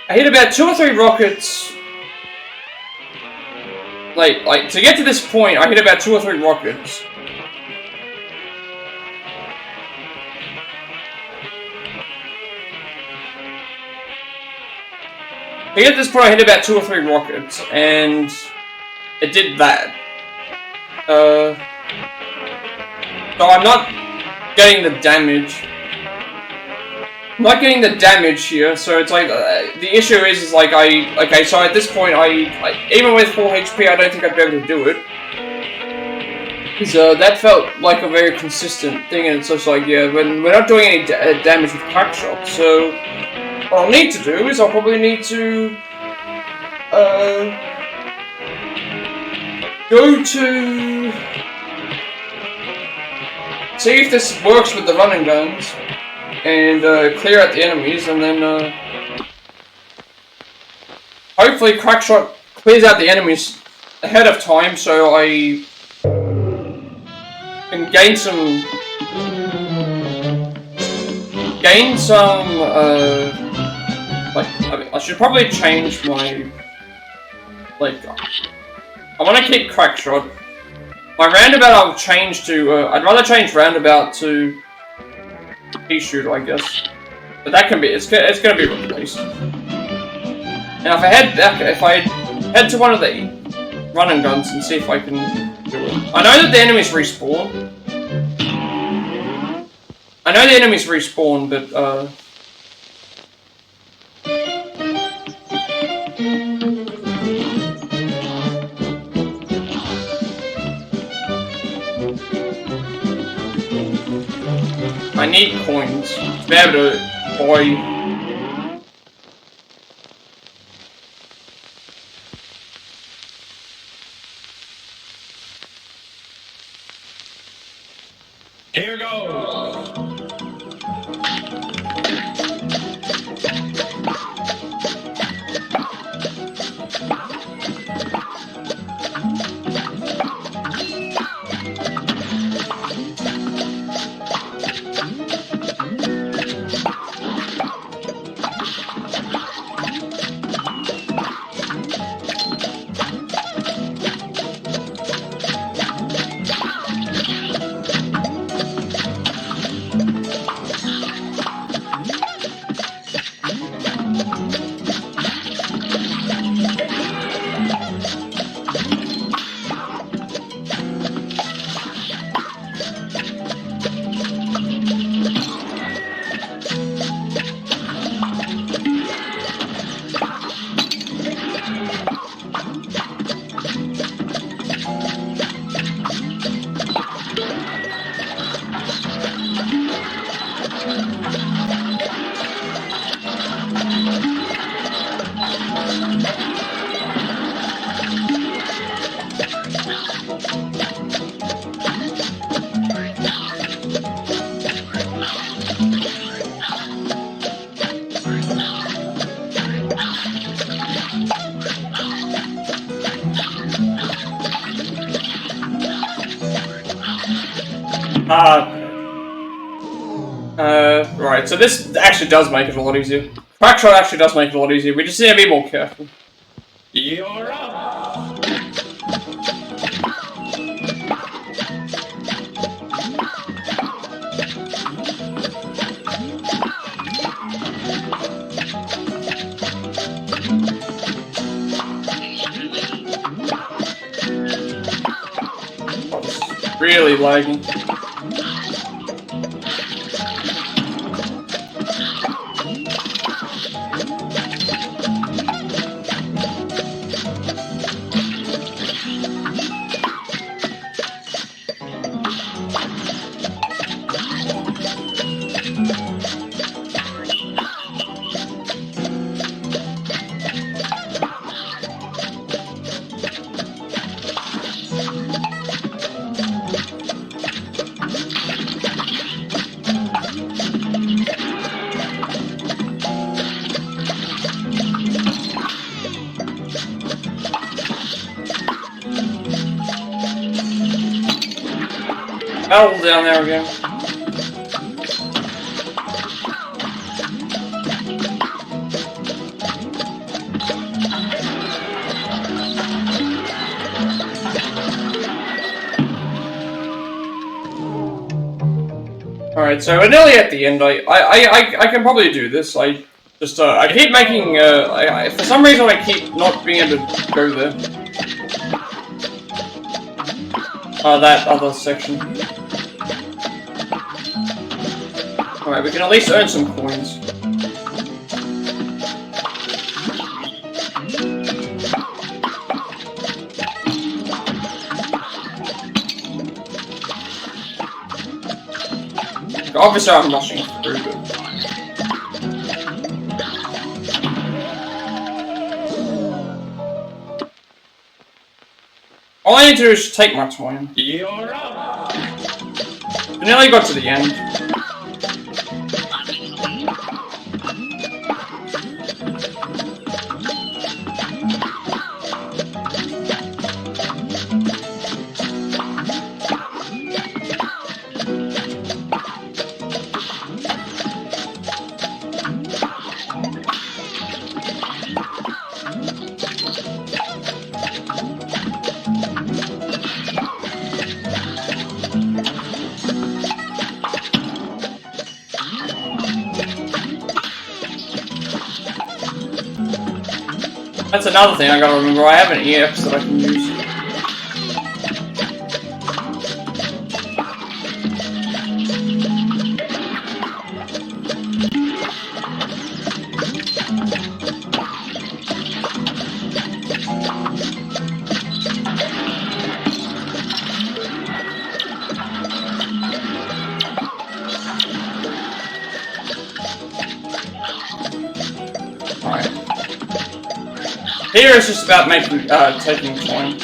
I hit about 2 or 3 rockets. Like, to get to this point, I hit about 2 or 3 rockets. To get to this point, I hit about 2 or 3 rockets, and it did that. So I'm not getting the damage. I'm not getting the damage here, so it's like, the issue is like okay, so at this point even with 4 HP, I don't think I'd be able to do it. Because that felt like a very consistent thing, and it's just like, yeah, when we're not doing any damage with Crackshot, so what I'll need to do is I'll probably need to go to see if this works with the running guns and clear out the enemies, and then hopefully Crackshot clears out the enemies ahead of time so I can gain some like, I should probably change my, like, I want to keep Crackshot. My roundabout I'll change to, I'd rather change roundabout to pea shooter, I guess. But that can be, it's gonna be replaced. Now if I head to one of the running guns and see if I can do it. I know that the enemies respawn. But I need coins to be able to buy. Here goes. Right, so this actually does make it a lot easier. Crackshot actually does make it a lot easier, we just need to be more careful. You're up. Oh, this is really lagging. Battle down there again. Alright, so we're nearly at the end. I can probably do this. I keep making, for some reason I keep not being able to go there. That other section. Alright, we can at least earn some coins. Obviously, I'm rushing through, but... all I need to do is take my time. You're up. I nearly got to the end. That's another thing I gotta remember. I have an EX that I can use. Alright. Here it's just about making, taking time.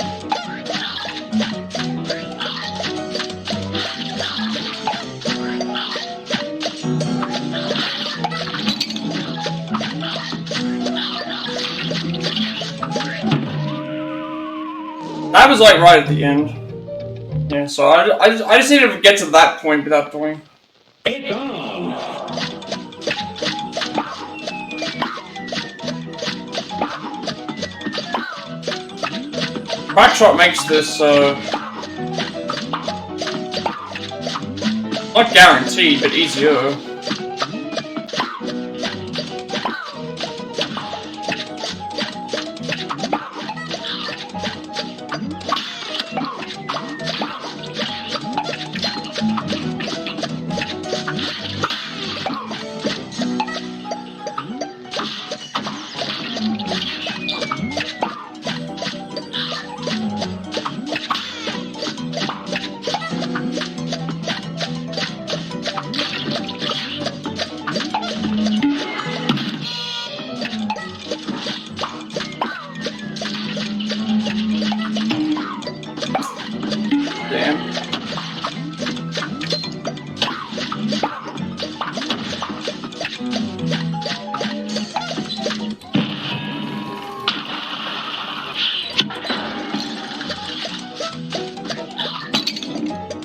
That was like right at the end. Yeah, so I just needed to get to that point without doing. It's on. Crackshot makes this, not guaranteed, but easier.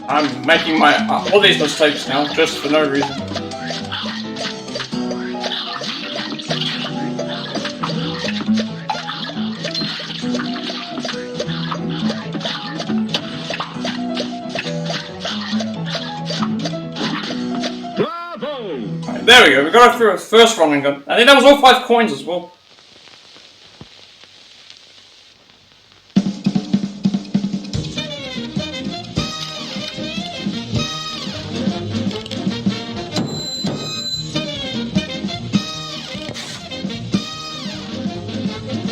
I'm making my all these mistakes now just for no reason. Bravo! Right, there we go. We got through a first run and gun. I think that was all 5 coins as well.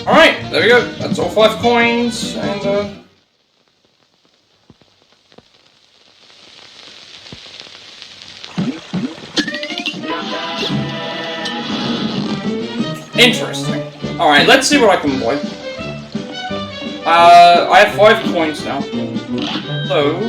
Alright, there we go. That's all 5 coins, and interesting. Alright, let's see what I can buy. I have 5 coins now. So...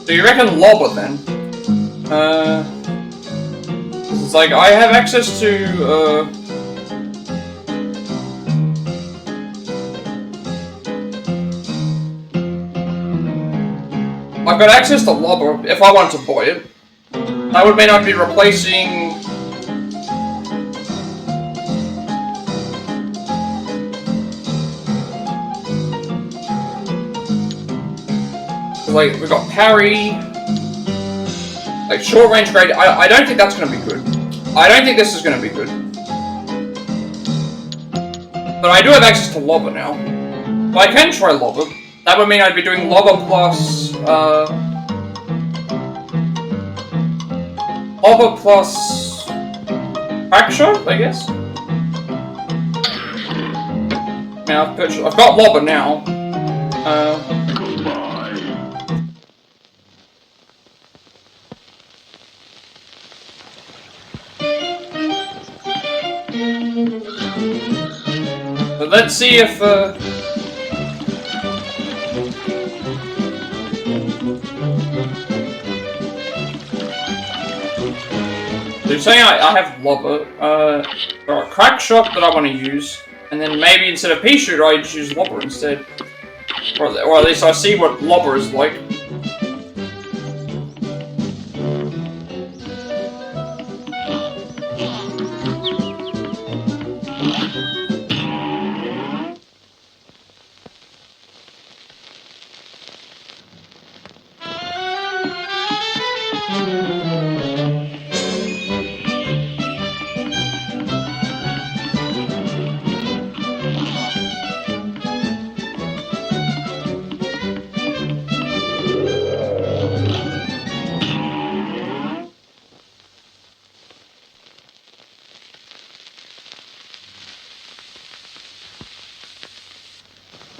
so you reckon lobber then? It's like I have access to, I've got access to lobber if I wanted to buy it. That would mean I'd be replacing... like, we've got parry, like short range grade. I don't think that's going to be good. I don't think this is going to be good. But I do have access to lobber now. So I can try lobber. That would mean I'd be doing lobber plus, crack shot, I guess. Now I've got Lobber now. But let's see if they're saying I have Lobber, or a crack shot that I want to use, and then maybe instead of pea shooter I just use Lobber instead, or at least I see what Lobber is like.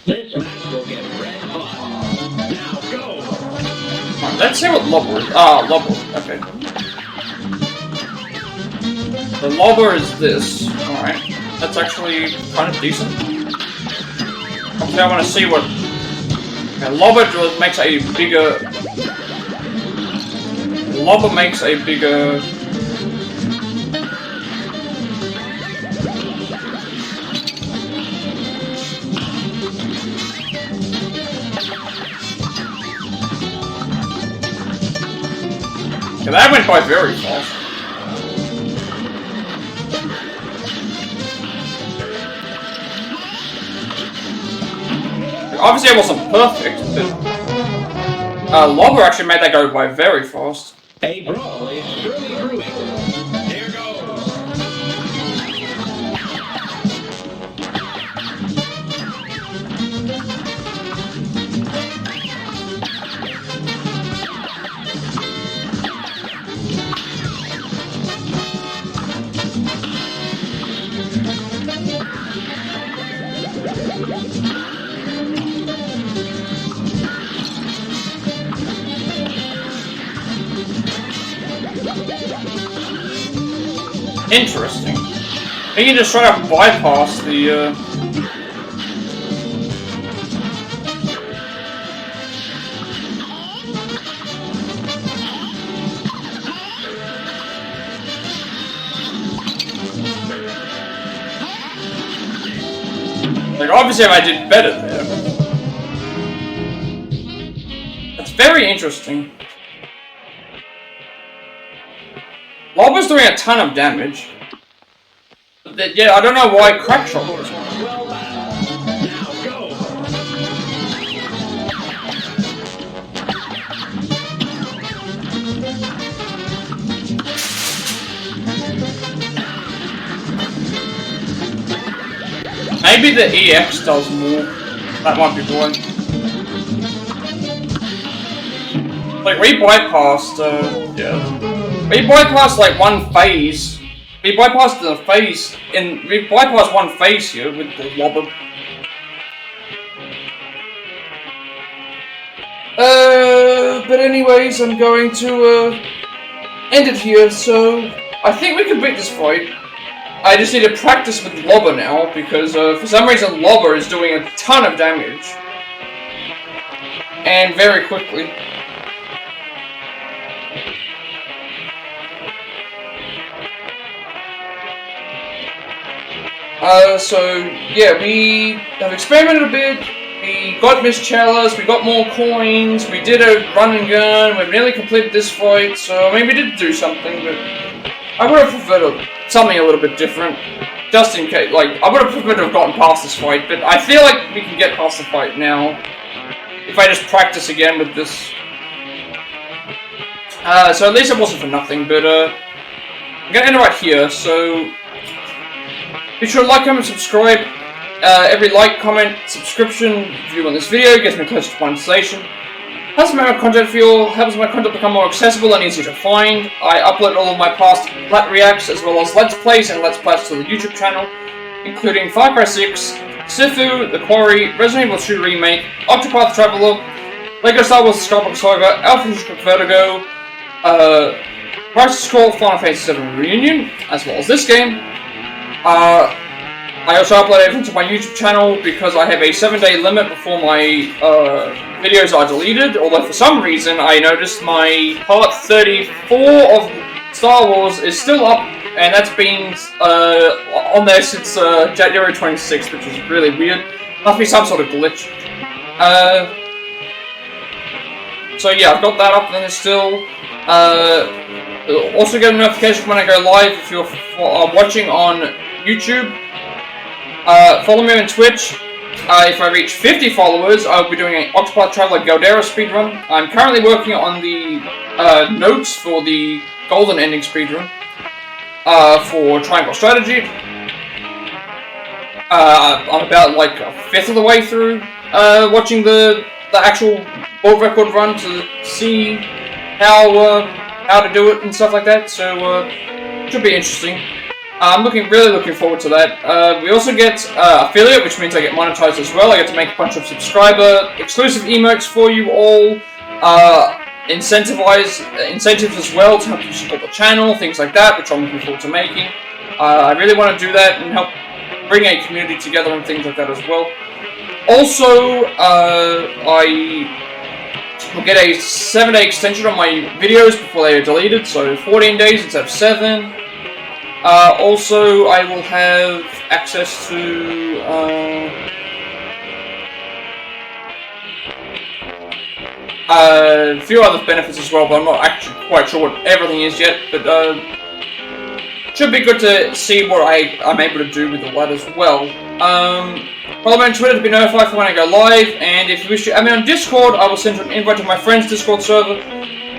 This match will get red hot. Now go! Alright, let's see what Lobber is. Ah, Lobber. Okay. The Lobber is this. Alright. That's actually kind of decent. Obviously, I want to see what... Okay, Lobber makes a bigger... Lobber makes a bigger... Okay, that went by very fast. Obviously it wasn't perfect, but Lobber actually made that go by very fast. A brawl is surely brewing. Here goes. Interesting. He can just try to bypass the, Like, obviously I did better there. That's very interesting. Lobber's doing a ton of damage. But yeah, I don't know why crack shot was. Well done. Now go. Maybe the EX does more. That might be why. Like, we bypassed, yeah. We bypassed, like, one phase. We bypassed the phase, we bypassed one phase here with the Lobber. But anyways, I'm going to, end it here, so I think we can beat this fight. I just need to practice with Lobber now, because for some reason Lobber is doing a ton of damage. And very quickly. So, yeah, we have experimented a bit, we got Miss Chalice, we got more coins, we did a run and gun, we've nearly completed this fight, so I mean we did do something, but I would have preferred something a little bit different, just in case, like, I would have preferred to have gotten past this fight, but I feel like we can get past the fight now, if I just practice again with this. So at least it wasn't for nothing, but I'm gonna end it right here, so be sure to like, comment, subscribe. Every like, comment, subscription, view on this video gets me closer to monetization. Helps my content become more accessible and easier to find. I upload all of my past Plat reacts as well as Let's Plays and Let's Plats to the YouTube channel, including Far Cry 6, Sifu, The Quarry, Resident Evil 2 Remake, Octopath Traveler, LEGO Star Wars Skywalker Saga, Alpha Vertigo, Crisis Core, Final Fantasy VII Reunion, as well as this game. I also upload everything to my YouTube channel because I have a 7-day limit before my videos are deleted, although for some reason I noticed my part 34 of Star Wars is still up, and that's been on there since January 26th, which is really weird. Must be some sort of glitch. So yeah, I've got that up there still. Also get a notification when I go live if you're watching on YouTube. Follow me on Twitch. If I reach 50 followers, I'll be doing an Octopath Traveler Galdera speedrun. I'm currently working on the notes for the golden ending speedrun for Triangle Strategy. I'm about like a fifth of the way through watching the actual world record run to see how to do it and stuff like that. So should be interesting. I'm really looking forward to that. We also get affiliate, which means I get monetized as well. I get to make a bunch of subscriber exclusive emotes for you all, incentives as well to help you support the channel, things like that, which I'm looking forward to making. I really want to do that and help bring a community together and things like that as well. Also, I will get a 7-day extension on my videos before they are deleted, so 14 days instead of 7. Also, I will have access to a few other benefits as well, but I'm not actually quite sure what everything is yet. But should be good to see what I'm able to do with all that as well. Follow me on Twitter to be notified for when I go live, and if you wish to add me on Discord, I will send you an invite to my friend's Discord server.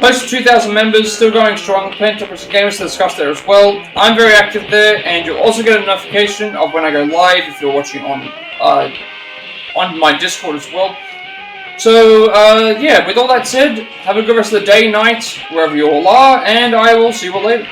Close to 2,000 members, still going strong, plenty of topics and games to discuss there as well. I'm very active there, and you'll also get a notification of when I go live if you're watching on my Discord as well. So, yeah, with all that said, have a good rest of the day, night, wherever you all are, and I will see you all later.